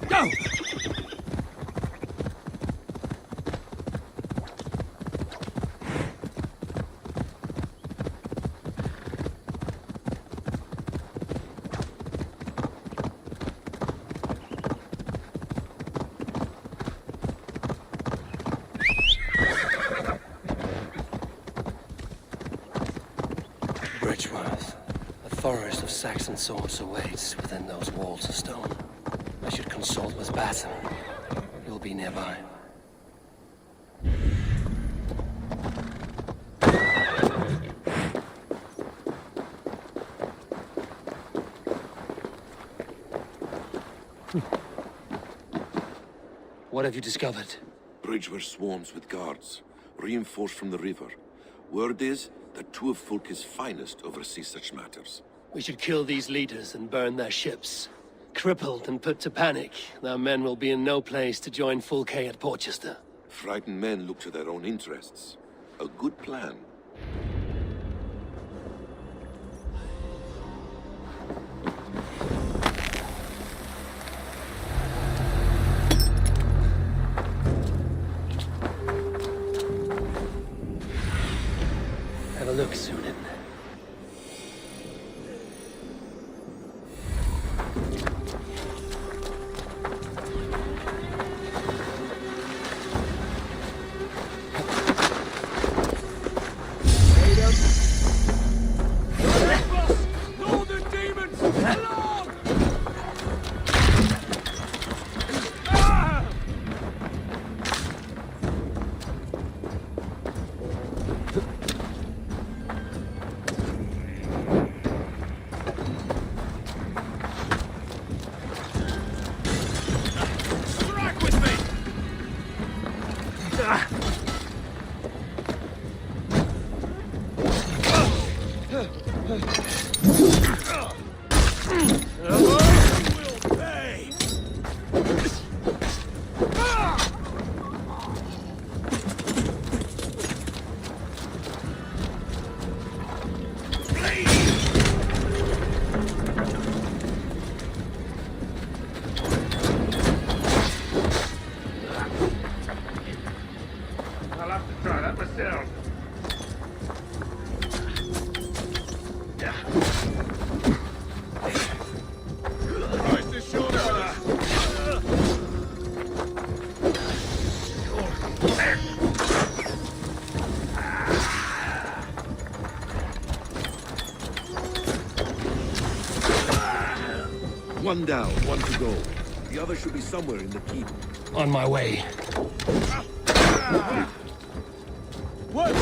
S1: Go!
S12: Bridgeworth. A forest of Saxon swords awaits within those walls of stone. I should consult with Basim. You'll be nearby.
S1: What have you discovered?
S18: Bridgeworth swarms with guards, reinforced from the river. Word is that two of Fulke's finest oversee such matters.
S1: We should kill these leaders and burn their ships. Crippled and put to panic, their men will be in no place to join Fulke at Portchester.
S18: Frightened men look to their own interests. A good plan.
S1: Have a look, Sunan.
S3: Northern demons! Along! Strike with me! Will pay!
S9: I'll have to try that myself. Christ is short for that.
S18: One down, one to go. The other should be somewhere in the keep.
S1: On my way.
S3: What?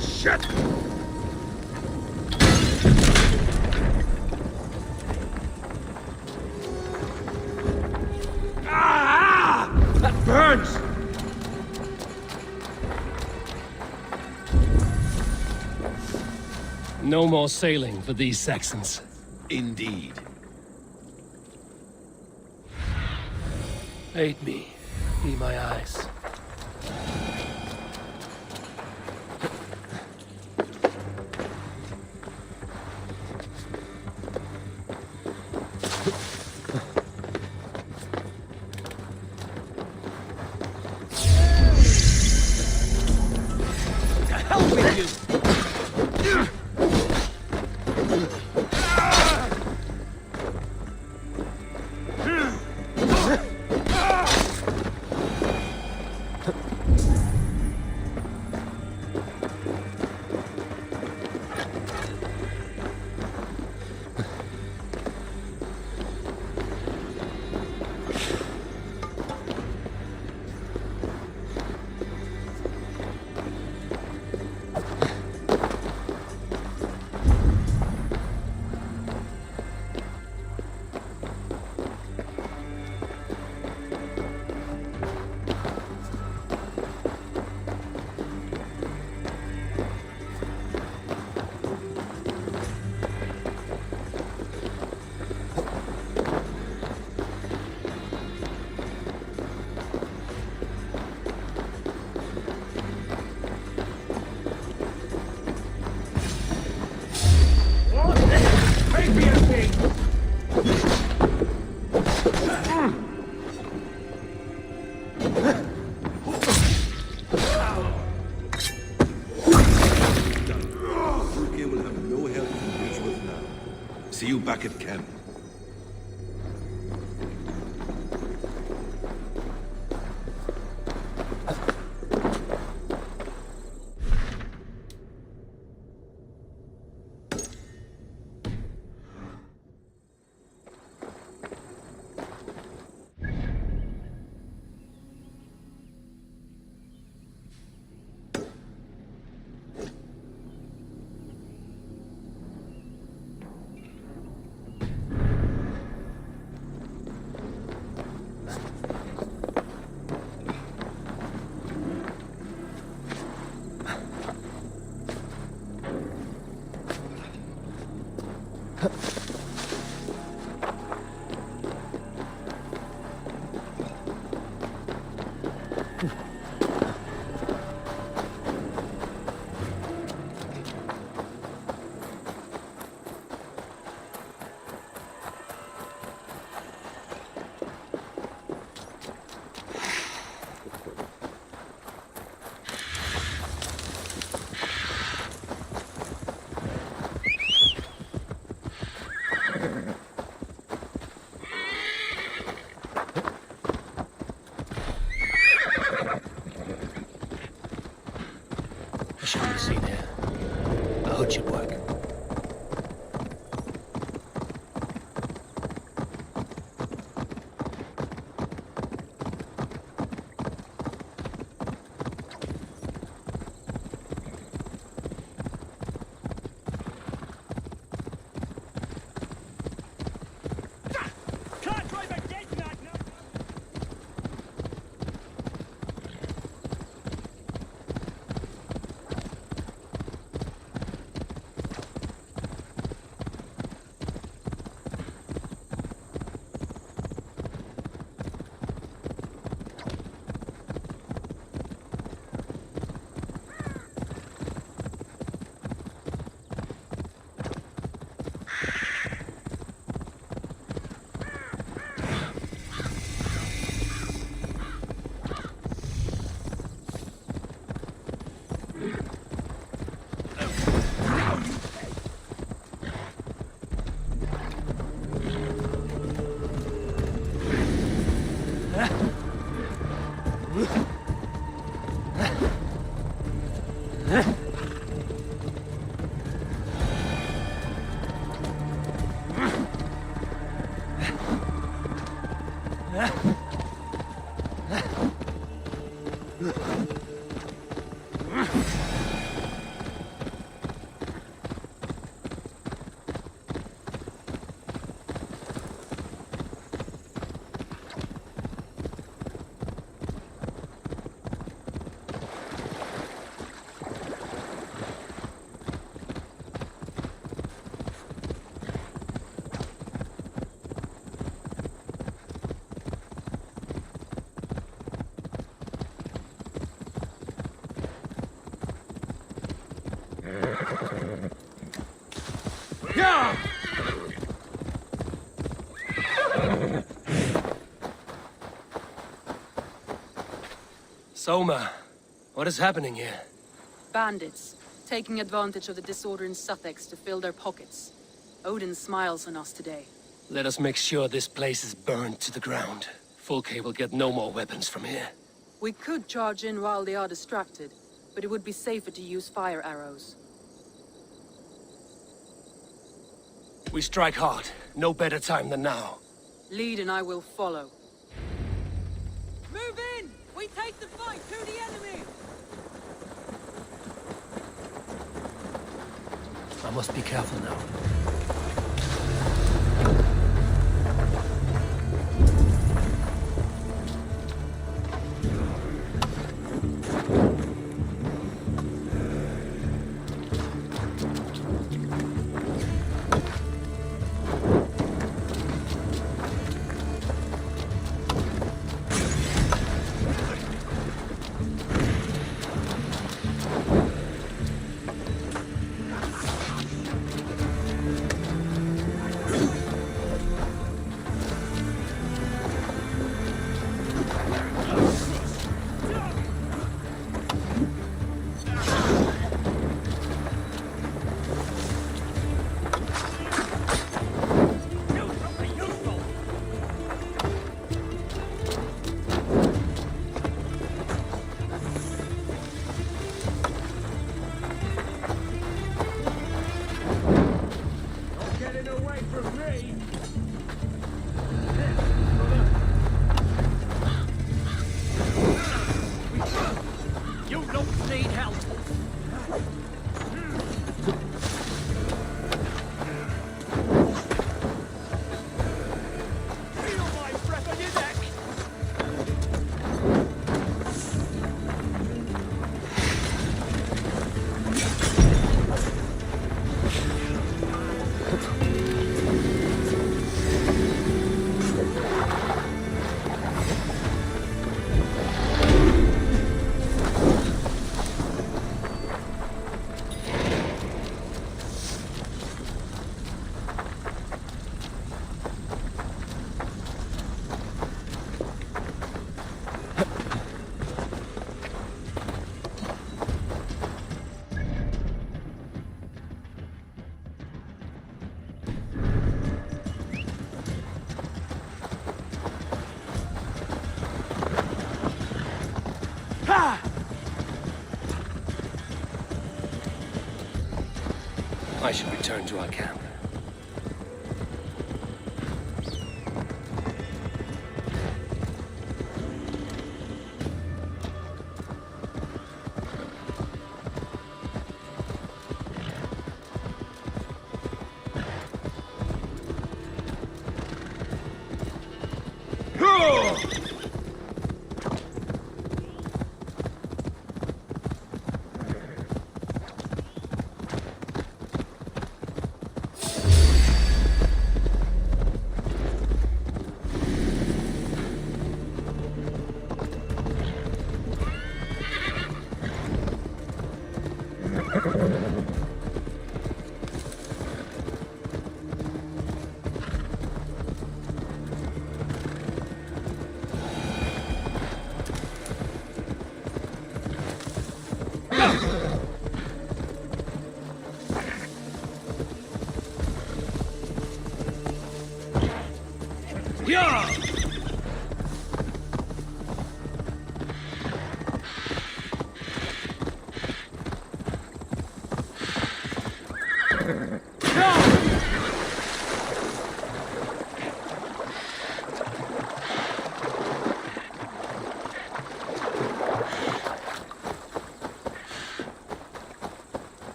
S15: Shit! Ah! That burns!
S1: No more sailing for these Saxons.
S2: Indeed.
S1: Aid me. Be my eyes.
S18: See you back at camp.
S1: Should work. Yeah! Soma, what is happening here?
S13: Bandits, taking advantage of the disorder in Sussex to fill their pockets. Odin smiles on us today.
S1: Let us make sure this place is burned to the ground. Fulke will get no more weapons from here.
S13: We could charge in while they are distracted, but it would be safer to use fire arrows.
S1: We strike hard. No better time than now.
S13: Lead and I will follow.
S16: Move in! We take the fight to the enemy!
S1: I must be careful now. I should return to our camp.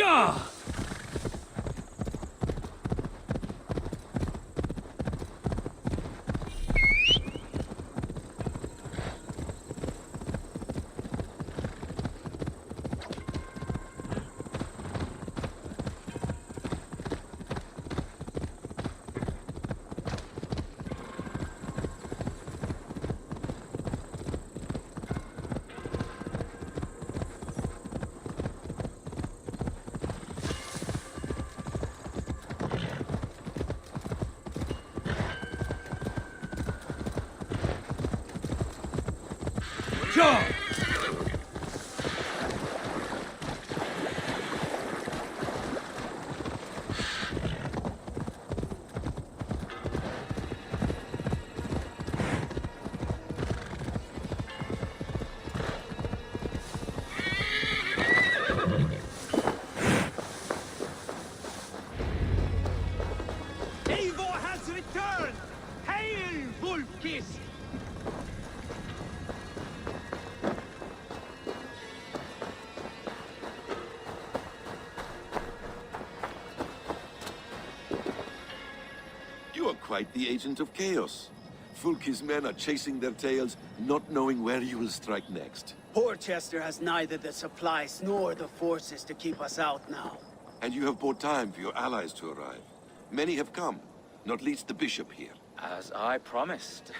S1: Yeah! jaw!
S3: Eivor has returned! Hail, Wolfkiss!
S18: You are quite the agent of chaos. Fulke's men are chasing their tails, not knowing where you will strike next.
S7: Porchester has neither the supplies nor the forces to keep us out now.
S18: And you have bought time for your allies to arrive. Many have come, not least the bishop here.
S5: As I promised.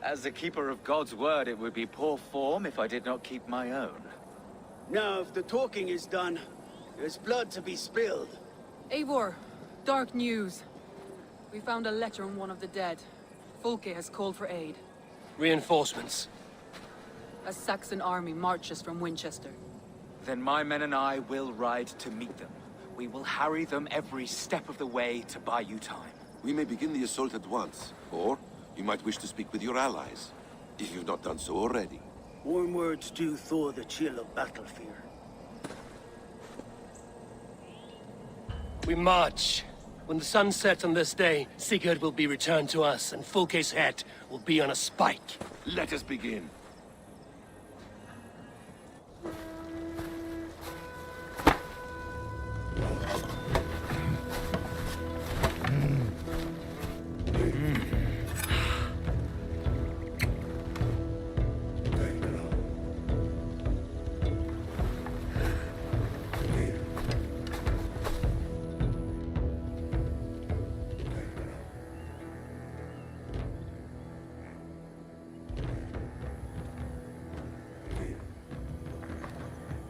S5: As the keeper of God's word, it would be poor form if I did not keep my own.
S7: Now, if the talking is done, there's blood to be spilled.
S13: Eivor, dark news. We found a letter on one of the dead. Fulke has called for aid.
S1: Reinforcements.
S13: A Saxon army marches from Winchester.
S5: Then my men and I will ride to meet them. We will harry them every step of the way to buy you time.
S18: We may begin the assault at once, or you might wish to speak with your allies, if you've not done so already.
S7: Warm words do thaw the chill of battle fear.
S1: We march. When the sun sets on this day, Sigurd will be returned to us, and Fulke's head will be on a spike.
S18: Let us begin.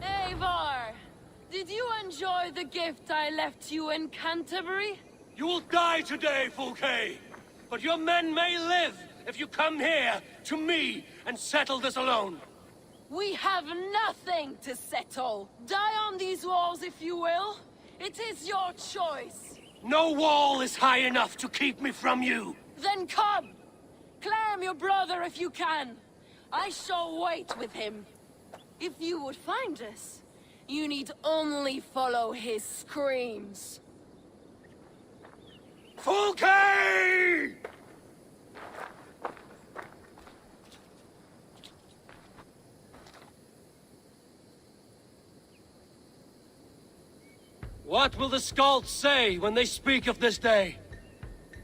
S11: Eivor! Did you enjoy the gift I left you in Canterbury?
S1: You will die today, Fulke! But your men may live if you come here, to me, and settle this alone.
S11: We have nothing to settle. Die on these walls if you will. It is your choice.
S1: No wall is high enough to keep me from you.
S11: Then come! Claim your brother if you can. I shall wait with him. If you would find us, you need only follow his screams.
S1: Fulke! What will the Skalds say when they speak of this day?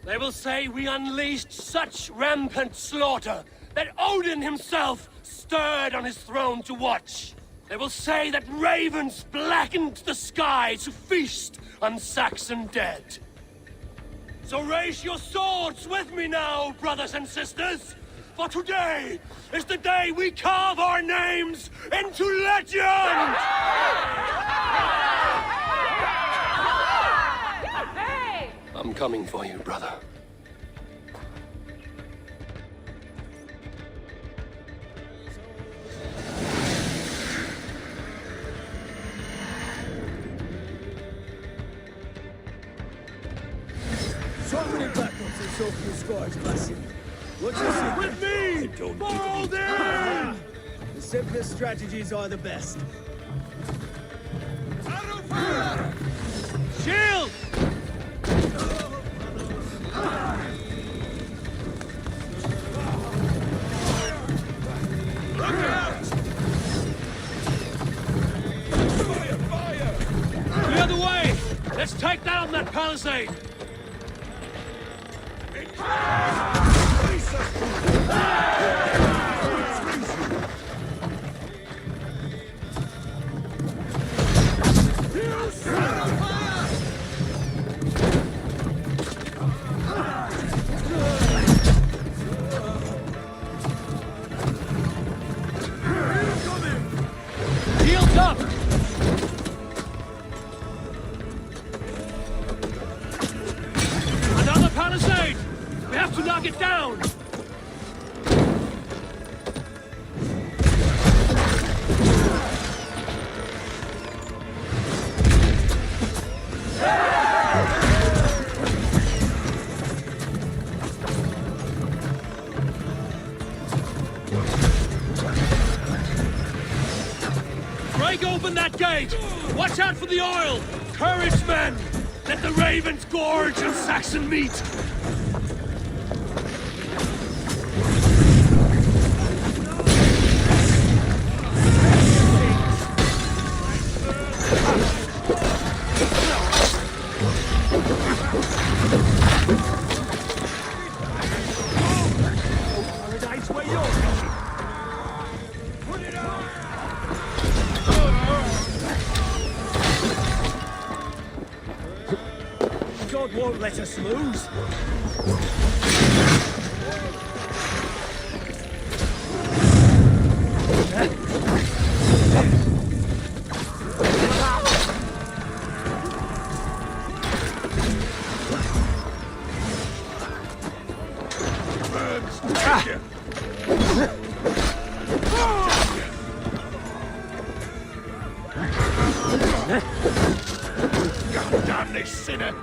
S1: They will say we unleashed such rampant slaughter that Odin himself stirred on his throne to watch. They will say that ravens blackened the sky to feast on Saxon dead. So raise your swords with me now, brothers and sisters, for today is the day we carve our names into legend! I'm coming for you, brother.
S7: So many battles and so few scars, Classy. What's your secret?
S3: With me! For Odin!
S7: The simplest strategies are the best.
S1: Shield!
S3: Look out! Fire! Fire!
S1: Clear the way! Let's take down that palisade! Shields up! Another palisade! We have to knock it down!
S9: Break open that gate! Watch out for the oil! Courage, men! Let the ravens gorge on Saxon meat!
S4: God won't let us lose.
S9: God damn this sinner!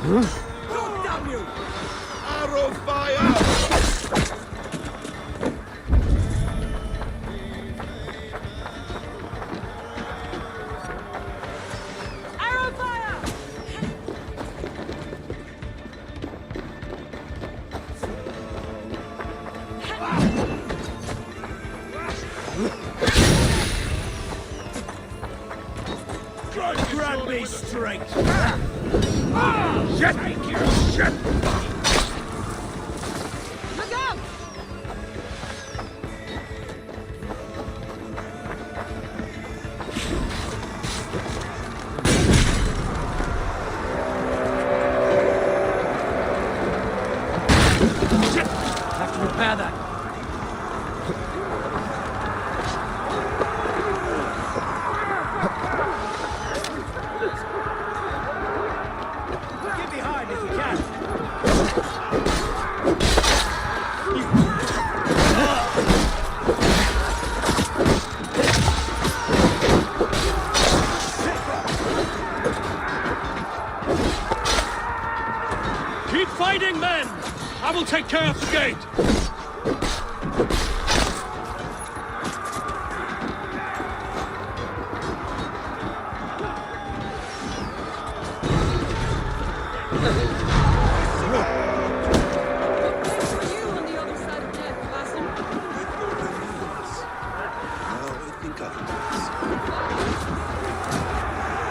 S9: God damn you! Arrow fire!
S11: Arrow fire!
S2: Grab me straight!
S15: Shit! Shit!
S11: Look out!
S12: Have to repair that.
S3: Get behind if you can.
S1: Keep fighting, men! I will take care of the gate!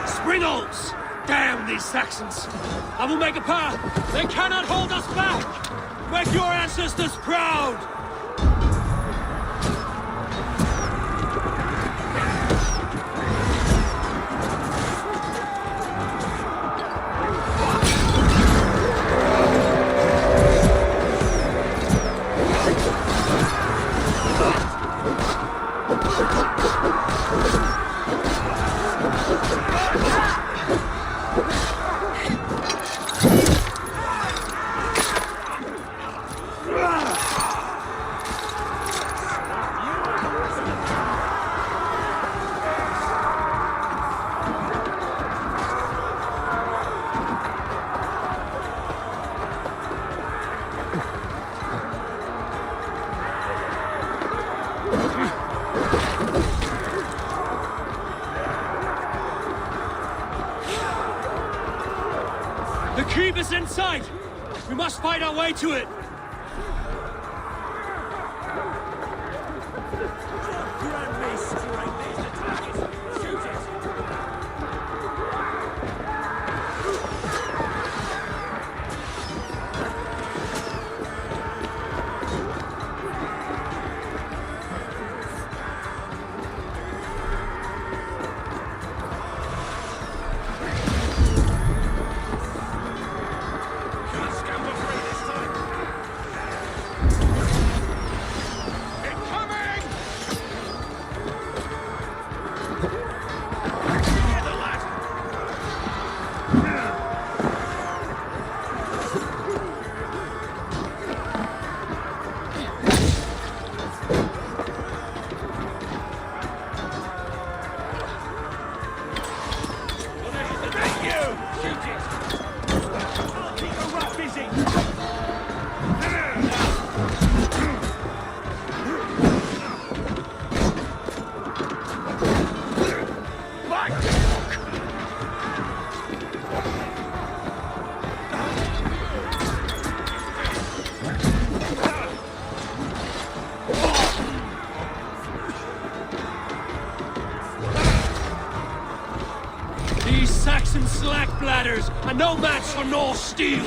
S1: Springholes! Damn these Saxons! I will make a path! They cannot hold us back! Make your ancestors proud! The keep is in sight! We must fight our way to it!
S2: Grab me straight! These attackers! Shoot it!
S1: These Saxon slack bladders are no match for Norse steel!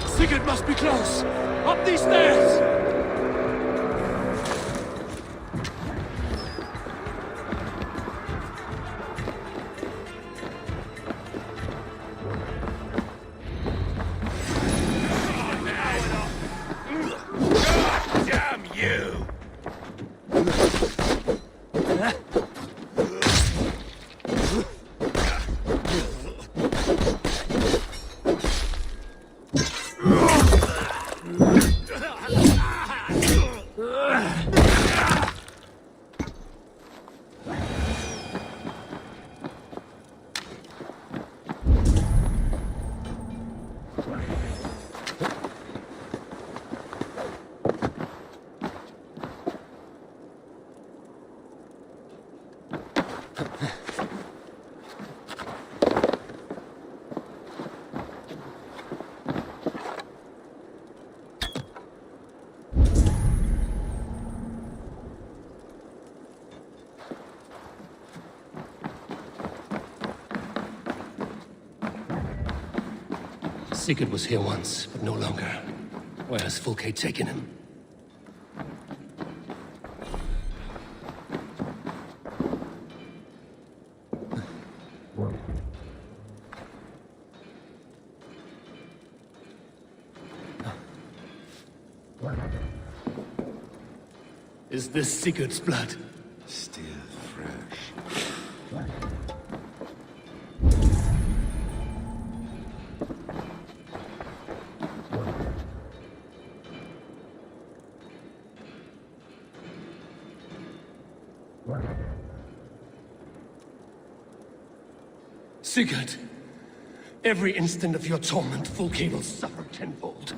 S1: Sigurd must be close! Up these stairs!
S2: Damn you!
S1: Sigurd was here once, but no longer. Where has Fulke taken him? Is this Sigurd's blood?
S2: Still fresh.
S1: Sigurd, every instant of your torment, Fulke will suffer tenfold.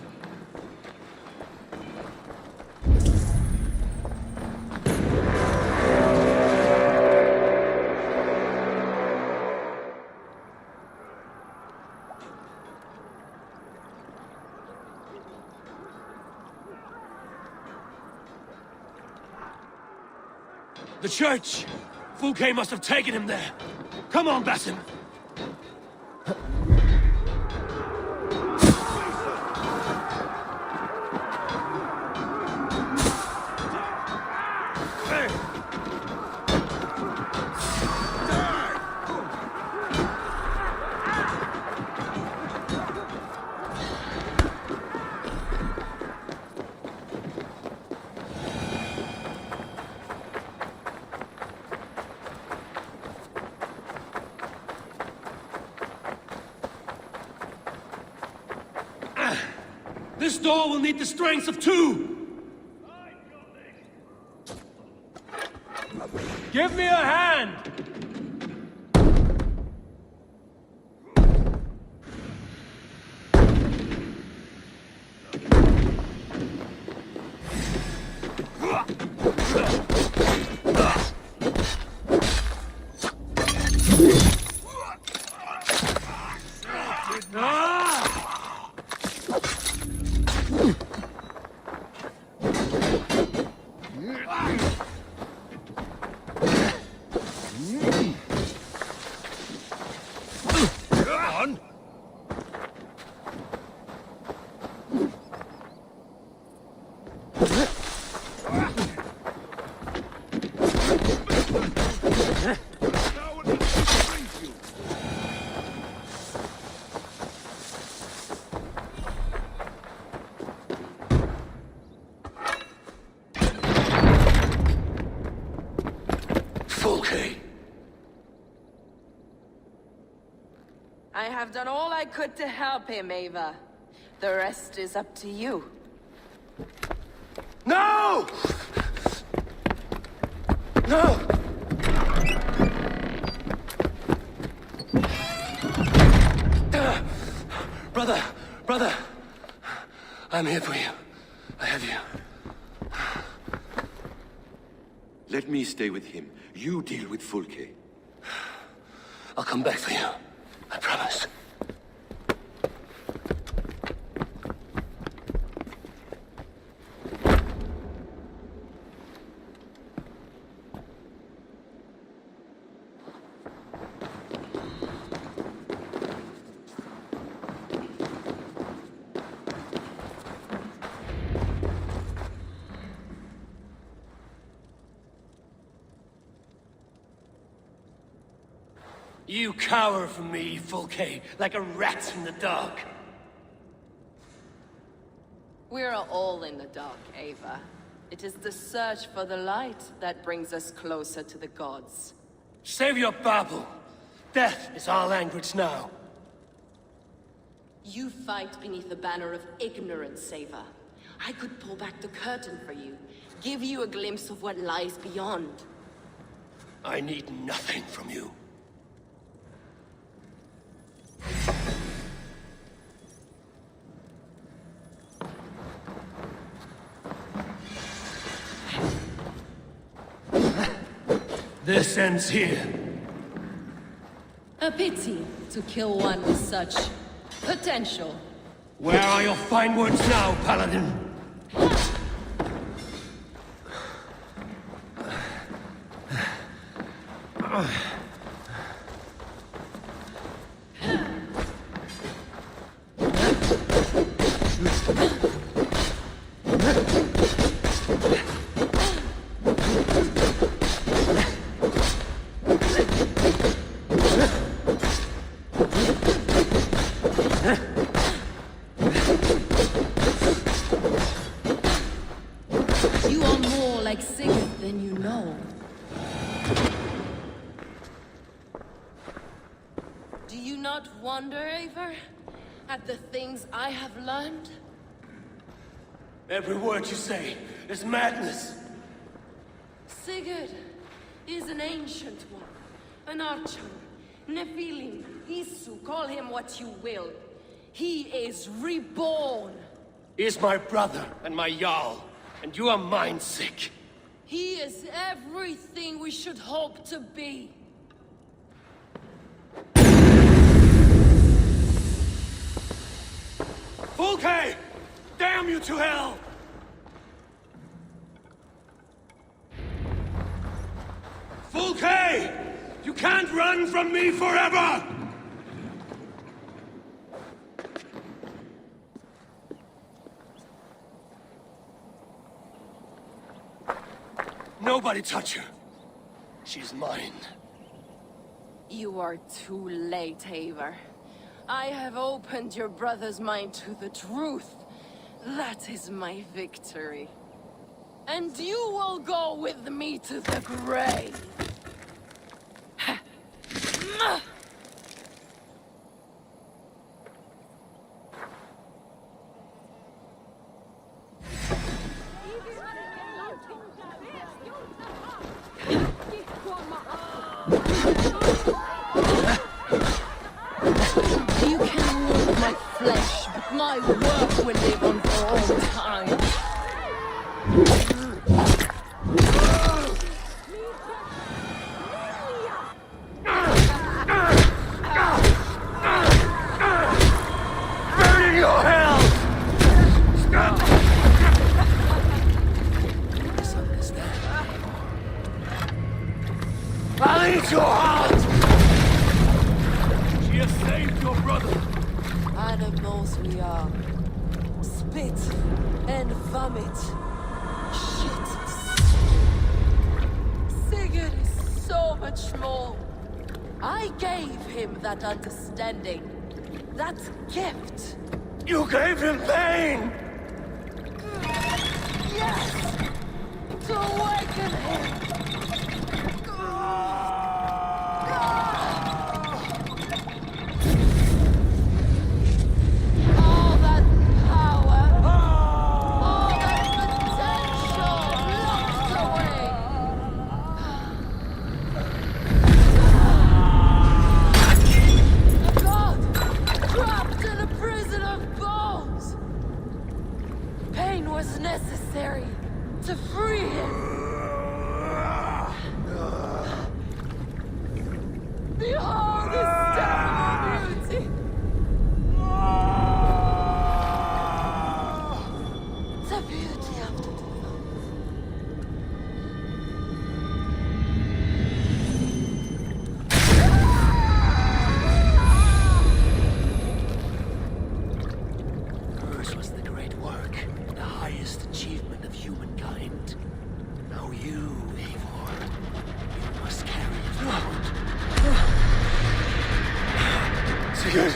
S1: The church! Fulke must have taken him there! Come on, Basim! This door will need the strength of two!
S14: Give me a hand!
S11: I have done all I could to help him, Eivor. The rest is up to you.
S1: No! No! Brother! I'm here for you. I have you.
S18: Let me stay with him. You deal with Fulke.
S1: I'll come back for you. I promise. You cower from me, Fulke, like a rat in the dark.
S11: We're all in the dark, Eivor. It is the search for the light that brings us closer to the gods.
S1: Save your babble. Death is our language now.
S11: You fight beneath the banner of ignorance, Eivor. I could pull back the curtain for you, give you a glimpse of what lies beyond.
S1: I need nothing from you. This ends here.
S11: A pity to kill one with such potential.
S1: Where are your fine words now, Paladin?
S11: You are more like Sigurd than you know. Do you not wonder, Eivor, at the things I have learned?
S1: Every word you say is madness.
S11: Sigurd is an ancient one, an archer, Nephilim, Isu, call him what you will. He is reborn.
S1: He is my brother and my Jarl, and you are mind sick.
S11: He is everything we should hope to be.
S1: Fulke! Damn you to hell! Fulke! You can't run from me forever! Nobody touch her. She's mine.
S11: You are too late, Eivor. I have opened your brother's mind to the truth. That is my victory. And you will go with me to the grave. You can walk my flesh, but my work will live on for all time.
S1: Burn in your hell! I'll eat your heart! She has saved your brother!
S11: Animals we are. Spit and vomit. Shit. Sigurd is so much more. I gave him that understanding. That gift.
S1: You gave him pain!
S11: Yes! To awaken him! All that power, all that potential locked away. A god trapped in a prison of bones. Pain was necessary to free him. Behold this terrible beauty! The beauty of the
S1: Hers was the great work, the highest achievement of humankind. Now you, Eivor, you must carry it forward. Sigurd!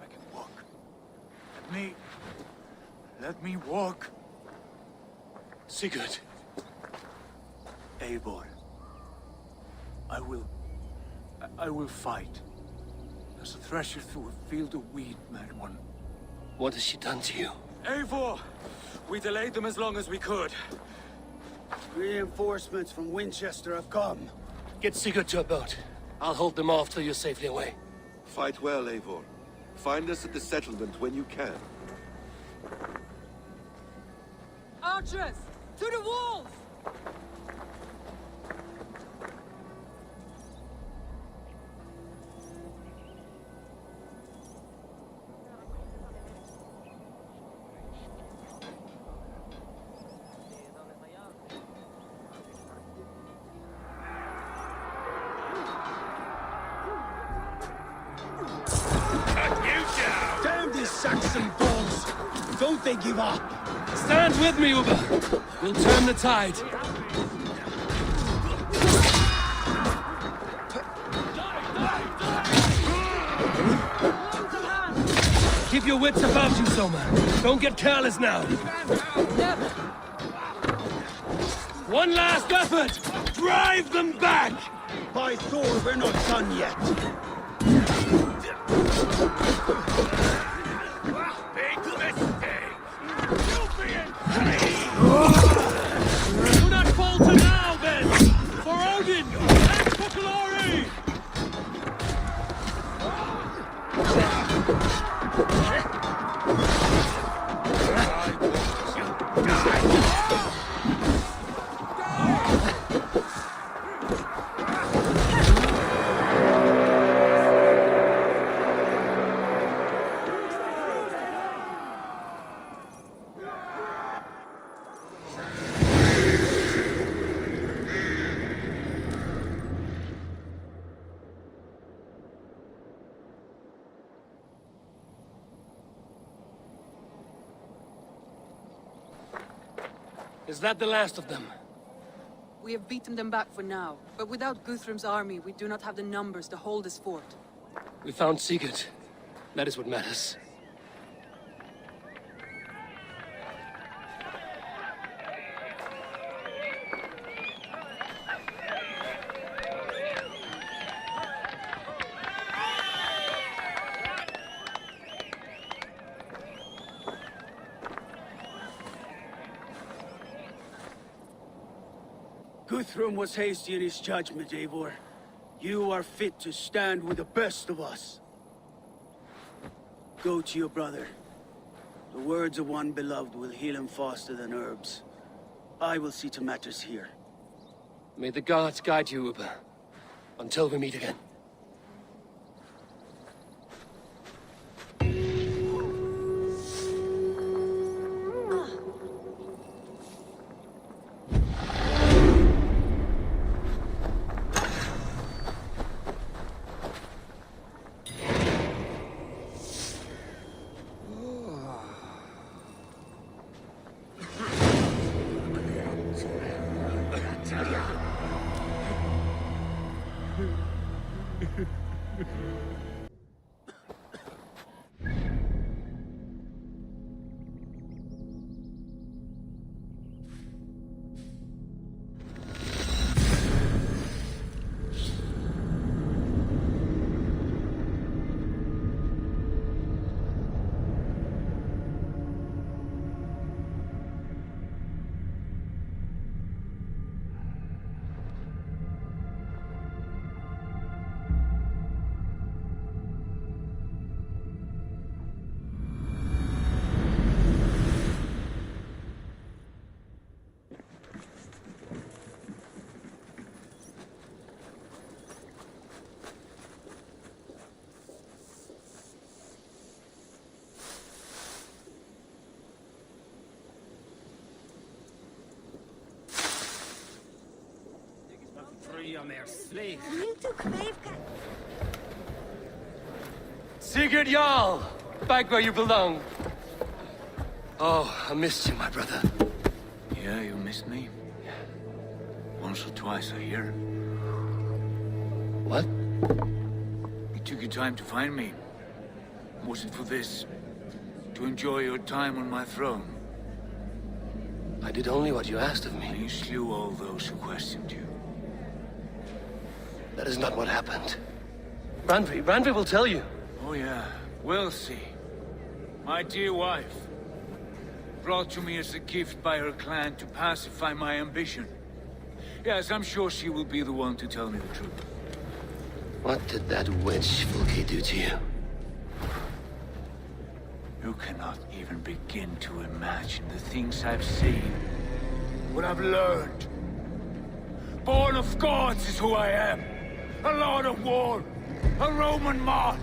S15: I can walk. Let me walk.
S1: Sigurd!
S15: Eivor. I will fight. As a thresher through a field of wheat, mad one.
S1: What has she done to you?
S5: Eivor! We delayed them as long as we could.
S7: Reinforcements from Winchester have come.
S1: Get Sigurd to a boat. I'll hold them off till you're safely away.
S18: Fight well, Eivor. Find us at the settlement when you can.
S16: Archers! To the walls!
S7: Damn these Saxon dogs! Don't they give up?
S1: Stand with me, Uber. We'll turn the tide. Keep your wits about you, Soma. Don't get careless now. One last effort! Drive them back!
S7: By Thor, we're not done yet.
S1: Do not falter now, then! For Odin and for glory! Is that the last of them?
S13: We have beaten them back for now, but without Guthrum's army, we do not have the numbers to hold this fort.
S1: We found Sigurd. That is what matters.
S7: Guthrum was hasty in his judgment, Eivor. You are fit to stand with the best of us. Go to your brother. The words of one beloved will heal him faster than herbs. I will see to matters here.
S1: May the gods guide you, Uber. Until we meet again. Sigurd Jarl! Back where you belong. Oh, I missed you, my brother.
S24: Yeah, you missed me. Once or twice, I hear.
S1: What?
S24: You took your time to find me. Was it for this? To enjoy your time on my throne?
S1: I did only what you asked of me.
S24: You slew all those who questioned you.
S1: That is not what happened. Randvi will tell you.
S24: Oh yeah, we'll see. My dear wife, brought to me as a gift by her clan to pacify my ambition. Yes, I'm sure she will be the one to tell me the truth.
S1: What did that witch Fulke do to you?
S24: You cannot even begin to imagine the things I've seen. What I've learned. Born of gods is who I am. A lord of war. A Roman Mars.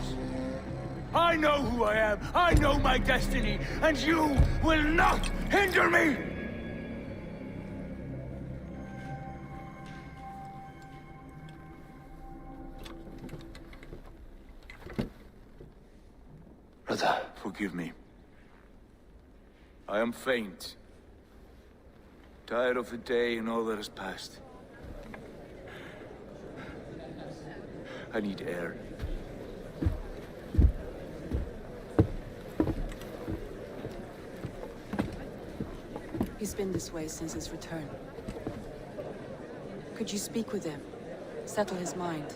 S24: I know who I am. I know my destiny. And you will not hinder me!
S1: Brother.
S24: Forgive me. I am faint. Tired of the day and all that has passed. I need air.
S13: He's been this way since his return. Could you speak with him? Settle his mind?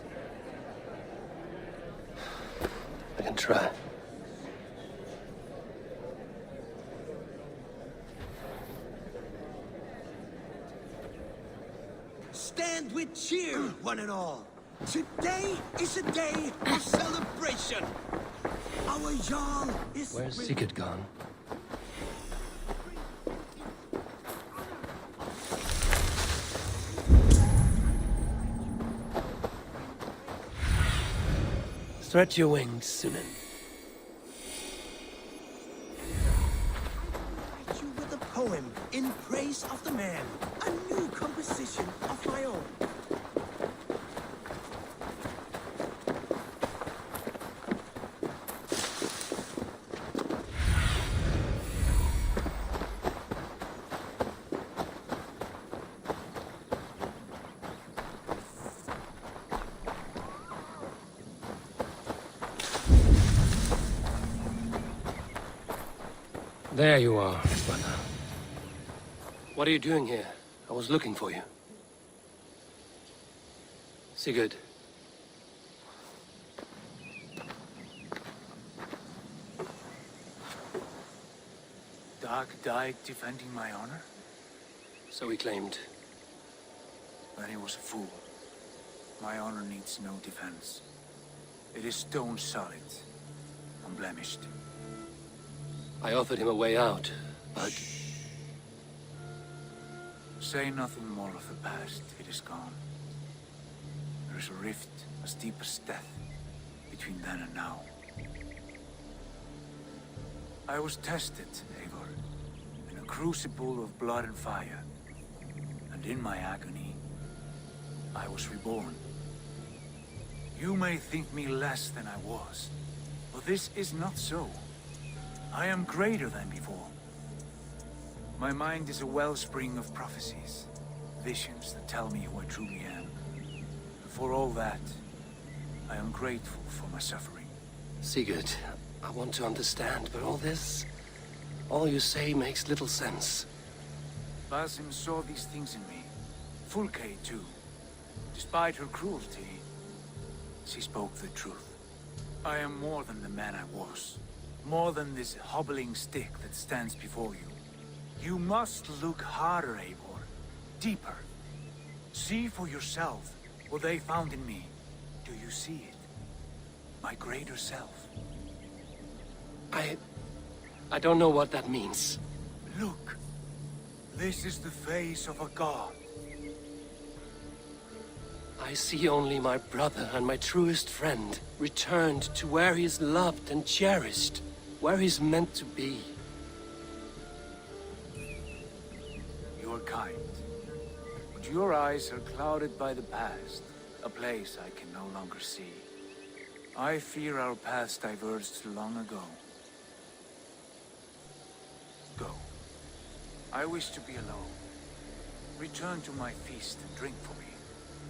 S12: I can try.
S2: Stand with cheer, one and all. Today is a day of celebration. Our Jarl is...
S12: Where's Sigurd gone? Stretch your wings, Sunan.
S2: You with a poem in praise of the man. A new composition of my own.
S12: There you are, brother. What are you doing here? I was looking for you. Sigurd.
S24: Dag died defending my honor?
S12: So he claimed.
S24: Then he was a fool. My honor needs no defense. It is stone solid, unblemished.
S12: I offered him a way out, but...
S24: Say nothing more of the past. It is gone. There is a rift as deep as death between then and now. I was tested, Eivor, in a crucible of blood and fire. And in my agony, I was reborn. You may think me less than I was, but this is not so. I am greater than before. My mind is a wellspring of prophecies, visions that tell me who I truly am. And for all that, I am grateful for my suffering.
S12: Sigurd, I want to understand, but all you say makes little sense.
S24: Basim saw these things in me. Fulke, too. Despite her cruelty, she spoke the truth. I am more than the man I was. More than this hobbling stick that stands before you. You must look harder, Eivor. Deeper. See for yourself what they found in me. Do you see it? My greater self.
S12: I don't know what that means.
S24: Look. This is the face of a god.
S12: I see only my brother and my truest friend returned to where he is loved and cherished. Where he's meant to be.
S24: You're kind. But your eyes are clouded by the past. A place I can no longer see. I fear our paths diverged long ago. Go. I wish to be alone. Return to my feast and drink for me.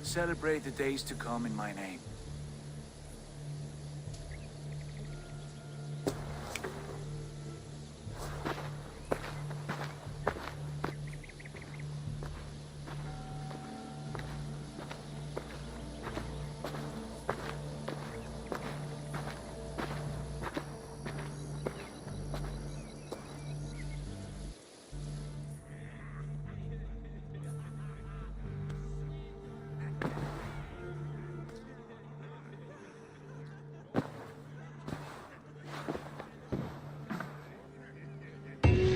S24: Celebrate the days to come in my name.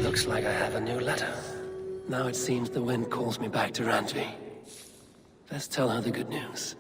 S12: Looks like I have a new letter. Now it seems the wind calls me back to Randvi. Let's tell her the good news.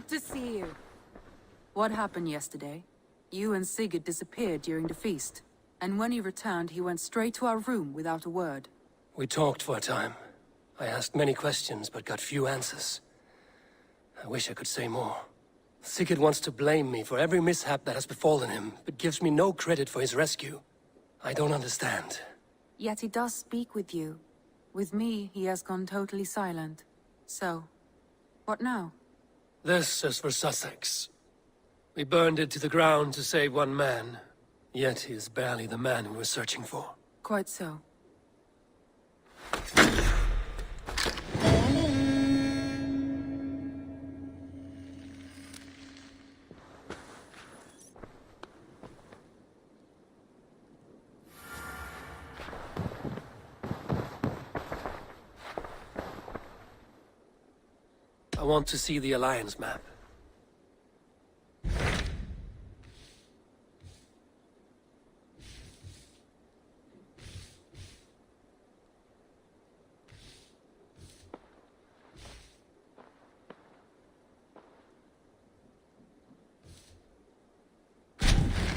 S13: Good to see you. What happened yesterday? You and Sigurd disappeared during the feast. And when he returned, he went straight to our room without a word.
S1: We talked for a time. I asked many questions, but got few answers. I wish I could say more. Sigurd wants to blame me for every mishap that has befallen him, but gives me no credit for his rescue. I don't understand.
S13: Yet he does speak with you. With me, he has gone totally silent. So, what now?
S1: This is for Sussex. We burned it to the ground to save one man. Yet he is barely the man we were searching for.
S13: Quite so.
S1: I want to see the Alliance map.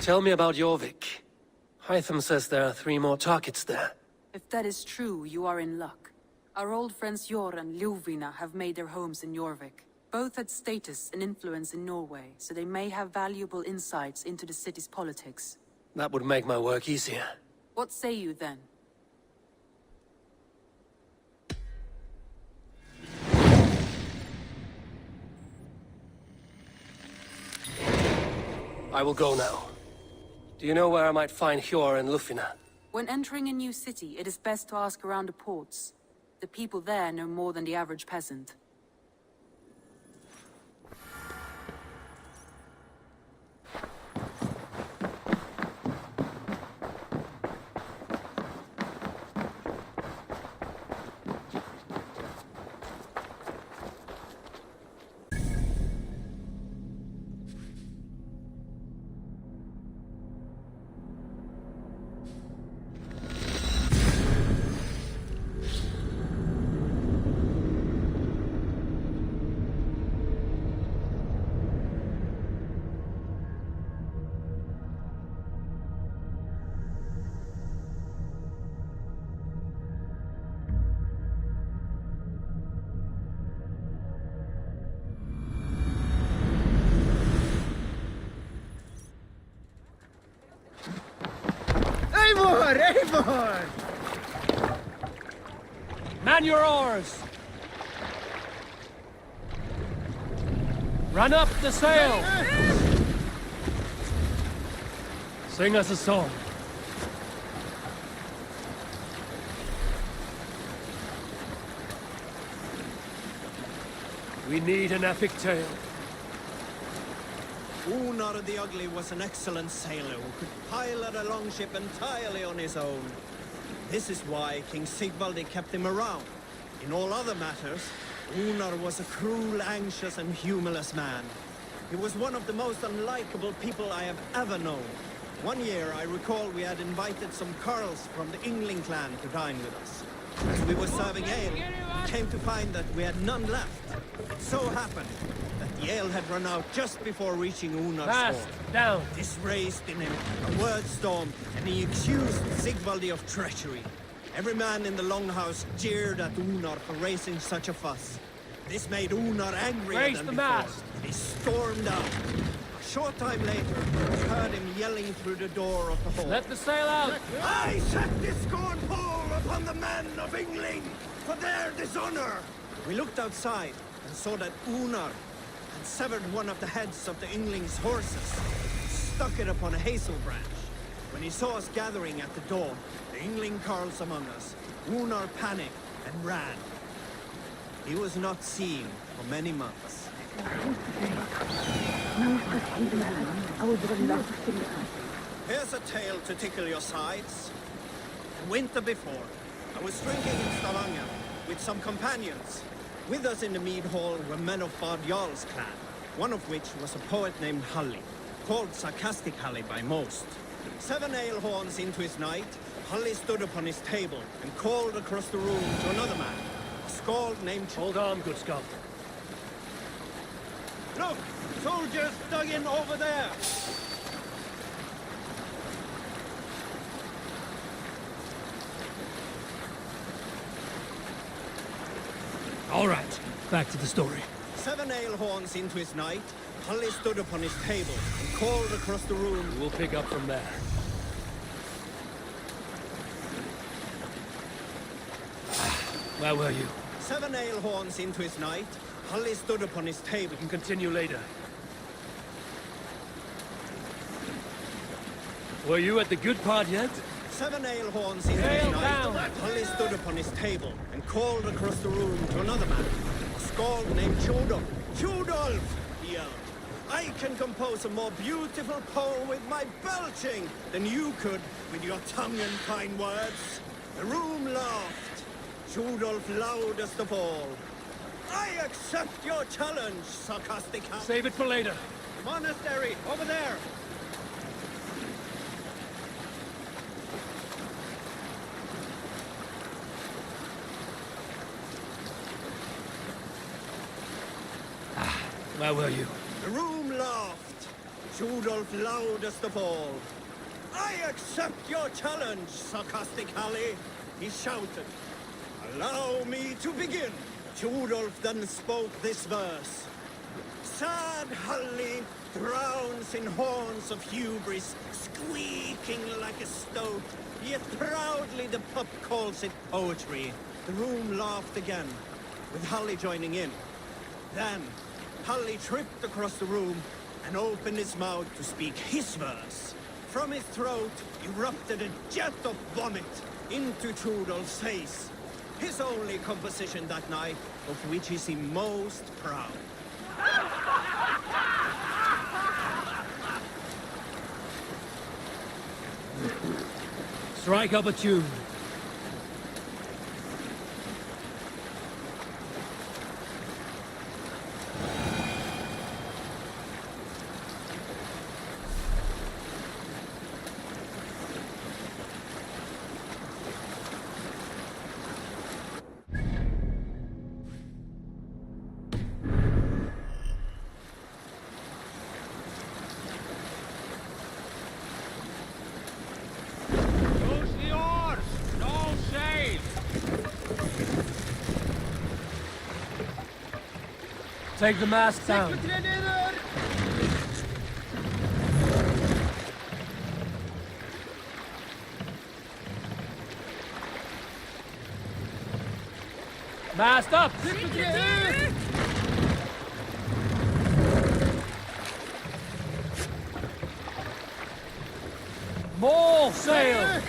S1: Tell me about Jorvik. Hytham says there are 3 more targets there.
S13: If that is true, you are in luck. Our old friends Jor and Ljuvina have made their homes in Jorvik. Both had status and influence in Norway, so they may have valuable insights into the city's politics.
S1: That would make my work easier.
S13: What say you then?
S1: I will go now. Do you know where I might find Hjor and Lufina?
S13: When entering a new city, it is best to ask around the ports. The people there know more than the average peasant.
S14: Eivor! Man your oars! Run up the sail! Sing us a song. We need an epic tale.
S2: Unar the Ugly was an excellent sailor who could pilot a longship entirely on his own. This is why King Sigvaldi kept him around. In all other matters, Unar was a cruel, anxious and humorless man. He was one of the most unlikable people I have ever known. One year, I recall we had invited some Carls from the Yngling clan to dine with us. As we were serving ale, we came to find that we had none left. It so happened that the ale had run out just before reaching Unar's
S14: Fast,
S2: fort.
S14: down!
S2: This raised in him a word storm, and he accused Sigvaldi of treachery. Every man in the longhouse jeered at Unar for raising such a fuss. This made Unar angrier
S14: Raise
S2: than
S14: the
S2: before,
S14: mast.
S2: and he stormed out. A short time later, we heard him yelling through the door of the hall.
S14: Let the sail out!
S2: I set this scornful upon the men of Yngling for their dishonor! We looked outside and saw that Unar had severed one of the heads of the Yngling's horses and stuck it upon a hazel branch. When he saw us gathering at the door, the Yngling Carls among us, Unar panicked and ran. He was not seen for many months. Here's a tale to tickle your sides. The winter before, I was drinking in Stavanger with some companions. With us in the mead hall were men of Bard Jarl's clan, one of which was a poet named Halli, called Sarcastic Halli by most. 7 ale horns into his night, Halli stood upon his table and called across the room to another man, a skald named...
S14: Hold on, good Scott.
S2: Look! Soldiers dug in over there!
S1: All right, back to the story.
S2: 7 ale horns into his night, Tully stood upon his table and called across the room.
S1: We'll pick up from there. Where were you?
S2: 7 ale horns into his night, Tully stood upon his table.
S1: We can continue later. Were you at the good part yet?
S2: 7 ale horns into his night, Tully stood upon his table and called across the room to another man, a skald named Tjodolf. Tjodolf, he yelled. I can compose a more beautiful poem with my belching than you could with your tongue and fine words. The room laughed. Tjodolf loudest of all. I accept your challenge, sarcastic hound.
S1: Save it for later.
S2: The monastery, over there.
S1: Where were you?
S2: The room laughed. Tjodolf loudest of all. I accept your challenge, sarcastic Hallie, he shouted. Allow me to begin. Tjodolf then spoke this verse. Sad Hallie drowns in horns of hubris, squeaking like a stoat, yet proudly the pup calls it poetry. The room laughed again, with Hallie joining in. Then, Hallie tripped across the room and opened his mouth to speak his verse. From his throat erupted a jet of vomit into Tjodolf's face. His only composition that night, of which he seemed most proud.
S1: Strike up a tune. Take the mast down. Mast up! More sail!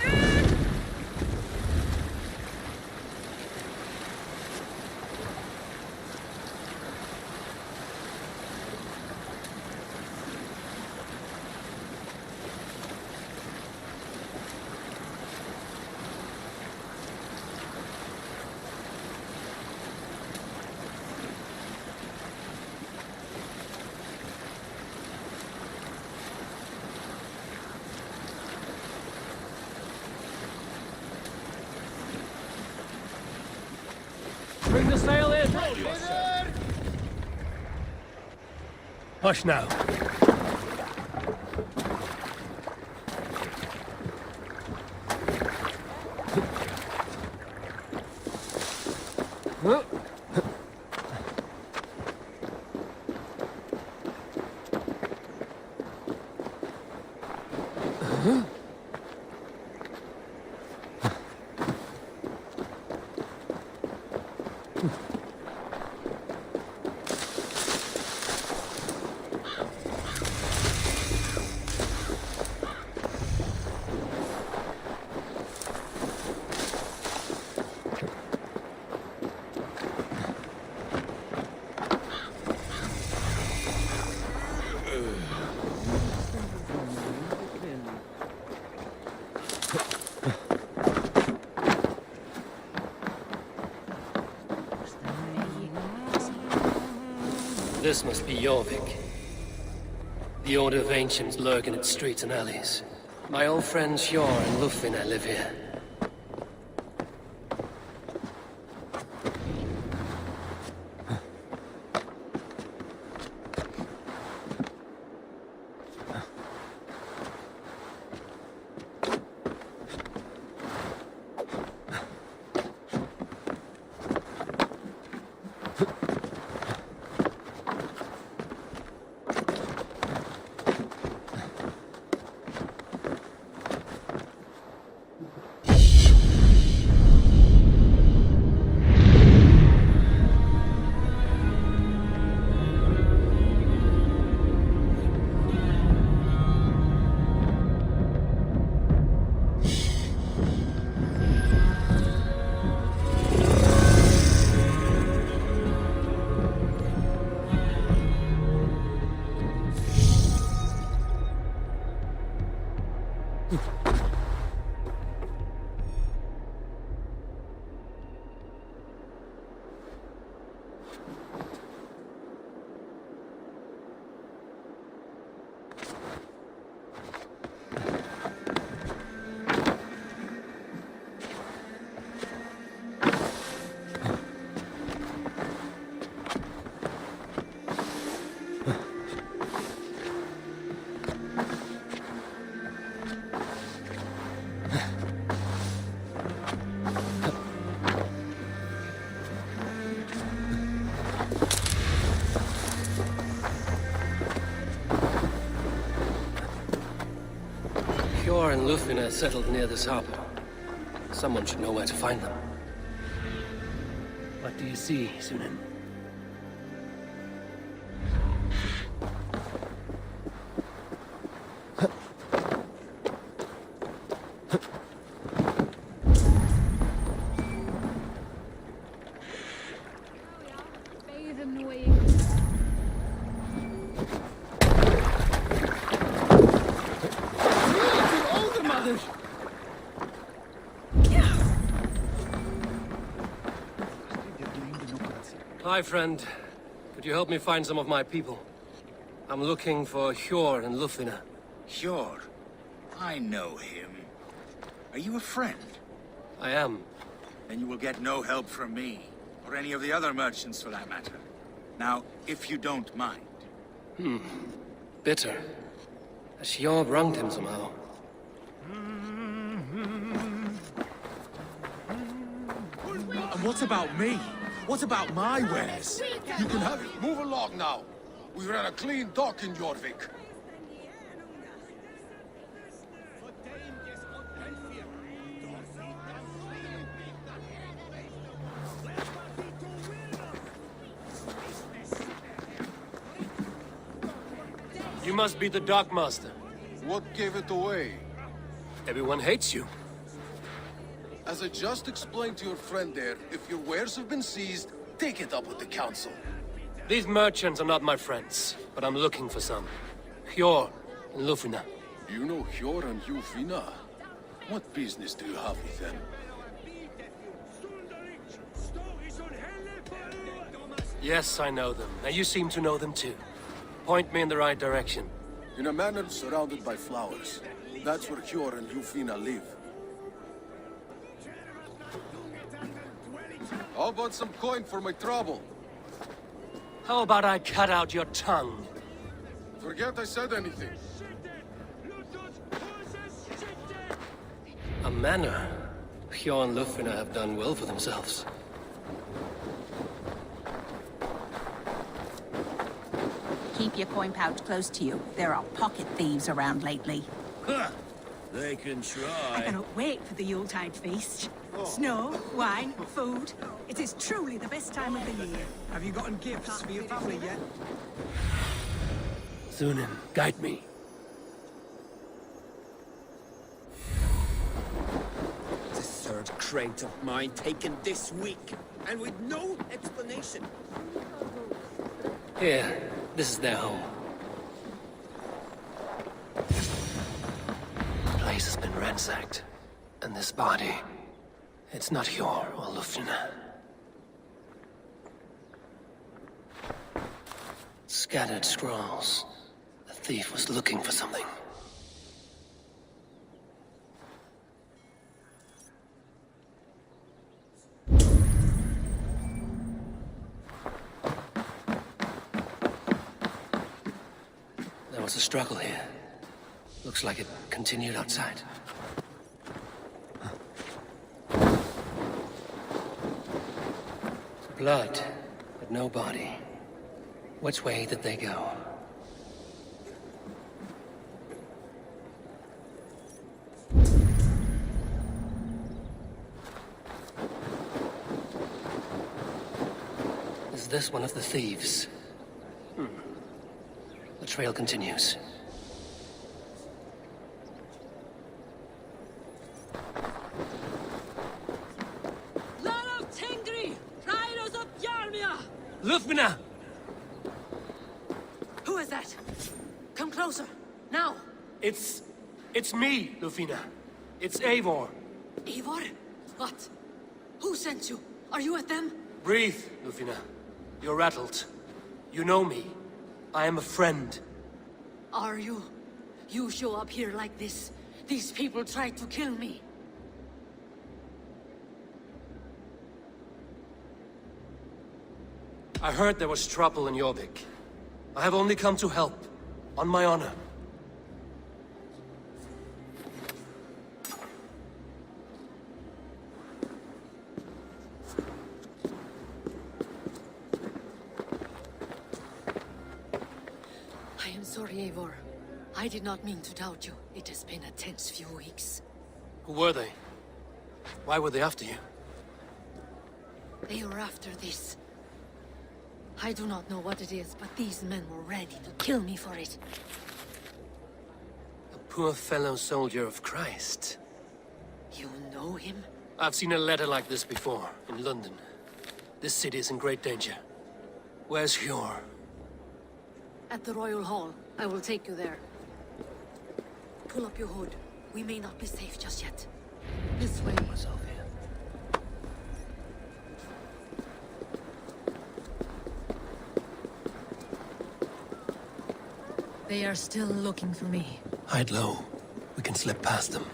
S1: Bring the sail in! Hush now. This must be Jorvik. The Order of Ancients lurk in its streets and alleys. My old friends Hjor and Lufvina live here.
S12: Hjor and Lufina settled near this harbor. Someone should know where to find them.
S1: What do you see, Sunan?
S12: Hi, friend. Could you help me find some of my people? I'm looking for Hjor and Lufina.
S10: Hjor? I know him. Are you a friend?
S12: I am.
S10: Then you will get no help from me, or any of the other merchants for that matter. Now, if you don't mind.
S12: Bitter. Has Hjor wronged him somehow?
S15: And what about me? What about my wares?
S23: You can have it. Move along now. We ran a clean dock in Jorvik.
S1: You must be the Dockmaster.
S23: What gave it away?
S1: Everyone hates you.
S23: As I just explained to your friend there, if your wares have been seized, take it up with the council.
S1: These merchants are not my friends, but I'm looking for some. Hjor and Lufina.
S23: You know Hjor and Lufina? What business do you have with them?
S1: Yes, I know them. Now you seem to know them too. Point me in the right direction.
S23: In a manor surrounded by flowers. That's where Hjor and Lufina live. How about some coin for my trouble?
S1: How about I cut out your tongue?
S23: Forget I said anything.
S12: A manor. Hjor and Lufina have done well for themselves.
S19: Keep your coin pouch close to you. There are pocket thieves around lately.
S2: They can try.
S20: I cannot wait for the Yuletide feast. Snow, wine, food. It is truly the best time of the year.
S2: Have you gotten gifts for your family yet?
S1: Sunan, guide me.
S2: The third crate of mine taken this week, and with no explanation.
S12: Here, this is their home.
S1: The place has been ransacked. And this body, it's not Hjor or Lufina. Scattered scrolls. The thief was looking for something. There was a struggle here. Looks like it continued outside. Blood, but no body. Which way did they go? Is this one of the thieves? The trail continues. Lufina!
S11: Who is that? Come closer, now!
S1: It's me, Lufina. It's Eivor.
S11: Eivor? What? Who sent you? Are you with them?
S1: Breathe, Lufina. You're rattled. You know me. I am a friend.
S11: Are you? You show up here like this. These people tried to kill me.
S1: I heard there was trouble in Jorvik. I have only come to help. On my honor.
S11: I am sorry, Eivor.
S6: I did not mean to doubt you. It has been a tense few weeks.
S12: Who were they? Why were they after you?
S6: They were after this. I do not know what it is, but these men were ready to kill me for it.
S12: A poor fellow soldier of Christ.
S6: You know him?
S12: I've seen a letter like this before, in London. This city is in great danger. Where's Hjor?
S6: At the Royal Hall. I will take you there. Pull up your hood. We may not be safe just yet. This way.
S12: Myself here.
S6: They are still looking for me.
S12: Hide low. We can slip past them.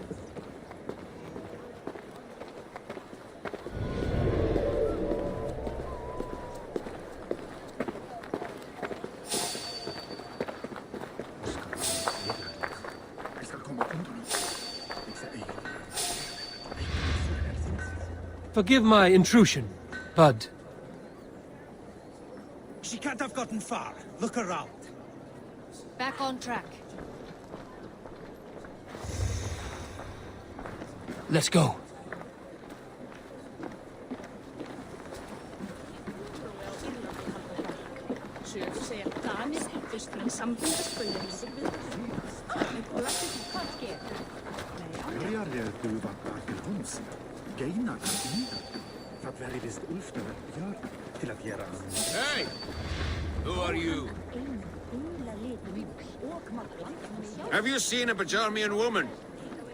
S1: Forgive my intrusion, Bud.
S2: She can't have gotten far. Look around.
S6: Back on track.
S1: Let's go.
S10: Hey! Who are you? Have you seen a Bajarmian woman?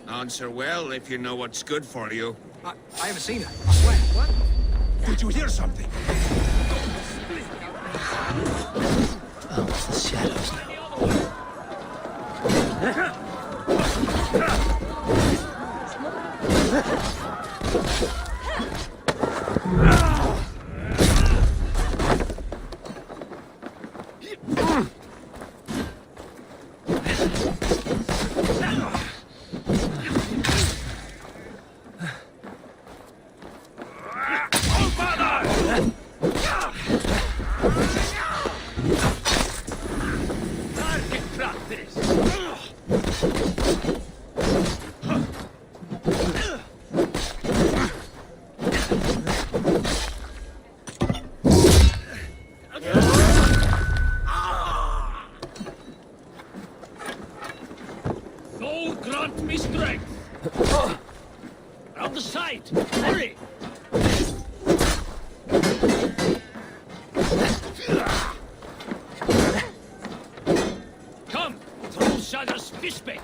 S10: Answer well if you know what's good for you.
S3: I haven't seen her. I swear. What?
S15: Did you hear something?
S12: Oh, it's the shadows now.
S8: Soul grant me strength! Round the side! Hurry! Come! Throw Shadow's fishbait!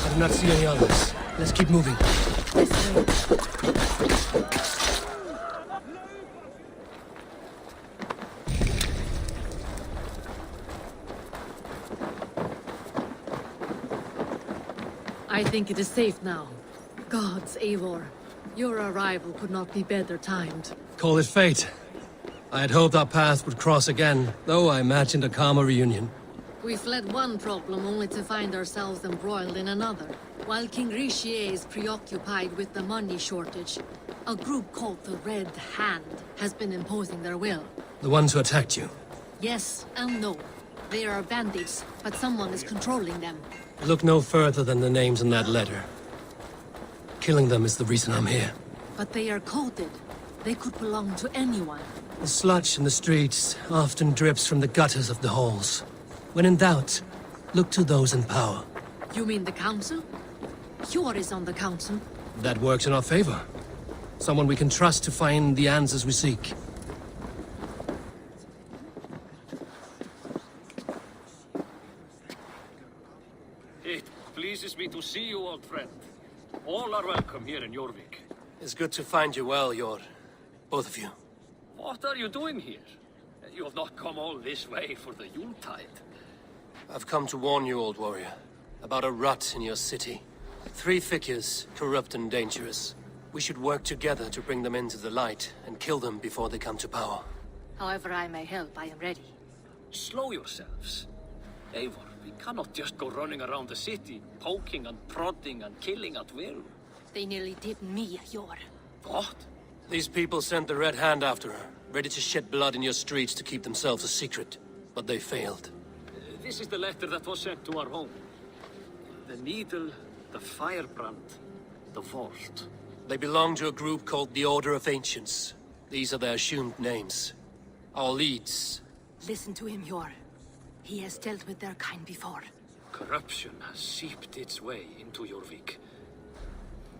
S1: I do not see any others. Let's keep moving.
S6: I think it is safe now. Gods, Eivor. Your arrival could not be better timed.
S1: Call it fate. I had hoped our paths would cross again, though I imagined a calmer reunion.
S6: We fled one problem only to find ourselves embroiled in another. While King Richier is preoccupied with the money shortage, a group called the Red Hand has been imposing their will.
S1: The ones who attacked you.
S6: Yes and no. They are bandits, but someone is controlling them.
S1: Look no further than the names in that letter. Killing them is the reason I'm here.
S6: But they are coded. They could belong to anyone.
S1: The sludge in the streets often drips from the gutters of the halls. When in doubt, look to those in power.
S6: You mean the council? Hjor is on the council.
S1: That works in our favor. Someone we can trust to find the answers we seek.
S8: It pleases me to see you, old friend. All are welcome here in Jorvik.
S1: It's good to find you well, Jor. Both of you.
S8: What are you doing here? You have not come all this way for the Yuletide.
S1: I've come to warn you, old warrior, about a rot in your city. 3 figures, corrupt and dangerous. We should work together to bring them into the light and kill them before they come to power.
S6: However I may help, I am ready.
S8: Slow yourselves. Eivor, we cannot just go running around the city, poking and prodding and killing at will.
S6: They nearly did me, Jor.
S8: What?
S1: These people sent the Red Hand after her, ready to shed blood in your streets to keep themselves a secret. But they failed.
S8: This is the letter that was sent to our home. The needle, the firebrand, the vault.
S1: They belong to a group called the Order of Ancients. These are their assumed names. Our leads.
S6: Listen to him, Jor. He has dealt with their kind before.
S8: Corruption has seeped its way into Jorvik.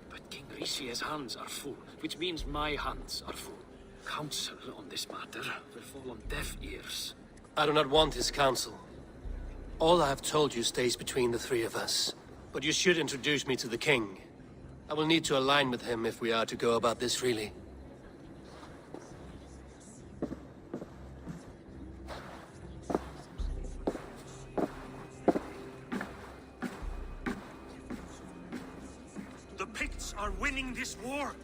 S8: But King Rishi's hands are full, which means my hands are full. Counsel on this matter will fall on deaf ears.
S1: I do not want his counsel. All I have told you stays between the 3 of us. But you should introduce me to the king. I will need to align with him if we are to go about this freely.
S4: The Picts are winning this war.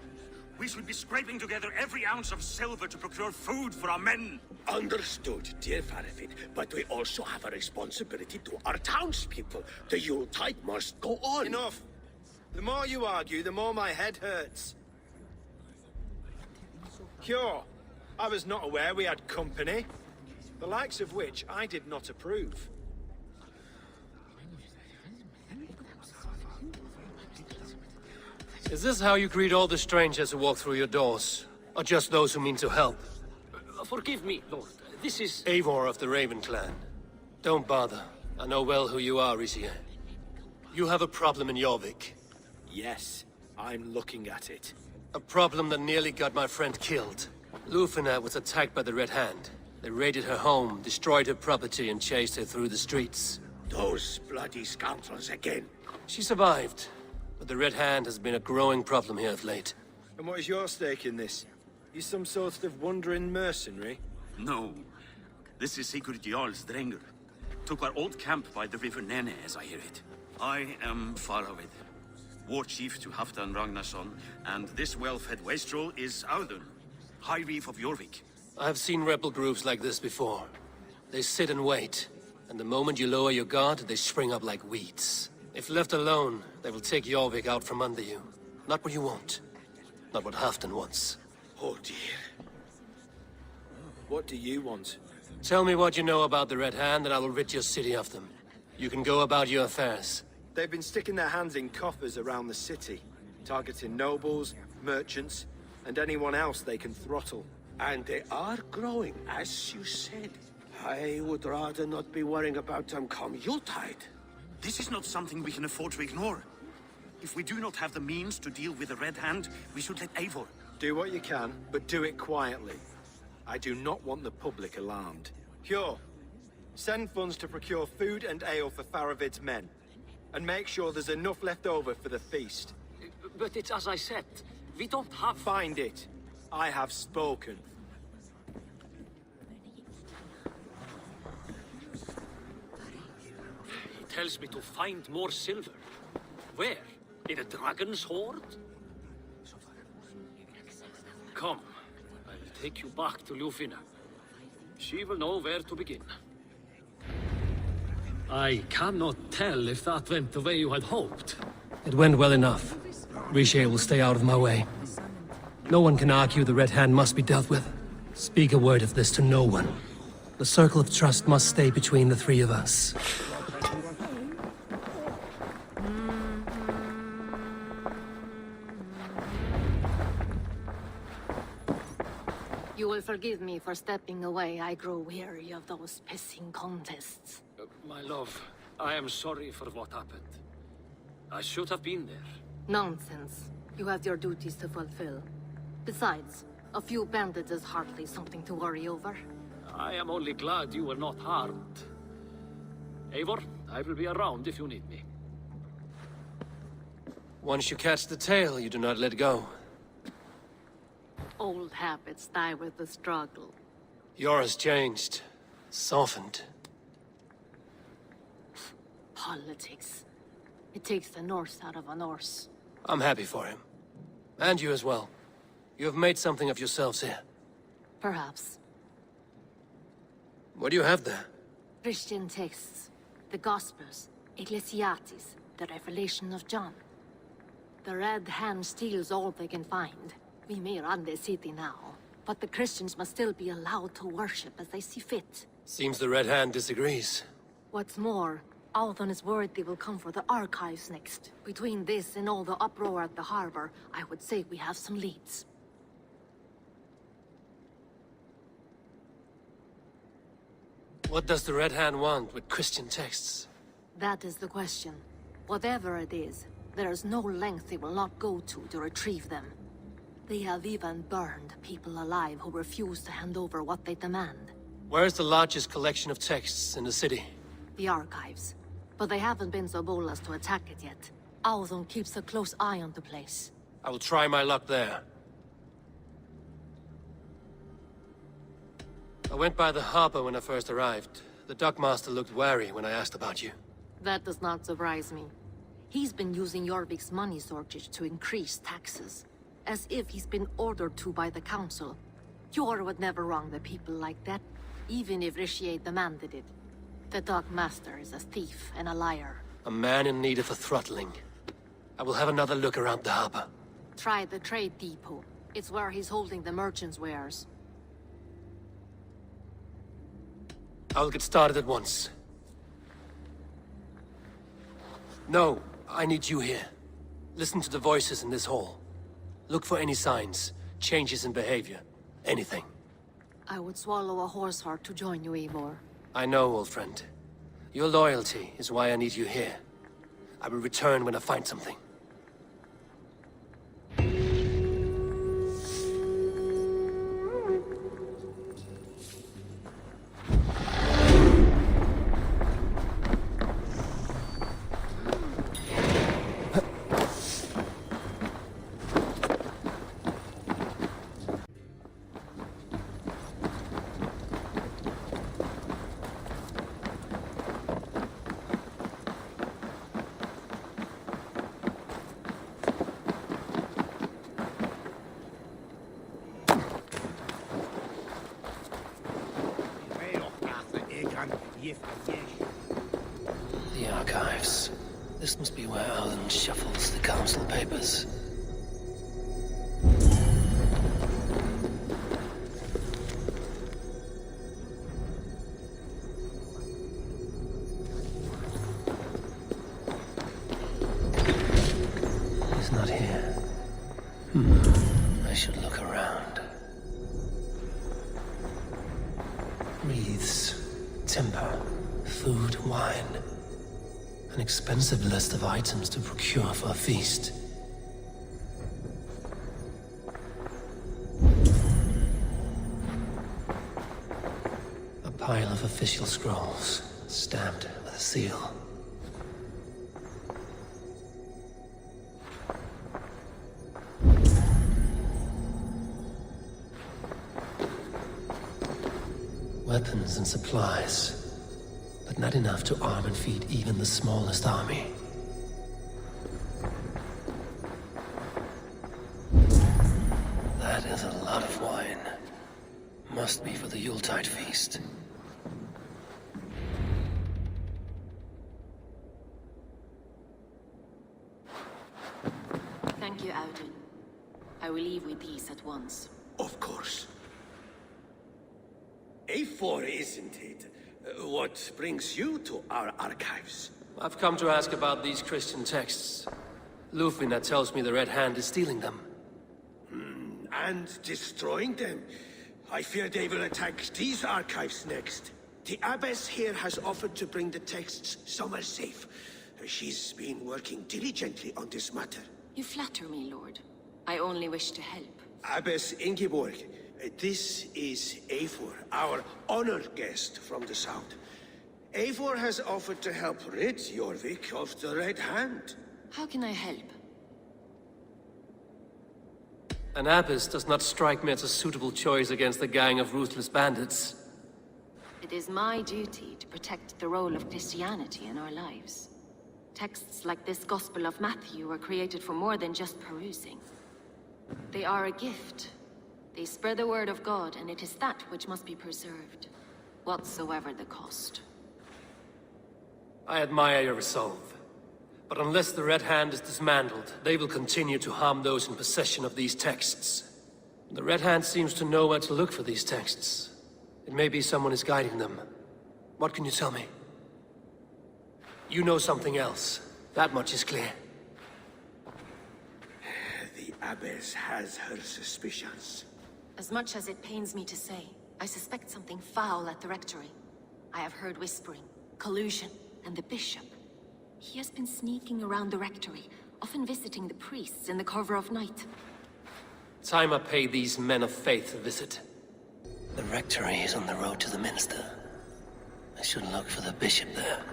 S4: We should be scraping together every ounce of silver to procure food for our men.
S17: Understood, dear Faravid, but we also have a responsibility to our townspeople. The Yuletide must go on.
S2: Enough! The more you argue, the more my head hurts. Cure, I was not aware we had company, the likes of which I did not approve.
S1: Is this how you greet all the strangers who walk through your doors? Or just those who mean to help?
S8: Forgive me, Lord. This is...
S1: Eivor of the Raven clan. Don't bother. I know well who you are, Rishi. You have a problem in Jorvik.
S17: Yes, I'm looking at it.
S1: A problem that nearly got my friend killed. Lufina was attacked by the Red Hand. They raided her home, destroyed her property, and chased her through the streets.
S17: Those bloody scoundrels again.
S1: She survived, but the Red Hand has been a growing problem here of late.
S2: And what is your stake in this? You some sort of wandering mercenary?
S4: No. This is Sigurd Jarl's Drenger. Took our old camp by the river Nene, as I hear it. I am Faravid, war chief to Halfdan Ragnarsson, and this well-fed wastrel is Audun, High Reef of Jorvik.
S1: I have seen rebel groups like this before. They sit and wait, and the moment you lower your guard, they spring up like weeds. If left alone, they will take Jorvik out from under you. Not what you want. Not what Halfdan wants.
S17: Oh dear.
S2: What do you want?
S1: Tell me what you know about the Red Hand, and I will rid your city of them. You can go about your affairs.
S2: They've been sticking their hands in coffers around the city, targeting nobles, merchants, and anyone else they can throttle.
S17: And they are growing, as you said. I would rather not be worrying about them come Yuletide.
S4: This is not something we can afford to ignore. If we do not have the means to deal with the Red Hand, we should let Eivor.
S2: Do what you can, but do it quietly. I do not want the public alarmed. Cure, send funds to procure food and ale for Faravid's men. And make sure there's enough left over for the feast.
S8: But it's as I said, we don't have...
S2: Find it. I have spoken.
S8: He tells me to find more silver. Where? In a dragon's hoard? Come, I will take you back to Lufina. She will know where to begin. I cannot tell if that went the way you had hoped.
S1: It went well enough. Rishi will stay out of my way. No one can argue the Red Hand must be dealt with. Speak a word of this to no one. The circle of trust must stay between the 3 of us.
S6: You will forgive me for stepping away. I grow weary of those pissing contests.
S8: My love, I am sorry for what happened. I should have been there.
S6: Nonsense. You have your duties to fulfill. Besides, a few bandits is hardly something to worry over.
S8: I am only glad you were not harmed. Eivor, I will be around if you need me.
S12: Once you catch the tail, you do not let go.
S6: Old habits die with the struggle.
S12: Yours changed. Softened.
S6: Politics. It takes the Norse out of a Norse.
S12: I'm happy for him. And you as well. You have made something of yourselves here.
S6: Perhaps.
S12: What do you have there?
S6: Christian texts. The Gospels. Ecclesiastes. The Revelation of John. The Red Hand steals all they can find. We may run the city now, but the Christians must still be allowed to worship as they see fit.
S12: Seems the Red Hand disagrees.
S6: What's more, Althon is worried they will come for the archives next. Between this and all the uproar at the harbor, I would say we have some leads.
S12: What does the Red Hand want with Christian texts?
S6: That is the question. Whatever it is, there is no length they will not go to retrieve them. They have even burned people alive who refuse to hand over what they demand.
S12: Where's the largest collection of texts in the city?
S6: The archives. But they haven't been so bold as to attack it yet. Althon keeps a close eye on the place.
S12: I will try my luck there. I went by the harbor when I first arrived. The dockmaster looked wary when I asked about you.
S6: That does not surprise me. He's been using Jorvik's money shortage to increase taxes. As if he's been ordered to by the council. Jor would never wrong the people like that, even if Richier demanded it. The dockmaster is a thief and a liar.
S12: A man in need of a throttling. I will have another look around the harbor.
S6: Try the trade depot. It's where he's holding the merchants' wares.
S12: I'll get started at once. No, I need you here. Listen to the voices in this hall. Look for any signs, changes in behavior, anything.
S6: I would swallow a horse heart to join you, Eivor.
S12: I know, old friend. Your loyalty is why I need you here. I will return when I find something. The archives. This must be where Alan shuffles the council papers. He's not here. I should look around. Wreaths, timber, food, wine. An expensive list of items to procure for a feast. A pile of official scrolls, stamped with a seal. Weapons and supplies, but not enough to arm and feed even the smallest army. That is a lot of wine. Must be for the Yuletide feast.
S13: Thank you, Audun. I will leave with these at once.
S17: Of course. Eivor, isn't it? What brings you to our archives?
S12: I've come to ask about these Christian texts. Lufina tells me the Red Hand is stealing them.
S17: And destroying them. I fear they will attack these archives next. The abbess here has offered to bring the texts somewhere safe. She's been working diligently on this matter.
S13: You flatter me, Lord. I only wish to help.
S17: Abbess Ingeborg, this is Eivor, our honored guest from the south. Eivor has offered to help rid Jorvik of the Red Hand.
S13: How can I help?
S12: An abbess does not strike me as a suitable choice against a gang of ruthless bandits.
S5: It is my duty to protect the role of Christianity in our lives. Texts like this Gospel of Matthew were created for more than just perusing. They are a gift. They spread the word of God, and it is that which must be preserved, whatsoever the cost.
S12: I admire your resolve. But unless the Red Hand is dismantled, they will continue to harm those in possession of these texts. The Red Hand seems to know where to look for these texts. It may be someone is guiding them. What can you tell me? You know something else. That much is clear.
S17: The Abbess has her suspicions.
S5: As much as it pains me to say, I suspect something foul at the rectory. I have heard whispering, collusion, and the bishop. He has been sneaking around the rectory, often visiting the priests in the cover of night.
S12: Time I pay these men of faith a visit.
S1: The rectory is on the road to the minster. I should look for the bishop there.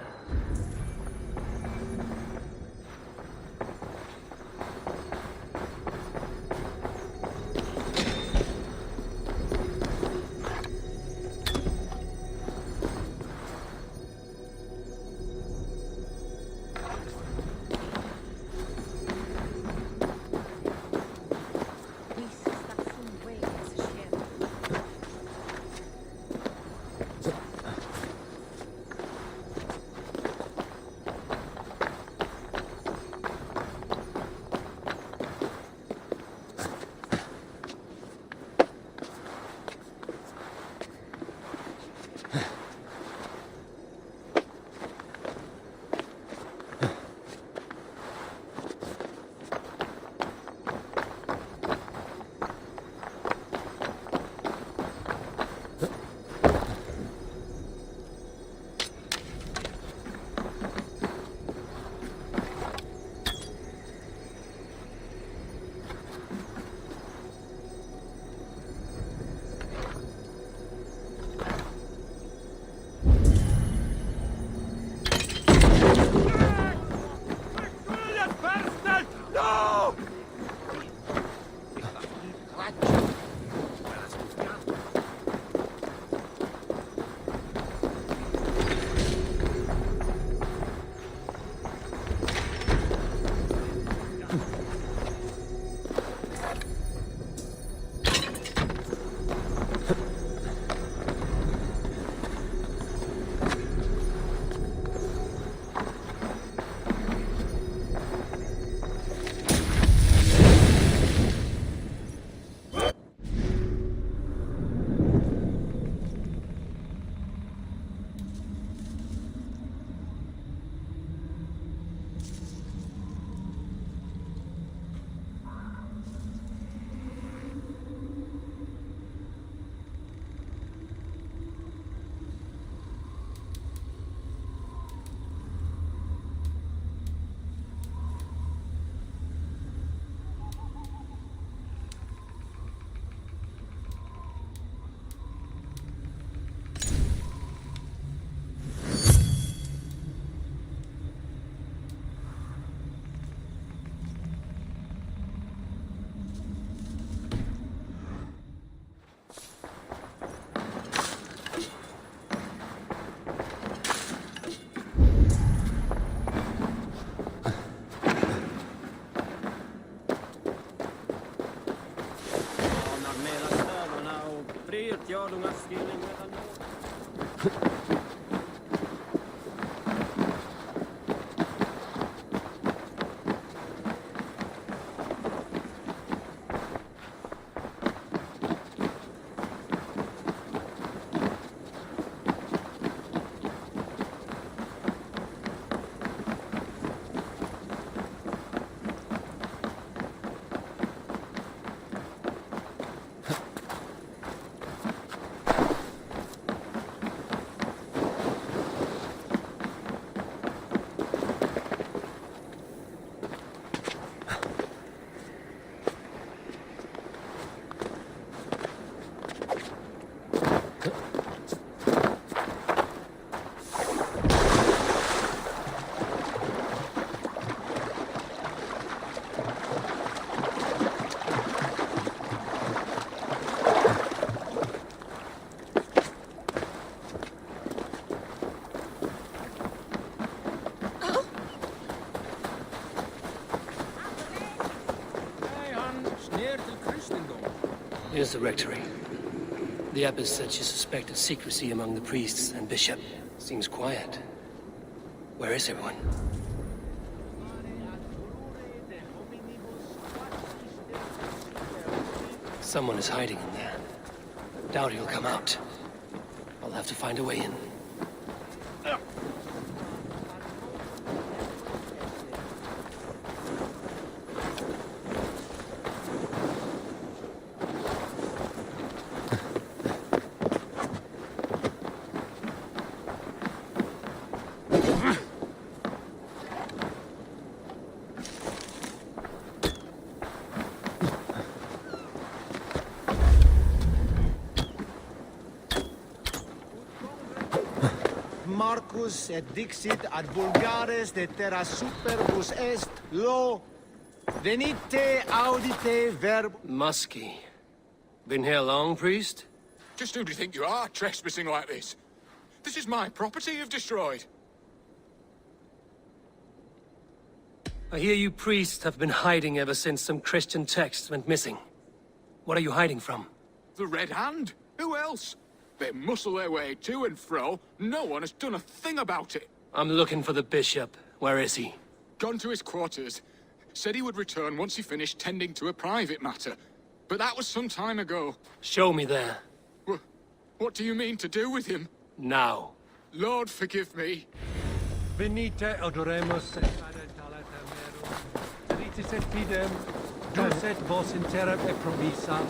S12: Here's the rectory. The abbess said she suspected secrecy among the priests and bishop. Seems quiet. Where is everyone? Someone is hiding in there. Doubt he'll come out. I'll have to find a way in.
S2: Marcus et dixit ad vulgares de terra superbus est lo venite audite verb.
S12: Muskie. Been here long, priest?
S15: Just who do you think you are, trespassing like this? This is my property you've destroyed.
S12: I hear you priests have been hiding ever since some Christian texts went missing. What are you hiding from?
S15: The Red Hand? Who else? They muscle their way to and fro. No one has done a thing about it.
S12: I'm looking for the bishop. Where is he?
S15: Gone to his quarters. Said he would return once he finished tending to a private matter. But that was some time ago.
S12: Show me there.
S15: What do you mean to do with him?
S12: Now.
S15: Lord, forgive me.
S9: Venite adoremus et adentalatem merum. Ritis et fidem, ducet vos in terram e provisa.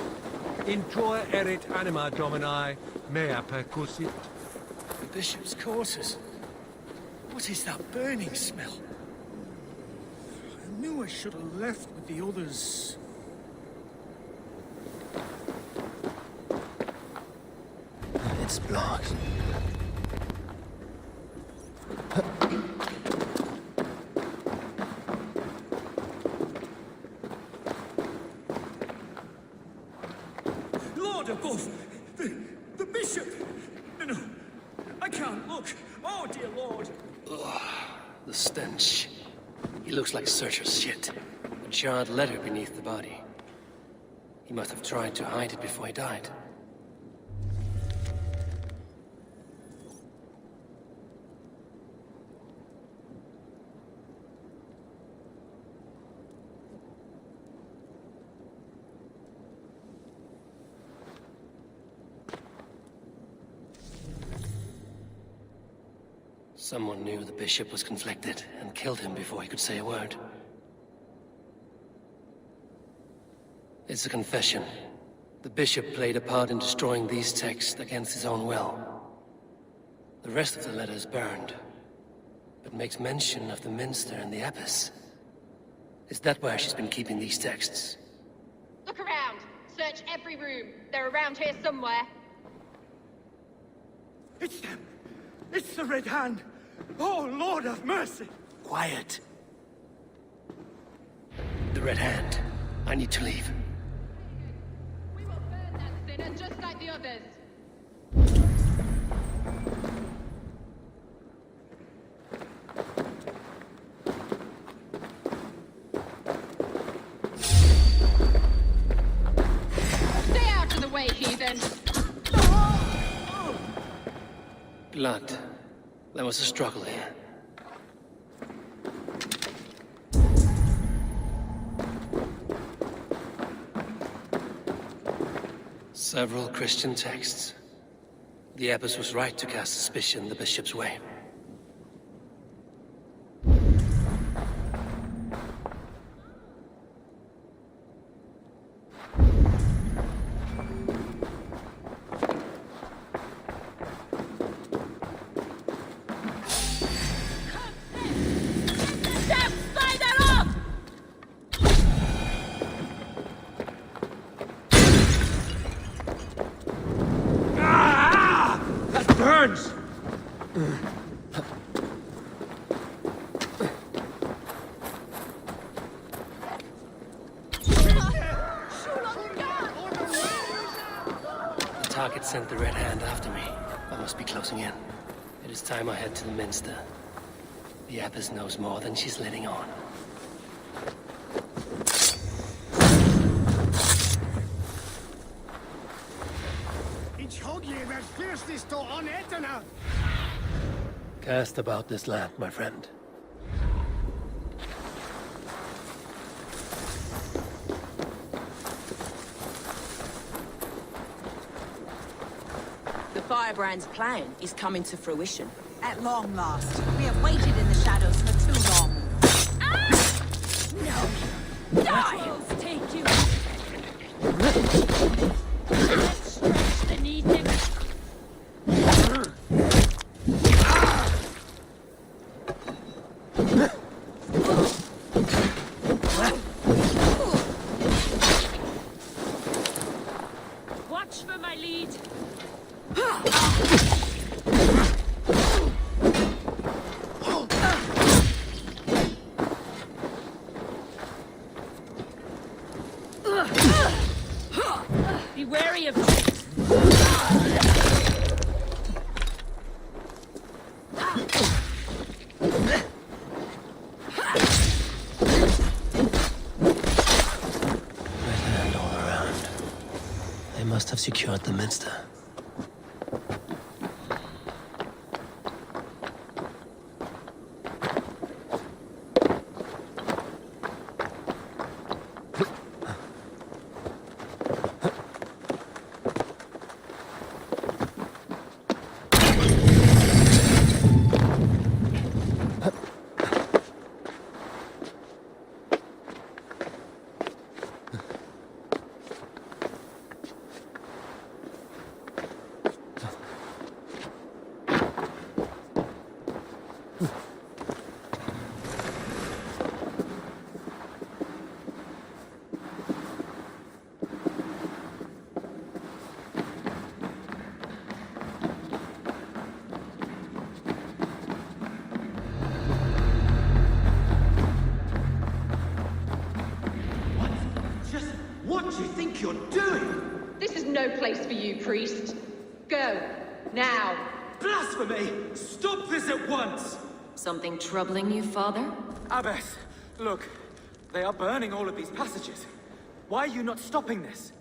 S9: In joy erit anima Domini, mea percussit.
S1: The bishop's quarters. What is that burning smell? I knew I should have left with the others. It's blocked.
S18: Lord above! The bishop! No, I can't look. Oh, dear Lord.
S12: Ugh, the stench. He looks like searcher's shit. A charred letter beneath the body. He must have tried to hide it before he died. Someone knew the bishop was conflicted and killed him before he could say a word. It's a confession. The bishop played a part in destroying these texts against his own will. The rest of the letter is burned, but makes mention of the minster and the abbess. Is that where she's been keeping these texts?
S21: Look around. Search every room. They're around here somewhere.
S18: It's them. It's the Red Hand. Oh, Lord have mercy.
S12: Quiet. The Red Hand. I need to leave.
S21: We will burn that sinner just like the others. Stay out of the way, heathen.
S12: Blood. There was a struggle here. Several Christian texts. The abbess was right to cast suspicion the bishop's way. Target sent the Red Hand after me. I must be closing in. It is time I head to the minster. The abbess knows more than she's letting on.
S1: Cast about this land, my friend.
S7: The Firebrand's plan is coming to fruition.
S19: At long last. We have waited in the shadows for too long.
S11: No! Die! Take you! Let's stretch the need next. Watch for my lead. Be wary of tricks.
S1: Land all around. They must have secured the minster.
S18: What do you think you're doing?
S21: This is no place for you, priest. Go. Now.
S18: Blasphemy! Stop this at once!
S5: Something troubling you, father?
S3: Abbess, look. They are burning all of these passages. Why are you not stopping this?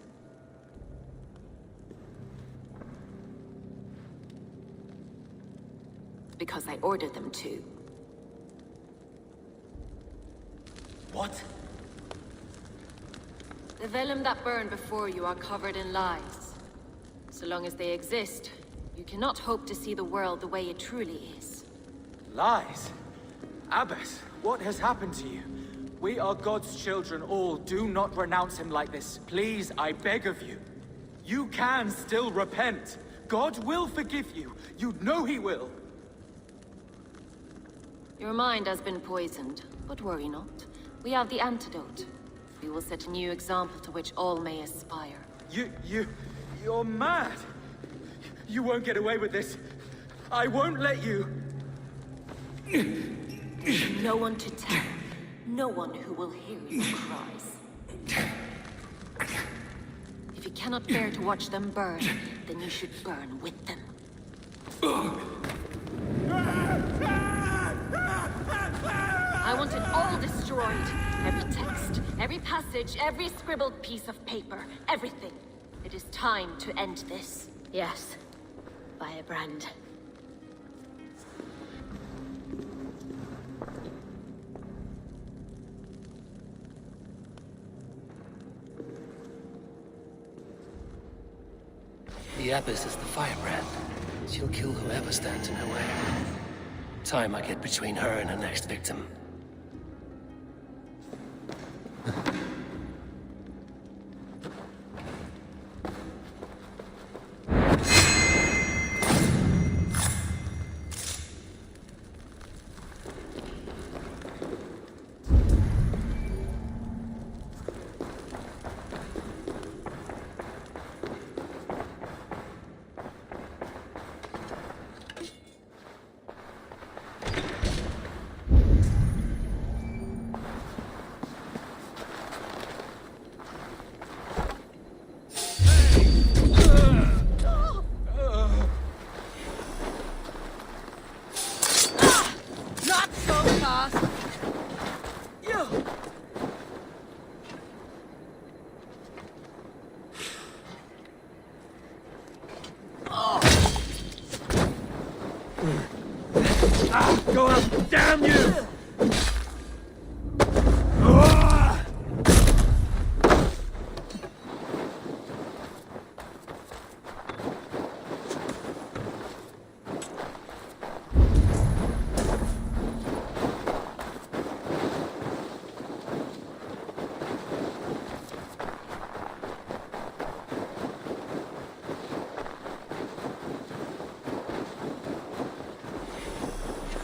S5: Because I ordered them to.
S3: What?
S5: The vellum that burned before you are covered in lies. So long as they exist, you cannot hope to see the world the way it truly is.
S3: Lies? Abbess, what has happened to you? We are God's children all. Do not renounce him like this. Please, I beg of you. You can still repent. God will forgive you. You know he will.
S5: Your mind has been poisoned, but worry not. We have the antidote. We will set a new example to which all may aspire.
S3: You're mad! You won't get away with this. I won't let you.
S5: No one to tell. No one who will hear your cries. If you cannot bear to watch them burn, then you should burn with them. I want it all destroyed. Every text, every passage, every scribbled piece of paper, everything. It is time to end this. Yes, Firebrand.
S1: The Abbess is the Firebrand. She'll kill whoever stands in her way. Time I get between her and her next victim. Go up, damn you!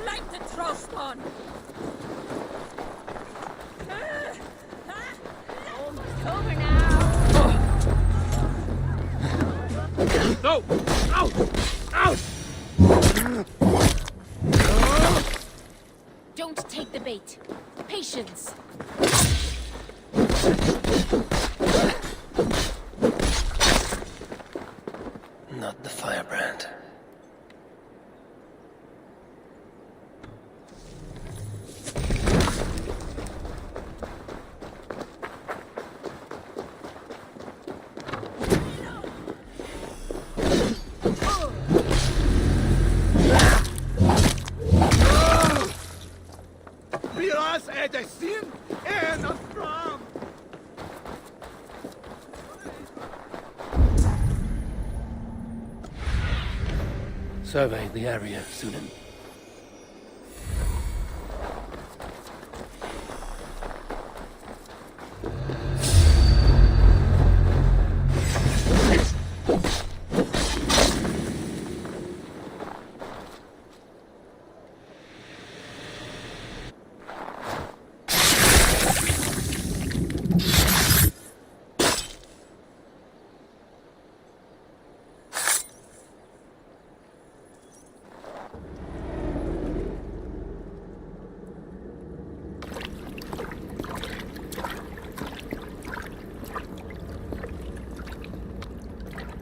S11: Light the trust on! Almost over now!
S1: No! Out! Out!
S5: Don't take the bait. Patience.
S12: Not the firebrand.
S1: Survey the area, Sunan.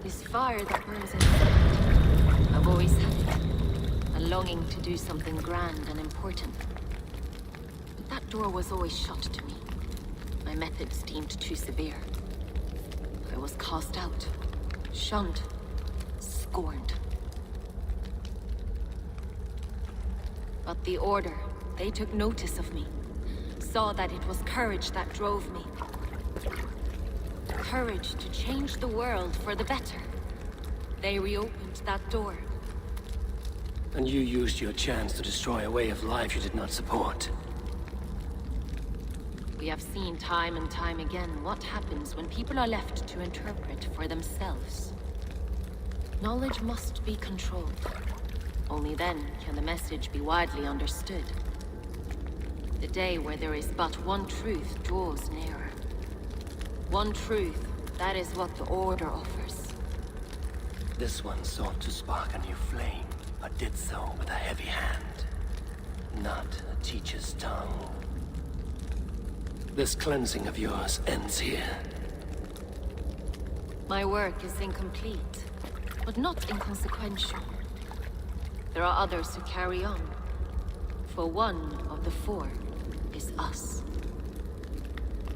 S5: This fire that burns inside. I've always had it. A longing to do something grand and important. But that door was always shut to me. My methods deemed too severe. I was cast out, shunned, scorned. But the Order, they took notice of me. Saw that it was courage that drove me. Courage to change the world for the better. They reopened that door.
S1: And you used your chance to destroy a way of life you did not support.
S5: We have seen time and time again what happens when people are left to interpret for themselves. Knowledge must be controlled. Only then can the message be widely understood. The day where there is but one truth draws nearer. One truth, that is what the Order offers.
S1: This one sought to spark a new flame, but did so with a heavy hand. Not a teacher's tongue. This cleansing of yours ends here.
S5: My work is incomplete, but not inconsequential. There are others who carry on. For one of the four is us.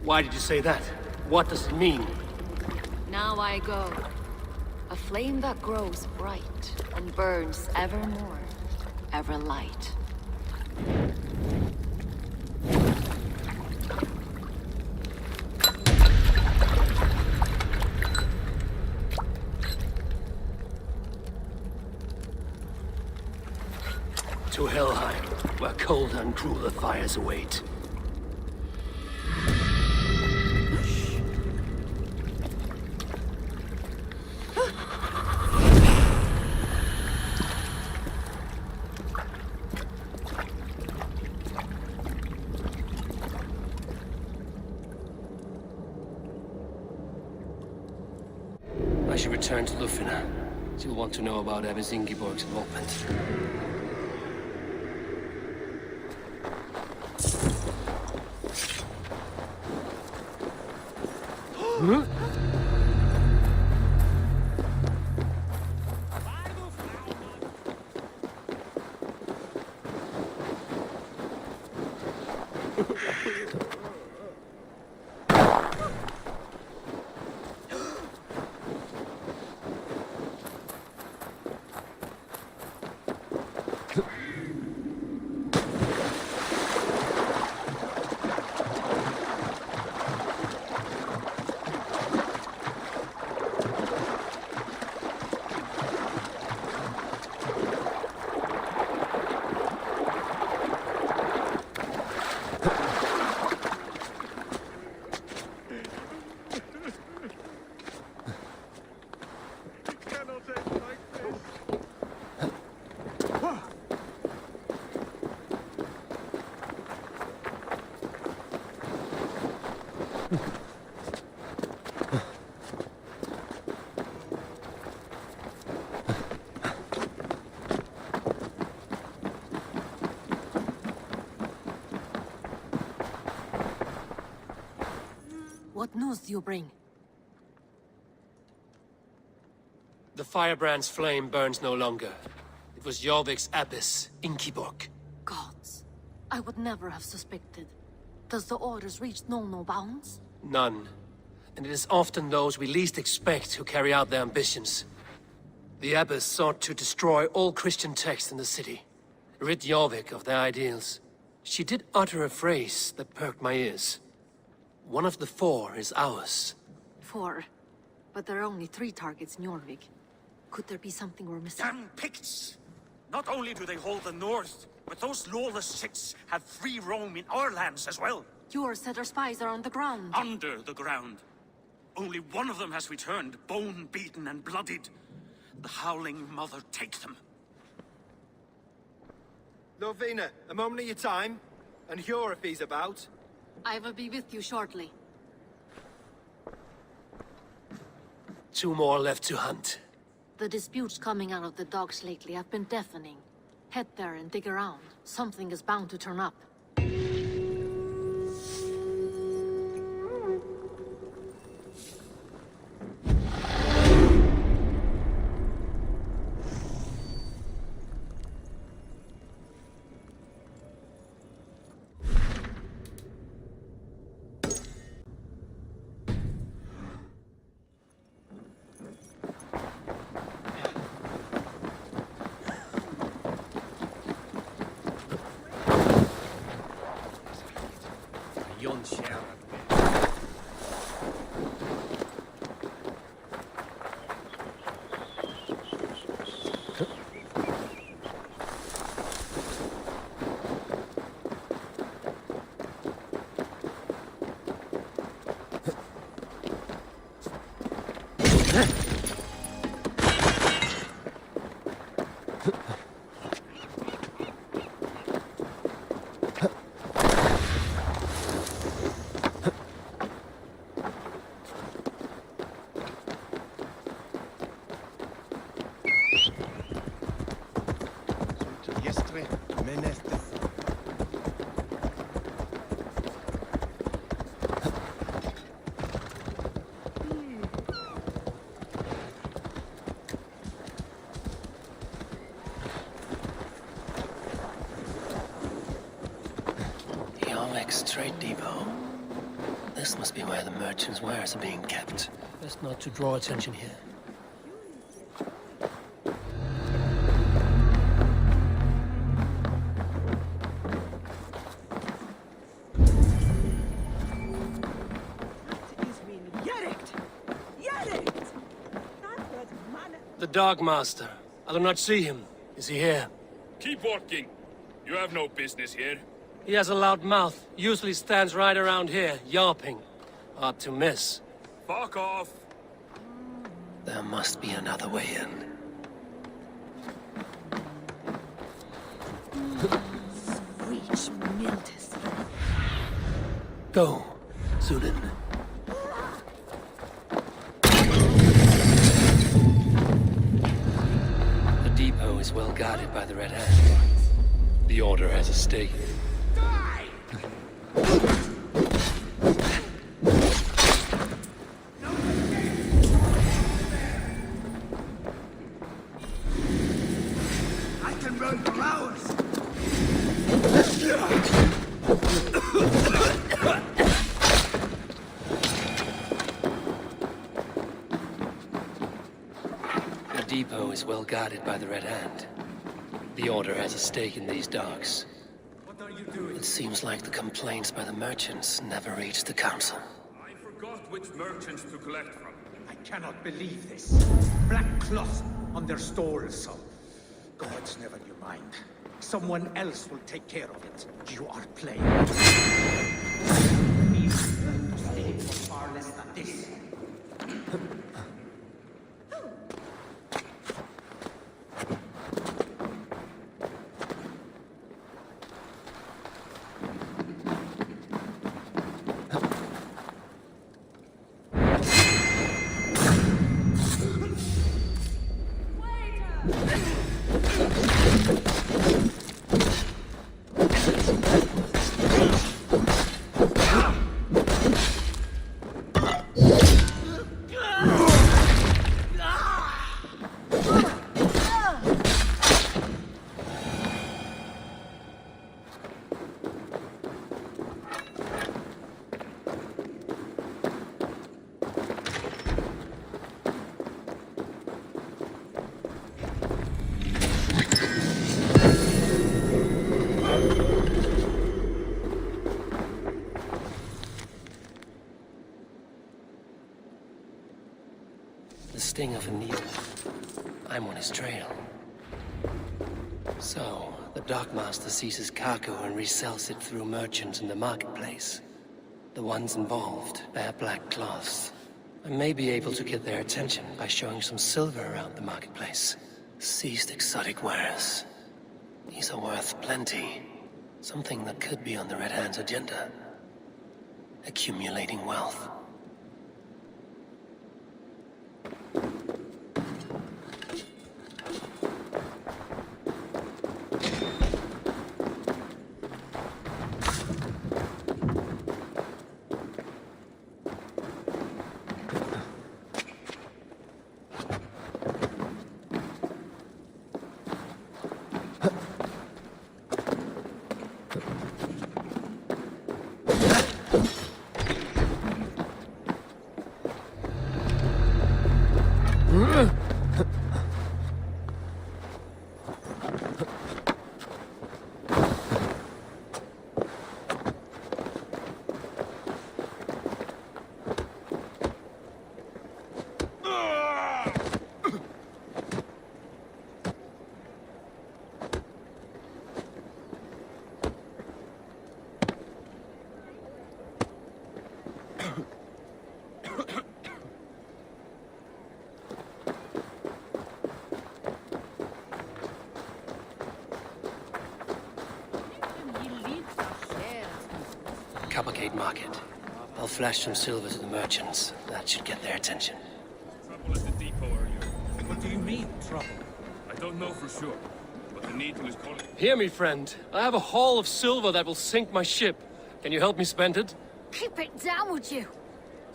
S1: Why did you say that? What does it mean?
S5: Now I go. A flame that grows bright and burns ever more, ever light.
S1: To Helheim, where cold and crueler fires await. I should return to Lufina. She'll want to know about Abbess Ingeborg's involvement. Huh?
S6: What news do you bring?
S1: The firebrand's flame burns no longer. It was Jorvik's abbess, Inkiborg.
S6: Gods. I would never have suspected. Does the orders reach no bounds?
S1: None. And it is often those we least expect who carry out their ambitions. The abbess sought to destroy all Christian texts in the city, rid Jorvik of their ideals. She did utter a phrase that perked my ears. One of the 4 is ours.
S6: 4? But there are only 3 targets in Jorvik. Could there be something we're missing?
S4: Damn Picts! Not only do they hold the north, but those lawless chicks have free roam in our lands as well.
S6: Yours said our spies are on the ground.
S4: Under the ground. Only one of them has returned, bone-beaten and bloodied. The Howling Mother take them.
S14: Lovina, a moment of your time, and Hjor if he's about.
S6: I will be with you shortly.
S1: 2 more left to hunt.
S6: The disputes coming out of the docks lately have been deafening. Head there and dig around. Something is bound to turn up.
S12: Trade depot. This must be where the merchants' wares are being kept.
S1: Best not to draw attention here. The Dog Master. I do not see him. Is he here?
S16: Keep walking. You have no business here.
S1: He has a loud mouth. Usually stands right around here, yawping. Hard to miss.
S16: Fuck off.
S12: There must be another way in.
S6: Screech Miltis.
S1: Go, Zulin.
S12: The depot is well guarded by the Red Hand.
S1: The Order has a stake.
S17: I can run for hours.
S12: The depot is well guarded by the Red Hand. The Order has a stake in these docks. It seems like the complaints by the merchants never reached the council.
S16: I forgot which merchants to collect from.
S18: I cannot believe this. Black cloth on their stalls, so... Gods, never you mind. Someone else will take care of it. You are playing. Stay for far less than this.
S12: Sting of a needle. I'm on his trail. So, the Dockmaster seizes cargo and resells it through merchants in the marketplace. The ones involved bear black cloths. I may be able to get their attention by showing some silver around the marketplace. Seized exotic wares. These are worth plenty. Something that could be on the Red Hand's agenda. Accumulating wealth. Coppergate Market. I'll flash some silver to the merchants. That should get their attention.
S16: Trouble at the depot earlier.
S9: What do you mean, trouble?
S16: I don't know for sure, but the needle is calling.
S1: Hear me, friend. I have a haul of silver that will sink my ship. Can you help me spend it?
S20: Keep it down, would you?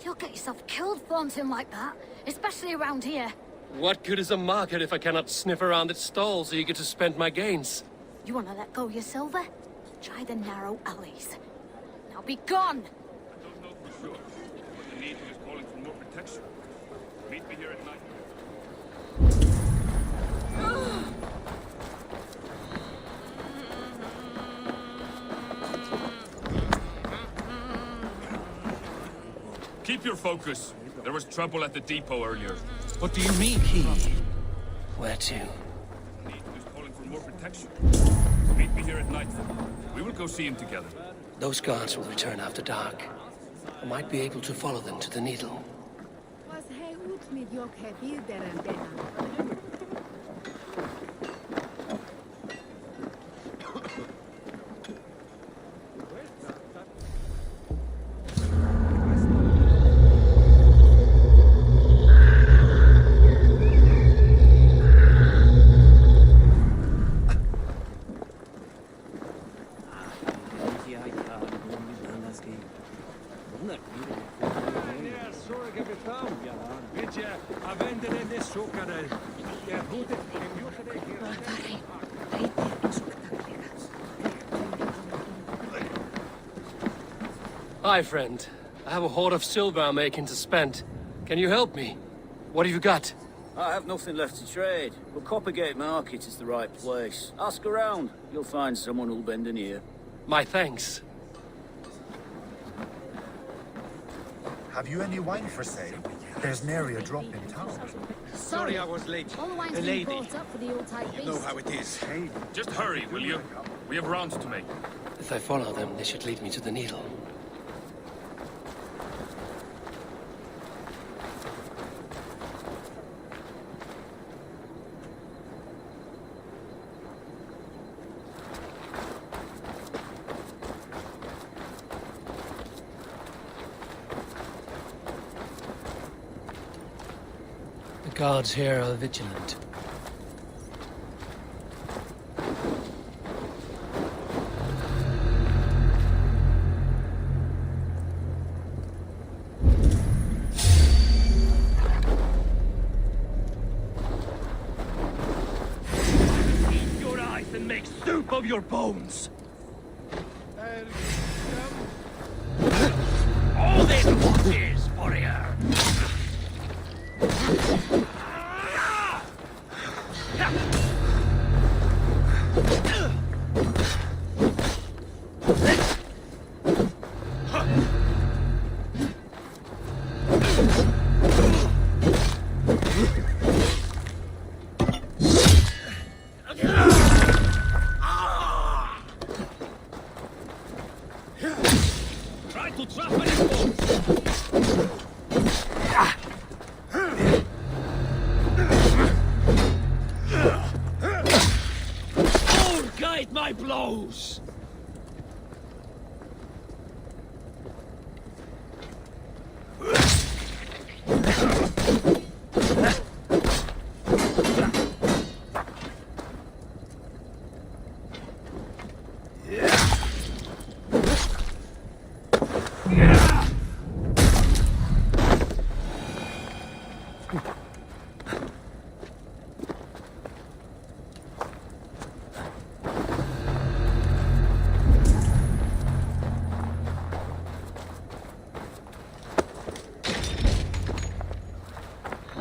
S20: You'll get yourself killed flaunting like that, especially around here.
S1: What good is a market if I cannot sniff around its stalls eager to spend my gains?
S20: You want to let go of your silver? Try the narrow alleys. Now be gone!
S16: I don't know for sure, but the needle is calling for more protection. Meet me here at night. Keep your focus. There was trouble at the depot earlier.
S9: What do you mean, he?
S12: Where to?
S16: The needle is calling for more protection. Meet me here at nightfall. We will go see him together.
S12: Those guards will return after dark. I might be able to follow them to the needle.
S1: Hi, friend. I have a hoard of silver I'm making to spend. Can you help me? What have you got?
S22: I have nothing left to trade, but Coppergate Market is the right place. Ask around. You'll find someone who'll bend an ear.
S1: My thanks.
S23: Have you any wine for sale? There's nary a drop in town.
S14: Sorry I was late.
S20: All the wine's
S14: The
S20: been
S14: lady.
S20: brought up for the old type beast.
S14: You know how it is.
S16: Just hurry, will you? We have rounds to make.
S12: If I follow them, they should lead me to the needle. The guards here are vigilant.
S1: of your bones!
S8: All this what is, warrior!
S1: Try to trap my bones! Guide my blows!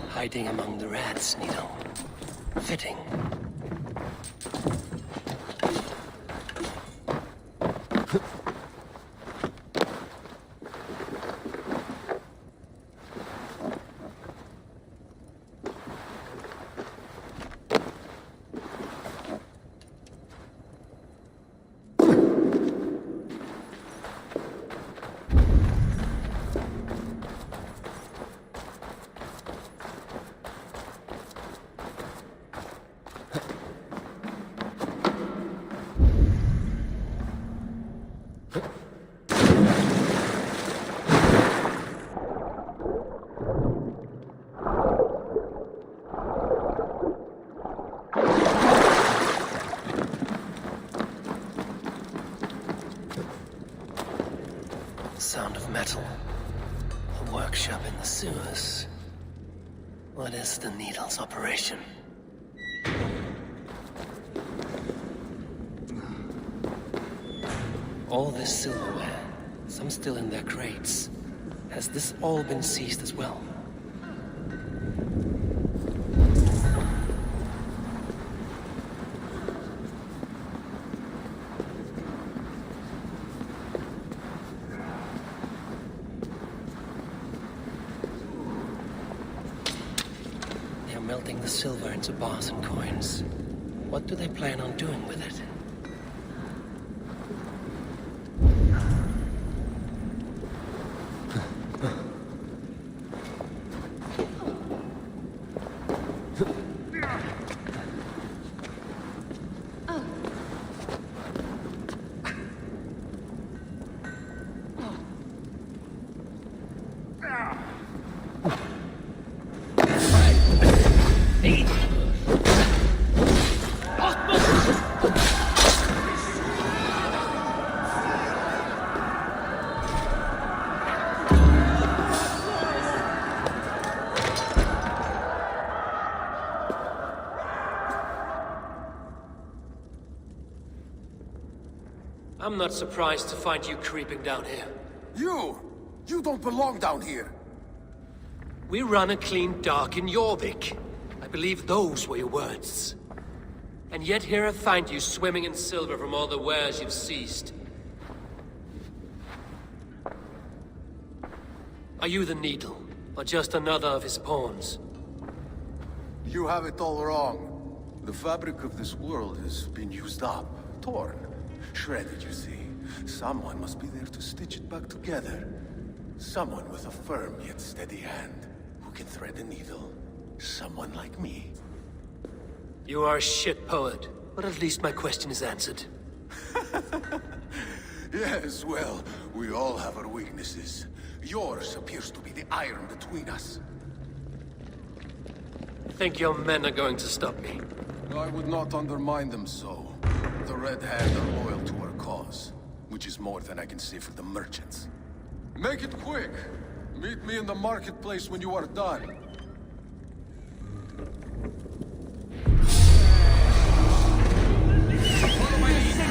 S12: Hiding among the rats, Needle. Fitting. Sound of metal. A workshop in the sewers. What is the Needle's operation? All this silverware, some still in their crates. Has this all been seized as well? Melting the silver into bars and coins. What do they plan on doing with it? I'm not surprised to find you creeping down here.
S10: You don't belong down here!
S12: We run a clean dock in Jorvik. I believe those were your words. And yet here I find you swimming in silver from all the wares you've seized. Are you the Needle, or just another of his pawns?
S10: You have it all wrong. The fabric of this world has been used up, torn, shredded, you see. Someone must be there to stitch it back together. Someone with a firm yet steady hand, who can thread a needle. Someone like me.
S12: You are a shit poet, but at least my question is answered.
S10: Yes, well, we all have our weaknesses. Yours appears to be the iron between us.
S12: Think your men are going to stop me?
S10: I would not undermine them so. The Red Hand are loyal to our cause, which is more than I can say for the merchants. Make it quick! Meet me in the marketplace when you are done.
S8: Follow my lead.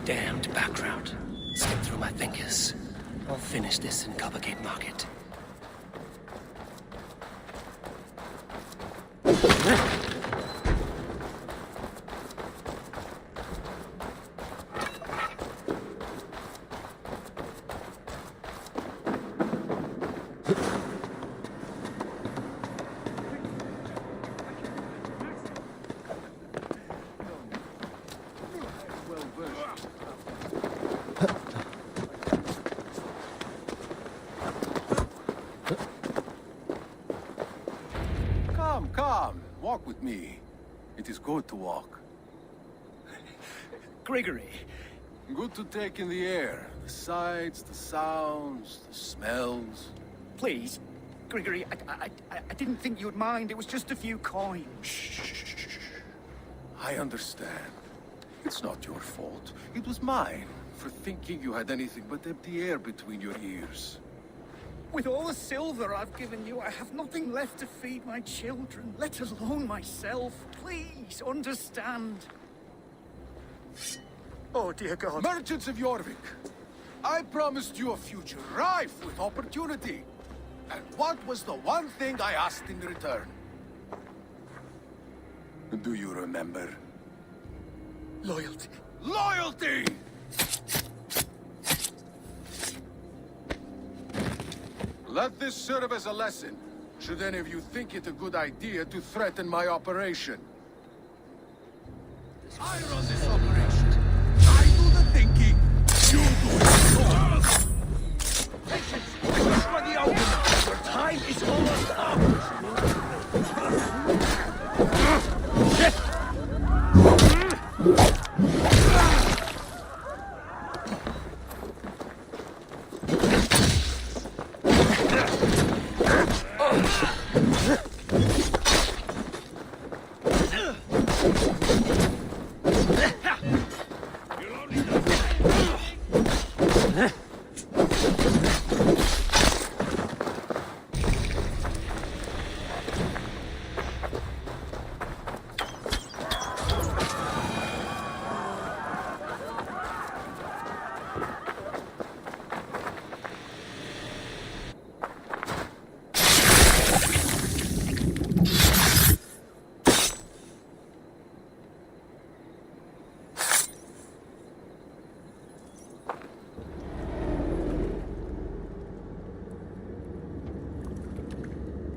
S1: Damned background. Slipped through my fingers. I'll finish this in Coppergate Market.
S10: Come, walk with me. It is good to walk.
S2: Gregory.
S10: Good to take in the air. The sights, the sounds, the smells.
S2: Please, Gregory, I didn't think you'd mind. It was just a few coins.
S10: Shh. I understand. It's not your fault. It was mine, for thinking you had anything but empty air between your ears.
S2: With all the silver I've given you, I have nothing left to feed my children, let alone myself. Please, understand. Oh, dear God.
S10: Merchants of Jorvik, I promised you a future rife with opportunity. And what was the one thing I asked in return? Do you remember?
S2: Loyalty.
S10: Loyalty! Let this serve as a lesson, should any of you think it a good idea to threaten my operation. I run this operation. I do the thinking. You do it.
S2: Patience! Wait for the opening! Your time is almost up!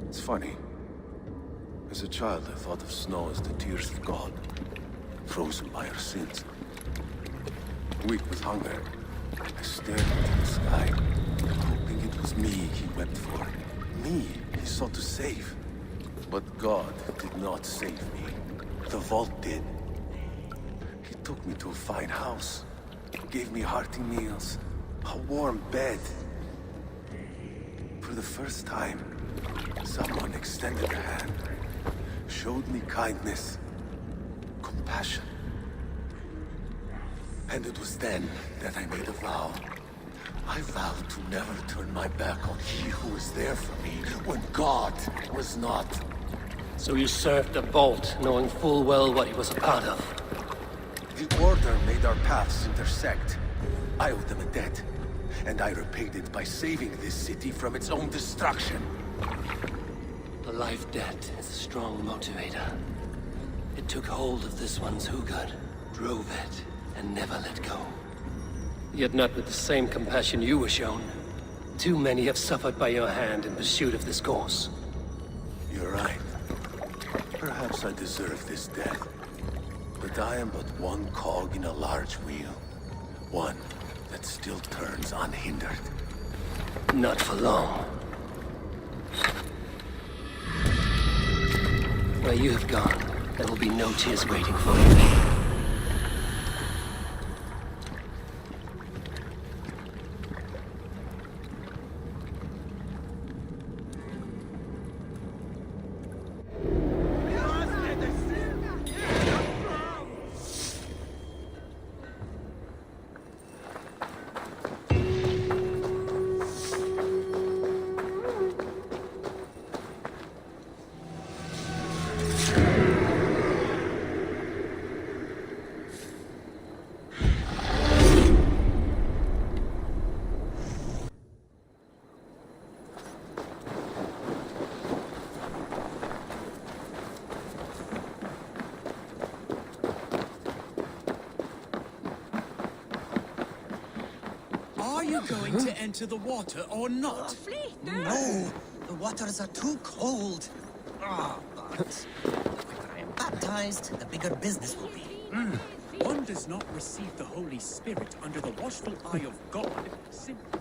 S10: It's funny. As a child, I thought of snow as the tears of God, frozen by our sins. Weak with hunger, I stared into the sky, hoping it was me he wept for. Me he sought to save. But God did not save me. The vault did. He took me to a fine house, gave me hearty meals, a warm bed. For the first time, someone extended a hand, showed me kindness, compassion. And it was then that I made a vow. I vowed to never turn my back on he who was there for me when God was not.
S12: So you served the Bolt, knowing full well what he was a part of.
S10: The Order made our paths intersect. I owed them a debt, and I repaid it by saving this city from its own destruction.
S12: A life debt is a strong motivator. It took hold of this one's Hugad, drove it, and never let go. Yet not with the same compassion you were shown. Too many have suffered by your hand in pursuit of this cause.
S10: You're right. Perhaps I deserve this death. But I am but one cog in a large wheel. One that still turns unhindered.
S12: Not for long. Where you have gone, there will be no tears waiting for you.
S7: Are you going to enter the water or not?
S13: No, the waters are too cold. But the quicker I am baptized, the bigger business will be.
S7: One does not receive the Holy Spirit under the watchful eye of God simply.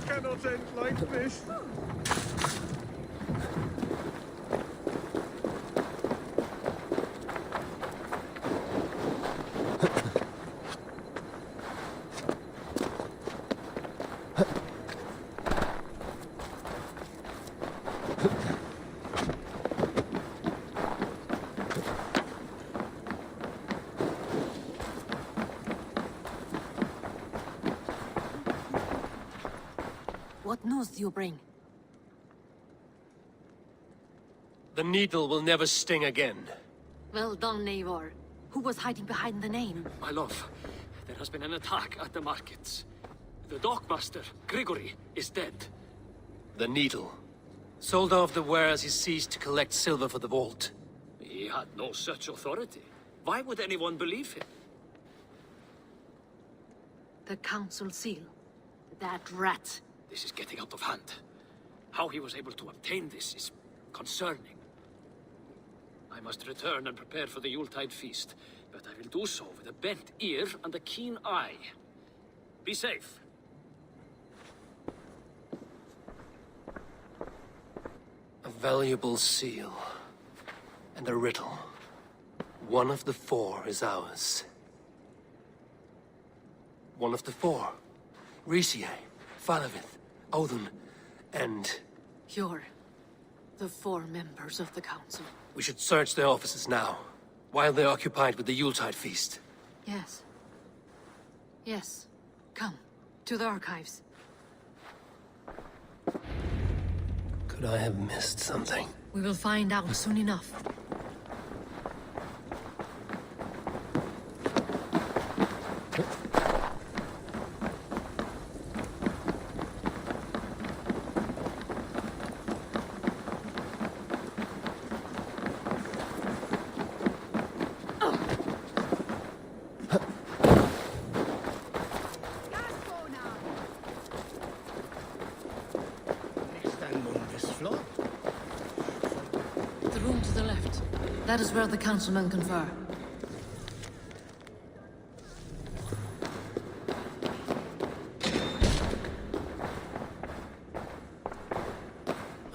S2: Cannot end like this.
S6: What news do you bring?
S12: The needle will never sting again.
S6: Well done, Eivor. Who was hiding behind the name?
S15: My love, there has been an attack at the markets. The dockmaster, Grigory, is dead.
S12: The needle. Sold off the wares he seized to collect silver for the vault.
S15: He had no such authority. Why would anyone believe him?
S6: The council seal. That rat.
S15: This is getting out of hand. How he was able to obtain this is concerning. I must return and prepare for the Yuletide feast, but I will do so with a bent ear and a keen eye. Be safe.
S12: A valuable seal. And a riddle. One of the four is ours. One of the four. Risie, Falavith, Odin, and...
S6: You're the four members of the council.
S12: We should search their offices now, while they're occupied with the Yuletide feast.
S6: Yes. Yes. Come, to the archives.
S12: Could I have missed something?
S6: We will find out soon enough. The room to the left. That is where the councilmen confer.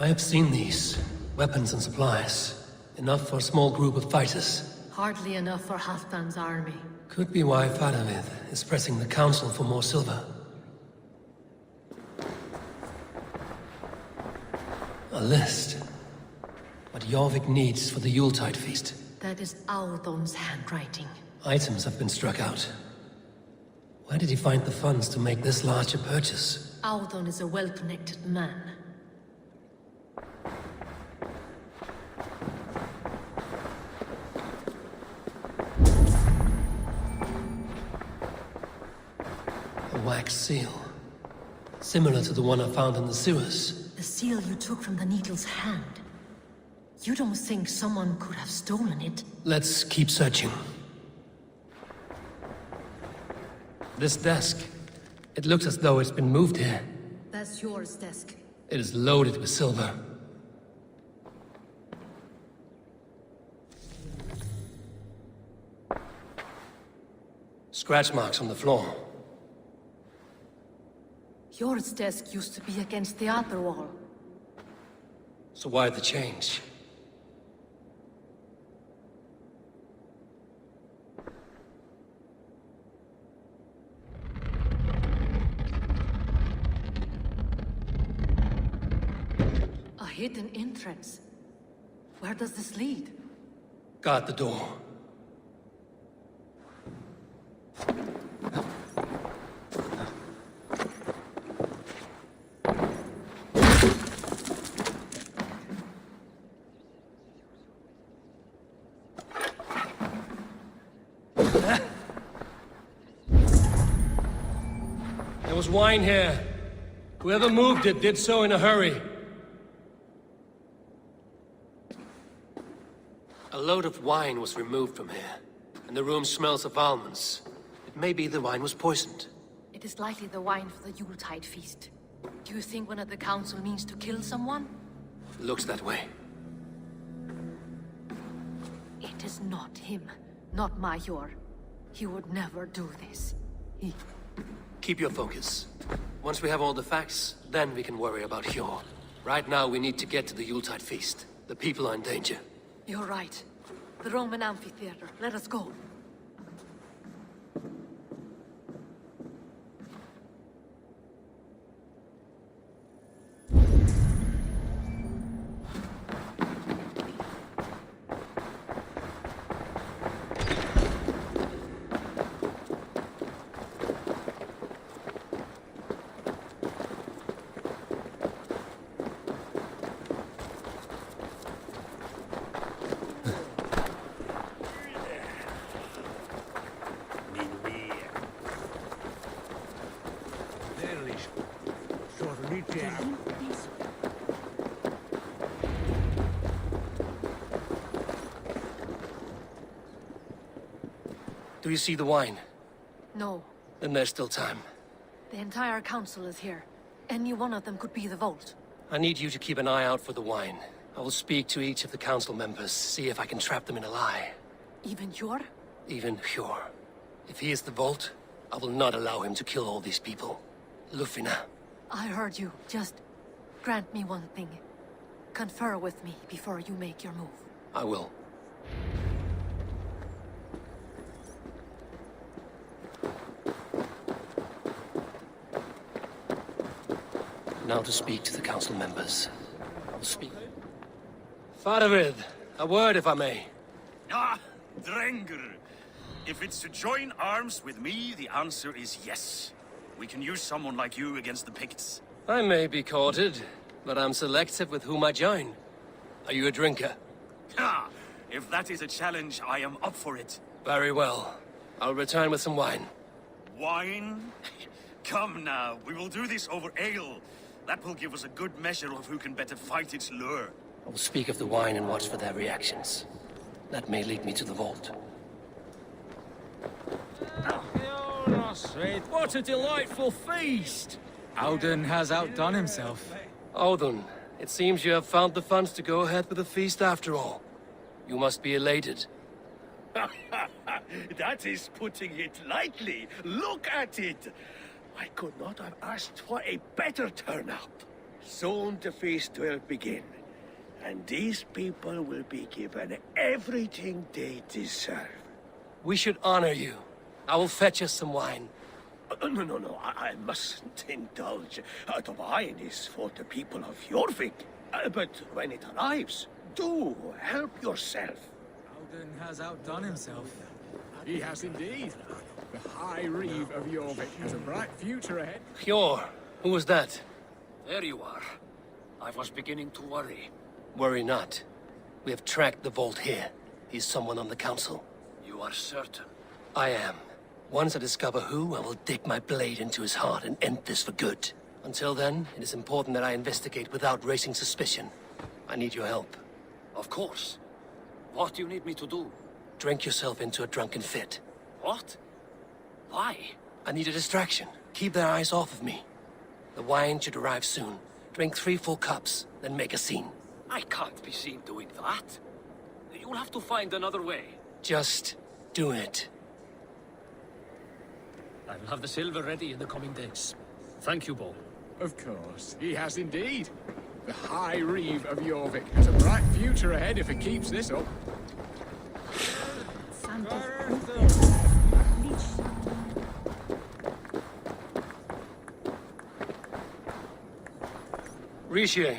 S1: I have seen these. Weapons and supplies. Enough for a small group of fighters.
S6: Hardly enough for Halfdan's army.
S1: Could be why Faravid is pressing the council for more silver. A list. What Jorvik needs for the Yuletide feast.
S6: That is Audon's handwriting.
S1: Items have been struck out. Where did he find the funds to make this large a purchase?
S6: Audon is a well-connected man.
S1: A wax seal. Similar to the one I found in the sewers.
S6: The seal you took from the Needle's hand. You don't think someone could have stolen it?
S1: Let's keep searching. This desk. It looks as though it's been moved here.
S6: That's yours, desk.
S1: It is loaded with silver. Scratch marks on the floor.
S6: Yours desk used to be against the other wall.
S1: So why the change?
S6: A hidden entrance. Where does this lead?
S1: Guard the door. There was wine here. Whoever moved it did so in a hurry. A load of wine was removed from here, and the room smells of almonds. It may be the wine was poisoned.
S6: It is likely the wine for the Yuletide feast. Do you think one of the council means to kill someone?
S1: Looks that way.
S6: It is not him, not Major. He would never do this. He...
S1: Keep your focus. Once we have all the facts, then we can worry about Hjor. Right now, we need to get to the Yuletide feast. The people are in danger.
S6: You're right. The Roman amphitheater. Let us go.
S1: Do you see the wine?
S6: No.
S1: Then there's still time.
S6: The entire council is here. Any one of them could be the vault.
S1: I need you to keep an eye out for the wine. I will speak to each of the council members, see if I can trap them in a lie.
S6: Even Hjor?
S1: Even Hjor. If he is the vault, I will not allow him to kill all these people. Lufina.
S6: I heard you. Just grant me one thing. Confer with me before you make your move.
S1: I will. Now to speak to the council members. I will speak. Faravid, a word if I may.
S4: Ah, Drengr. If it's to join arms with me, the answer is yes. We can use someone like you against the Picts.
S1: I may be courted, but I'm selective with whom I join. Are you a drinker?
S4: Ah, if that is a challenge, I am up for it.
S1: Very well. I'll return with some wine.
S4: Wine? Come now, we will do this over ale. That will give us a good measure of who can better fight its lure.
S1: I will speak of the wine and watch for their reactions. That may lead me to the vault.
S2: What a delightful feast!
S3: Audun has outdone himself.
S1: Audun, it seems you have found the funds to go ahead with the feast after all. You must be elated.
S17: That is putting it lightly. Look at it! I could not have asked for a better turnout. Soon the feast will begin, and these people will be given everything they deserve.
S1: We should honor you. I will fetch us some wine.
S17: No, I mustn't indulge. The wine is for the people of Jorvik. But when it arrives, do help yourself.
S3: Alden has outdone himself.
S11: He has indeed. The High Reeve of Jorvik has a bright future ahead.
S1: Hjor, who was that?
S15: There you are. I was beginning to worry.
S1: Worry not. We have tracked the vault here. He's someone on the council.
S15: You are certain?
S1: I am. Once I discover who, I will dig my blade into his heart and end this for good. Until then, it is important that I investigate without raising suspicion. I need your help.
S15: Of course. What do you need me to do?
S1: Drink yourself into a drunken fit.
S15: What? Why?
S1: I need a distraction. Keep their eyes off of me. The wine should arrive soon. Drink 3 full cups, then make a scene.
S15: I can't be seen doing that. You'll have to find another way.
S1: Just do it.
S15: I will have the silver ready in the coming days. Thank you, Bo.
S11: Of course, he has indeed. The High Reeve of Jorvik has a bright future ahead if it keeps this up.
S1: Rishi,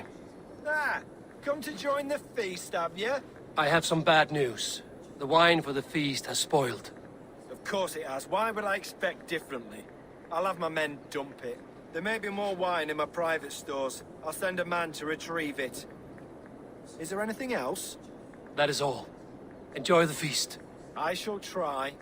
S14: Come to join the feast, have you?
S1: I have some bad news. The wine for the feast has spoiled.
S14: Of course it has. Why would I expect differently? I'll have my men dump it. There may be more wine in my private stores. I'll send a man to retrieve it. Is there anything else?
S1: That is all. Enjoy the feast.
S14: I shall try.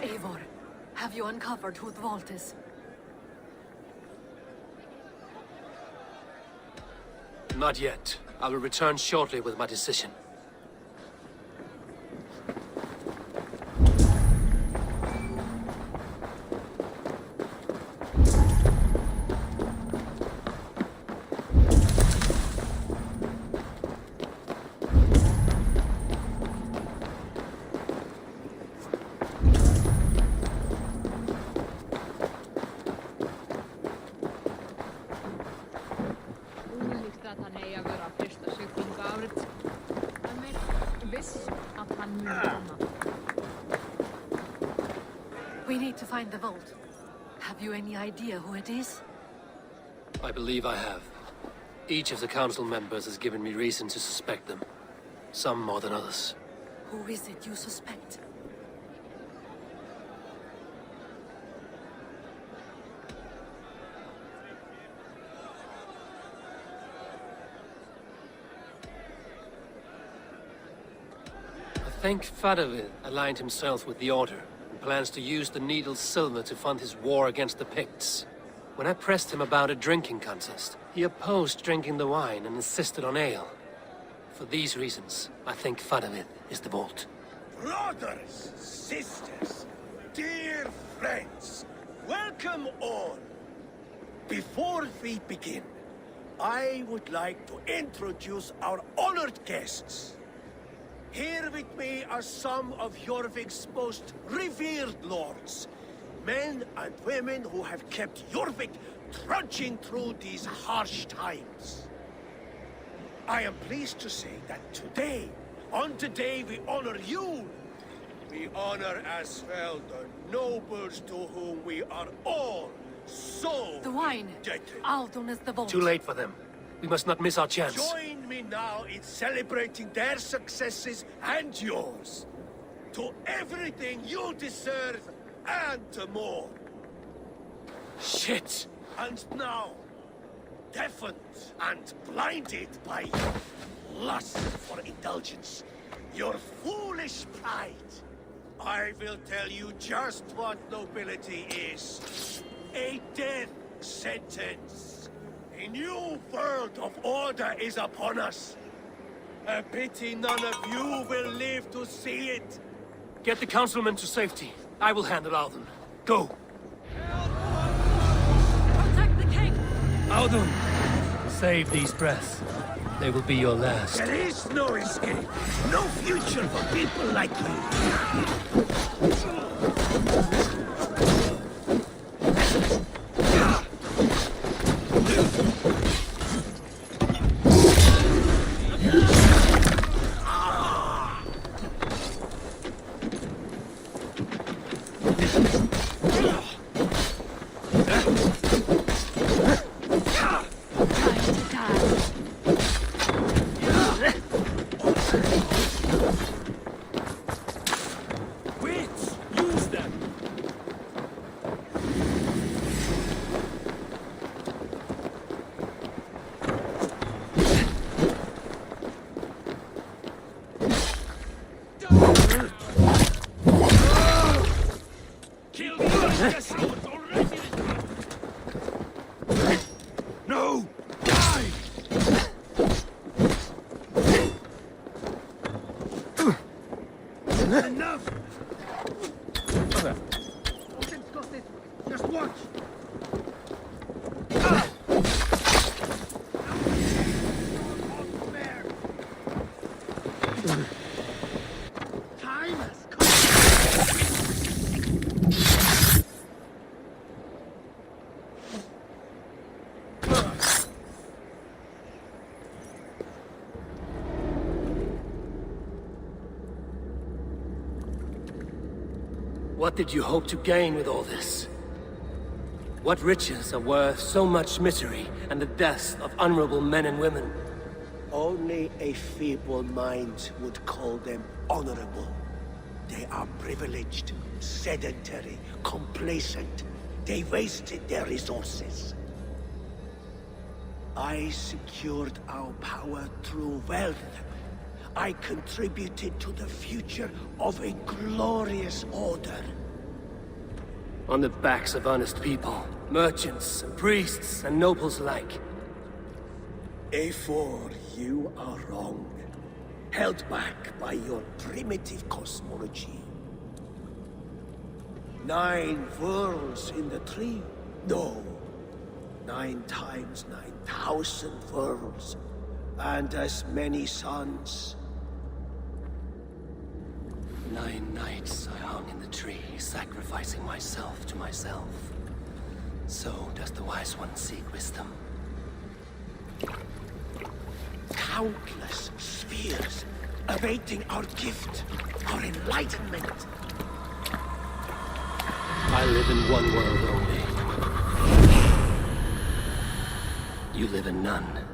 S6: Eivor, have you uncovered who the vault is?
S1: Not yet. I will return shortly with my decision.
S6: We need to find the vault. Have you any idea who it is?
S1: I believe I have. Each of the council members has given me reason to suspect them. Some more than others.
S6: Who is it you suspect?
S1: I think Fadavid aligned himself with the Order, and plans to use the Needle's silver to fund his war against the Picts. When I pressed him about a drinking contest, he opposed drinking the wine and insisted on ale. For these reasons, I think Fadavid is the vault.
S17: Brothers, sisters, dear friends, welcome all. Before we begin, I would like to introduce our honored guests. Here with me are some of Jorvik's most revered lords. Men and women who have kept Jorvik trudging through these harsh times. I am pleased to say that today, on the day we honor you, we honor as well the nobles to whom we are all so
S6: The wine.
S17: indebted.
S6: Aldon is the vault.
S1: Too late for them. We must not miss our chance.
S17: Join me now in celebrating their successes and yours. To everything you deserve and more.
S1: Shit!
S17: And now, deafened and blinded by your lust for indulgence, your foolish pride, I will tell you just what nobility is. A death sentence. A new world of order is upon us. A pity none of you will live to see it.
S1: Get the councilmen to safety. I will handle Audun. Go.
S6: Protect the king!
S1: Audun! Save these breaths. They will be your last.
S17: There is no escape. No future for people like you. No! Die! Enough! Just watch! Time has come!
S1: What did you hope to gain with all this? What riches are worth so much misery and the deaths of honorable men and women?
S17: Only a feeble mind would call them honorable. They are privileged, sedentary, complacent. They wasted their resources. I secured our power through wealth. I contributed to the future of a glorious order.
S1: On the backs of honest people, merchants, and priests, and nobles alike.
S17: Eivor, you are wrong. Held back by your primitive cosmology. 9 worlds in the tree? No. 9 times 9,000 worlds. And as many suns.
S1: 9 nights I hung in the tree, sacrificing myself to myself. So does the wise one seek wisdom.
S17: Countless spheres, awaiting our gift, our enlightenment.
S1: I live in one world only. You live in none.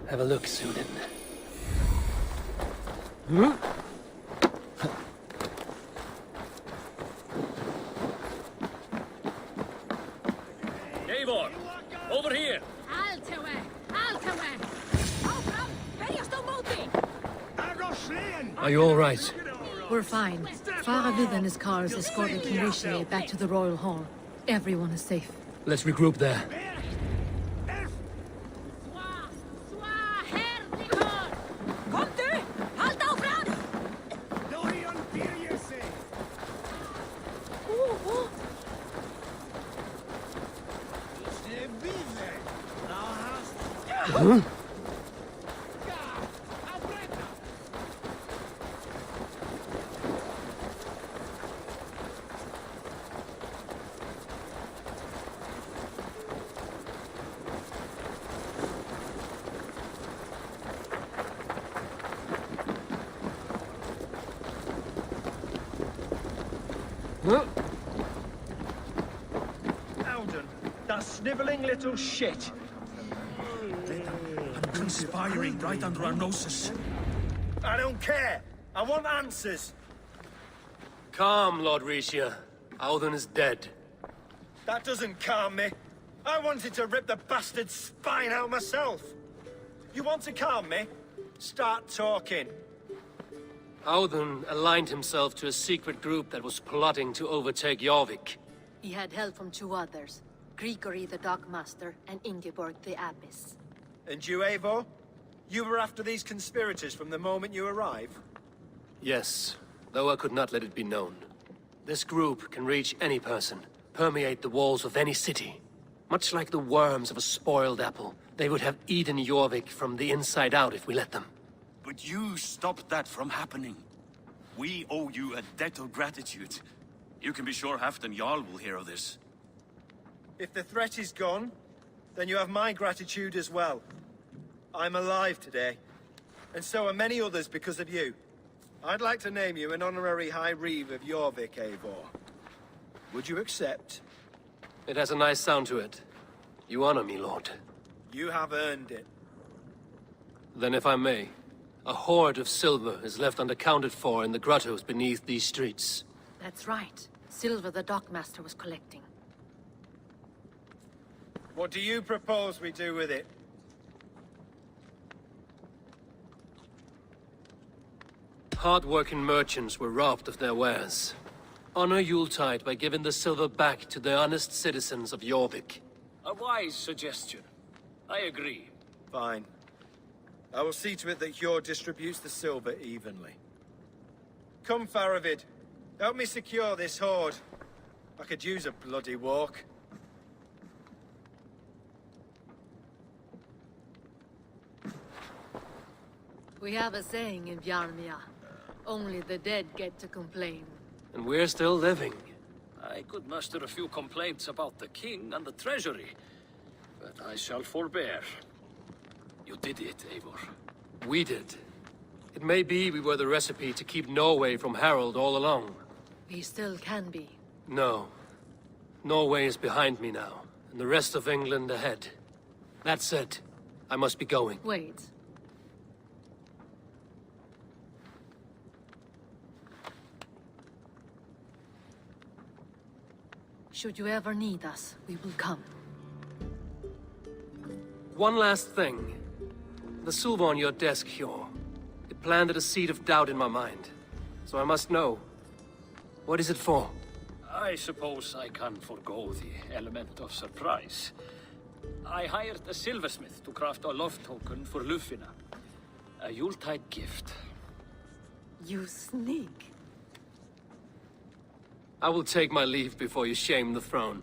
S1: Have a look, Sudan.
S15: Eivor! Over here!
S1: Are you all right?
S6: We're fine. Faravid and his cars escorted King Rishi back to the Royal Hall. Everyone is safe.
S1: Let's regroup there. Huh?
S14: Alden, that snivelling little shit.
S15: I'm conspiring right under our noses.
S14: I don't care. I want answers.
S1: Calm, Lord Rishia. Audun is dead.
S14: That doesn't calm me. I wanted to rip the bastard's spine out myself. You want to calm me? Start talking.
S1: Audun aligned himself to a secret group that was plotting to overtake Jorvik.
S6: He had help from two others, Grigory the Dockmaster and Ingeborg the Abbess.
S14: And you, Eivor? You were after these conspirators from the moment you arrived?
S1: Yes, though I could not let it be known. This group can reach any person, permeate the walls of any city. Much like the worms of a spoiled apple, they would have eaten Jorvik from the inside out if we let them.
S4: But you stopped that from happening. We owe you a debt of gratitude. You can be sure Halfdan Jarl will hear of this.
S14: If the threat is gone, then you have my gratitude as well. I'm alive today, and so are many others because of you. I'd like to name you an honorary High Reeve of Jorvik, Eivor. Would you accept?
S1: It has a nice sound to it. You honor me, Lord.
S14: You have earned it.
S1: Then if I may, a hoard of silver is left unaccounted for in the grottos beneath these streets.
S6: That's right. Silver the Dockmaster was collecting.
S14: What do you propose we do with it?
S1: Hard-working merchants were robbed of their wares. Honor Yuletide by giving the silver back to the honest citizens of Jorvik.
S15: A wise suggestion. I agree.
S14: Fine. I will see to it that Hjord distributes the silver evenly. Come, Faravid. Help me secure this hoard. I could use a bloody walk.
S6: We have a saying in Bjarmia. Only the dead get to complain.
S1: And we're still living.
S15: I could muster a few complaints about the king and the treasury, but I shall forbear. You did it, Eivor.
S1: We did. It may be we were the recipe to keep Norway from Harald all along.
S6: We still can be.
S1: No. Norway is behind me now, and the rest of England ahead. That said, I must be going.
S6: Wait. Should you ever need us, we will come.
S1: One last thing. The silver on your desk, Hjor. It planted a seed of doubt in my mind. So I must know. What is it for?
S15: I suppose I can forego the element of surprise. I hired a silversmith to craft a love token for Lufina. A Yuletide gift.
S6: You sneak.
S1: I will take my leave before you shame the throne.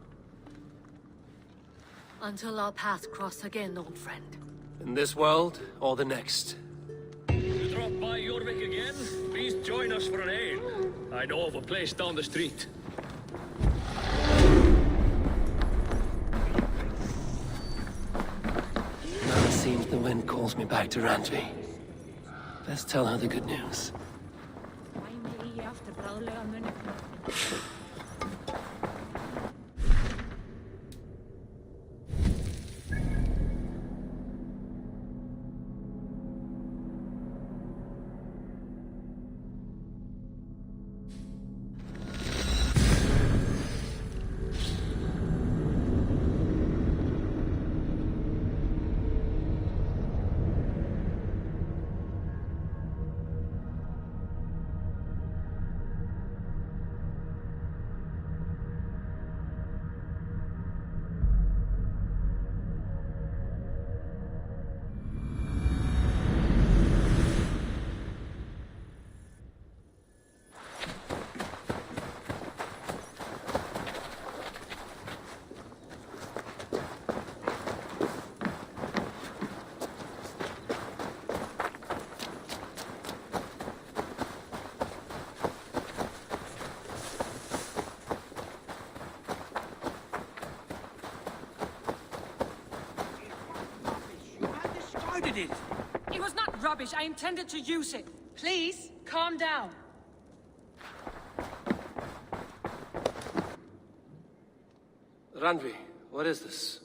S6: Until our paths cross again, old friend.
S1: In this world, or the next.
S15: You drop by Jorvik again? Please join us for an ale. I know of a place down the street.
S1: Now it seems the wind calls me back to Randvi. Best tell her the good news.
S8: it!
S5: It was not rubbish. I intended to use it. Please, calm down.
S12: Randvi, what is this?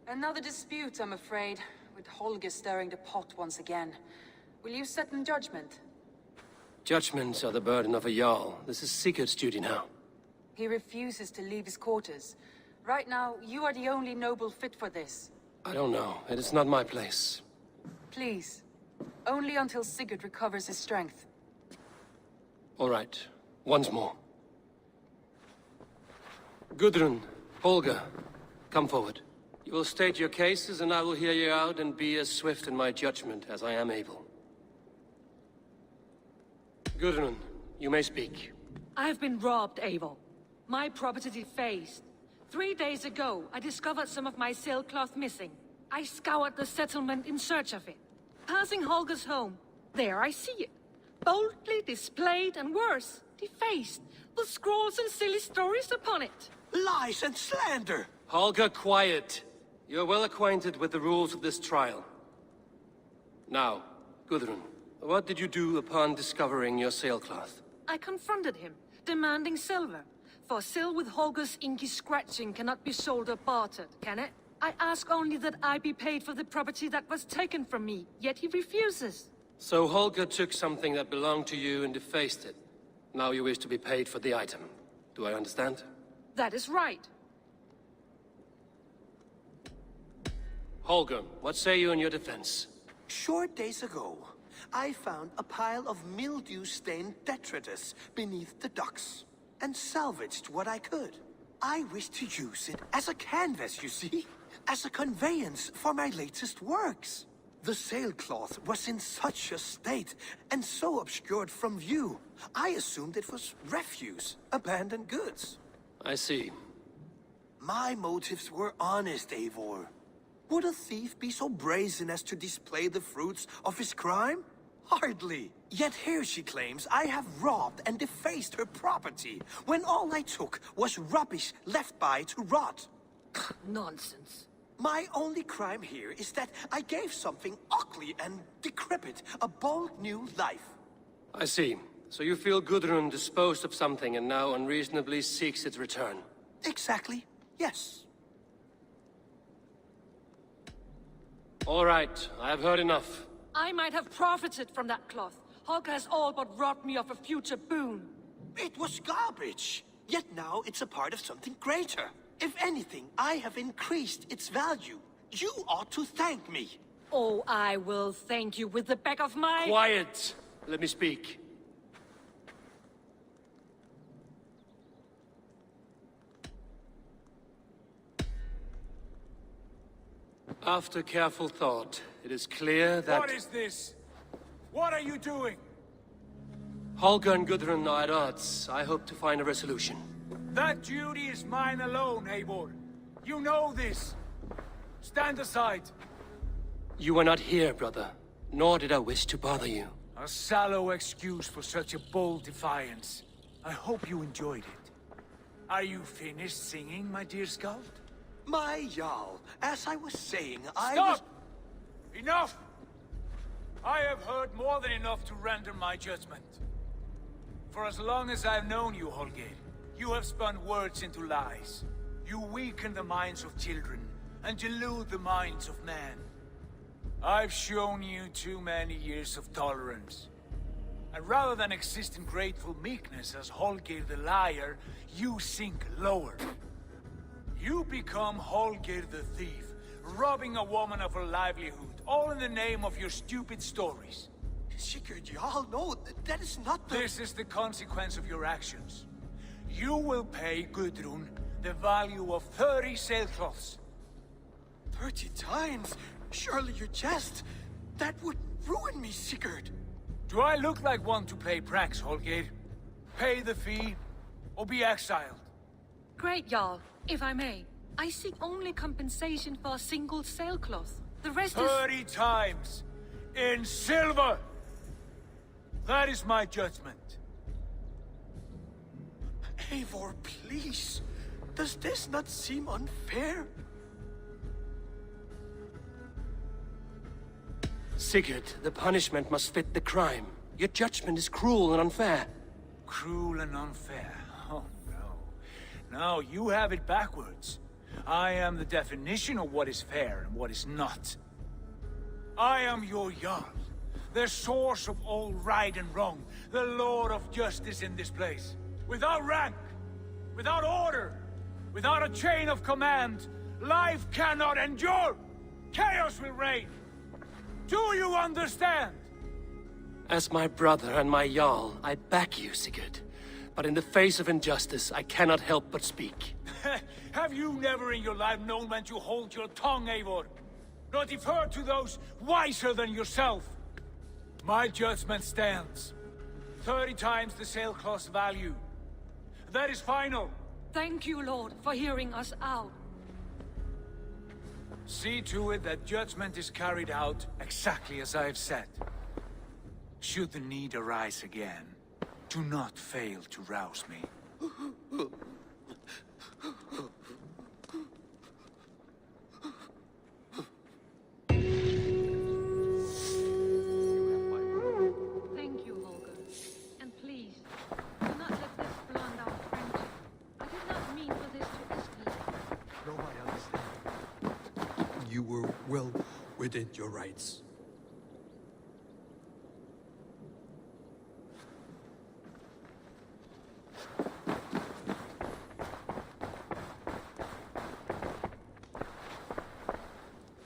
S19: Another dispute, I'm afraid, with Holger stirring the pot once again. Will you set in judgment?
S12: Judgments are the burden of a Jarl. This is Sigurd's duty now.
S19: He refuses to leave his quarters. Right now, you are the only noble fit for this.
S12: I don't know. It is not my place.
S19: Please. Only until Sigurd recovers his strength.
S12: All right. Once more. Gudrun, Holger, come forward. You will state your cases, and I will hear you out and be as swift in my judgment as I am able. Gudrun, you may speak.
S5: I have been robbed, Eivor. My property defaced. 3 days ago, I discovered some of my sailcloth missing. I scoured the settlement in search of it. Passing Holger's home, there I see it. Boldly displayed and worse, defaced, with scrawls and silly stories upon it.
S17: Lies and slander!
S12: Holger, quiet. You're well acquainted with the rules of this trial. Now, Gudrun, what did you do upon discovering your sailcloth?
S5: I confronted him, demanding silver. For sil with Holger's inky scratching cannot be sold or bartered, can it? I ask only that I be paid for the property that was taken from me, yet he refuses.
S12: So Holger took something that belonged to you and defaced it. Now you wish to be paid for the item. Do I understand?
S5: That is right.
S12: Holger, what say you in your defense?
S17: Short days ago, I found a pile of mildew-stained detritus beneath the docks, and salvaged what I could. I wish to use it as a canvas, you see? As a conveyance for my latest works. The sailcloth was in such a state, and so obscured from view, I assumed it was refuse, abandoned goods.
S12: I see.
S17: My motives were honest, Eivor. Would a thief be so brazen as to display the fruits of his crime? Hardly. Yet here she claims I have robbed and defaced her property, when all I took was rubbish left by to rot.
S5: Nonsense.
S17: My only crime here is that I gave something ugly and decrepit a bold new life.
S12: I see. So you feel Gudrun disposed of something and now unreasonably seeks its return?
S17: Exactly, yes.
S12: All right, I have heard enough.
S5: I might have profited from that cloth. Holger has all but robbed me of a future boon.
S17: It was garbage. Yet now it's a part of something greater. If anything, I have increased its value. You ought to thank me.
S5: Oh, I will thank you with the back of my...
S12: Quiet! Let me speak. After careful thought, it is clear that...
S8: What is this? What are you doing?
S12: Holger and Gudrun are at odds. I hope to find a resolution.
S8: That duty is mine alone, Eivor. You know this. Stand aside.
S12: You were not here, brother. Nor did I wish to bother you.
S8: A sallow excuse for such a bold defiance. I hope you enjoyed it. Are you finished singing, my dear Skald?
S17: My Jarl, as I was saying,
S8: Stop! Enough! I have heard more than enough to render my judgment. For as long as I've known you, Holger, you have spun words into lies. You weaken the minds of children, and delude the minds of men. I've shown you too many years of tolerance. And rather than exist in grateful meekness as Holger the liar, you sink lower. You become Holger the thief, robbing a woman of her livelihood, all in the name of your stupid stories.
S17: Sigurd, Jarl, no, that is not the...
S8: This is the consequence of your actions. You will pay Gudrun the value of 30 sailcloths.
S17: 30 times? Surely you jest. That would ruin me, Sigurd.
S8: Do I look like one to play pranks, Holger? Pay the fee, or be exiled.
S5: Great, Jarl. If I may, I seek only compensation for a single sailcloth. The rest
S8: 30 times! In silver! That is my judgment.
S17: Eivor, please. Does this not seem unfair?
S1: Sigurd, the punishment must fit the crime. Your judgment is cruel and unfair.
S8: Cruel and unfair? Oh, no. No, you have it backwards. I am the definition of what is fair and what is not. I am your Jarl, the source of all right and wrong, the Lord of justice in this place. Without rank, without order, without a chain of command, life cannot endure! Chaos will reign! Do you understand?
S1: As my brother and my Jarl, I back you, Sigurd. But in the face of injustice, I cannot help but speak.
S8: Have you never in your life known when to hold your tongue, Eivor? Not defer to those wiser than yourself? My judgment stands. 30 times the sailcloth's value. That is final.
S5: Thank you, Lord, for hearing us out.
S8: See to it that judgment is carried out exactly as I have said. Should the need arise again, do not fail to rouse me.
S5: Thank you, Holger. And please, do not let this blunt our friendship. I did not mean for this to escalate.
S9: No, I understand. You were well within your rights.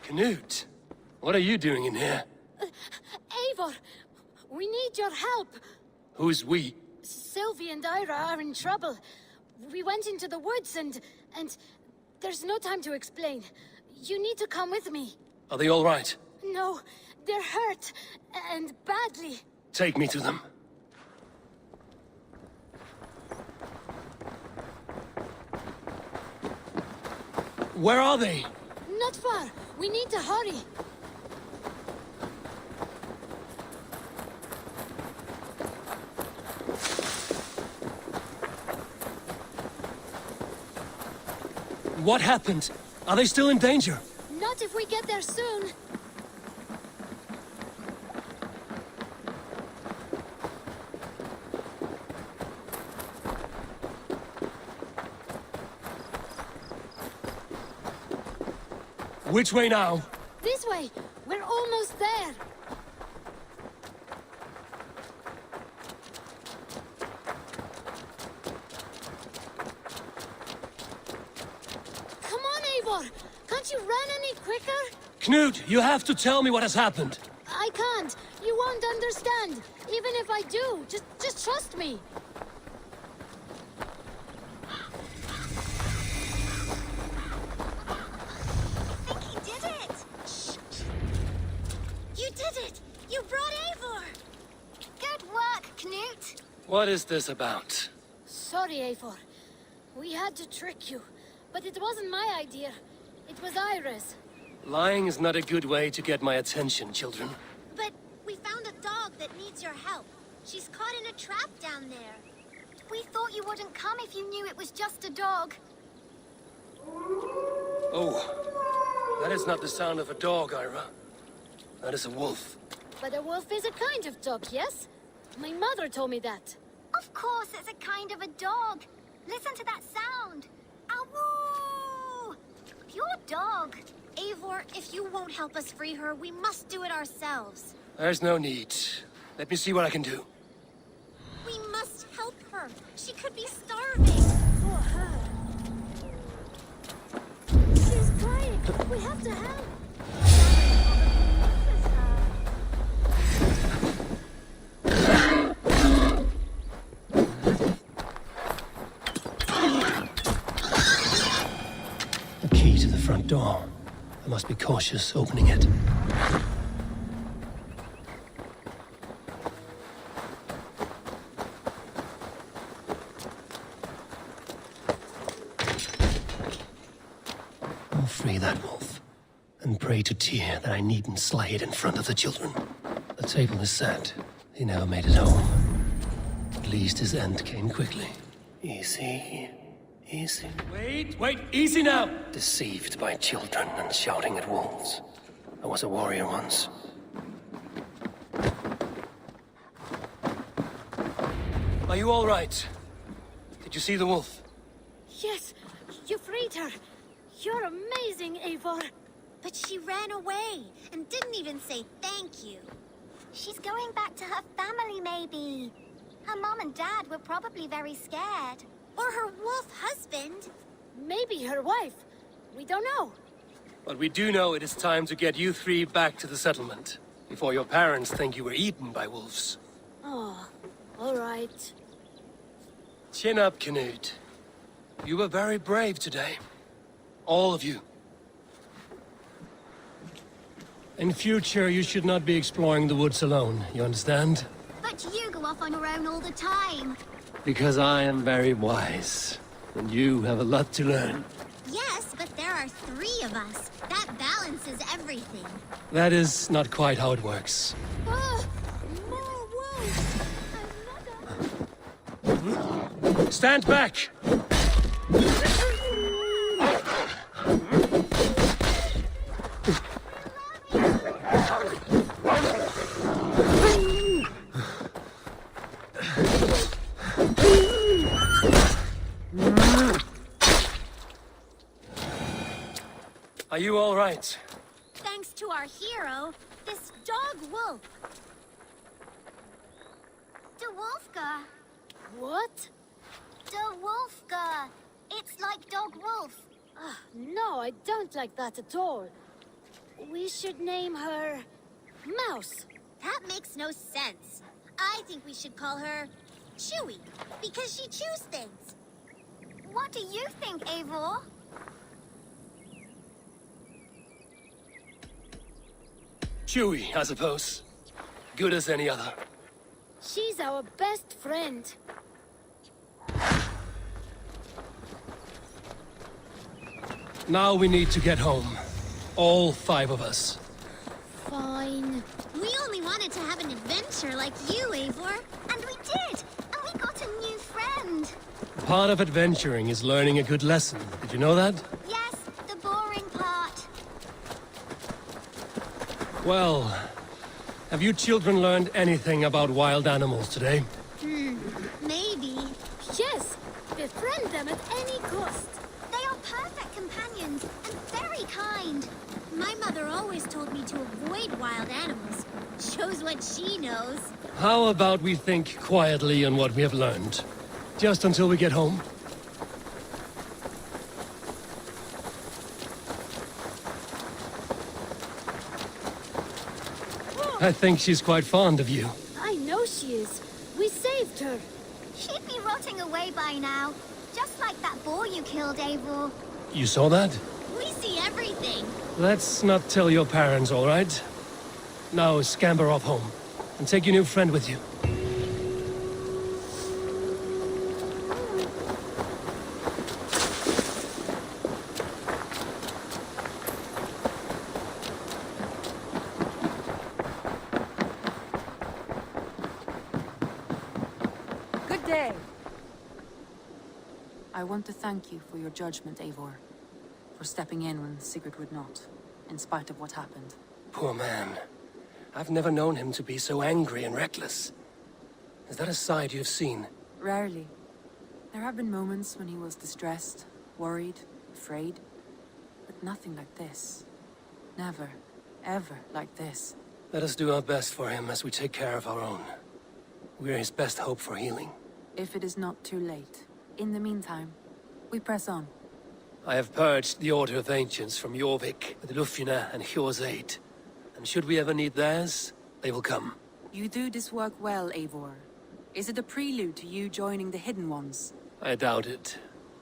S1: Knut, what are you doing in here?
S20: Eivor, we need your help.
S1: Who's we?
S20: Sylvie and Ira are in trouble. We went into the woods and there's no time to explain. You need to come with me.
S1: Are they all right?
S20: No, they're hurt, and badly.
S1: Take me to them. Where are they?
S20: Not far. We need to hurry.
S1: What happened? Are they still in danger?
S20: Not if we get there soon.
S1: Which way now?
S20: This way. We're almost there. Come on, Eivor. Can't you run any quicker?
S1: Knut, you have to tell me what has happened.
S20: I can't. You won't understand. Even if I do, just trust me.
S1: What is this about?
S20: Sorry, Eivor. We had to trick you, but it wasn't my idea. It was Ira's.
S1: Lying is not a good way to get my attention, children.
S18: But we found a dog that needs your help. She's caught in a trap down there. We thought you wouldn't come if you knew it was just a dog.
S1: Oh, that is not the sound of a dog, Ira. That is a wolf.
S20: But a wolf is a kind of dog, yes? My mother told me that.
S18: Of course, it's a kind of a dog. Listen to that sound. Awoo! Pure dog. Eivor, if you won't help us free her, we must do it ourselves.
S1: There's no need. Let me see what I can do.
S18: We must help her. She could be starving.
S20: For her. She's crying. We have to help.
S1: Front door. I must be cautious opening it. I'll free that wolf, and pray to Tyr that I needn't slay it in front of the children. The table is set. He never made it home. At least his end came quickly. Easy. Easy. Wait, easy now! Deceived by children and shouting at wolves. I was a warrior once. Are you all right? Did you see the wolf?
S20: Yes, you freed her. You're amazing, Eivor.
S18: But she ran away and didn't even say thank you. She's going back to her family, maybe. Her mom and dad were probably very scared. Or her wolf husband.
S20: Maybe her wife. We don't know.
S1: But we do know it is time to get you three back to the settlement, before your parents think you were eaten by wolves.
S20: Oh, all right.
S1: Chin up, Canute. You were very brave today. All of you. In future, you should not be exploring the woods alone, you understand?
S18: But you go off on your own all the time.
S1: Because I am very wise, and you have a lot to learn.
S18: Yes, but there are 3 of us. That balances everything.
S1: That is not quite how it works.
S18: Oh, more wolves!
S1: Stand back! Are you all right?
S18: Thanks to our hero, this dog wolf. De Wolfka.
S20: What?
S18: De Wolfka. It's like dog wolf.
S20: No, I don't like that at all. We should name her... Mouse.
S18: That makes no sense. I think we should call her Chewy, because she chews things. What do you think, Eivor?
S1: Chewy, I suppose. Good as any other.
S20: She's our best friend.
S1: Now we need to get home. All 5 of us.
S20: Fine.
S18: We only wanted to have an adventure like you, Eivor. And we did! And we got a new friend.
S1: Part of adventuring is learning a good lesson. Did you know that?
S18: Yes, the boring part.
S1: Well, have you children learned anything about wild animals today?
S18: Maybe.
S20: Yes, befriend them at any cost.
S18: They are perfect companions and very kind. My mother always told me to avoid wild animals. Shows what she knows.
S1: How about we think quietly on what we have learned? Just until we get home? I think she's quite fond of you.
S20: I know she is. We saved her.
S18: She'd be rotting away by now. Just like that boar you killed, Eivor.
S1: You saw that?
S18: We see everything.
S1: Let's not tell your parents, all right? Now scamper off home, and take your new friend with you.
S19: Good day. I want to thank you for your judgment, Eivor. For stepping in when Sigurd would not, in spite of what happened.
S1: Poor man. I've never known him to be so angry and reckless. Is that a side you've seen?
S19: Rarely. There have been moments when he was distressed, worried, afraid. But nothing like this. Never, ever like this.
S1: Let us do our best for him as we take care of our own. We're his best hope for healing.
S19: If it is not too late. In the meantime, we press on.
S1: I have purged the Order of Ancients from Jorvik with Lufjuna and Hjor's aid. And should we ever need theirs, they will come.
S19: You do this work well, Eivor. Is it a prelude to you joining the Hidden Ones?
S1: I doubt it.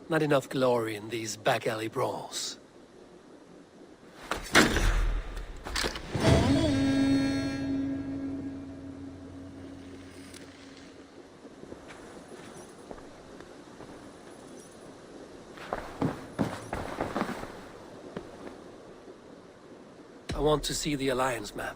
S1: Not enough glory in these back-alley brawls. I want to see the Alliance map.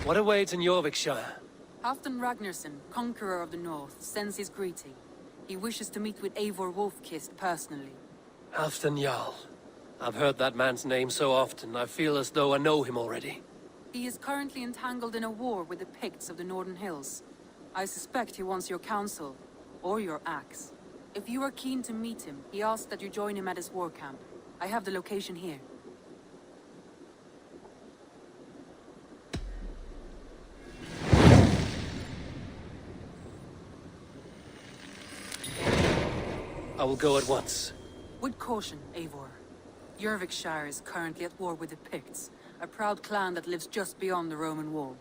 S12: What awaits in Jorvikshire?
S19: Halfdan Ragnarsson, conqueror of the north, sends his greeting. He wishes to meet with Eivor Wolfkist personally.
S12: Halfdan Jarl. I've heard that man's name so often, I feel as though I know him already.
S19: He is currently entangled in a war with the Picts of the Northern Hills. I suspect he wants your counsel, or your axe. If you are keen to meet him, he asks that you join him at his war camp. I have the location here.
S12: I will go at once.
S19: With caution, Eivor. Jorvikshire is currently at war with the Picts, a proud clan that lives just beyond the Roman wall.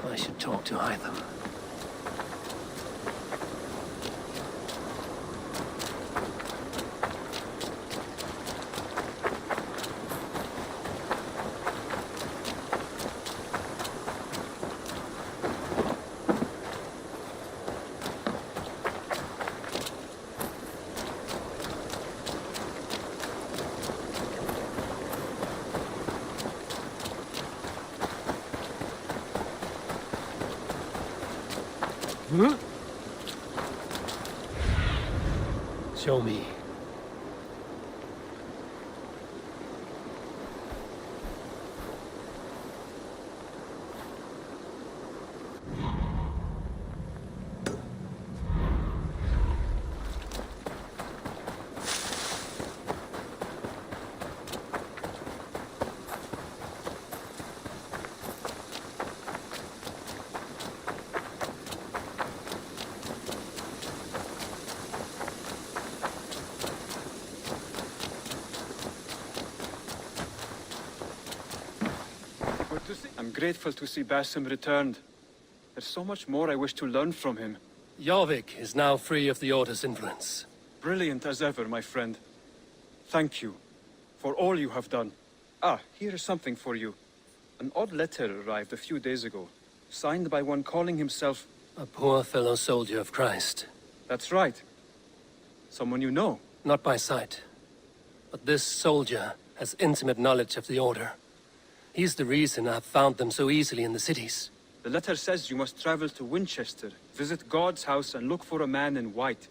S12: I should talk to Hytham. Show me.
S21: I'm grateful to see Basim returned. There's so much more I wish to learn from him.
S12: Jorvik is now free of the Order's influence.
S21: Brilliant as ever, my friend. Thank you for all you have done. Ah, here is something for you. An odd letter arrived a few days ago, signed by one calling himself...
S12: A poor fellow soldier of Christ.
S21: That's right. Someone you know.
S12: Not by sight. But this soldier has intimate knowledge of the Order. He's the reason I've found them so easily in the cities.
S21: The letter says you must travel to Winchester, visit God's house and look for a man in white.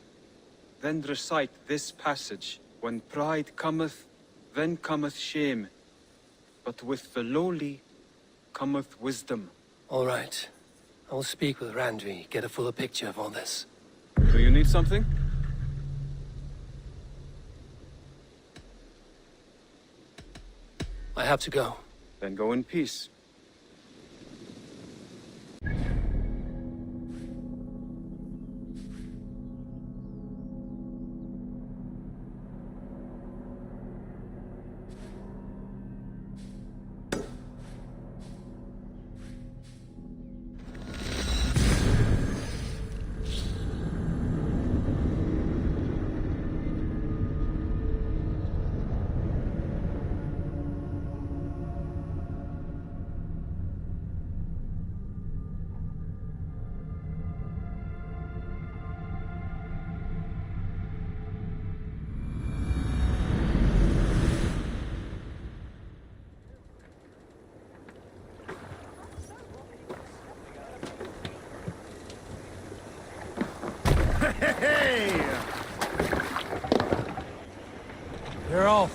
S21: Then recite this passage. When pride cometh, then cometh shame. But with the lowly cometh wisdom.
S12: All right. I will speak with Randvi, get a fuller picture of all this.
S21: Do you need something?
S12: I have to go.
S21: Then go in peace.
S2: Hey!
S1: You're off.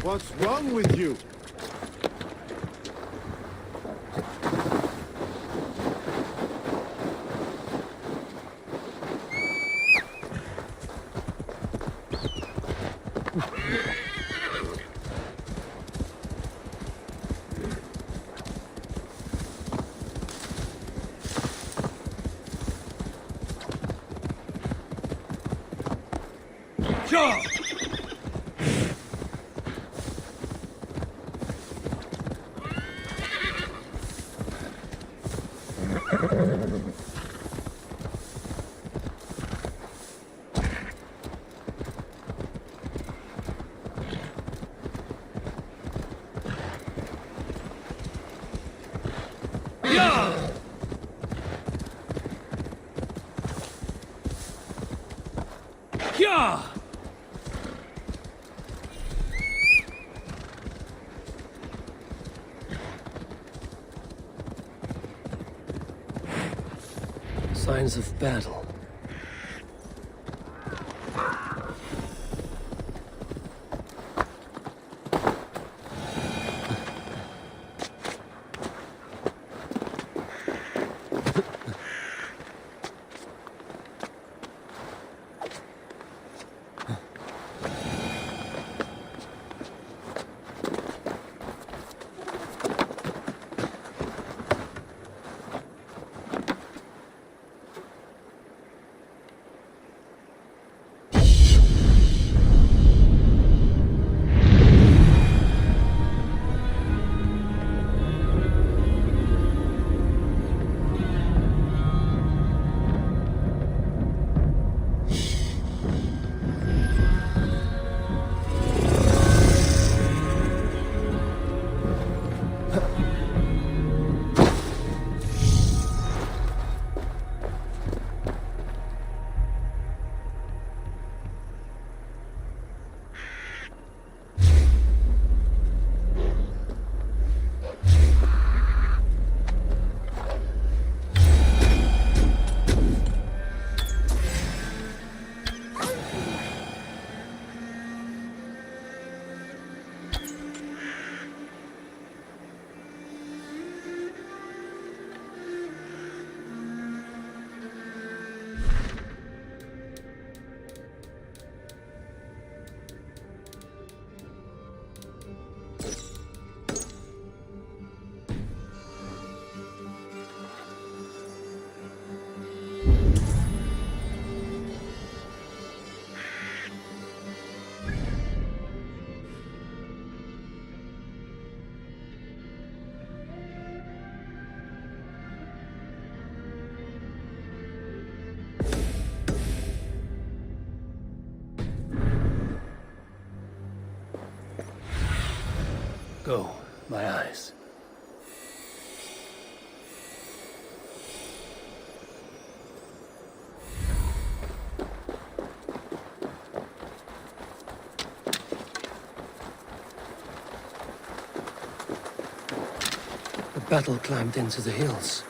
S22: What's wrong with you?
S1: Go! Yeah! Signs of battle. Go, my eyes. The battle climbed into the hills.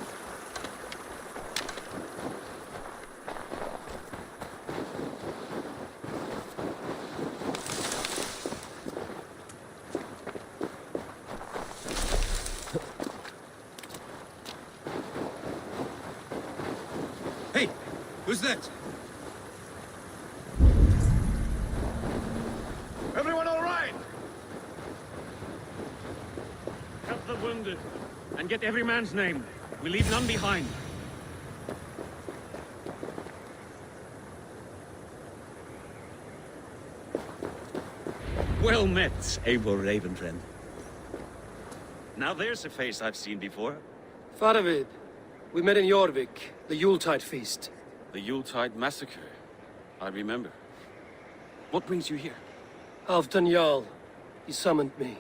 S10: Hey, who's that?
S17: Everyone all right?
S16: Help the wounded, and get every man's name. We leave none behind.
S4: Well met, Eivor Ravenfriend. Now there's a face I've seen before.
S12: Faravid, we met in Jorvik, the Yuletide feast.
S4: The Yuletide massacre. I remember. What brings you here?
S12: Halfdan Jarl. He summoned me.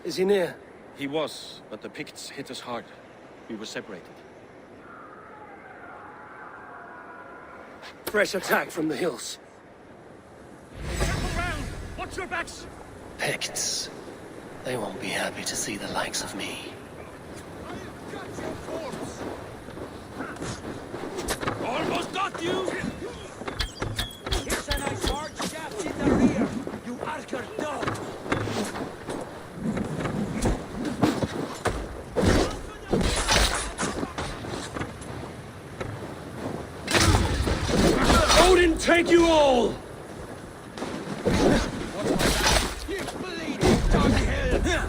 S12: Is he near?
S4: He was, but the Picts hit us hard. We were separated.
S12: Fresh attack from the hills.
S16: Circle round! Watch your backs!
S1: Picts. They won't be happy to see the likes of me.
S16: Almost got you! Here's a nice hard shaft in the rear, you Archer dog!
S12: Odin take you all!
S16: You bleeding dunghill!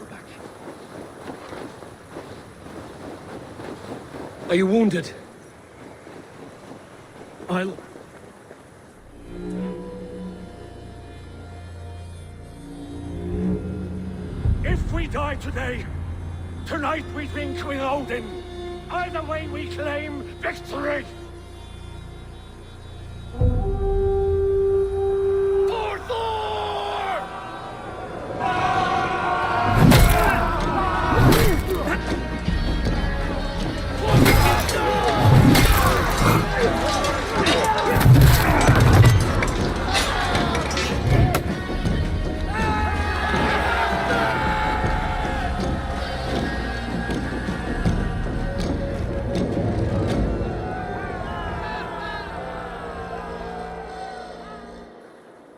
S1: back. Are you wounded? I'll...
S16: If we die today, tonight we drink with Odin. Either way we claim victory! For Thor!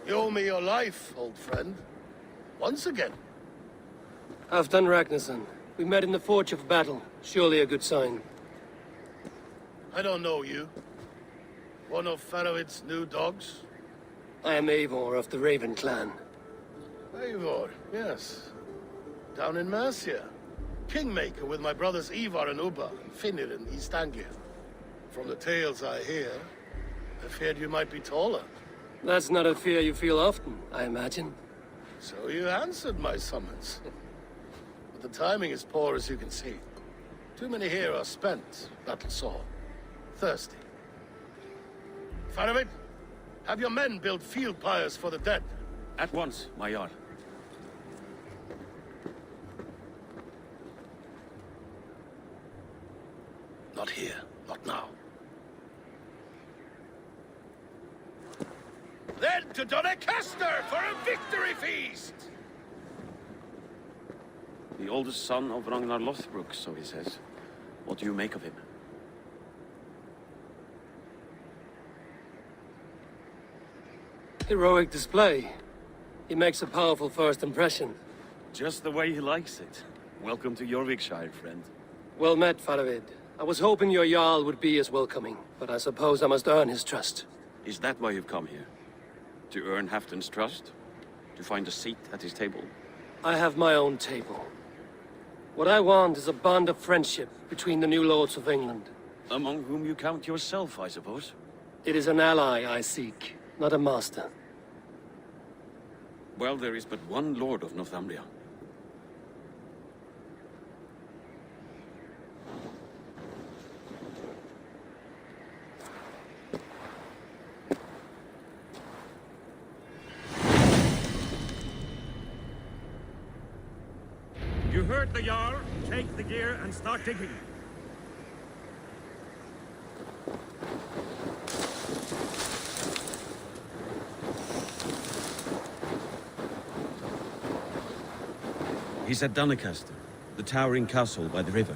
S7: You owe me your life, old friend. Once again.
S12: Halfdan Ragnarsson. We met in the Forge of Battle. Surely a good sign.
S7: I don't know you. One of Faroid's new dogs?
S12: I am Eivor of the Raven clan.
S7: Eivor, yes. Down in Mercia. Kingmaker with my brothers Ivar and Ubba, Finnr in East Anglia. From the tales I hear, I feared you might be taller.
S12: That's not a fear you feel often, I imagine.
S7: So you answered my summons. But the timing is poor, as you can see. Too many here are spent, battle-sore, thirsty. Faroid, have your men build field pyres for the dead.
S4: At once, my Jarl.
S7: Not here, not now. Then to Doncaster for a victory feast!
S4: The oldest son of Ragnar Lothbrok, so he says. What do you make of him?
S12: Heroic display. He makes a powerful first impression.
S4: Just the way he likes it. Welcome to Jorvikshire, friend.
S12: Well met, Faroid. I was hoping your Jarl would be as welcoming, but I suppose I must earn his trust.
S4: Is that why you've come here? To earn Halfdan's trust? To find a seat at his table?
S12: I have my own table. What I want is a bond of friendship between the new lords of England.
S4: Among whom you count yourself, I suppose?
S12: It is an ally I seek, not a master.
S4: Well, there is but one lord of Northumbria.
S16: You heard the Jarl. Take the gear and start digging.
S4: He's at Doncaster, the towering castle by the river.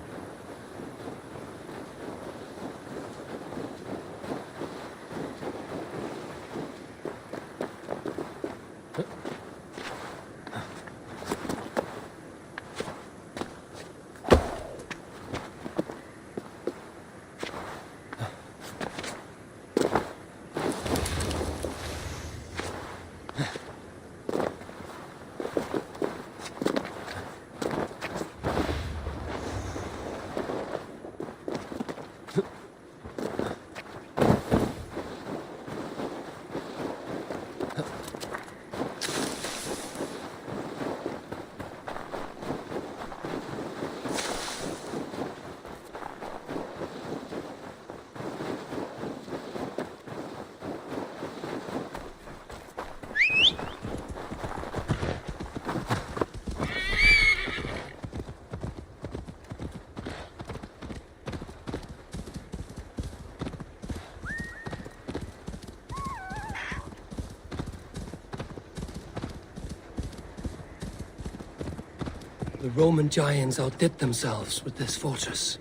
S12: The Roman giants outdid themselves with this fortress.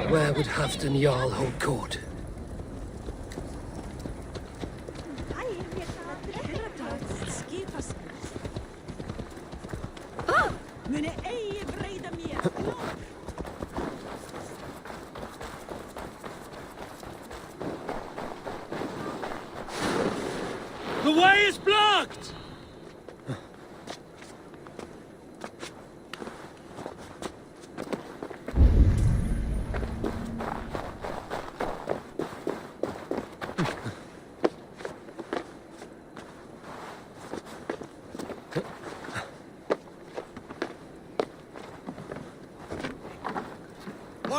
S12: Where would Halfdan Jarl hold court?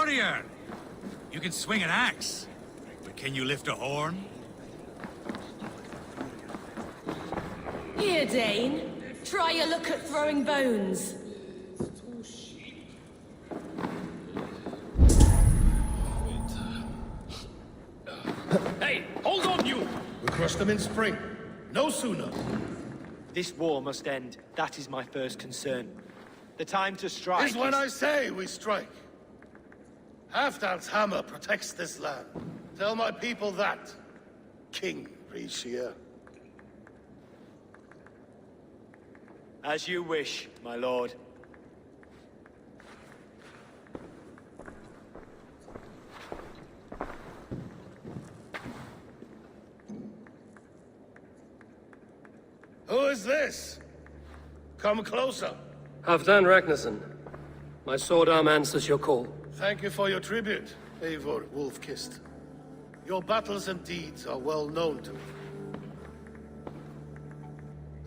S3: warrior. You can swing an axe, but can you lift a horn?
S13: Here, Dane. Try your luck at throwing bones.
S4: Hey, hold on, you!
S7: We crushed them in spring. No sooner.
S14: This war must end. That is my first concern. The time to strike
S7: is when I say we strike. Halfdan's hammer protects this land. Tell my people that, King Rishia.
S14: As you wish, my lord.
S7: Who is this? Come closer.
S12: Halfdan Ragnarsson. My sword arm answers your call.
S7: Thank you for your tribute, Eivor Wolf-Kissed. Your battles and deeds are well known to me.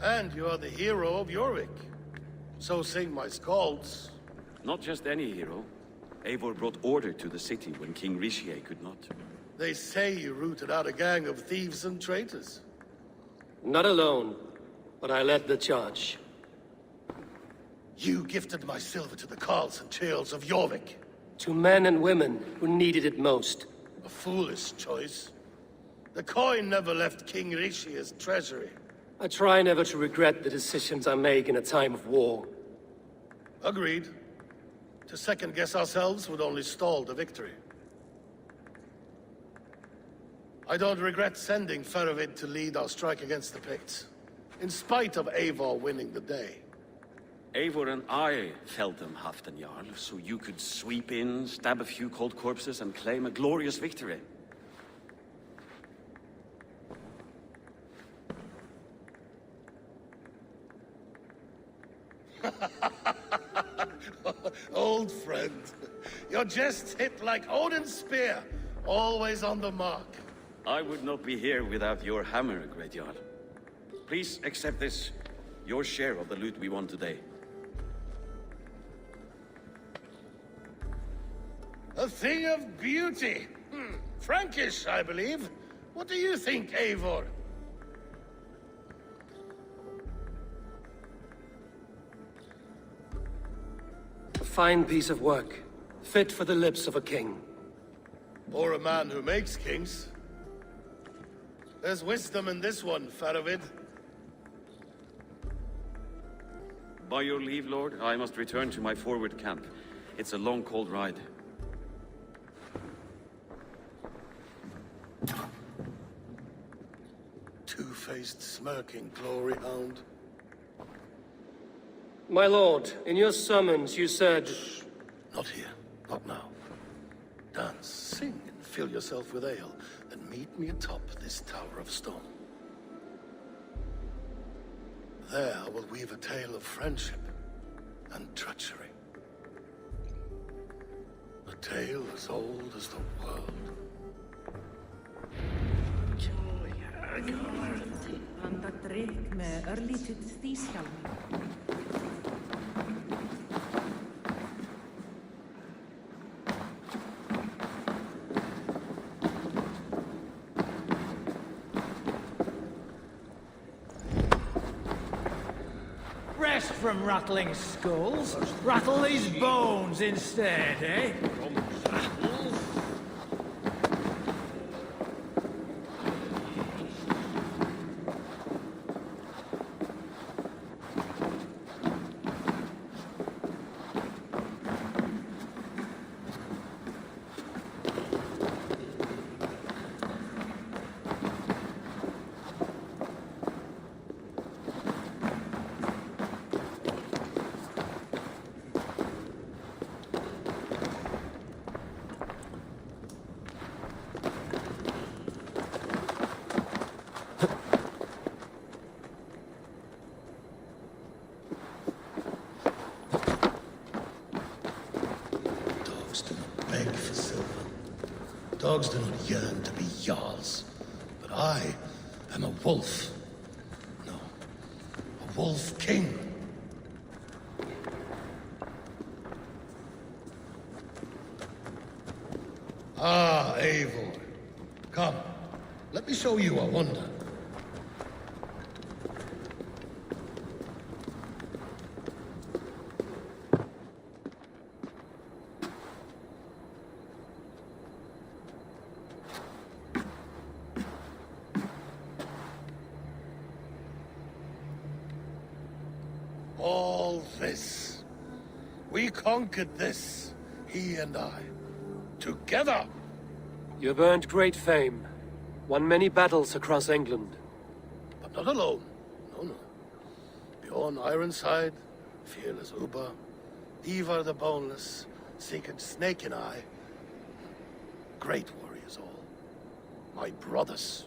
S7: And you are the hero of Jorvik. So sing my skalds.
S4: Not just any hero. Eivor brought order to the city when King Rishie could not.
S7: They say you rooted out a gang of thieves and traitors.
S12: Not alone, but I led the charge.
S7: You gifted my silver to the carls and churls of Jorvik.
S12: To men and women who needed it most.
S7: A foolish choice. The coin never left King Rishie's treasury.
S12: I try never to regret the decisions I make in a time of war.
S7: Agreed. To second-guess ourselves would only stall the victory. I don't regret sending Faravid to lead our strike against the Picts, in spite of Eivor winning the day.
S4: Eivor and I felled them, Halfdan Jarl, so you could sweep in, stab a few cold corpses, and claim a glorious victory.
S7: Old friend, your jests hit like Odin's spear, always on the mark.
S4: I would not be here without your hammer, Great Jarl. Please accept this, your share of the loot we won today.
S7: A thing of beauty. Frankish, I believe. What do you think, Eivor?
S12: A fine piece of work, fit for the lips of a king.
S7: Or a man who makes kings. There's wisdom in this one, Faravid.
S4: By your leave, Lord, I must return to my forward camp. It's a long, cold ride.
S7: Two-faced, smirking glory hound.
S12: My lord, in your summons you said...
S7: Shh. Not here. Not now. Dance, sing, and fill yourself with ale. Then meet me atop this tower of stone. There I will weave a tale of friendship and treachery. A tale as old as the world.
S8: Rest from rattling skulls. Rattle these bones instead, eh?
S7: Dogs do not yearn to be Jarls, but I am a wolf. No, a wolf king. Ah, Eivor. Come, let me show you a wonder. All this. We conquered this, he and I. Together!
S12: You've earned great fame. Won many battles across England.
S7: But not alone. No. Bjorn Ironside, fearless Ubba, Ivar the Boneless, Sigurd Snake and I. Great warriors all. My brothers.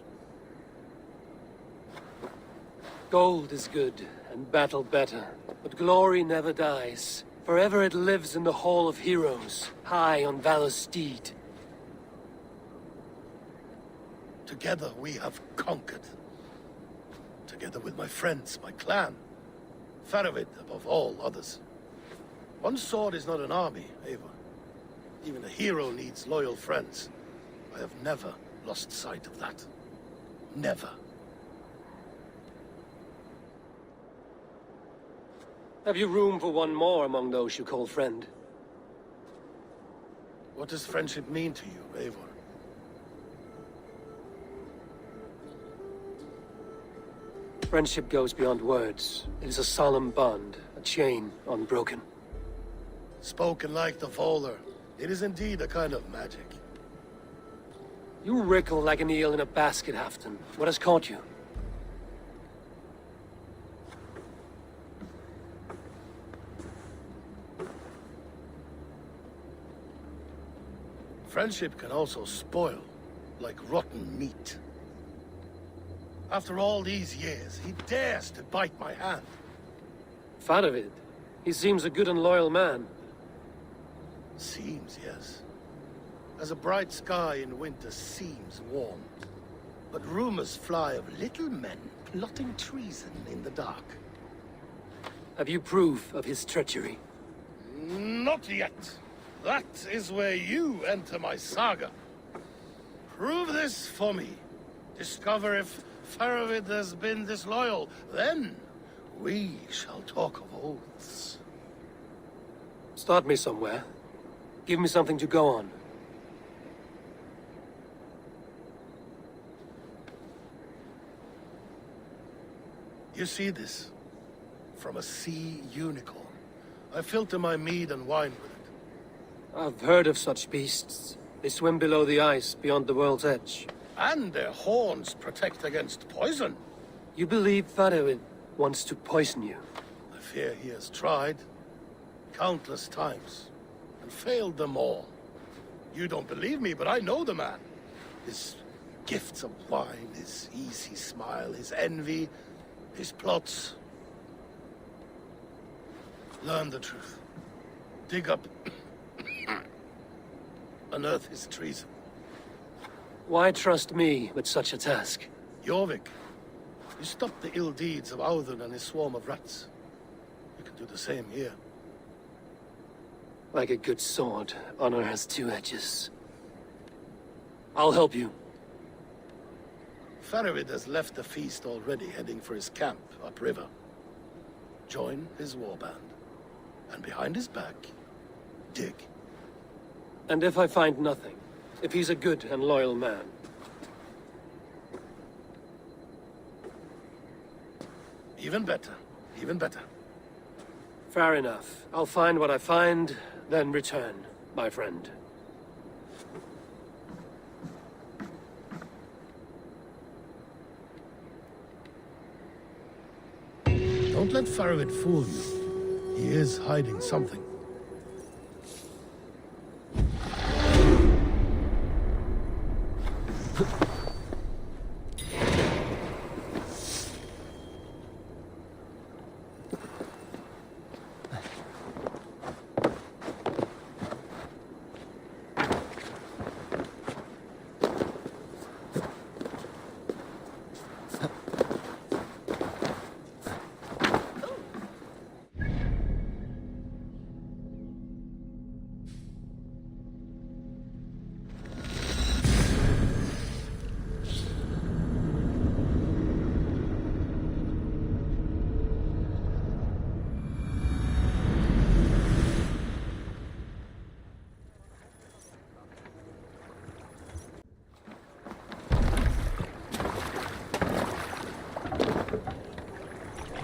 S12: Gold is good, and battle better. But glory never dies. Forever it lives in the Hall of Heroes, high on Valor's steed.
S7: Together we have conquered. Together with my friends, my clan. Faravid above all others. One sword is not an army, Eivor. Even a hero needs loyal friends. I have never lost sight of that. Never.
S12: Have you room for one more among those you call friend?
S7: What does friendship mean to you, Eivor?
S12: Friendship goes beyond words. It is a solemn bond, a chain unbroken.
S7: Spoken like the Volar, it is indeed a kind of magic.
S12: You wrinkle like an eel in a basket, Halfton. What has caught you?
S7: Friendship can also spoil, like rotten meat. After all these years, he dares to bite my hand.
S12: Faravid. He seems a good and loyal man.
S7: Seems, yes. As a bright sky in winter seems warm. But rumors fly of little men plotting treason in the dark.
S12: Have you proof of his treachery?
S7: Not yet. That is where you enter my saga. Prove this for me. Discover if Faravid has been disloyal. Then we shall talk of oaths.
S12: Start me somewhere. Give me something to go on.
S7: You see this? From a sea unicorn. I filter my mead and wine with it.
S12: I've heard of such beasts. They swim below the ice, beyond the world's edge.
S7: And their horns protect against poison.
S12: You believe Faravid wants to poison you?
S7: I fear he has tried. Countless times. And failed them all. You don't believe me, but I know the man. His gifts of wine, his easy smile, his envy, his plots. Learn the truth. Dig up... unearth his treason.
S12: Why trust me with such a task?
S7: Jorvik, you stopped the ill deeds of Audun and his swarm of rats. You can do the same here.
S12: Like a good sword, honor has two edges. I'll help you.
S7: Faravid has left the feast already, heading for his camp upriver. Join his warband. And behind his back, dig.
S12: And if I find nothing? If he's a good and loyal man?
S7: Even better. Even better.
S12: Fair enough. I'll find what I find, then return, my friend.
S7: Don't let Faravid fool you. He is hiding something.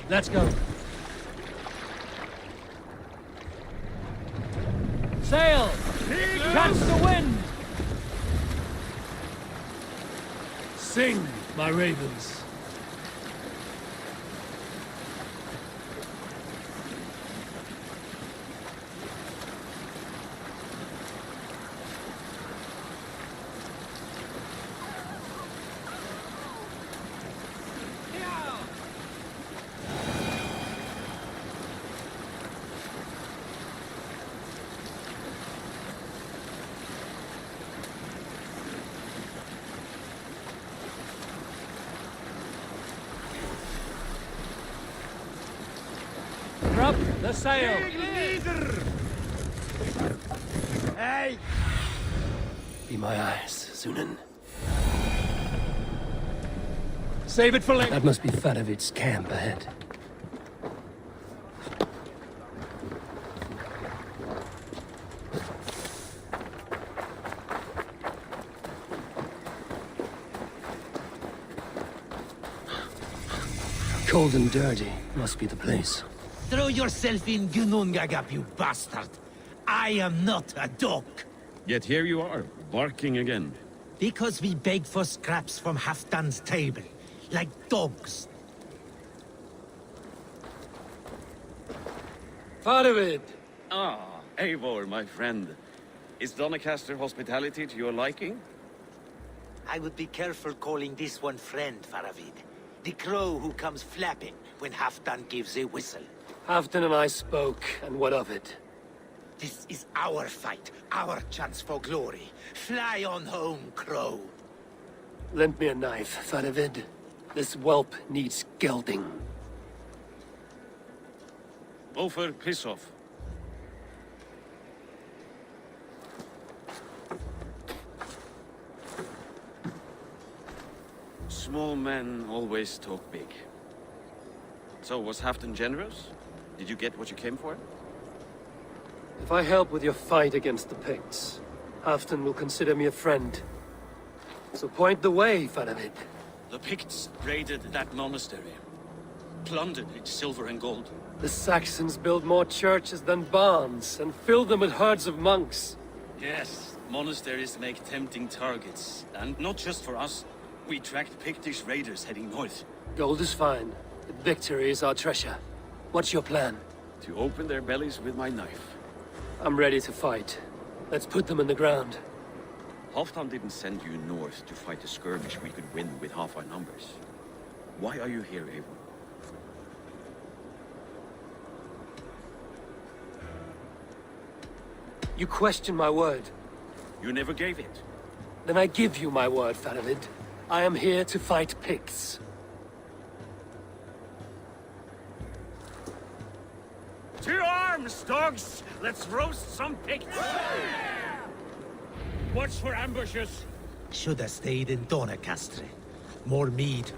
S1: Let's go. Sail! Catch the wind! Sing, my ravens. Drop the sail!
S16: Hey!
S1: Be my eyes, Sunan. Save it for later. That must be Fadavid's camp ahead. Cold and dirty must be the place.
S16: Throw yourself in Gunungagap, you bastard! I am not a dog!
S4: Yet here you are, barking again.
S16: Because we beg for scraps from Halfdan's table, like dogs.
S1: Fadavid!
S4: Ah, Eivor, my friend. Is Doncaster hospitality to your liking?
S16: I would be careful calling this one friend, Faravid. The crow who comes flapping when Halfdan gives a whistle.
S1: Halfdan and I spoke, and what of it?
S16: This is our fight, our chance for glory. Fly on home, crow.
S1: Lend me a knife, Fadavid. This whelp needs gelding.
S4: Ofer, piss off. Small men always talk big. So, was Halfdan generous? Did you get what you came for?
S1: If I help with your fight against the Picts, Halfdan will consider me a friend. So point the way, Fadavid.
S4: The Picts raided that monastery. Plundered its silver and gold.
S1: The Saxons build more churches than barns, and fill them with herds of monks.
S4: Yes, monasteries make tempting targets. And not just for us. We tracked Pictish raiders heading north.
S1: Gold is fine. Victory is our treasure. What's your plan?
S4: To open their bellies with my knife.
S1: I'm ready to fight. Let's put them in the ground.
S4: Halfdan didn't send you north to fight a skirmish we could win with half our numbers. Why are you here, Eivor?
S1: You question my word.
S4: You never gave it.
S1: Then I give you my word, Fadavid. I am here to fight Picts.
S16: To arms, dogs! Let's roast some Picts! Watch for ambushes! Should have stayed in Doncaster. More mead,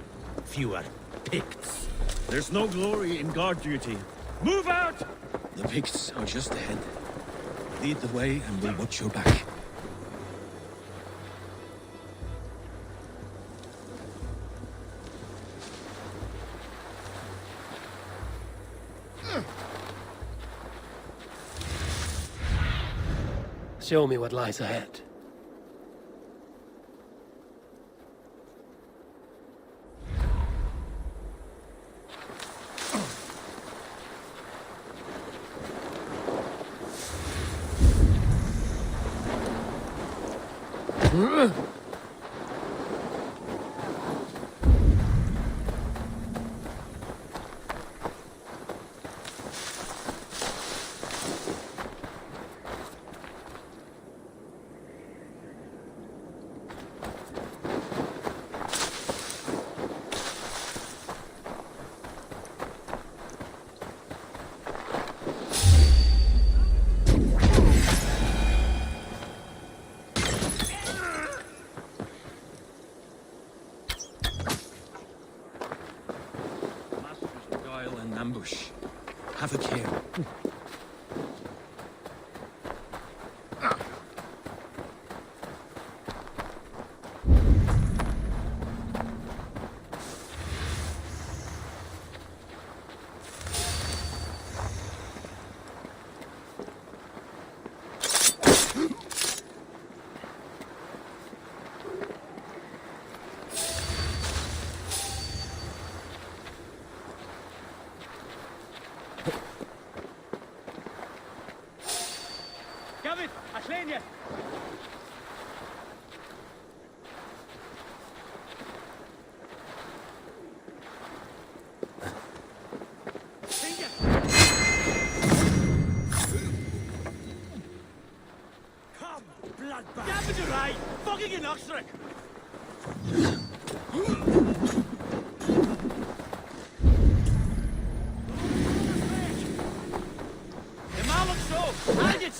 S16: fewer Picts.
S4: There's no glory in guard duty.
S16: Move out!
S6: The Picts are just ahead. Lead the way and we'll watch your back.
S1: Show me what lies ahead.
S6: Ambush. Have a care.
S16: you! Come, bloodbath! Gavin, you're right! Fucking in Oxford! The Malak show! Hang it!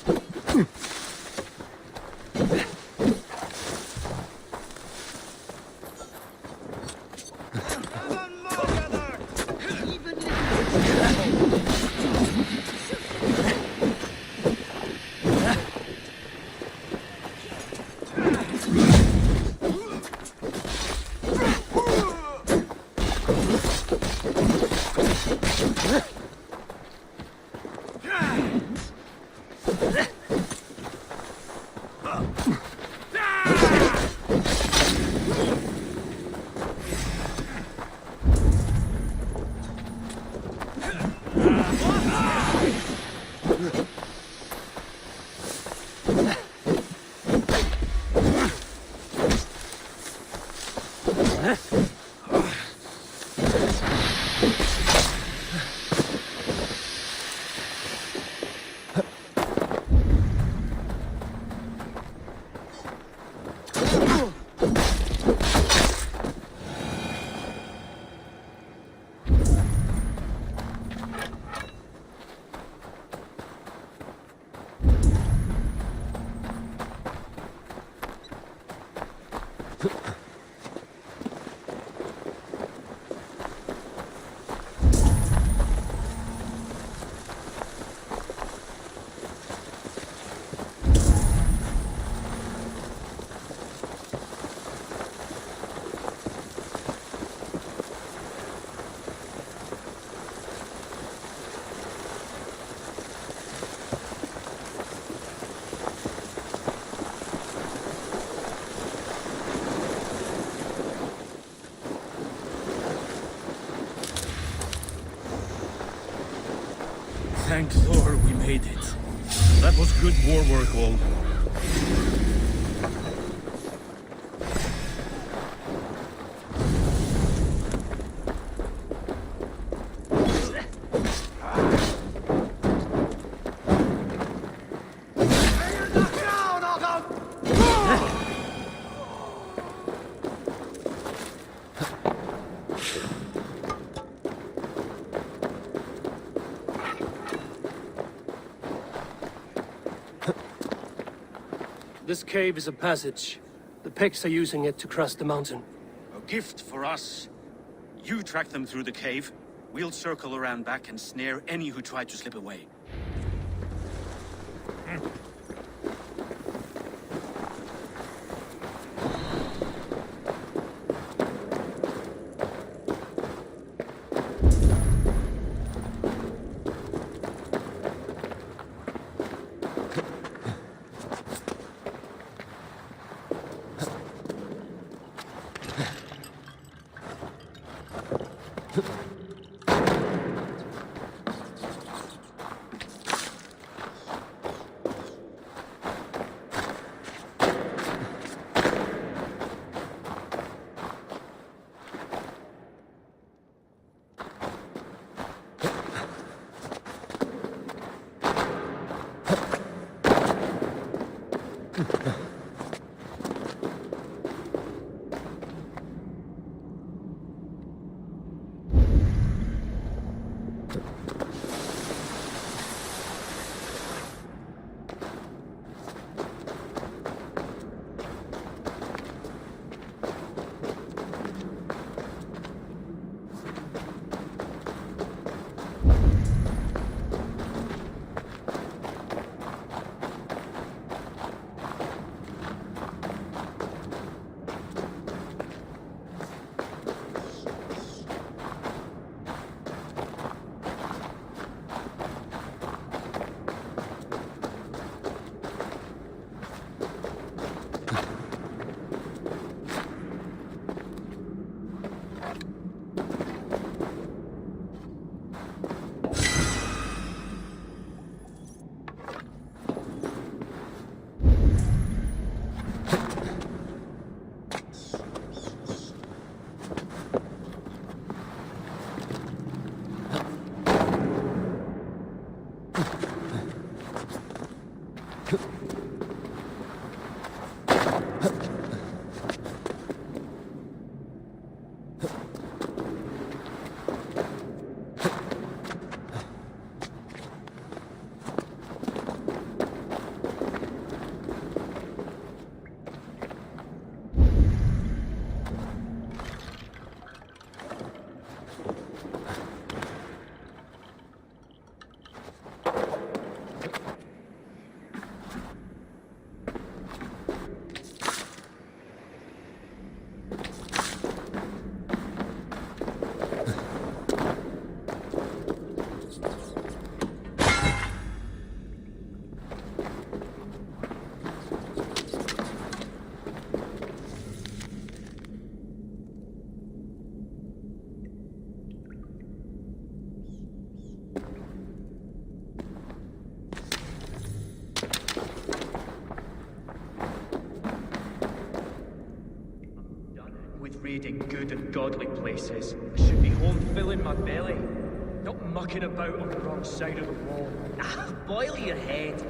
S6: Thank Thor we made it. That was good war work, all.
S12: This cave is a passage. The Picts are using it to cross the mountain.
S4: A gift for us. You track them through the cave. We'll circle around back and snare any who try to slip away.
S11: made in good and godly places. I should be home filling my belly, not mucking about on the wrong side of the wall.
S15: Ah, boil your head.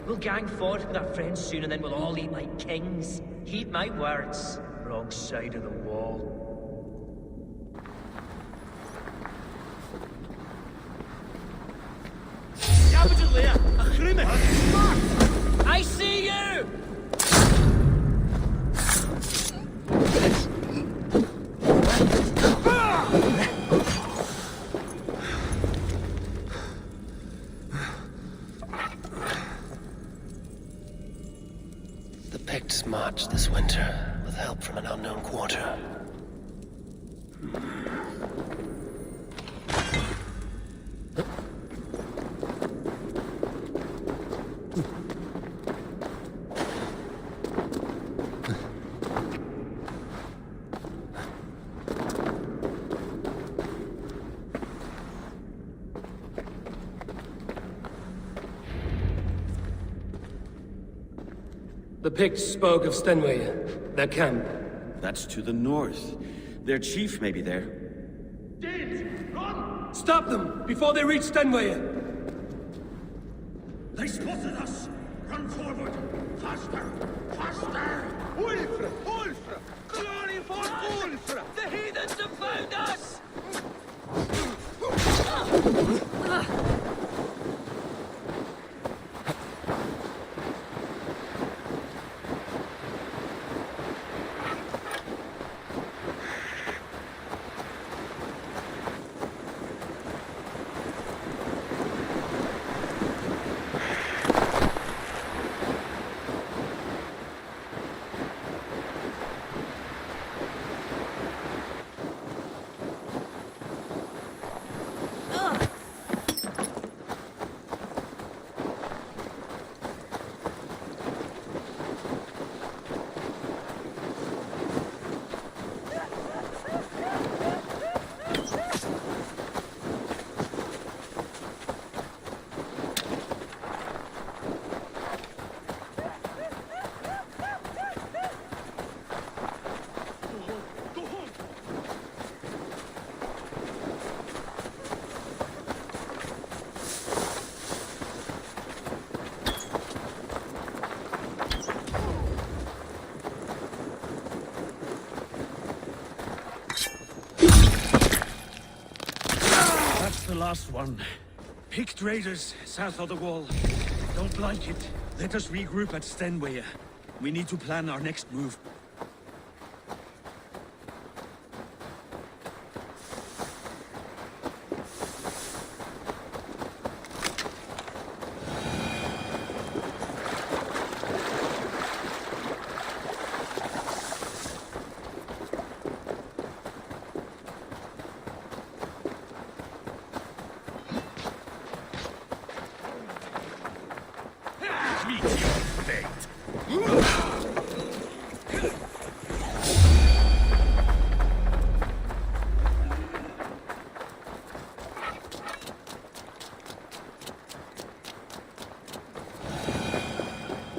S15: We'll gang forth with our friends soon and then we'll all eat like kings. Heed my words.
S11: Wrong side of the wall.
S15: I see you!
S12: The Picts marched this winter with help from an unknown quarter.
S1: The Picts spoke of Stenway, their camp.
S4: That's to the north. Their chief may be there.
S1: James, run! Stop them before they reach Stenway!
S16: They spotted us! Run forward! Faster! Faster!
S2: Ulfra! Ulfra! Glory for Ulfra!
S15: The heathens have found us!
S3: The last one. Picked raiders south of the wall. Don't like it. Let us regroup at Stenway. We need to plan our next move.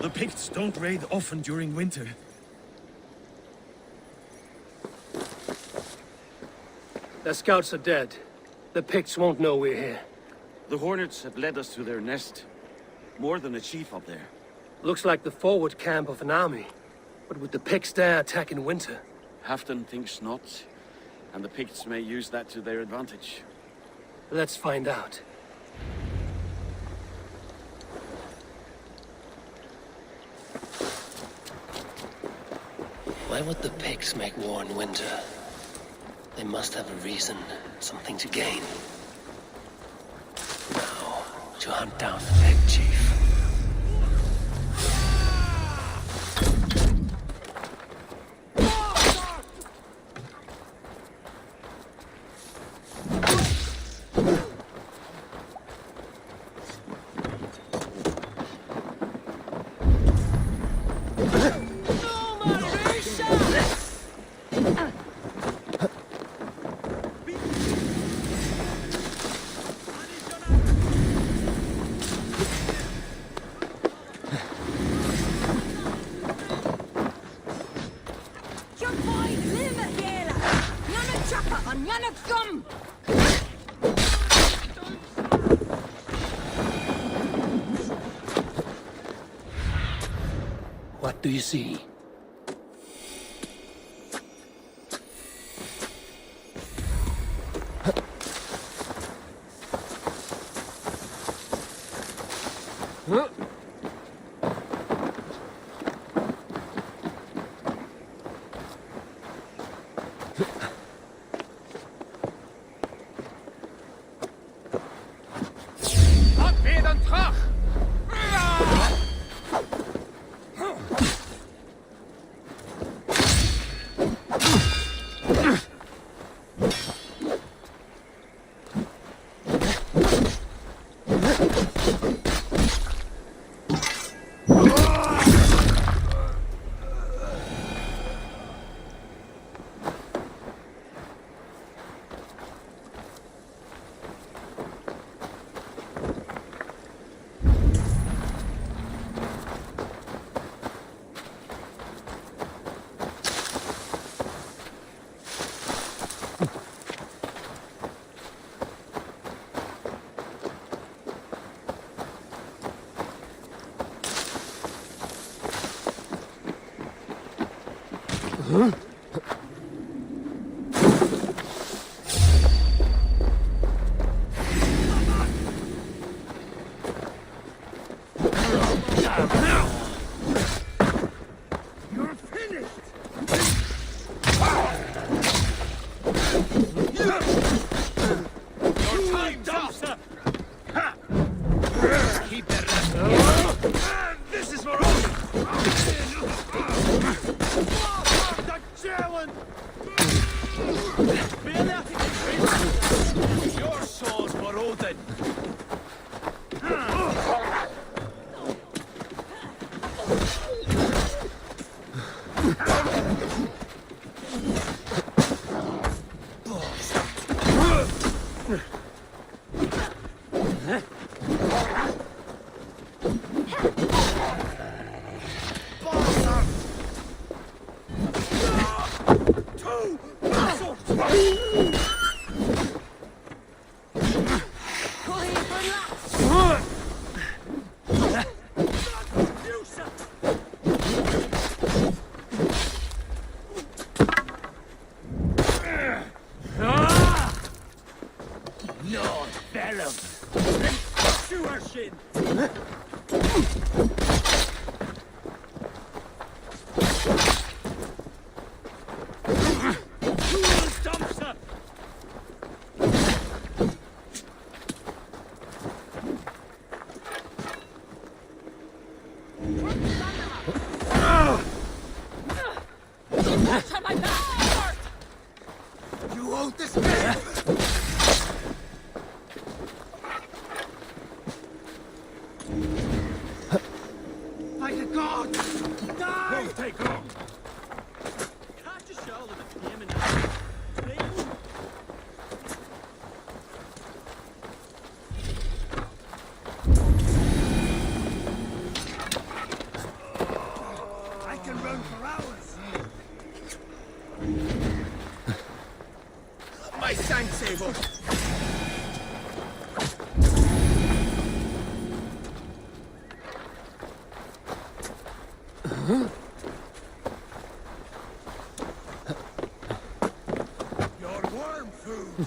S3: The Picts don't raid often during winter.
S1: Their scouts are dead. The Picts won't know we're here.
S4: The Hornets have led us to their nest. More than a chief up there.
S1: Looks like the forward camp of an army. But would the Picts dare attack in winter?
S4: Halfdan thinks not. And the Picts may use that to their advantage.
S1: Let's find out. Why would the Picts make war in winter? They must have a reason, something to gain. Now, to hunt down the Pict chief. What do you see? Huh? Huh?
S16: You're finished! Your time's up, sir! Keep that rest. This is for us! The challenge! Your soul's for Odin! You won't escape! Like a god! Die! Won't take long! Catch a shell of the game and I can run for hours! My thanks, Eivor!
S1: Huh?
S16: Your worm food!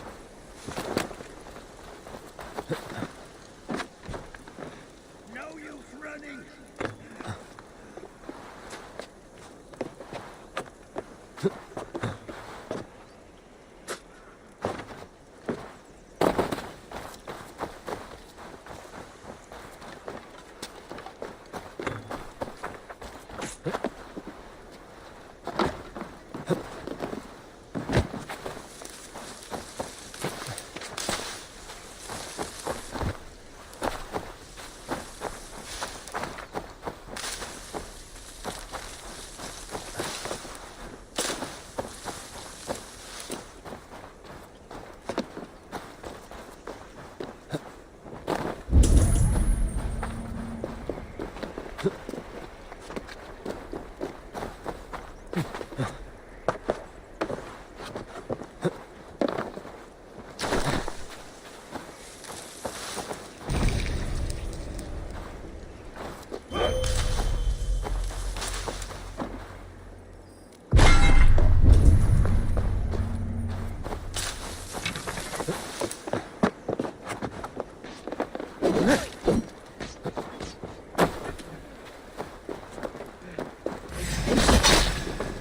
S16: No use running!
S1: Huh?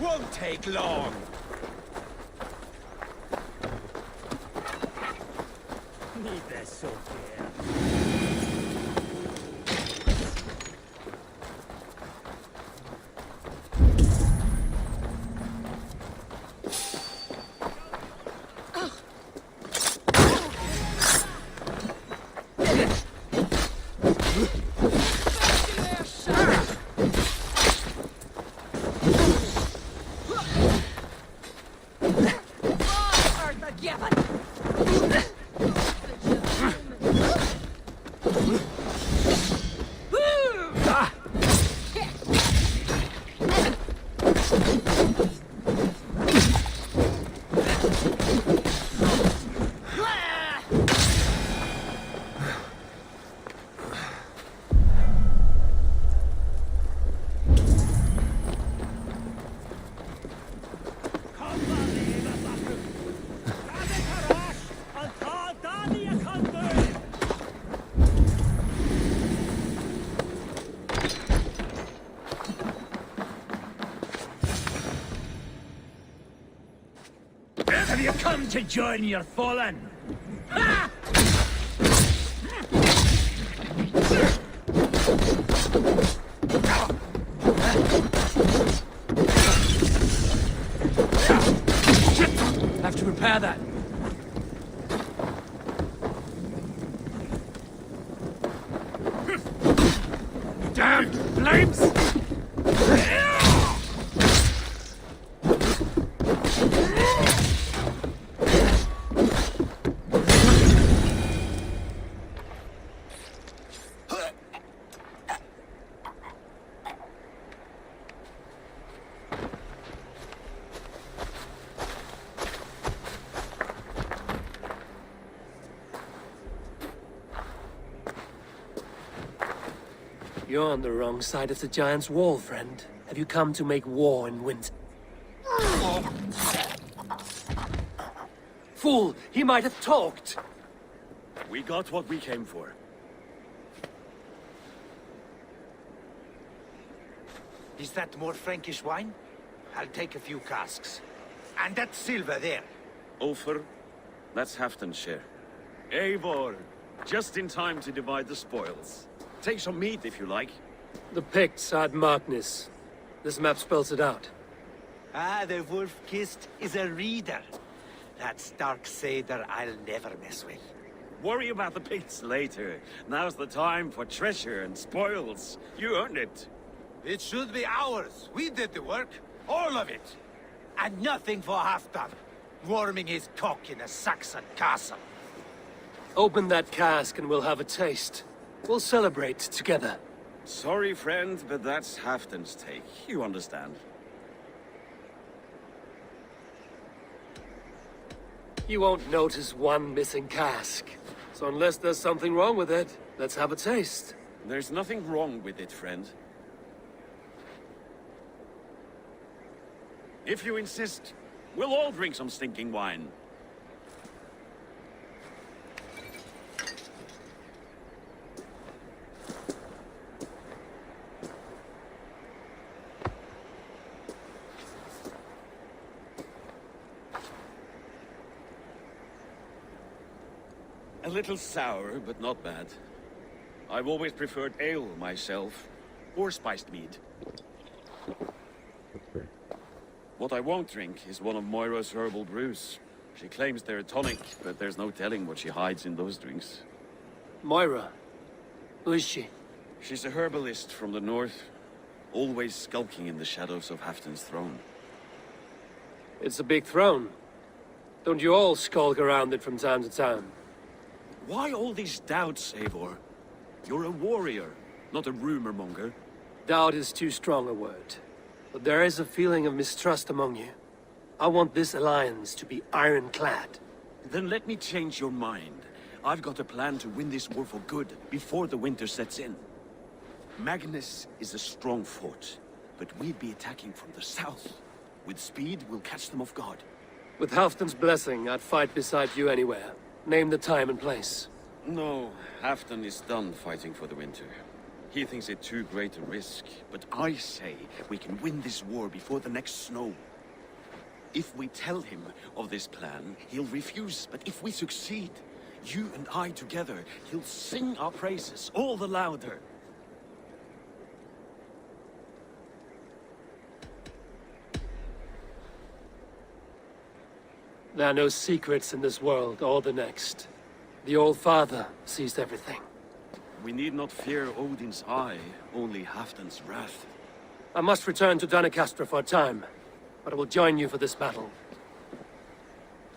S16: Won't take long. Need this so here.
S8: Have you come to join your fallen? Ha!
S12: Have to repair that.
S8: Damn flames!
S12: You're on the wrong side of the giant's wall, friend. Have you come to make war in winter? Fool! He might have talked!
S4: We got what we came for.
S16: Is that more Frankish wine? I'll take a few casks. And that silver there.
S4: Ulfr, that's Halfdan's share. Eivor, just in time to divide the spoils. Take some meat if you like.
S12: The Picts had Magnus. This map spells it out.
S16: Ah, the wolf-kissed is a reader. That stark satyr I'll never mess with.
S4: Worry about the Picts later. Now's the time for treasure and spoils. You earned it.
S16: It should be ours. We did the work. All of it. And nothing for Halfdan, warming his cock in a Saxon castle.
S12: Open that cask and we'll have a taste. We'll celebrate together.
S4: Sorry, friend, but that's Halfdan's take. You understand.
S12: You won't notice one missing cask. So unless there's something wrong with it, let's have a taste.
S4: There's nothing wrong with it, friend. If you insist, we'll all drink some stinking wine. A little sour, but not bad. I've always preferred ale myself, or spiced mead. What I won't drink is one of Moira's herbal brews. She claims they're a tonic, but there's no telling what she hides in those drinks.
S12: Moira? Who is she?
S4: She's a herbalist from the north, always skulking in the shadows of Halfdan's throne.
S12: It's a big throne. Don't you all skulk around it from time to time?
S4: Why all these doubts, Eivor? You're a warrior, not a rumor monger.
S12: Doubt is too strong a word. But there is a feeling of mistrust among you. I want this alliance to be ironclad.
S4: Then let me change your mind. I've got a plan to win this war for good, before the winter sets in. Magnus is a strong fort, but we'd be attacking from the south. With speed, we'll catch them off guard.
S12: With Halfdan's blessing, I'd fight beside you anywhere. Name the time and place.
S4: No, Halfdan is done fighting for the winter. He thinks it too great a risk, but I say we can win this war before the next snow. If we tell him of this plan, he'll refuse, but if we succeed, you and I together, he'll sing our praises all the louder.
S12: There are no secrets in this world or the next. The Old Father sees everything.
S4: We need not fear Odin's eye, only Halfdan's wrath.
S12: I must return to Doncaster for a time, but I will join you for this battle.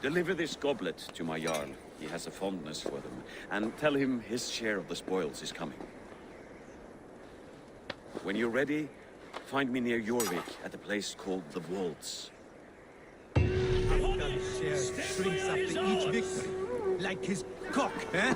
S4: Deliver this goblet to my Jarl. He has a fondness for them. And tell him his share of the spoils is coming. When you're ready, find me near Jorvik at a place called the Wolds.
S16: Shrinks after each victory, like his cock, eh?